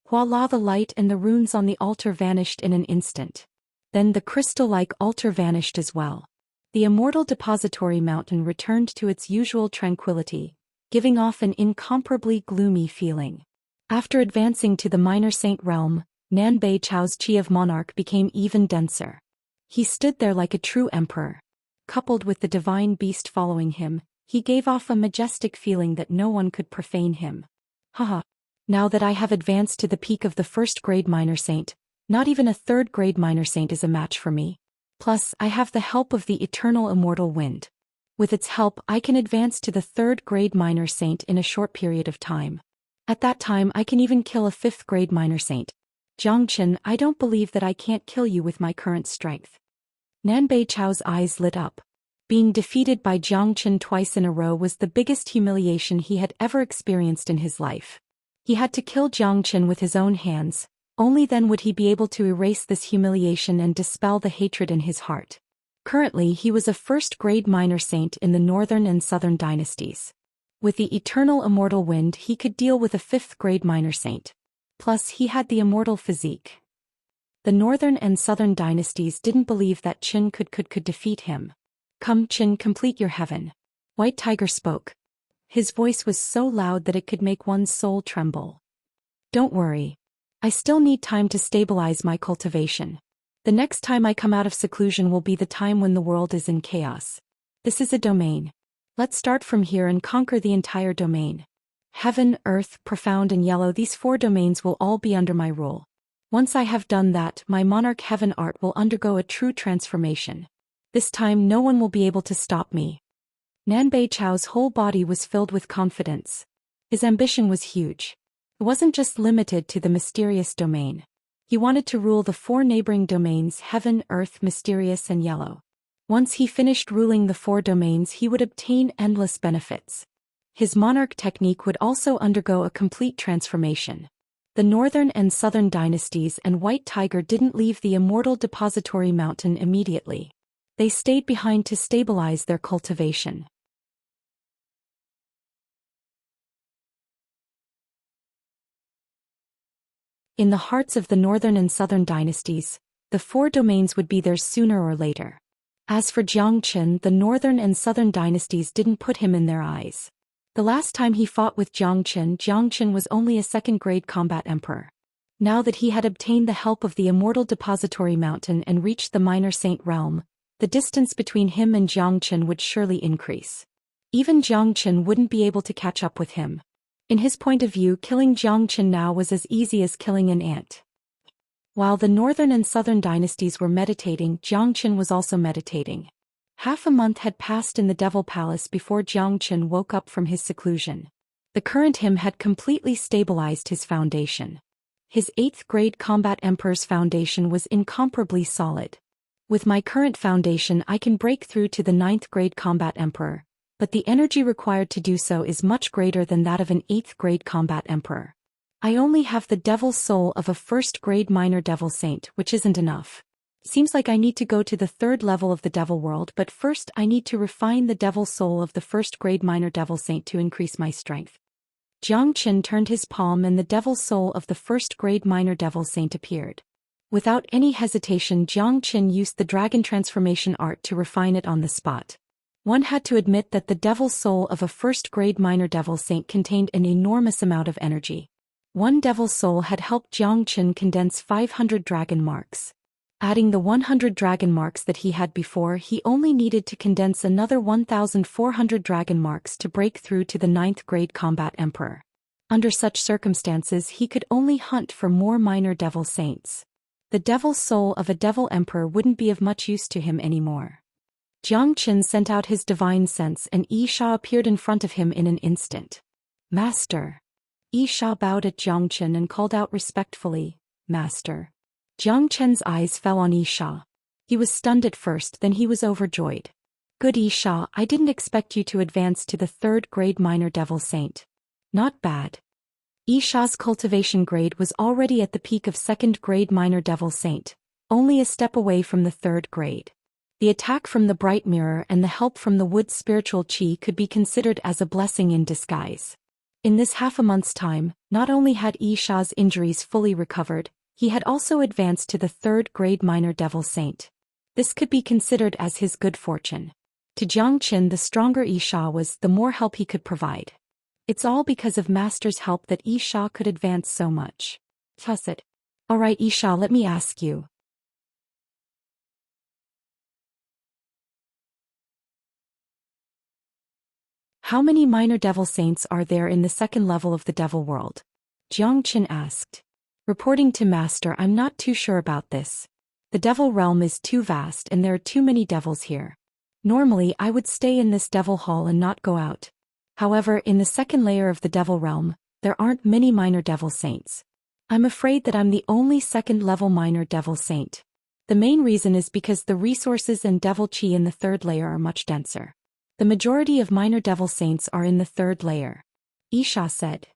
A: Voila! The light and the runes on the altar vanished in an instant. Then the crystal-like altar vanished as well. The immortal depository mountain returned to its usual tranquility, giving off an incomparably gloomy feeling. After advancing to the minor saint realm, Nanbei Chao's chi of monarch became even denser. He stood there like a true emperor. Coupled with the divine beast following him, he gave off a majestic feeling that no one could profane him. Haha. Now that I have advanced to the peak of the 1st grade minor saint, not even a 3rd grade minor saint is a match for me. Plus, I have the help of the eternal immortal wind. With its help, I can advance to the 3rd grade minor saint in a short period of time. At that time, I can even kill a 5th grade minor saint. Xianxia, I don't believe that I can't kill you with my current strength. Nanbei Chao's eyes lit up. Being defeated by Xianxia twice in a row was the biggest humiliation he had ever experienced in his life. He had to kill Xianxia with his own hands. Only then would he be able to erase this humiliation and dispel the hatred in his heart. Currently, he was a 1st grade minor saint in the northern and southern dynasties. With the eternal immortal wind, he could deal with a 5th grade minor saint. Plus, he had the immortal physique. The northern and southern dynasties didn't believe that Qin could defeat him. Come Qin, complete your heaven. White Tiger spoke. His voice was so loud that it could make one's soul tremble. Don't worry. I still need time to stabilize my cultivation. The next time I come out of seclusion will be the time when the world is in chaos. This is a domain. Let's start from here and conquer the entire domain. Heaven, earth, profound and yellow, these 4 domains will all be under my rule. Once I have done that, my monarch heaven art will undergo a true transformation. This time no one will be able to stop me. Nanbei Chao's whole body was filled with confidence. His ambition was huge. It wasn't just limited to the mysterious domain. He wanted to rule the 4 neighboring domains: heaven, earth, mysterious and yellow. Once he finished ruling the 4 domains, he would obtain endless benefits. His monarch technique would also undergo a complete transformation. The northern and southern dynasties and White Tiger didn't leave the immortal depository mountain immediately. They stayed behind to stabilize their cultivation. In the hearts of the northern and southern dynasties, the 4 domains would be theirs sooner or later. As for Xianxia, the northern and southern dynasties didn't put him in their eyes. The last time he fought with Xianxia was only a 2nd grade combat emperor. Now that he had obtained the help of the immortal depository mountain and reached the minor saint realm, the distance between him and Xianxia would surely increase. Even Xianxia wouldn't be able to catch up with him. In his point of view, killing Xianxia now was as easy as killing an ant. While the northern and southern dynasties were meditating, Xianxia was also meditating. Half a month had passed in the Devil Palace before Xianxia woke up from his seclusion. The current him had completely stabilized his foundation. His 8th grade combat emperor's foundation was incomparably solid. With my current foundation, I can break through to the 9th grade combat emperor, but the energy required to do so is much greater than that of an 8th grade combat emperor. I only have the devil soul of a 1st grade minor devil saint, which isn't enough. Seems like I need to go to the third level of the devil world, but first I need to refine the devil soul of the first-grade minor devil saint to increase my strength. Zhou Xian turned his palm and the devil soul of the first-grade minor devil saint appeared. Without any hesitation, Zhou Xian used the dragon transformation art to refine it on the spot. One had to admit that the devil soul of a first-grade minor devil saint contained an enormous amount of energy. One devil soul had helped Zhou Xian condense 500 dragon marks. Adding the 100 dragon marks that he had before, he only needed to condense another 1,400 dragon marks to break through to the 9th grade combat emperor. Under such circumstances, he could only hunt for more minor devil saints. The devil soul of a devil emperor wouldn't be of much use to him anymore. Zhou Xian sent out his divine sense and Yisha appeared in front of him in an instant. Master. Yisha bowed at Zhou Xian and called out respectfully, Master. Zhou Qian's eyes fell on Yisha. He was stunned at first, then he was overjoyed. Good Yisha, I didn't expect you to advance to the 3rd grade minor devil saint. Not bad. Yisha's cultivation grade was already at the peak of 2nd grade minor devil saint, only a step away from the 3rd grade. The attack from the bright mirror and the help from the wood's spiritual chi could be considered as a blessing in disguise. In this half a month's time, not only had Yisha's injuries fully recovered, he had also advanced to the 3rd grade minor devil saint. This could be considered as his good fortune. To Zhou Xian, the stronger Yisha was, the more help he could provide. It's all because of Master's help that Yisha could advance so much. Tuss it. Alright Yisha, let me ask you. How many minor devil saints are there in the 2nd level of the devil world? Zhou Xian asked. Reporting to Master, I'm not too sure about this. The devil realm is too vast and there are too many devils here. Normally I would stay in this devil hall and not go out. However, in the 2nd layer of the devil realm, there aren't many minor devil saints. I'm afraid that I'm the only 2nd level minor devil saint. The main reason is because the resources and devil chi in the 3rd layer are much denser. The majority of minor devil saints are in the 3rd layer. Yisha said.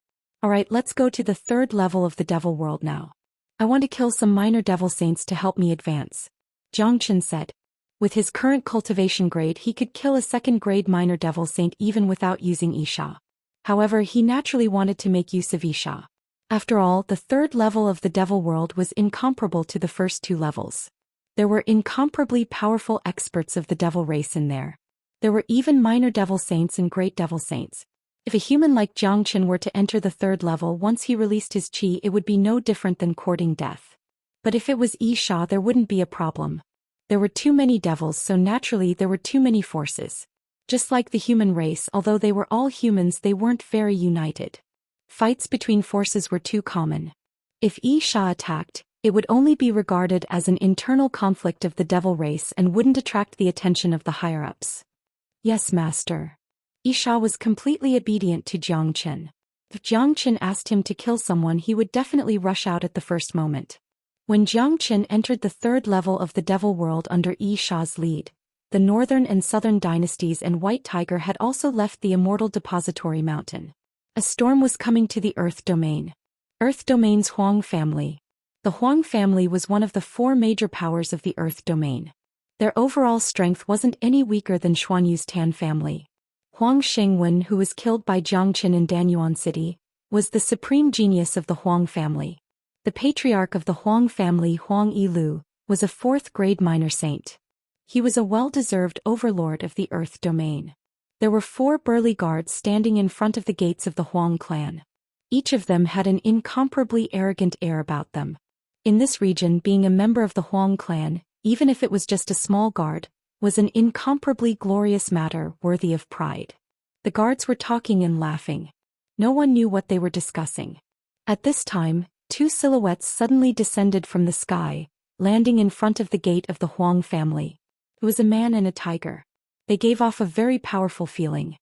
A: Alright, let's go to the 3rd level of the devil world now. I want to kill some minor devil saints to help me advance. Zhou Xian said. With his current cultivation grade, he could kill a 2nd grade minor devil saint even without using Yisha. However, he naturally wanted to make use of Yisha. After all, the 3rd level of the devil world was incomparable to the first 2 levels. There were incomparably powerful experts of the devil race in there. There were even minor devil saints and great devil saints. If a human like Zhou Xian were to enter the 3rd level once he released his chi, it would be no different than courting death. But if it was Yisha, there wouldn't be a problem. There were too many devils, so naturally there were too many forces. Just like the human race, although they were all humans, they weren't very united. Fights between forces were too common. If Yisha attacked, it would only be regarded as an internal conflict of the devil race and wouldn't attract the attention of the higher-ups. Yes, Master. Yisha was completely obedient to Zhou Xian. If Zhou Xian asked him to kill someone, he would definitely rush out at the first moment. When Zhou Xian entered the 3rd level of the devil world under Yisha's lead, the northern and southern dynasties and White Tiger had also left the Immortal Depository Mountain. A storm was coming to the Earth Domain. Earth Domain's Huang family. The Huang family was one of the 4 major powers of the Earth Domain. Their overall strength wasn't any weaker than Xuanyu's Tan family. Huang Shengwen, who was killed by Zhou Xian in Danyuan City, was the supreme genius of the Huang family. The patriarch of the Huang family, Huang Yilu, was a 4th grade minor saint. He was a well-deserved overlord of the Earth Domain. There were 4 burly guards standing in front of the gates of the Huang clan. Each of them had an incomparably arrogant air about them. In this region, being a member of the Huang clan, even if it was just a small guard, was an incomparably glorious matter worthy of pride. The guards were talking and laughing. No one knew what they were discussing. At this time, 2 silhouettes suddenly descended from the sky, landing in front of the gate of the Huang family. It was a man and a tiger. They gave off a very powerful feeling.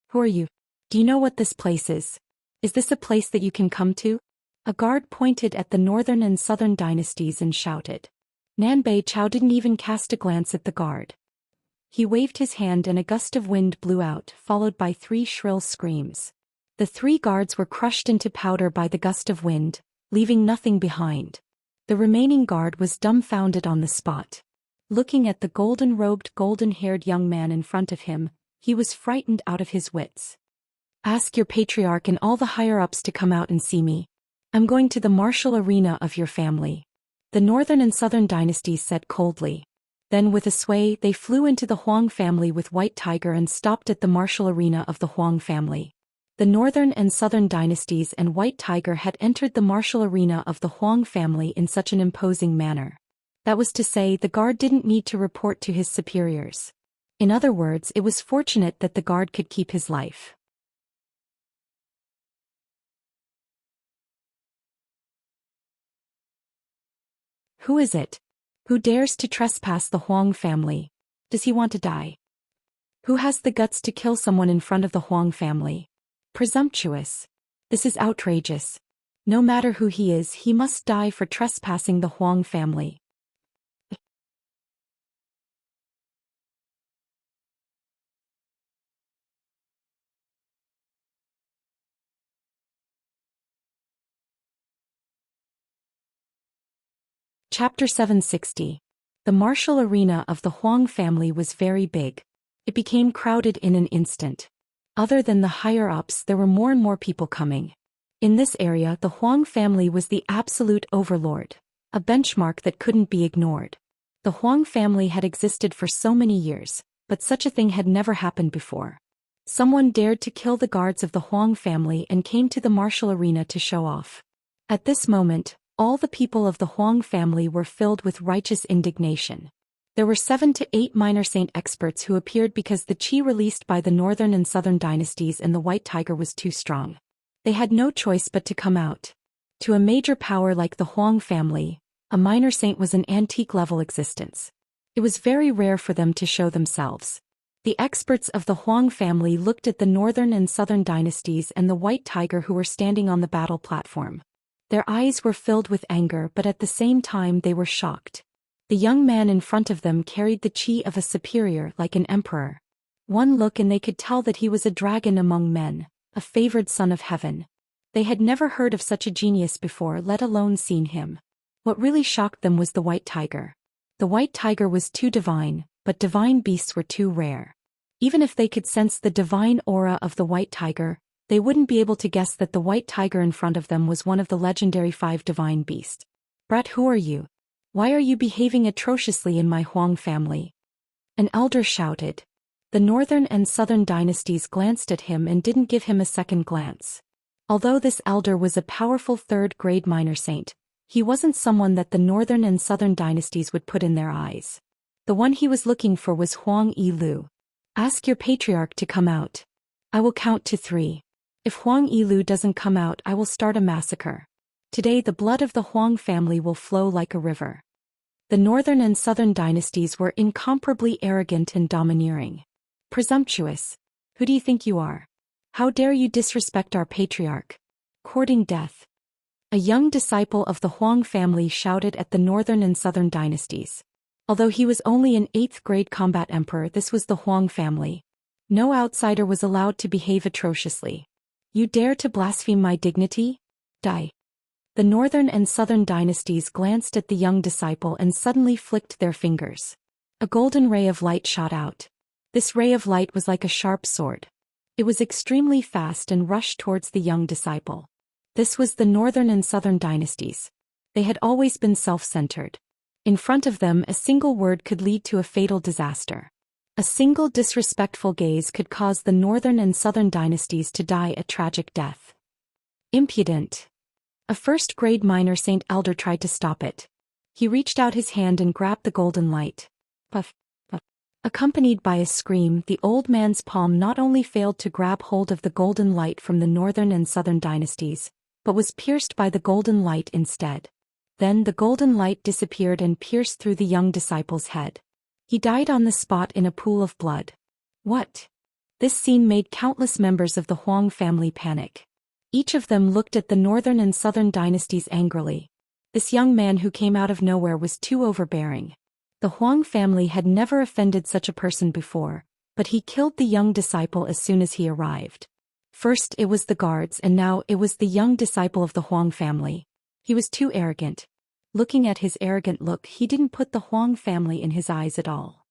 A: Who are you? Do you know what this place is? Is this a place that you can come to? A guard pointed at the northern and southern dynasties and shouted. Nanbei Chao didn't even cast a glance at the guard. He waved his hand and a gust of wind blew out, followed by 3 shrill screams. The 3 guards were crushed into powder by the gust of wind, leaving nothing behind. The remaining guard was dumbfounded on the spot. Looking at the golden-robed, golden-haired young man in front of him, he was frightened out of his wits. Ask your patriarch and all the higher-ups to come out and see me. I'm going to the martial arena of your family. The northern and southern dynasties said coldly. Then with a sway they flew into the Huang family with White Tiger and stopped at the martial arena of the Huang family. The northern and southern dynasties and White Tiger had entered the martial arena of the Huang family in such an imposing manner. That was to say, the guard didn't need to report to his superiors. In other words, it was fortunate that the guard could keep his life. Who is it? Who dares to trespass the Huang family? Does he want to die? Who has the guts to kill someone in front of the Huang family? Presumptuous. This is outrageous. No matter who he is, he must die for trespassing the Huang family. Chapter 760. The martial arena of the Huang family was very big. It became crowded in an instant. Other than the higher-ups, there were more and more people coming. In this area, the Huang family was the absolute overlord, a benchmark that couldn't be ignored. The Huang family had existed for so many years, but such a thing had never happened before. Someone dared to kill the guards of the Huang family and came to the martial arena to show off. At this moment, all the people of the Huang family were filled with righteous indignation. There were 7 to 8 minor saint experts who appeared because the qi released by the northern and southern dynasties and the White Tiger was too strong. They had no choice but to come out. To a major power like the Huang family, a minor saint was an antique-level existence. It was very rare for them to show themselves. The experts of the Huang family looked at the northern and southern dynasties and the White Tiger who were standing on the battle platform. Their eyes were filled with anger, but at the same time they were shocked. The young man in front of them carried the qi of a superior like an emperor. One look and they could tell that he was a dragon among men, a favored son of heaven. They had never heard of such a genius before, let alone seen him. What really shocked them was the White Tiger. The White Tiger was too divine, but divine beasts were too rare. Even if they could sense the divine aura of the White Tiger, they wouldn't be able to guess that the White Tiger in front of them was one of the legendary 5 divine beasts. Brat, who are you? Why are you behaving atrociously in my Huang family? An elder shouted. The northern and southern dynasties glanced at him and didn't give him a second glance. Although this elder was a powerful third-grade minor saint, he wasn't someone that the northern and southern dynasties would put in their eyes. The one he was looking for was Huang Yilu. Ask your patriarch to come out. I will count to 3. If Huang Yilu doesn't come out, I will start a massacre. Today the blood of the Huang family will flow like a river. The northern and southern dynasties were incomparably arrogant and domineering. Presumptuous. Who do you think you are? How dare you disrespect our patriarch? Courting death. A young disciple of the Huang family shouted at the northern and southern dynasties. Although he was only an 8th-grade combat emperor, this was the Huang family. No outsider was allowed to behave atrociously. You dare to blaspheme my dignity? Die. The northern and southern dynasties glanced at the young disciple and suddenly flicked their fingers. A golden ray of light shot out. This ray of light was like a sharp sword. It was extremely fast and rushed towards the young disciple. This was the northern and southern dynasties. They had always been self-centered. In front of them, a single word could lead to a fatal disaster. A single disrespectful gaze could cause the northern and southern dynasties to die a tragic death. Impudent. A first-grade minor saint elder tried to stop it. He reached out his hand and grabbed the golden light. Puff, puff. Accompanied by a scream, the old man's palm not only failed to grab hold of the golden light from the northern and southern dynasties, but was pierced by the golden light instead. Then the golden light disappeared and pierced through the young disciple's head. He died on the spot in a pool of blood. What? This scene made countless members of the Huang family panic. Each of them looked at the northern and southern dynasties angrily. This young man who came out of nowhere was too overbearing. The Huang family had never offended such a person before, but he killed the young disciple as soon as he arrived. First it was the guards and now it was the young disciple of the Huang family. He was too arrogant. Looking at his arrogant look, he didn't put the Huang family in his eyes at all.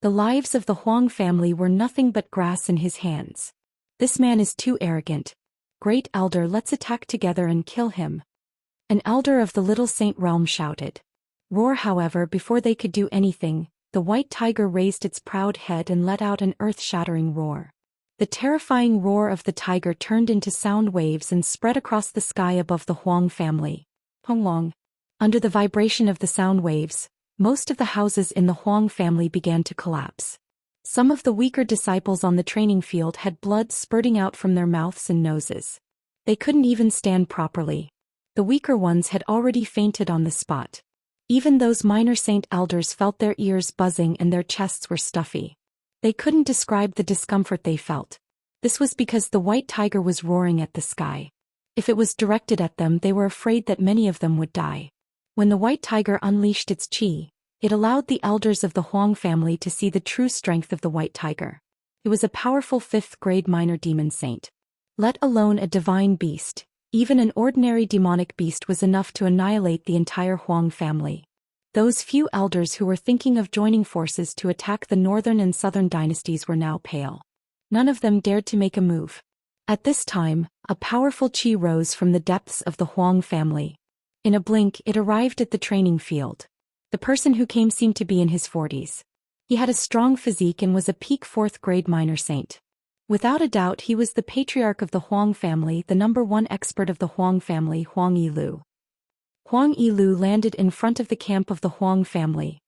A: The lives of the Huang family were nothing but grass in his hands. This man is too arrogant. Great Elder, let's attack together and kill him. An elder of the Little Saint realm shouted. Roar, however, before they could do anything, the white tiger raised its proud head and let out an earth-shattering roar. The terrifying roar of the tiger turned into sound waves and spread across the sky above the Huang family. Huang. Under the vibration of the sound waves, most of the houses in the Huang family began to collapse. Some of the weaker disciples on the training field had blood spurting out from their mouths and noses. They couldn't even stand properly. The weaker ones had already fainted on the spot. Even those minor saint elders felt their ears buzzing and their chests were stuffy. They couldn't describe the discomfort they felt. This was because the white tiger was roaring at the sky. If it was directed at them, they were afraid that many of them would die. When the white tiger unleashed its chi, it allowed the elders of the Huang family to see the true strength of the white tiger. It was a powerful 5th-grade minor demon saint. Let alone a divine beast, even an ordinary demonic beast was enough to annihilate the entire Huang family. Those few elders who were thinking of joining forces to attack the northern and southern dynasties were now pale. None of them dared to make a move. At this time, a powerful chi rose from the depths of the Huang family. In a blink, it arrived at the training field. The person who came seemed to be in his 40s. He had a strong physique and was a peak 4th-grade minor saint. Without a doubt, he was the patriarch of the Huang family, the #1 expert of the Huang family, Huang Yilu. Huang Yilu landed in front of the camp of the Huang family.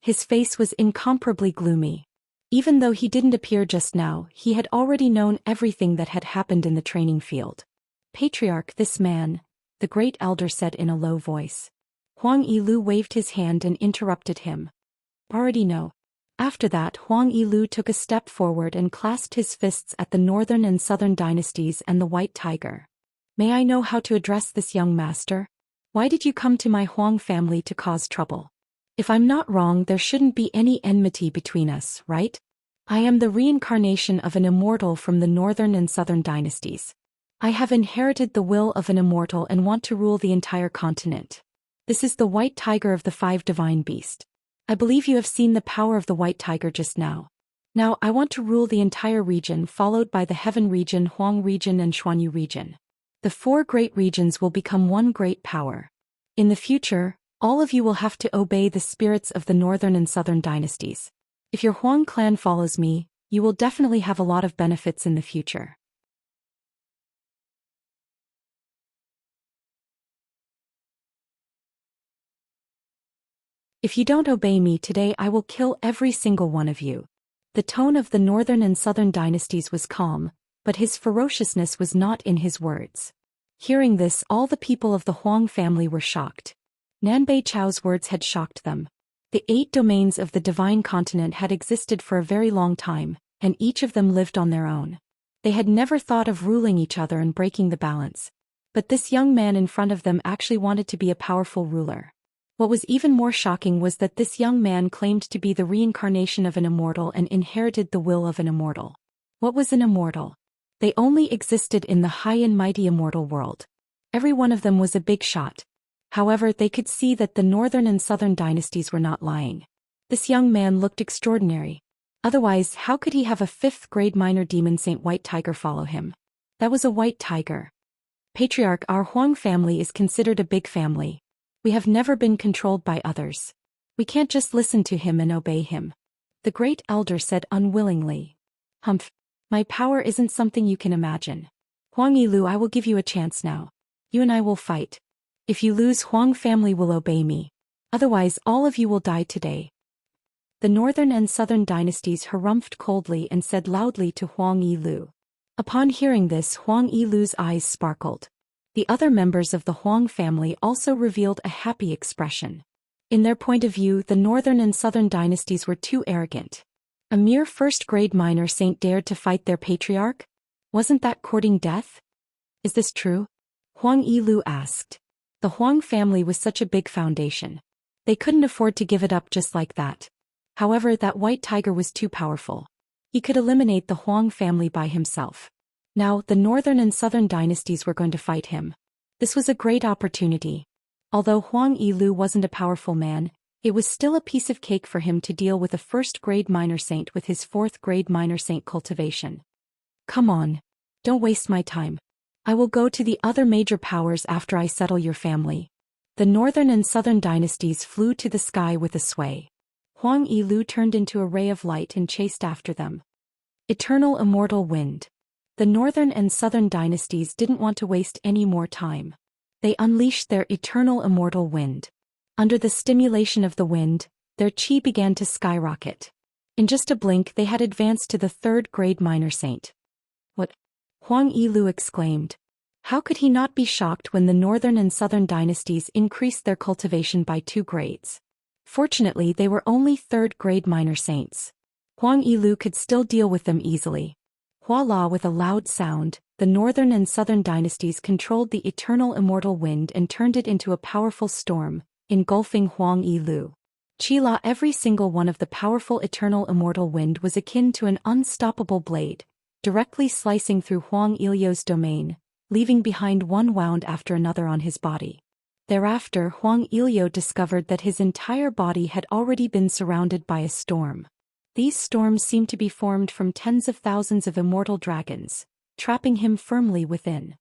A: His face was incomparably gloomy. Even though he didn't appear just now, he had already known everything that had happened in the training field. Patriarch, this man, the great elder said in a low voice. Huang Yilu waved his hand and interrupted him. Already know. After that, Huang Yilu took a step forward and clasped his fists at the northern and southern dynasties and the white tiger. May I know how to address this young master? Why did you come to my Huang family to cause trouble? If I'm not wrong, there shouldn't be any enmity between us, right? I am the reincarnation of an immortal from the northern and southern dynasties. I have inherited the will of an immortal and want to rule the entire continent. This is the white tiger of the 5 divine beasts. I believe you have seen the power of the white tiger just now. Now I want to rule the entire region, followed by the Heaven region, Huang region and Xuanyu region. The 4 great regions will become one great power. In the future, all of you will have to obey the spirits of the northern and southern dynasties. If your Huang clan follows me, you will definitely have a lot of benefits in the future. If you don't obey me today, I will kill every single one of you. The tone of the northern and southern dynasties was calm, but his ferociousness was not in his words. Hearing this, all the people of the Huang family were shocked. Nanbei Chao's words had shocked them. The 8 domains of the divine continent had existed for a very long time, and each of them lived on their own. They had never thought of ruling each other and breaking the balance. But this young man in front of them actually wanted to be a powerful ruler. What was even more shocking was that this young man claimed to be the reincarnation of an immortal and inherited the will of an immortal. What was an immortal? They only existed in the high and mighty immortal world. Every one of them was a big shot. However, they could see that the northern and southern dynasties were not lying. This young man looked extraordinary. Otherwise, how could he have a 5th-grade minor demon saint white tiger follow him? That was a white tiger. Patriarch, our Huang family is considered a big family. We have never been controlled by others. We can't just listen to him and obey him. The great elder said unwillingly. Humph. My power isn't something you can imagine. Huang Yilu, I will give you a chance now. You and I will fight. If you lose, Huang family will obey me. Otherwise, all of you will die today. The northern and southern dynasties harumphed coldly and said loudly to Huang Yilu. Upon hearing this, Huang Yilu's eyes sparkled. The other members of the Huang family also revealed a happy expression. In their point of view, the northern and southern dynasties were too arrogant. A mere 1st-grade minor saint dared to fight their patriarch? Wasn't that courting death? Is this true? Huang Yilu asked. The Huang family was such a big foundation. They couldn't afford to give it up just like that. However, that white tiger was too powerful. He could eliminate the Huang family by himself. Now, the northern and southern dynasties were going to fight him. This was a great opportunity. Although Huang Yilu wasn't a powerful man, it was still a piece of cake for him to deal with a first-grade minor saint with his fourth-grade minor saint cultivation. Come on. Don't waste my time. I will go to the other major powers after I settle your family. The northern and southern dynasties flew to the sky with a sway. Huang Yilu turned into a ray of light and chased after them. Eternal immortal wind. The northern and southern dynasties didn't want to waste any more time. They unleashed their eternal immortal wind. Under the stimulation of the wind, their chi began to skyrocket. In just a blink they had advanced to the third-grade minor saint. What? Huang Yilu exclaimed. How could he not be shocked when the northern and southern dynasties increased their cultivation by 2 grades? Fortunately, they were only third-grade minor saints. Huang Yilu could still deal with them easily. Voila! With a loud sound, the northern and southern dynasties controlled the eternal immortal wind and turned it into a powerful storm, engulfing Huang Yilu. Qila, every single one of the powerful eternal immortal wind was akin to an unstoppable blade, directly slicing through Huang Yilu's domain, leaving behind one wound after another on his body. Thereafter, Huang Yilu discovered that his entire body had already been surrounded by a storm. These storms seemed to be formed from tens of thousands of immortal dragons, trapping him firmly within.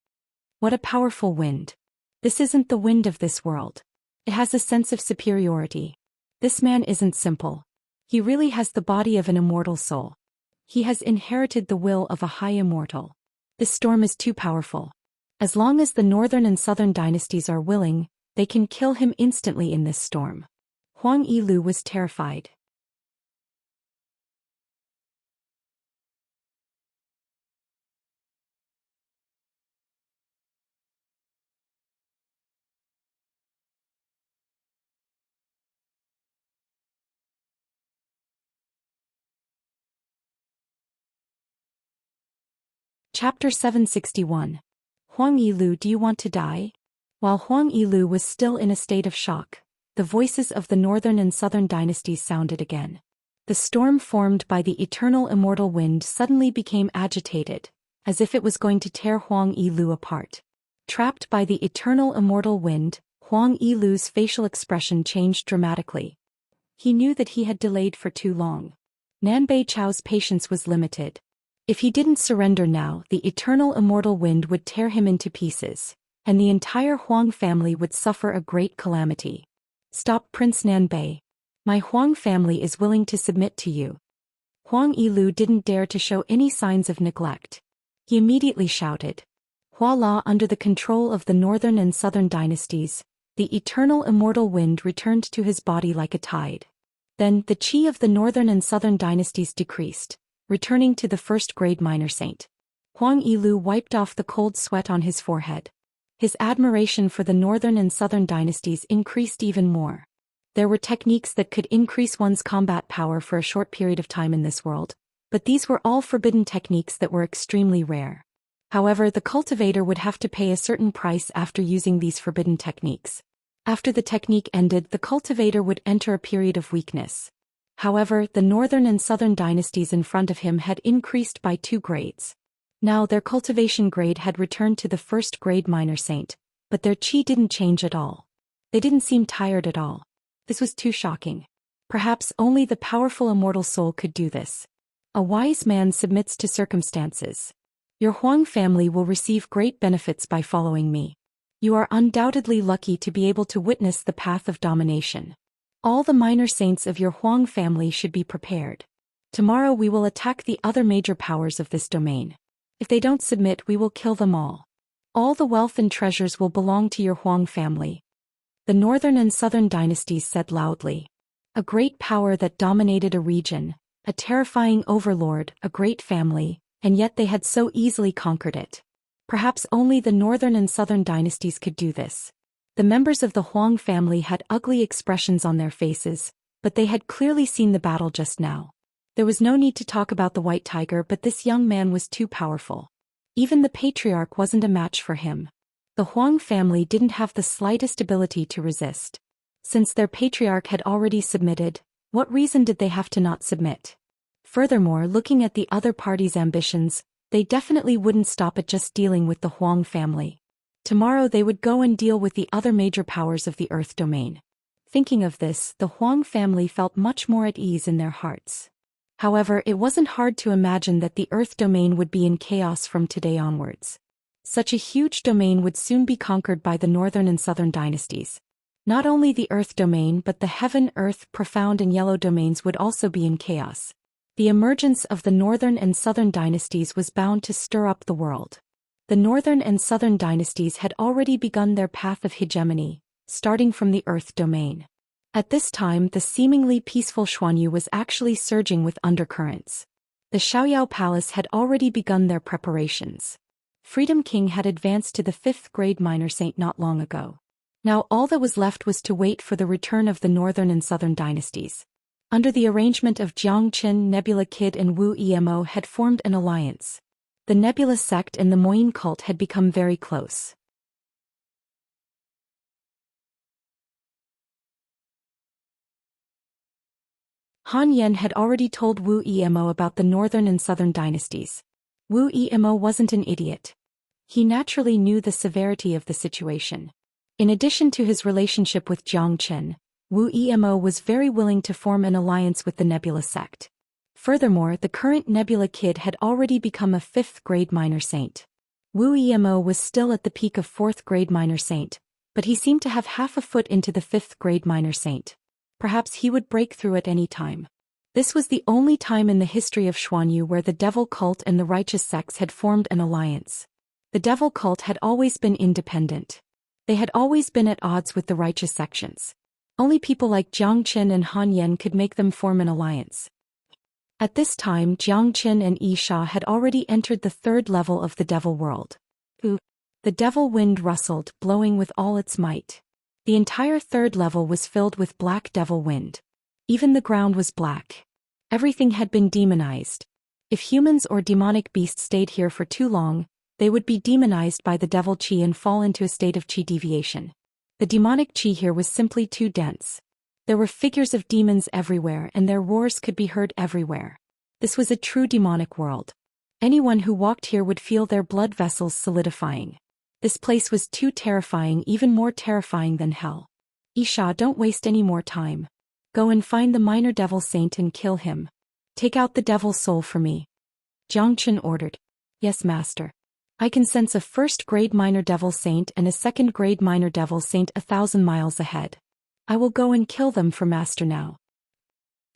A: What a powerful wind! This isn't the wind of this world. It has a sense of superiority. This man isn't simple. He really has the body of an immortal soul. He has inherited the will of a high immortal. This storm is too powerful. As long as the northern and southern dynasties are willing, they can kill him instantly in this storm. Huang Yilu was terrified. Chapter 761. Huang Yilu, do you want to die? While Huang Yilu was still in a state of shock, the voices of the northern and southern dynasties sounded again. The storm formed by the eternal immortal wind suddenly became agitated, as if it was going to tear Huang Yilu apart. Trapped by the eternal immortal wind, Huang Yilu's facial expression changed dramatically. He knew that he had delayed for too long. Nanbei Chao's patience was limited. If he didn't surrender now, the eternal immortal wind would tear him into pieces, and the entire Huang family would suffer a great calamity. Stop, Prince Nanbei. My Huang family is willing to submit to you. Huang Yilu didn't dare to show any signs of neglect. He immediately shouted. Voila! Under the control of the northern and southern dynasties, the eternal immortal wind returned to his body like a tide. Then, the chi of the northern and southern dynasties decreased, returning to the first-grade minor saint. Huang Yilu wiped off the cold sweat on his forehead. His admiration for the northern and southern dynasties increased even more. There were techniques that could increase one's combat power for a short period of time in this world, but these were all forbidden techniques that were extremely rare. However, the cultivator would have to pay a certain price after using these forbidden techniques. After the technique ended, the cultivator would enter a period of weakness. However, the northern and southern dynasties in front of him had increased by 2 grades. Now their cultivation grade had returned to the first-grade minor saint, but their chi didn't change at all. They didn't seem tired at all. This was too shocking. Perhaps only the powerful immortal soul could do this. A wise man submits to circumstances. Your Huang family will receive great benefits by following me. You are undoubtedly lucky to be able to witness the path of domination. All the minor saints of your Huang family should be prepared. Tomorrow we will attack the other major powers of this domain. If they don't submit, we will kill them all. All the wealth and treasures will belong to your Huang family. The northern and southern dynasties said loudly. A great power that dominated a region, a terrifying overlord, a great family, and yet they had so easily conquered it. Perhaps only the northern and southern dynasties could do this. The members of the Huang family had ugly expressions on their faces, but they had clearly seen the battle just now. There was no need to talk about the white tiger, but this young man was too powerful. Even the patriarch wasn't a match for him. The Huang family didn't have the slightest ability to resist. Since their patriarch had already submitted, what reason did they have to not submit? Furthermore, looking at the other party's ambitions, They definitely wouldn't stop at just dealing with the Huang family. Tomorrow they would go and deal with the other major powers of the Earth domain. Thinking of this, the Huang family felt much more at ease in their hearts. However, it wasn't hard to imagine that the Earth domain would be in chaos from today onwards. Such a huge domain would soon be conquered by the Northern and Southern dynasties. Not only the Earth domain but the Heaven, Earth, Profound and Yellow domains would also be in chaos. The emergence of the Northern and Southern dynasties was bound to stir up the world. The Northern and Southern dynasties had already begun their path of hegemony, starting from the Earth domain. At this time, the seemingly peaceful Xuanyu was actually surging with undercurrents. The Xiaoyao Palace had already begun their preparations. Freedom King had advanced to the 5th grade minor saint not long ago. Now all that was left was to wait for the return of the Northern and Southern dynasties. Under the arrangement of Jiang Qin, Nebula Kid and Wu Emo had formed an alliance. The Nebula sect and the Moyin cult had become very close. Han Yen had already told Wu Emo about the Northern and Southern dynasties. Wu Emo wasn't an idiot. He naturally knew the severity of the situation. In addition to his relationship with Jiang Qin, Wu Emo was very willing to form an alliance with the Nebula sect. Furthermore, the current Nebula Kid had already become a 5th grade minor saint. Wu Emo was still at the peak of 4th grade minor saint, but he seemed to have half a foot into the 5th grade minor saint. Perhaps he would break through at any time. This was the only time in the history of Xuanyu where the devil cult and the righteous sects had formed an alliance. The devil cult had always been independent. They had always been at odds with the righteous sections. Only people like Jiang Qin and Han Yen could make them form an alliance. At this time, Jiang Qin and Yi Sha had already entered the 3rd level of the devil world. The devil wind rustled, blowing with all its might. The entire 3rd level was filled with black devil wind. Even the ground was black. Everything had been demonized. If humans or demonic beasts stayed here for too long, they would be demonized by the devil qi and fall into a state of qi deviation. The demonic qi here was simply too dense. There were figures of demons everywhere and their roars could be heard everywhere. This was a true demonic world. Anyone who walked here would feel their blood vessels solidifying. This place was too terrifying, even more terrifying than hell. Isha, don't waste any more time. Go and find the minor devil saint and kill him. Take out the devil's soul for me. Jiang Qin ordered. Yes, master. I can sense a 1st grade minor devil saint and a 2nd grade minor devil saint 1,000 miles ahead. I will go and kill them for master now.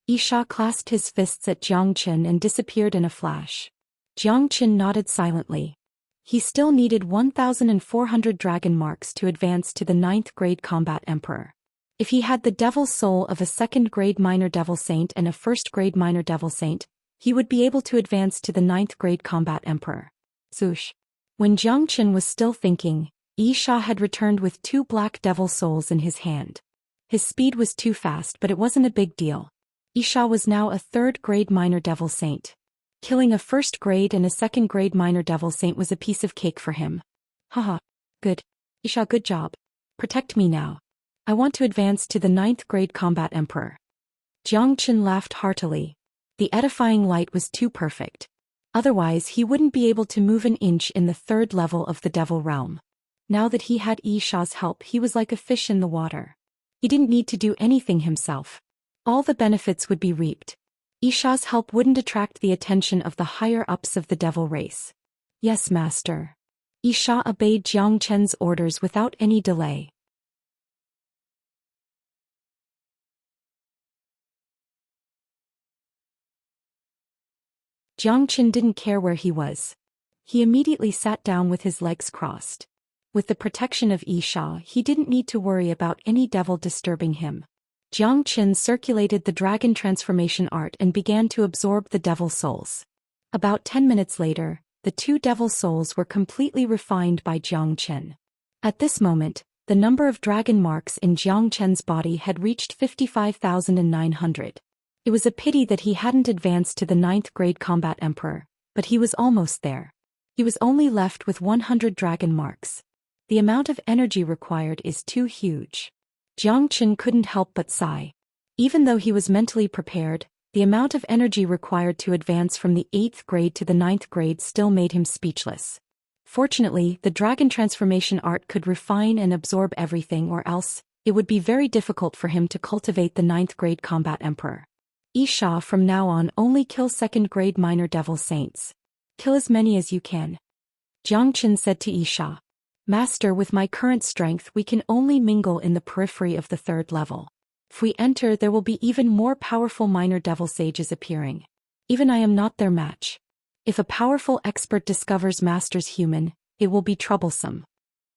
A: Isha clasped his fists at Jiang Qin and disappeared in a flash. Jiang Qin nodded silently. He still needed 1,400 dragon marks to advance to the 9th grade combat emperor. If he had the devil's soul of a 2nd grade minor devil saint and a 1st grade minor devil saint, he would be able to advance to the 9th grade combat emperor. Swoosh. When Jiang Qin was still thinking, Yi Sha had returned with 2 black devil souls in his hand. His speed was too fast, but it wasn't a big deal. Yi Sha was now a 3rd grade minor devil saint. Killing a 1st grade and a 2nd grade minor devil saint was a piece of cake for him. Haha. Good. Yi Sha, good job. Protect me now. I want to advance to the 9th grade combat emperor. Jiang Qin laughed heartily. The edifying light was too perfect. Otherwise he wouldn't be able to move an inch in the 3rd level of the devil realm. Now that he had Yi Sha's help, he was like a fish in the water. He didn't need to do anything himself. All the benefits would be reaped. Yi Sha's help wouldn't attract the attention of the higher-ups of the devil race. Yes, master. Yi Sha obeyed Jiang Qin's orders without any delay. Jiang Qin didn't care where he was. He immediately sat down with his legs crossed. With the protection of Yi Sha, he didn't need to worry about any devil disturbing him. Jiang Qin circulated the dragon transformation art and began to absorb the devil souls. About 10 minutes later, the 2 devil souls were completely refined by Jiang Qin. At this moment, the number of dragon marks in Jiang Qin's body had reached 55,900. It was a pity that he hadn't advanced to the 9th grade combat emperor, but he was almost there. He was only left with 100 dragon marks. The amount of energy required is too huge. Jiang Qin couldn't help but sigh. Even though he was mentally prepared, The amount of energy required to advance from the 8th grade to the 9th grade still made him speechless. Fortunately, the dragon transformation art could refine and absorb everything, or else it would be very difficult for him to cultivate the 9th grade combat emperor. Isha, from now on only kill 2nd grade minor devil saints. Kill as many as you can. Zhou Xian said to Isha. Master, with my current strength we can only mingle in the periphery of the 3rd level. If we enter, there will be even more powerful minor devil sages appearing. Even I am not their match. If a powerful expert discovers Master's human, it will be troublesome.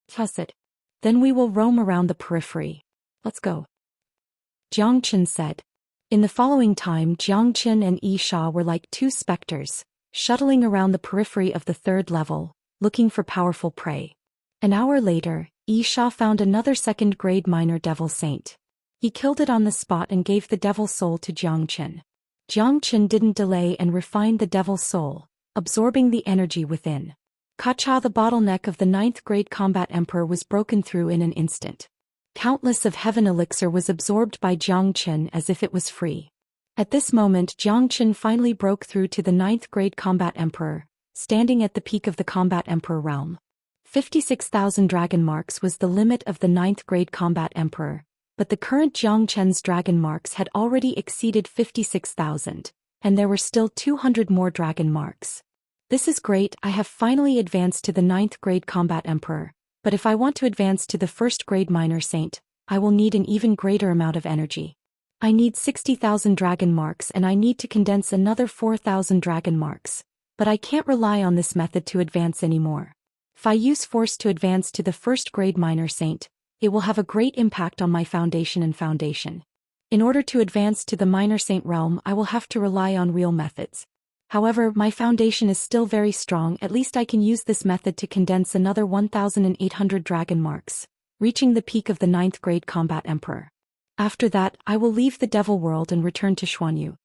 A: Plus it. Then we will roam around the periphery. Let's go. Zhou Xian said. In the following time, Zhou Xian and Isha were like two specters, shuttling around the periphery of the 3rd level, looking for powerful prey. An hour later, Isha found another 2nd grade minor devil saint. He killed it on the spot and gave the devil soul to Zhou Xian. Zhou Xian didn't delay and refined the devil soul, absorbing the energy within. Kacha, the bottleneck of the 9th grade combat emperor, was broken through in an instant. Countless of heaven elixir was absorbed by Zhou Xian as if it was free. At this moment, Zhou Xian finally broke through to the 9th grade combat emperor, standing at the peak of the combat emperor realm. 56,000 dragon marks was the limit of the 9th grade combat emperor, but the current Zhou Xian's dragon marks had already exceeded 56,000, and there were still 200 more dragon marks. This is great, I have finally advanced to the 9th grade combat emperor, but if I want to advance to the 1st grade minor saint, I will need an even greater amount of energy. I need 60,000 dragon marks and I need to condense another 4,000 dragon marks, but I can't rely on this method to advance anymore. If I use force to advance to the 1st grade minor saint, it will have a great impact on my foundation and foundation. In order to advance to the minor saint realm, I will have to rely on real methods. However, my foundation is still very strong, at least I can use this method to condense another 1,800 dragon marks, reaching the peak of the 9th grade combat emperor. After that, I will leave the devil world and return to Xuanyu.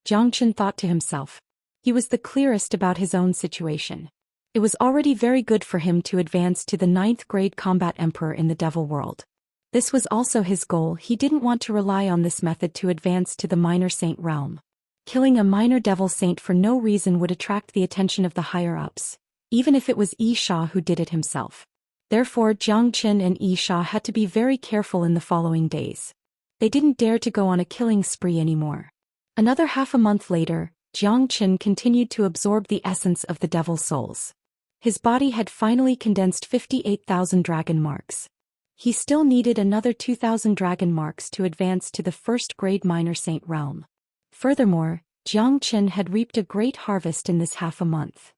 A: Zhou Xian thought to himself. He was the clearest about his own situation. It was already very good for him to advance to the 9th grade combat emperor in the devil world. This was also his goal. He didn't want to rely on this method to advance to the minor saint realm. Killing a minor devil saint for no reason would attract the attention of the higher-ups, even if it was Isha who did it himself. Therefore, Zhou Xian and Isha had to be very careful in the following days. They didn't dare to go on a killing spree anymore. Another half a month later, Zhou Xian continued to absorb the essence of the devil's souls. His body had finally condensed 58,000 dragon marks. He still needed another 2,000 dragon marks to advance to the 1st grade minor saint realm. Furthermore, Zhou Xian had reaped a great harvest in this half a month.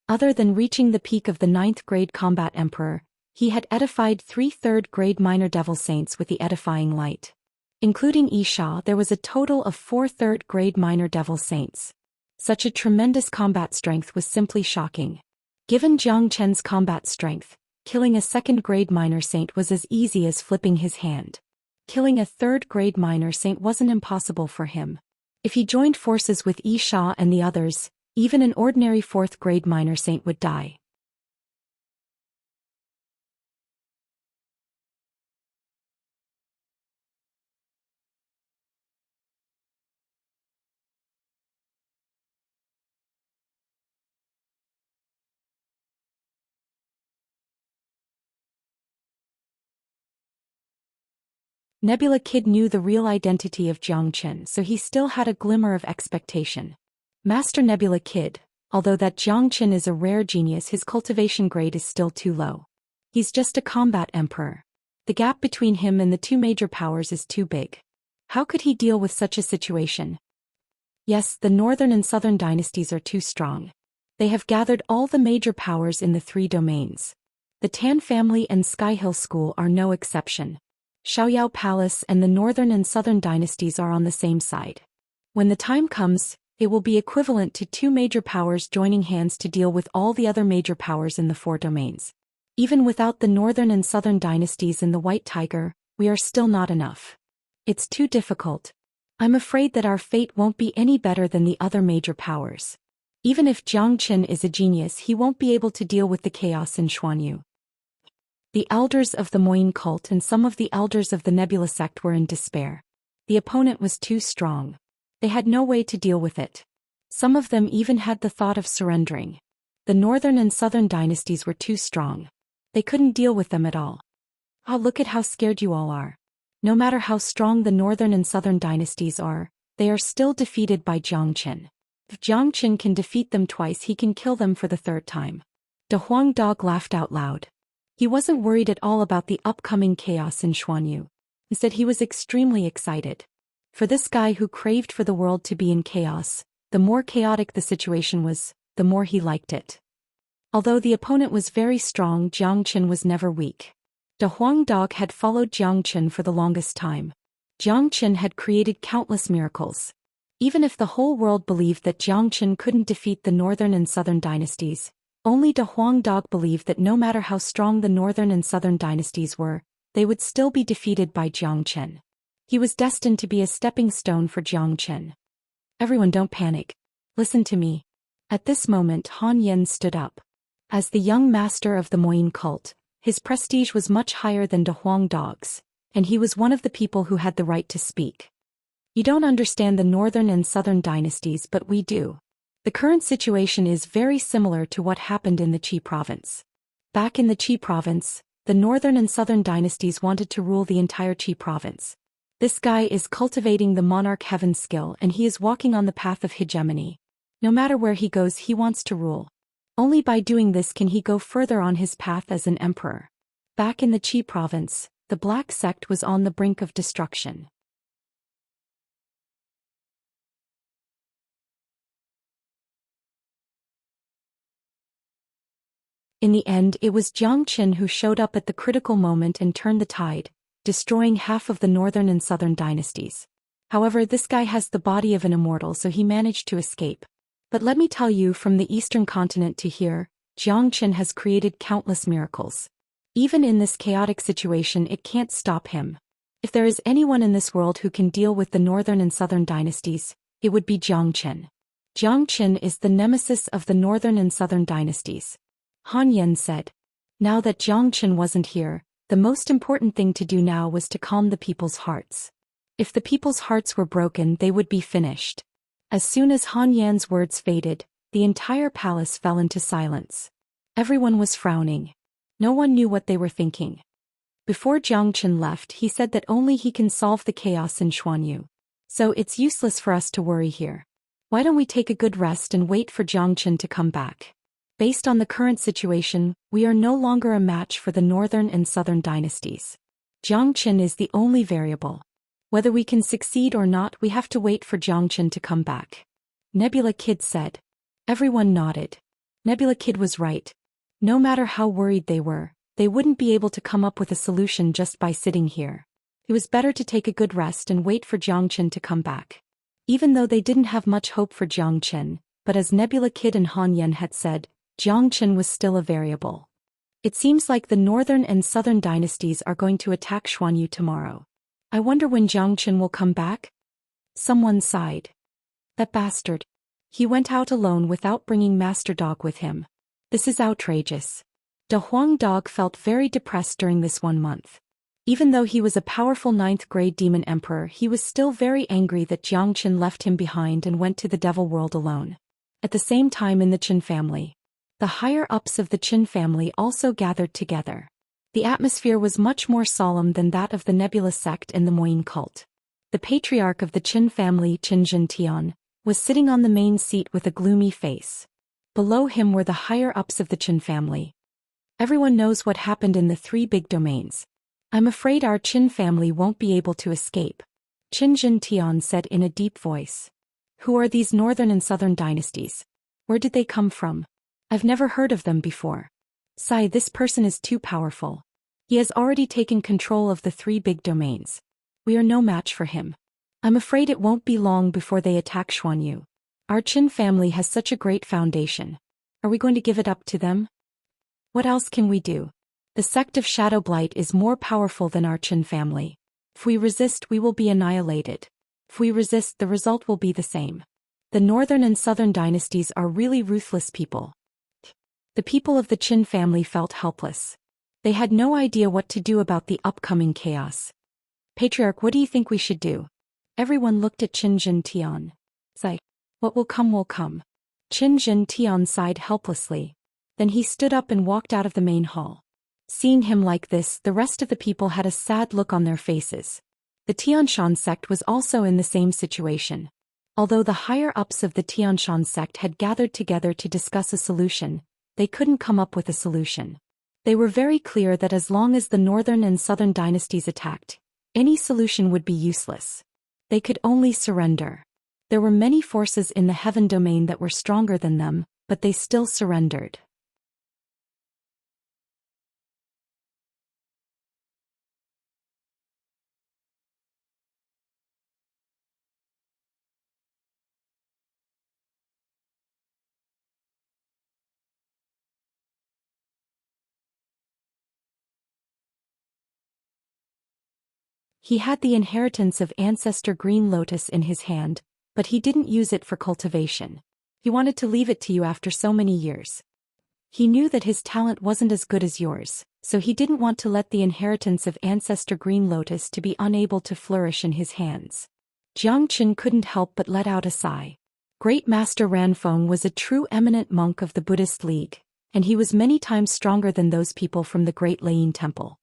A: Other than reaching the peak of the 9th grade combat emperor, he had edified 3 3rd grade minor devil saints with the edifying light. Including Isha, there was a total of 4 3rd grade minor devil saints. Such a tremendous combat strength was simply shocking. Given Zhou Xian's combat strength, killing a 2nd grade minor saint was as easy as flipping his hand. Killing a 3rd grade minor saint wasn't impossible for him. If he joined forces with Isha and the others, even an ordinary 4th grade minor saint would die. Nebula Kid knew the real identity of Zhou Xian, so he still had a glimmer of expectation. Master Nebula Kid, although that Zhou Xian is a rare genius, his cultivation grade is still too low. He's just a combat emperor. The gap between him and the 2 major powers is too big. How could he deal with such a situation? Yes, the northern and southern dynasties are too strong. They have gathered all the major powers in the 3 domains. The Tan family and Sky Hill School are no exception. Xiaoyao Palace and the northern and southern dynasties are on the same side. When the time comes, it will be equivalent to 2 major powers joining hands to deal with all the other major powers in the 4 domains. Even without the northern and southern dynasties in the White Tiger, we are still not enough. It's too difficult. I'm afraid that our fate won't be any better than the other major powers. Even if Zhou Xian is a genius, he won't be able to deal with the chaos in Xuanyu. The elders of the Moyin cult and some of the elders of the Nebula sect were in despair. The opponent was too strong. They had no way to deal with it. Some of them even had the thought of surrendering. The northern and southern dynasties were too strong. They couldn't deal with them at all. Oh, look at how scared you all are. No matter how strong the northern and southern dynasties are, they are still defeated by Zhou Xian. If Zhou Xian can defeat them twice, he can kill them for the third time. De Huang Dog laughed out loud. He wasn't worried at all about the upcoming chaos in Xuanyu. Instead, he was extremely excited. For this guy who craved for the world to be in chaos, the more chaotic the situation was, the more he liked it. Although the opponent was very strong, Zhou Xian was never weak. De Huang Dog had followed Zhou Xian for the longest time. Zhou Xian had created countless miracles. Even if the whole world believed that Zhou Xian couldn't defeat the northern and southern dynasties, only De Huang Dog believed that no matter how strong the northern and southern dynasties were, they would still be defeated by Zhou Xian. He was destined to be a stepping stone for Zhou Xian. Everyone, don't panic. Listen to me. At this moment, Han Yan stood up. As the young master of the Moyin cult, his prestige was much higher than De Huang Dog's, and he was one of the people who had the right to speak. You don't understand the northern and southern dynasties, but we do. The current situation is very similar to what happened in the Qi province. Back in the Qi province, the northern and southern dynasties wanted to rule the entire Qi province. This guy is cultivating the monarch heaven skill, and he is walking on the path of hegemony. No matter where he goes, he wants to rule. Only by doing this can he go further on his path as an emperor. Back in the Qi province, the Black Sect was on the brink of destruction. In the end, it was Zhou Xian who showed up at the critical moment and turned the tide, destroying half of the northern and southern dynasties. However, this guy has the body of an immortal, so he managed to escape. But let me tell you, from the eastern continent to here, Zhou Xian has created countless miracles. Even in this chaotic situation, it can't stop him. If there is anyone in this world who can deal with the northern and southern dynasties, it would be Zhou Xian. Zhou Xian is the nemesis of the northern and southern dynasties. Han Yan said. Now that Zhou Xian wasn't here, the most important thing to do now was to calm the people's hearts. If the people's hearts were broken, they would be finished. As soon as Han Yan's words faded, the entire palace fell into silence. Everyone was frowning. No one knew what they were thinking. Before Zhou Xian left, he said that only he can solve the chaos in Xuanyu. So it's useless for us to worry here. Why don't we take a good rest and wait for Zhou Xian to come back? Based on the current situation, we are no longer a match for the northern and southern dynasties. Zhou Xian is the only variable. Whether we can succeed or not, we have to wait for Zhou Xian to come back. Nebula Kid said. Everyone nodded. Nebula Kid was right. No matter how worried they were, they wouldn't be able to come up with a solution just by sitting here. It was better to take a good rest and wait for Zhou Xian to come back. Even though they didn't have much hope for Zhou Xian, but as Nebula Kid and Han Yan had said, Zhou Xian was still a variable. It seems like the northern and southern dynasties are going to attack Xuanyu tomorrow. I wonder when Zhou Xian will come back? Someone sighed. That bastard. He went out alone without bringing Master Dog with him. This is outrageous. De Huang Dog felt very depressed during this 1 month. Even though he was a powerful 9th-grade demon emperor, he was still very angry that Zhou Xian left him behind and went to the devil world alone. At the same time, in the Qin family, the higher-ups of the Qin family also gathered together. The atmosphere was much more solemn than that of the Nebula sect and the Moyin cult. The patriarch of the Qin family, Qin Zhentian, was sitting on the main seat with a gloomy face. Below him were the higher-ups of the Qin family. Everyone knows what happened in the 3 big domains. I'm afraid our Qin family won't be able to escape, Qin Zhentian said in a deep voice. Who are these northern and southern dynasties? Where did they come from? I've never heard of them before. Sai, this person is too powerful. He has already taken control of the 3 big domains. We are no match for him. I'm afraid it won't be long before they attack Xuanyu. Our Qin family has such a great foundation. Are we going to give it up to them? What else can we do? The sect of Shadow Blight is more powerful than our Qin family. If we resist, we will be annihilated. If we resist, the result will be the same. The northern and southern dynasties are really ruthless people. The people of the Qin family felt helpless. They had no idea what to do about the upcoming chaos. Patriarch, what do you think we should do? Everyone looked at Qin Jin Tian. Sigh. What will come will come. Qin Jin Tian sighed helplessly. Then he stood up and walked out of the main hall. Seeing him like this, the rest of the people had a sad look on their faces. The Tianshan sect was also in the same situation. Although the higher-ups of the Tianshan sect had gathered together to discuss a solution, they couldn't come up with a solution. They were very clear that as long as the northern and southern dynasties attacked, any solution would be useless. They could only surrender. There were many forces in the heaven domain that were stronger than them, but they still surrendered. He had the inheritance of Ancestor Green Lotus in his hand, but he didn't use it for cultivation. He wanted to leave it to you after so many years. He knew that his talent wasn't as good as yours, so he didn't want to let the inheritance of Ancestor Green Lotus to be unable to flourish in his hands. Jiang Qin couldn't help but let out a sigh. Great Master Ranfeng was a true eminent monk of the Buddhist League, and he was many times stronger than those people from the Great Layin Temple.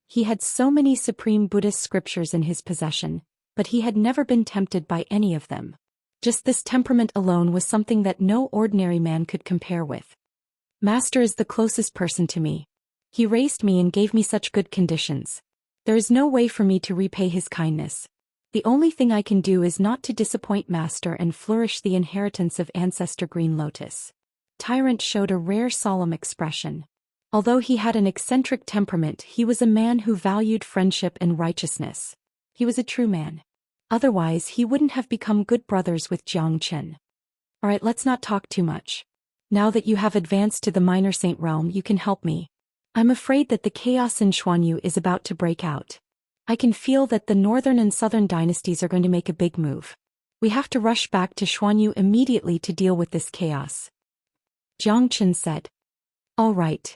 A: He had so many supreme Buddhist scriptures in his possession, but he had never been tempted by any of them. Just this temperament alone was something that no ordinary man could compare with. Master is the closest person to me. He raised me and gave me such good conditions. There is no way for me to repay his kindness. The only thing I can do is not to disappoint Master and flourish the inheritance of Ancestor Green Lotus. Tyrant showed a rare solemn expression. Although he had an eccentric temperament, he was a man who valued friendship and righteousness. He was a true man. Otherwise, he wouldn't have become good brothers with Jiang Qin. Alright, let's not talk too much. Now that you have advanced to the minor saint realm, you can help me. I'm afraid that the chaos in Xuanyu is about to break out. I can feel that the northern and southern dynasties are going to make a big move. We have to rush back to Xuanyu immediately to deal with this chaos. Jiang Qin said. All right.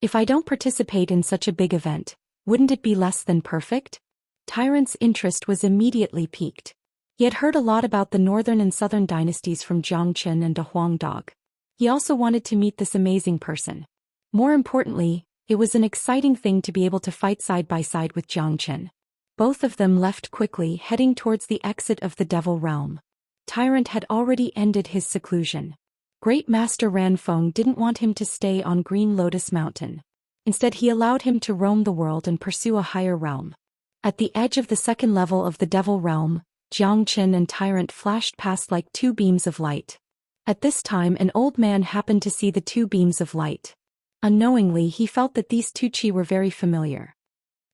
A: If I don't participate in such a big event, wouldn't it be less than perfect? Tyrant's interest was immediately piqued. He had heard a lot about the northern and southern dynasties from Jiang Qin and De Huang Dog. He also wanted to meet this amazing person. More importantly, it was an exciting thing to be able to fight side by side with Jiang Qin. Both of them left quickly, heading towards the exit of the Devil Realm. Tyrant had already ended his seclusion. Great Master Ranfeng didn't want him to stay on Green Lotus Mountain. Instead, he allowed him to roam the world and pursue a higher realm. At the edge of the second level of the Devil Realm, Jiang Qin and Tyrant flashed past like two beams of light. At this time, an old man happened to see the two beams of light. Unknowingly, he felt that these two chi were very familiar.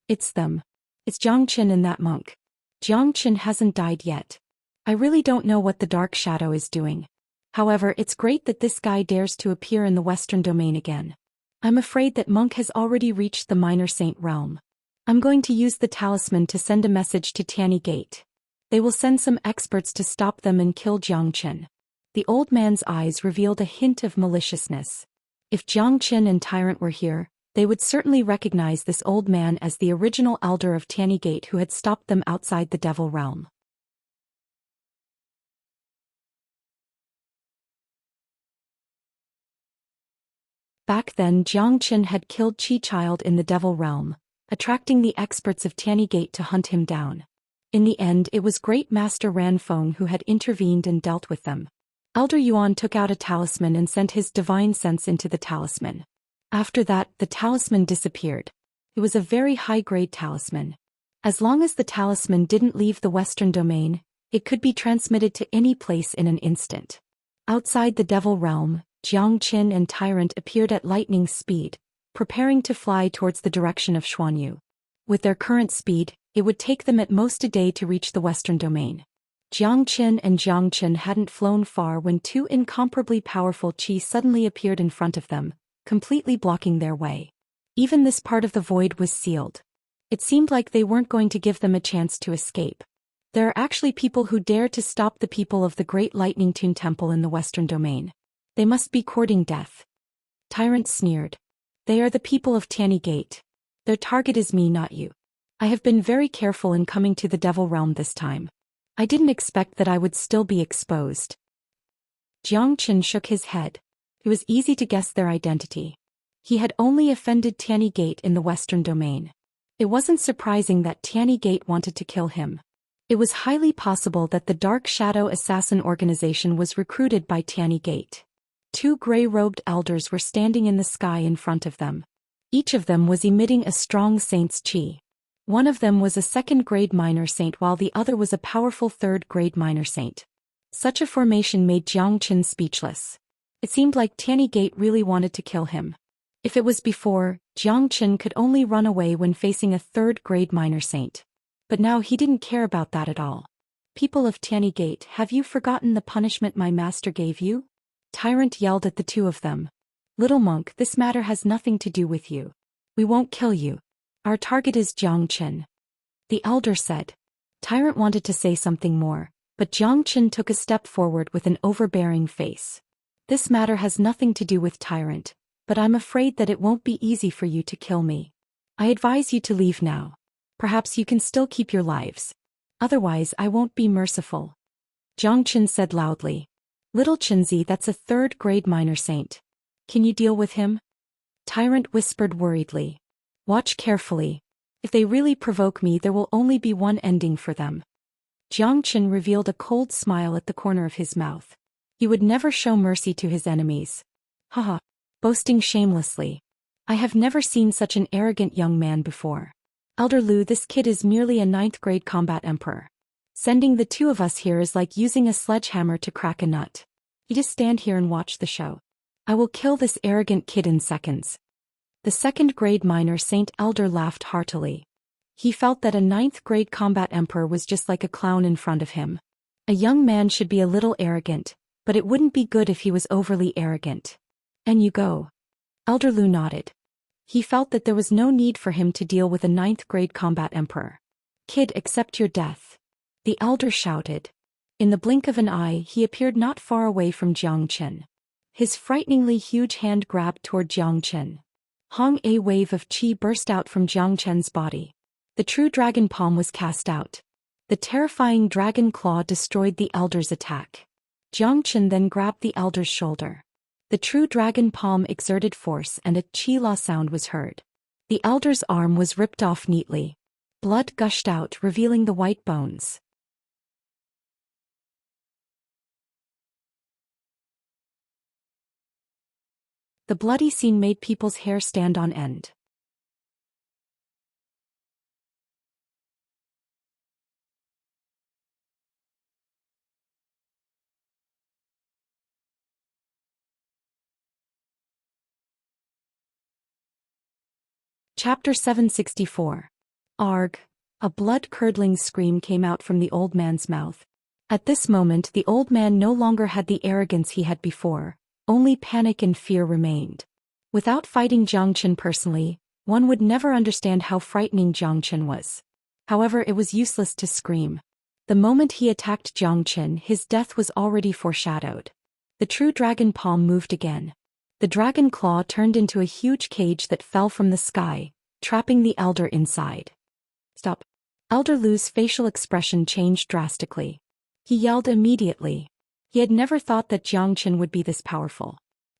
A: It's them. It's Jiang Qin and that monk. Jiang Qin hasn't died yet. I really don't know what the Dark Shadow is doing. However, it's great that this guy dares to appear in the Western Domain again. I'm afraid that monk has already reached the minor saint realm. I'm going to use the talisman to send a message to Tianyi Gate. They will send some experts to stop them and kill Jiang Qin. The old man's eyes revealed a hint of maliciousness. If Jiang Qin and Tyrant were here, they would certainly recognize this old man as the original elder of Tianyi Gate who had stopped them outside the Devil Realm. Back then, Jiang Qin had killed Chi Child in the Devil Realm, attracting the experts of Tianyi Gate to hunt him down. In the end, it was Great Master Ranfeng who had intervened and dealt with them. Elder Yuan took out a talisman and sent his divine sense into the talisman. After that, the talisman disappeared. It was a very high-grade talisman. As long as the talisman didn't leave the Western Domain, it could be transmitted to any place in an instant. Outside the Devil Realm, Jiang Qin and Tyrant appeared at lightning speed, preparing to fly towards the direction of Xuanyu. With their current speed, it would take them at most a day to reach the Western Domain. Jiang Qin and Jiang Qin hadn't flown far when two incomparably powerful chi suddenly appeared in front of them, completely blocking their way. Even this part of the void was sealed. It seemed like they weren't going to give them a chance to escape. There are actually people who dare to stop the people of the Great Lightning Tune Temple in the Western Domain. They must be courting death. Tyrant sneered. They are the people of Tianyi Gate. Their target is me, not you. I have been very careful in coming to the Devil Realm this time. I didn't expect that I would still be exposed. Jiang Qin shook his head. It was easy to guess their identity. He had only offended Tianyi Gate in the Western Domain. It wasn't surprising that Tianyi Gate wanted to kill him. It was highly possible that the Dark Shadow Assassin organization was recruited by Tianyi Gate. Two gray-robed elders were standing in the sky in front of them. Each of them was emitting a strong saint's chi. One of them was a second-grade minor saint while the other was a powerful third-grade minor saint. Such a formation made Jiang Qin speechless. It seemed like Tianyi Gate really wanted to kill him. If it was before, Jiang Qin could only run away when facing a third-grade minor saint. But now he didn't care about that at all. People of Tianyi Gate, have you forgotten the punishment my master gave you? Tyrant yelled at the two of them. Little monk, this matter has nothing to do with you. We won't kill you. Our target is Jiang Qin. The elder said. Tyrant wanted to say something more, but Jiang Qin took a step forward with an overbearing face. This matter has nothing to do with Tyrant, but I'm afraid that it won't be easy for you to kill me. I advise you to leave now. Perhaps you can still keep your lives. Otherwise I won't be merciful. Jiang Qin said loudly. Little Qinzi, that's a third-grade minor saint. Can you deal with him? Tyrant whispered worriedly. Watch carefully. If they really provoke me, there will only be one ending for them. Jiang Qin revealed a cold smile at the corner of his mouth. He would never show mercy to his enemies. Haha. Boasting shamelessly. I have never seen such an arrogant young man before. Elder Lu, this kid is merely a 9th-grade combat emperor. Sending the two of us here is like using a sledgehammer to crack a nut. You just stand here and watch the show. I will kill this arrogant kid in seconds. The second-grade minor saint elder laughed heartily. He felt that a 9th-grade combat emperor was just like a clown in front of him. A young man should be a little arrogant, but it wouldn't be good if he was overly arrogant. And you go. Elder Lu nodded. He felt that there was no need for him to deal with a 9th-grade combat emperor. Kid, accept your death. The elder shouted. In the blink of an eye, he appeared not far away from Jiang Qin. His frighteningly huge hand grabbed toward Jiang Qin. A wave of qi burst out from Jiang Qin's body. The true dragon palm was cast out. The terrifying dragon claw destroyed the elder's attack. Jiang Qin then grabbed the elder's shoulder. The true dragon palm exerted force and a chi-la sound was heard. The elder's arm was ripped off neatly. Blood gushed out, revealing the white bones. The bloody scene made people's hair stand on end. Chapter 764. Arg! A blood-curdling scream came out from the old man's mouth. At this moment the old man no longer had the arrogance he had before, only panic and fear remained. Without fighting Jiang Qin personally, one would never understand how frightening Jiang Qin was. However, it was useless to scream. The moment he attacked Jiang Qin, his death was already foreshadowed. The true dragon palm moved again. The dragon claw turned into a huge cage that fell from the sky, trapping the elder inside. Stop. Elder Lu's facial expression changed drastically. He yelled immediately. He had never thought that Jiang Qin would be this powerful.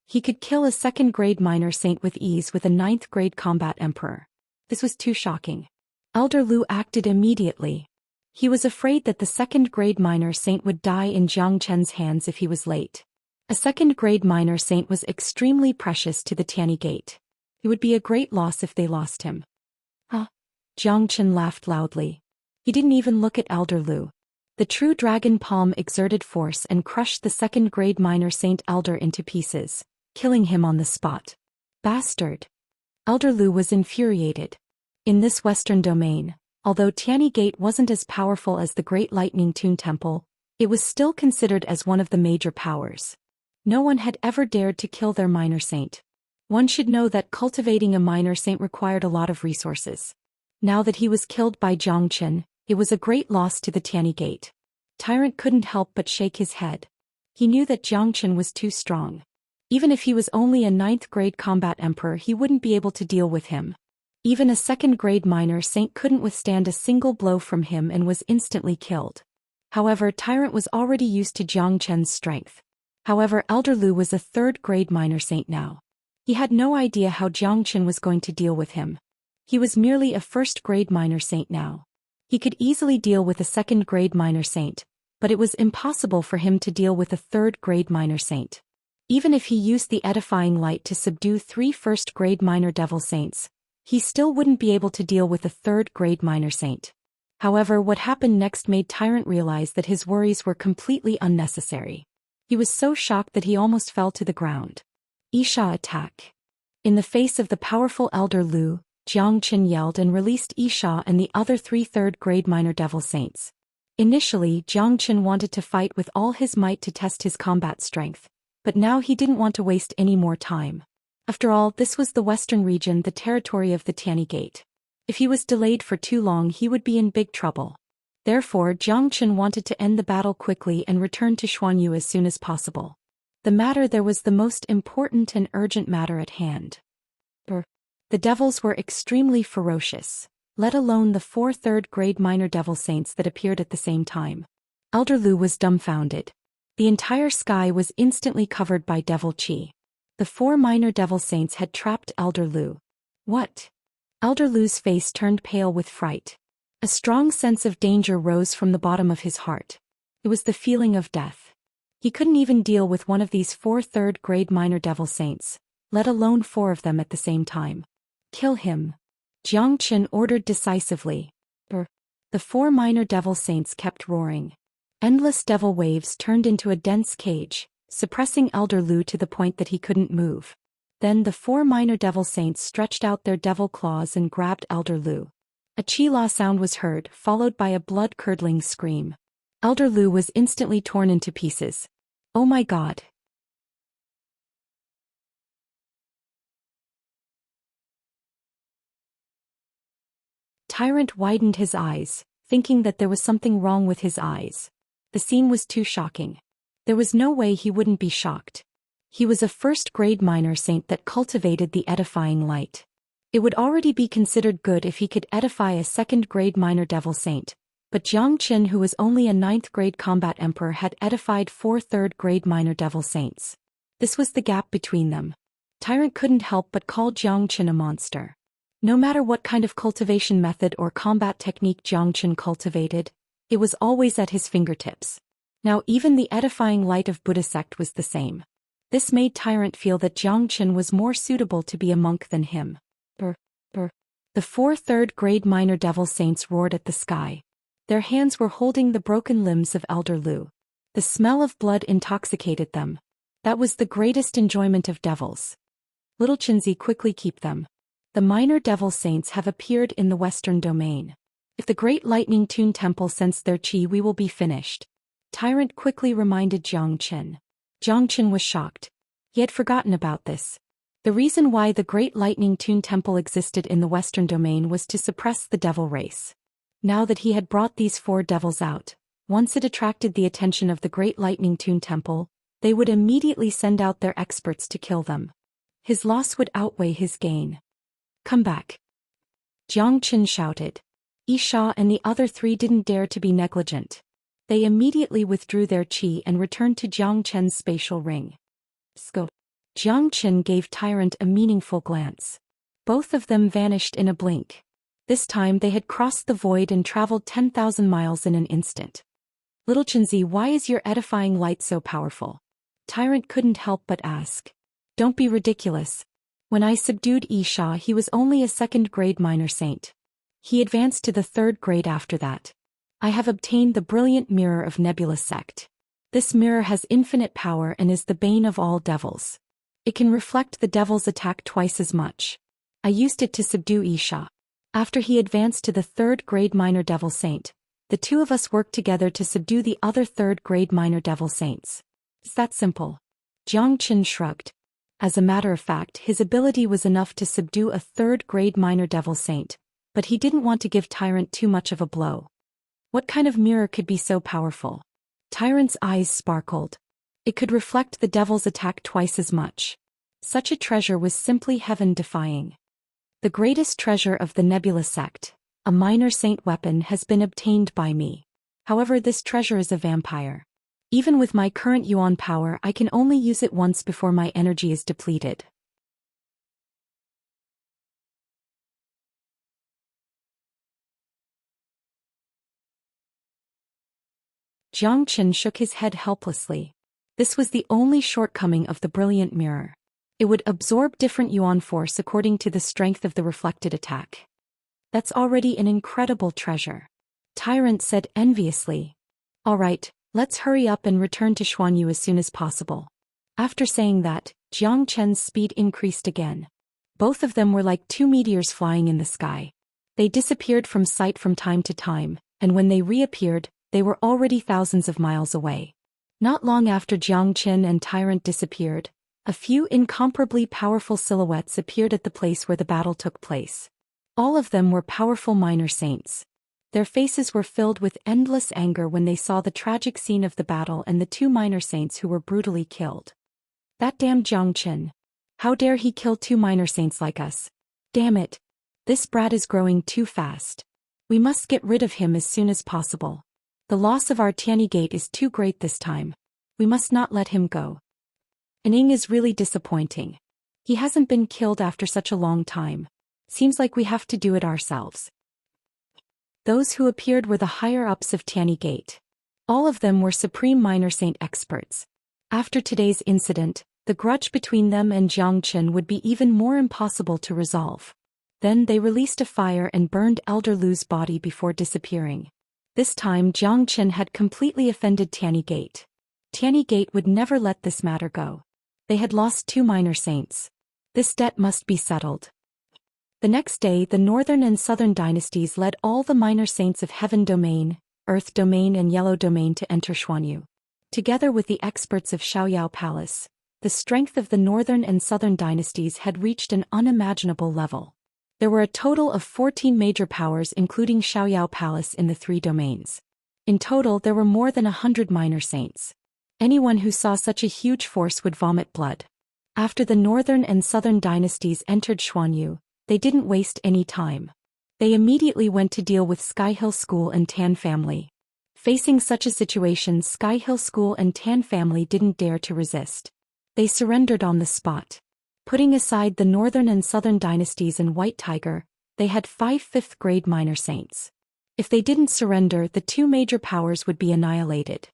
A: He could kill a second-grade minor saint with ease with a 9th-grade combat emperor. This was too shocking. Elder Lu acted immediately. He was afraid that the second-grade minor saint would die in Jiang Qin's hands if he was late. A second-grade minor saint was extremely precious to the Tianyi Gate. It would be a great loss if they lost him. Huh? Jiang Qin laughed loudly. He didn't even look at Elder Lu. The true dragon palm exerted force and crushed the second-grade minor saint elder into pieces, killing him on the spot. Bastard! Elder Lu was infuriated. In this Western domain, although Tianyi Gate wasn't as powerful as the Great Lightning Tune Temple, it was still considered as one of the major powers. No one had ever dared to kill their minor saint. One should know that cultivating a minor saint required a lot of resources. Now that he was killed by Jiang Qin, it was a great loss to the Tianyi Gate. Tyrant couldn't help but shake his head. He knew that Jiang Qin was too strong. Even if he was only a 9th-grade combat emperor, he wouldn't be able to deal with him. Even a second-grade minor saint couldn't withstand a single blow from him and was instantly killed. However, Tyrant was already used to Jiang Chen's strength. However, Elder Lu was a third-grade minor saint now. He had no idea how Jiang Chen was going to deal with him. He was merely a first-grade minor saint now. He could easily deal with a second-grade minor saint, but it was impossible for him to deal with a third-grade minor saint. Even if he used the edifying light to subdue 3 first-grade minor devil saints, he still wouldn't be able to deal with a third-grade minor saint. However, what happened next made Tyrant realize that his worries were completely unnecessary. He was so shocked that he almost fell to the ground. Isha attack. In the face of the powerful Elder Lu, Jiang Chen yelled and released Isha and the other 3 third-grade minor devil saints. Initially, Jiang Chen wanted to fight with all his might to test his combat strength, but now he didn't want to waste any more time. After all, this was the western region, the territory of the Tianyi Gate. If he was delayed for too long, he would be in big trouble. Therefore, Jiang Chen wanted to end the battle quickly and return to Xuanyu as soon as possible. The matter there was the most important and urgent matter at hand. The devils were extremely ferocious, let alone the 4 third-grade minor devil saints that appeared at the same time. Elder Lu was dumbfounded. The entire sky was instantly covered by devil qi. The 4 minor devil saints had trapped Elder Lu. What? Elder Lu's face turned pale with fright. A strong sense of danger rose from the bottom of his heart. It was the feeling of death. He couldn't even deal with one of these 4 third-grade minor devil saints, let alone 4 of them at the same time. Kill him. Jiang Chen ordered decisively. The 4 minor devil saints kept roaring. Endless devil waves turned into a dense cage, suppressing Elder Lu to the point that he couldn't move. Then the 4 minor devil saints stretched out their devil claws and grabbed Elder Lu. A chi-la sound was heard, followed by a blood-curdling scream. Elder Lu was instantly torn into pieces. Oh my god. Tyrant widened his eyes, thinking that there was something wrong with his eyes. The scene was too shocking. There was no way he wouldn't be shocked. He was a first-grade minor saint that cultivated the edifying light. It would already be considered good if he could edify a second-grade minor devil saint, but Jiang Chen, who was only a 9th-grade combat emperor, had edified 4 third-grade minor devil saints. This was the gap between them. Tyrant couldn't help but call Jiang Chen a monster. No matter what kind of cultivation method or combat technique Jiang Chen cultivated, it was always at his fingertips. Now even the edifying light of Buddha sect was the same. This made Tyrant feel that Jiang Chen was more suitable to be a monk than him. The 4 third-grade minor devil saints roared at the sky. Their hands were holding the broken limbs of Elder Lu. The smell of blood intoxicated them. That was the greatest enjoyment of devils. Little Chinzi, quickly keep them. The minor devil saints have appeared in the western domain. If the great lightning tune temple sends their qi, we will be finished. Tyrant quickly reminded Jiang Chen. Jiang Chen was shocked. He had forgotten about this. The reason why the great lightning tune temple existed in the western domain was to suppress the devil race. Now that he had brought these 4 devils out, once it attracted the attention of the great lightning tune temple, they would immediately send out their experts to kill them. His loss would outweigh his gain. Come back. Jiang Chen shouted. Isha and the other 3 didn't dare to be negligent. They immediately withdrew their qi and returned to Jiang Chen's spatial ring. Scope. Jiang Chen gave Tyrant a meaningful glance. Both of them vanished in a blink. This time they had crossed the void and traveled 10,000 miles in an instant. Little Chinzi, why is your edifying light so powerful? Tyrant couldn't help but ask. Don't be ridiculous. When I subdued Isha, he was only a 2nd-grade minor saint. He advanced to the 3rd grade after that. I have obtained the brilliant mirror of Nebula sect. This mirror has infinite power and is the bane of all devils. It can reflect the devil's attack twice as much. I used it to subdue Isha. After he advanced to the 3rd-grade minor devil saint, the 2 of us worked together to subdue the other 3rd-grade minor devil saints. It's that simple. Jiang Chen shrugged. As a matter of fact, his ability was enough to subdue a 3rd-grade minor devil saint, but he didn't want to give Tyrant too much of a blow. What kind of mirror could be so powerful? Tyrant's eyes sparkled. It could reflect the devil's attack twice as much. Such a treasure was simply heaven-defying. The greatest treasure of the Nebula sect, a minor saint weapon, has been obtained by me. However, this treasure is a vampire. Even with my current yuan power, I can only use it once before my energy is depleted. Zhou Xian shook his head helplessly. This was the only shortcoming of the brilliant mirror. It would absorb different yuan force according to the strength of the reflected attack. That's already an incredible treasure. Tyrant said enviously. All right, let's hurry up and return to Xuanyu as soon as possible. After saying that, Zhou Qian's speed increased again. Both of them were like two meteors flying in the sky. They disappeared from sight from time to time, and when they reappeared, they were already thousands of miles away. Not long after Zhou Qian and Tyrant disappeared, a few incomparably powerful silhouettes appeared at the place where the battle took place. All of them were powerful minor saints. Their faces were filled with endless anger when they saw the tragic scene of the battle and the two minor saints who were brutally killed. That damn Zhou Qian. How dare he kill two minor saints like us? Damn it. This brat is growing too fast. We must get rid of him as soon as possible. The loss of our Tianyi Gate is too great this time. We must not let him go. Ning is really disappointing. He hasn't been killed after such a long time. Seems like we have to do it ourselves. Those who appeared were the higher-ups of Tianyi Gate. All of them were supreme minor saint experts. After today's incident, the grudge between them and Zhou Qian would be even more impossible to resolve. Then they released a fire and burned Elder Lu's body before disappearing. This time Zhou Qian had completely offended Tianyi Gate. Tianyi Gate would never let this matter go. They had lost two minor saints. This debt must be settled. The next day the Northern and Southern dynasties led all the minor saints of Heaven Domain, Earth Domain and Yellow Domain to enter Xuanyu. Together with the experts of Xiaoyao Palace, the strength of the Northern and Southern dynasties had reached an unimaginable level. There were a total of 14 major powers including Xiaoyao Palace in the three domains. In total there were more than 100 minor saints. Anyone who saw such a huge force would vomit blood. After the Northern and Southern dynasties entered Xuanyu, they didn't waste any time. They immediately went to deal with Sky Hill School and Tan family. Facing such a situation, Sky Hill School and Tan family didn't dare to resist. They surrendered on the spot. Putting aside the Northern and Southern dynasties and White Tiger, they had 5 fifth-grade minor saints. If they didn't surrender, the two major powers would be annihilated.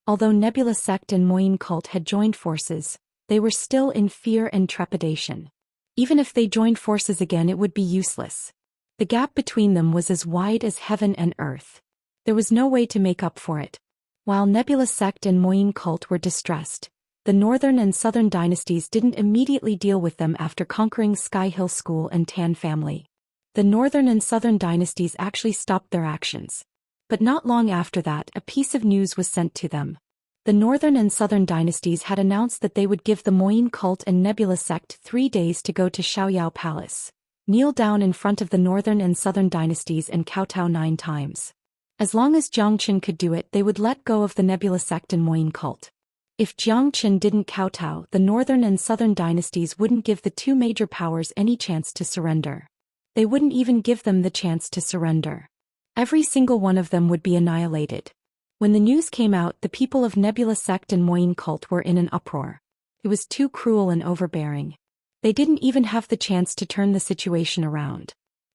A: Although Nebula sect and Moyin cult had joined forces, they were still in fear and trepidation. Even if they joined forces again, it would be useless. The gap between them was as wide as heaven and earth. There was no way to make up for it. While Nebula sect and Moyin cult were distressed, the Northern and Southern dynasties didn't immediately deal with them after conquering Sky Hill School and Tan family. The Northern and Southern dynasties actually stopped their actions. But not long after that, a piece of news was sent to them. The Northern and Southern dynasties had announced that they would give the Moyin cult and Nebula sect 3 days to go to Xiaoyao Palace, kneel down in front of the Northern and Southern dynasties and kowtow 9 times. As long as Zhou Qian could do it, they would let go of the Nebula sect and Moyin cult. If Zhou Qian didn't kowtow, the Northern and Southern dynasties wouldn't give the two major powers any chance to surrender. They wouldn't even give them the chance to surrender. Every single one of them would be annihilated. When the news came out, the people of Nebula sect and Moyin cult were in an uproar. It was too cruel and overbearing. They didn't even have the chance to turn the situation around.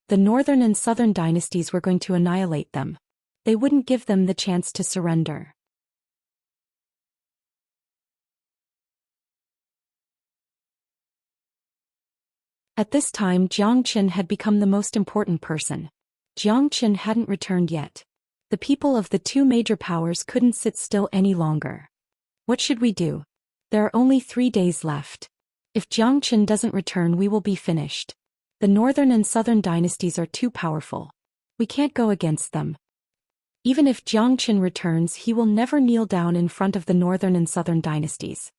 A: The Northern and Southern dynasties were going to annihilate them. They wouldn't give them the chance to surrender. At this time, Zhou Qian had become the most important person. Zhou Qian hadn't returned yet. The people of the two major powers couldn't sit still any longer. What should we do? There are only 3 days left. If Zhou Qian doesn't return, we will be finished. The Northern and Southern dynasties are too powerful. We can't go against them. Even if Zhou Qian returns, he will never kneel down in front of the Northern and Southern dynasties.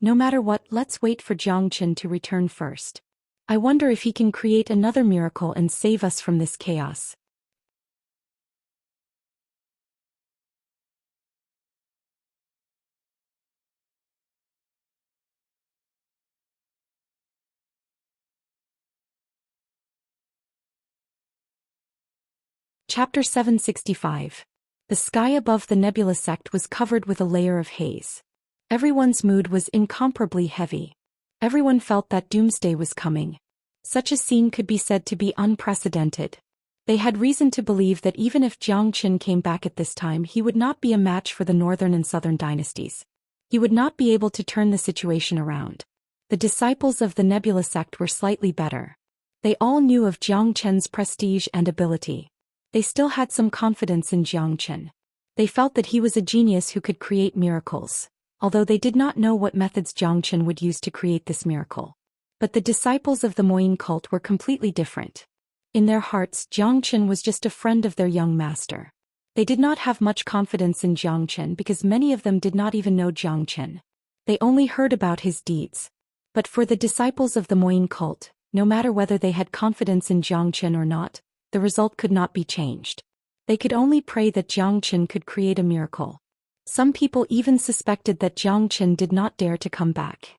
A: No matter what, let's wait for Zhou Qian to return first. I wonder if he can create another miracle and save us from this chaos. Chapter 765. The sky above the nebula sect was covered with a layer of haze. Everyone's mood was incomparably heavy. Everyone felt that doomsday was coming. Such a scene could be said to be unprecedented. They had reason to believe that even if Zhou Xian came back at this time, he would not be a match for the northern and southern dynasties. He would not be able to turn the situation around. The disciples of the nebula sect were slightly better. They all knew of Zhou Qian's prestige and ability. They still had some confidence in Zhou Qian. They felt that he was a genius who could create miracles, although they did not know what methods Zhou Qian would use to create this miracle. But the disciples of the Moyin cult were completely different. In their hearts, Zhou Qian was just a friend of their young master. They did not have much confidence in Zhou Qian because many of them did not even know Zhou Qian. They only heard about his deeds. But for the disciples of the Moyin cult, no matter whether they had confidence in Zhou Qian or not, the result could not be changed. They could only pray that Zhou Qian could create a miracle. Some people even suspected that Zhou Qian did not dare to come back.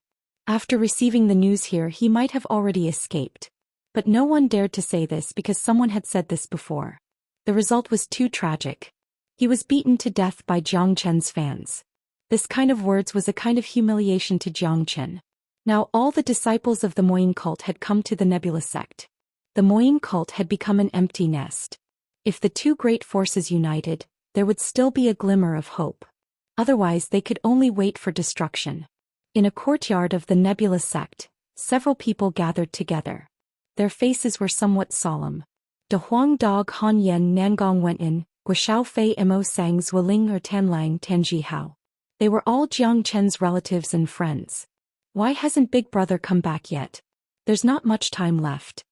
A: After receiving the news here, he might have already escaped. But no one dared to say this because someone had said this before. The result was too tragic. He was beaten to death by Zhou Qian's fans. This kind of words was a kind of humiliation to Zhou Qian. Now all the disciples of the Moyin cult had come to the nebula sect. The Moyin cult had become an empty nest. If the two great forces united, there would still be a glimmer of hope. Otherwise they could only wait for destruction. In a courtyard of the nebula sect, several people gathered together. Their faces were somewhat solemn. De Huang Dog Han Yen Nangong Wen In, Guoxiao Fei Mo Sang Zhuoling or Tanlang Tanji Hao. They were all Zhou Qian's relatives and friends. Why hasn't Big Brother come back yet? There's not much time left.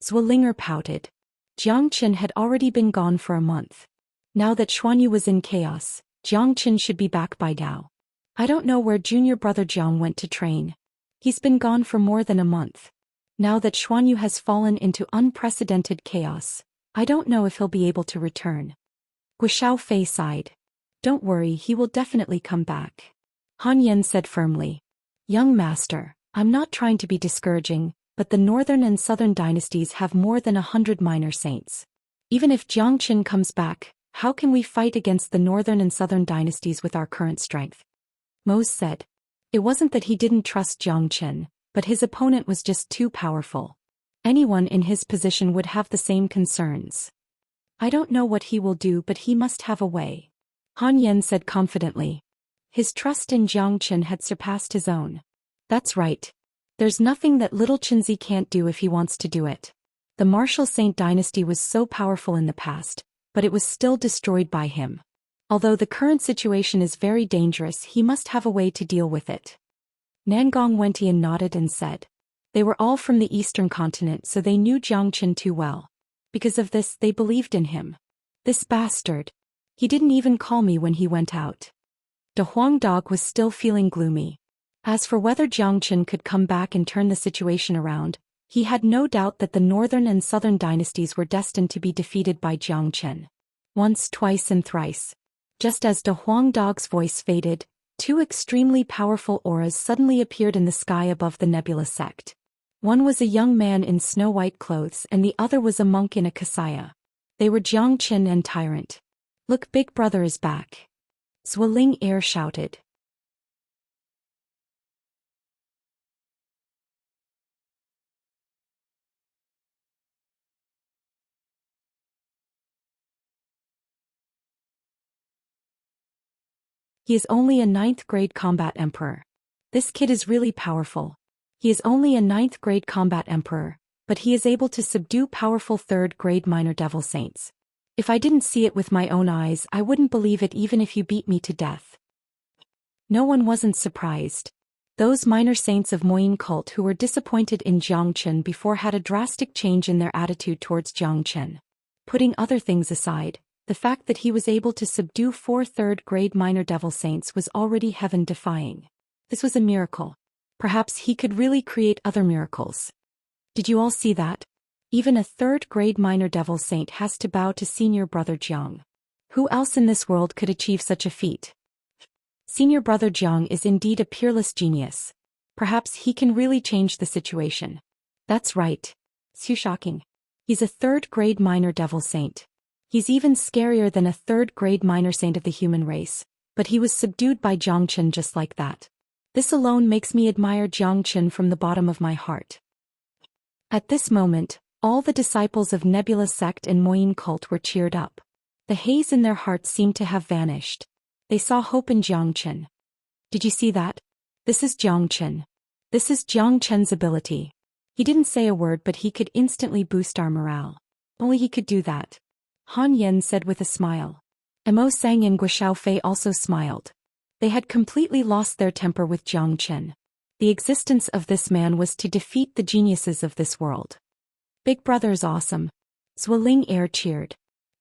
A: Zhuolinger pouted. Zhou Qian had already been gone for a month. Now that Xuanyu was in chaos, Zhou Qian should be back by now. I don't know where junior brother Jiang went to train. He's been gone for more than a month. Now that Xuanyu has fallen into unprecedented chaos, I don't know if he'll be able to return. Guoxiao Fei sighed. Don't worry, he will definitely come back. Han Yen said firmly. Young master, I'm not trying to be discouraging, but the northern and southern dynasties have more than 100 minor saints. Even if Zhou Qian comes back, how can we fight against the northern and southern dynasties with our current strength? Mose said. It wasn't that he didn't trust Zhou Qian, but his opponent was just too powerful. Anyone in his position would have the same concerns. I don't know what he will do, but he must have a way. Han Yen said confidently. His trust in Zhou Qian had surpassed his own. That's right. There's nothing that little Qinzi can't do if he wants to do it. The martial saint dynasty was so powerful in the past, but it was still destroyed by him. Although the current situation is very dangerous, he must have a way to deal with it. Nangong Wentian nodded and said. They were all from the eastern continent, so they knew Zhou Qian too well. Because of this, they believed in him. This bastard. He didn't even call me when he went out. De Huang Dog was still feeling gloomy. As for whether Zhou Qian could come back and turn the situation around, he had no doubt that the northern and southern dynasties were destined to be defeated by Zhou Qian. Once, twice and thrice. Just as De Huang Dog's voice faded, two extremely powerful auras suddenly appeared in the sky above the nebula sect. One was a young man in snow-white clothes and the other was a monk in a kasaya. They were Zhou Qian and Tyrant. Look, Big Brother is back. Zhuoling Air shouted. He is only a 9th grade combat emperor. This kid is really powerful. He is only a 9th grade combat emperor, but he is able to subdue powerful 3rd grade minor devil saints. If I didn't see it with my own eyes, I wouldn't believe it even if you beat me to death. No one wasn't surprised. Those minor saints of Moyin cult who were disappointed in Zhou Qian before had a drastic change in their attitude towards Zhou Qian. Putting other things aside, the fact that he was able to subdue 4 3rd grade minor devil saints was already heaven-defying. This was a miracle. Perhaps he could really create other miracles. Did you all see that? Even a 3rd grade minor devil saint has to bow to senior brother Jiang. Who else in this world could achieve such a feat? Senior brother Jiang is indeed a peerless genius. Perhaps he can really change the situation. That's right. So shocking. He's a 3rd grade minor devil saint. He's even scarier than a third-grade minor saint of the human race, but he was subdued by Zhou Xian just like that. This alone makes me admire Zhou Xian from the bottom of my heart. At this moment, all the disciples of Nebula sect and Moyin cult were cheered up. The haze in their hearts seemed to have vanished. They saw hope in Zhou Xian. Did you see that? This is Zhou Xian. This is Zhou Qian's ability. He didn't say a word, but he could instantly boost our morale. Only he could do that. Han Yen said with a smile. Mo Sang and Guo Fei also smiled. They had completely lost their temper with Zhou Xian. The existence of this man was to defeat the geniuses of this world. Big Brother's awesome. Zueling Air cheered.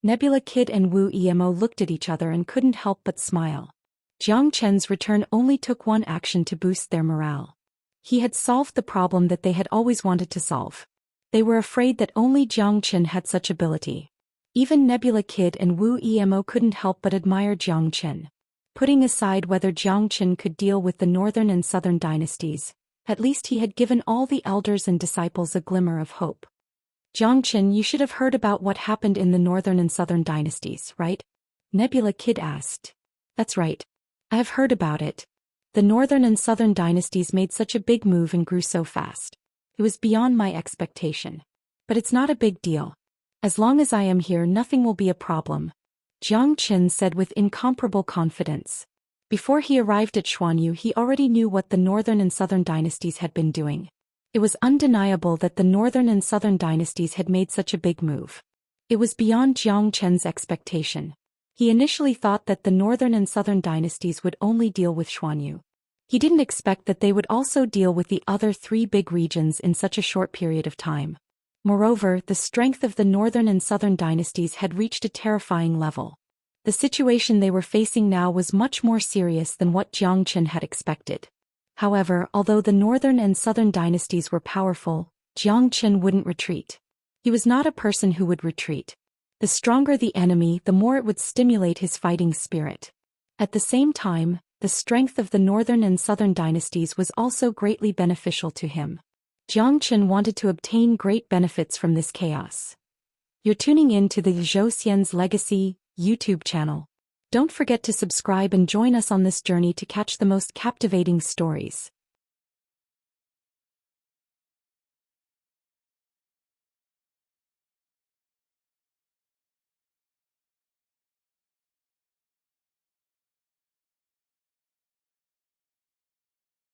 A: Nebula Kid and Wu Emo looked at each other and couldn't help but smile. Zhou Qian's return only took one action to boost their morale. He had solved the problem that they had always wanted to solve. They were afraid that only Zhou Xian had such ability. Even Nebula Kid and Wu Emo couldn't help but admire Zhou Xian. Putting aside whether Zhou Xian could deal with the northern and southern dynasties, at least he had given all the elders and disciples a glimmer of hope. Zhou Xian, you should have heard about what happened in the northern and southern dynasties, right? Nebula Kid asked. That's right. I have heard about it. The northern and southern dynasties made such a big move and grew so fast. It was beyond my expectation. But it's not a big deal. As long as I am here, nothing will be a problem, Zhou Xian said with incomparable confidence. Before he arrived at Xuanyu, he already knew what the northern and southern dynasties had been doing. It was undeniable that the northern and southern dynasties had made such a big move. It was beyond Zhou Qian's expectation. He initially thought that the northern and southern dynasties would only deal with Xuanyu. He didn't expect that they would also deal with the other three big regions in such a short period of time. Moreover, the strength of the northern and southern dynasties had reached a terrifying level. The situation they were facing now was much more serious than what Zhou Qian had expected. However, although the northern and southern dynasties were powerful, Zhou Qian wouldn't retreat. He was not a person who would retreat. The stronger the enemy, the more it would stimulate his fighting spirit. At the same time, the strength of the northern and southern dynasties was also greatly beneficial to him. Zhou Qian wanted to obtain great benefits from this chaos. You're tuning in to the Zhou Xian's Legacy YouTube channel. Don't forget to subscribe and join us on this journey to catch the most captivating stories.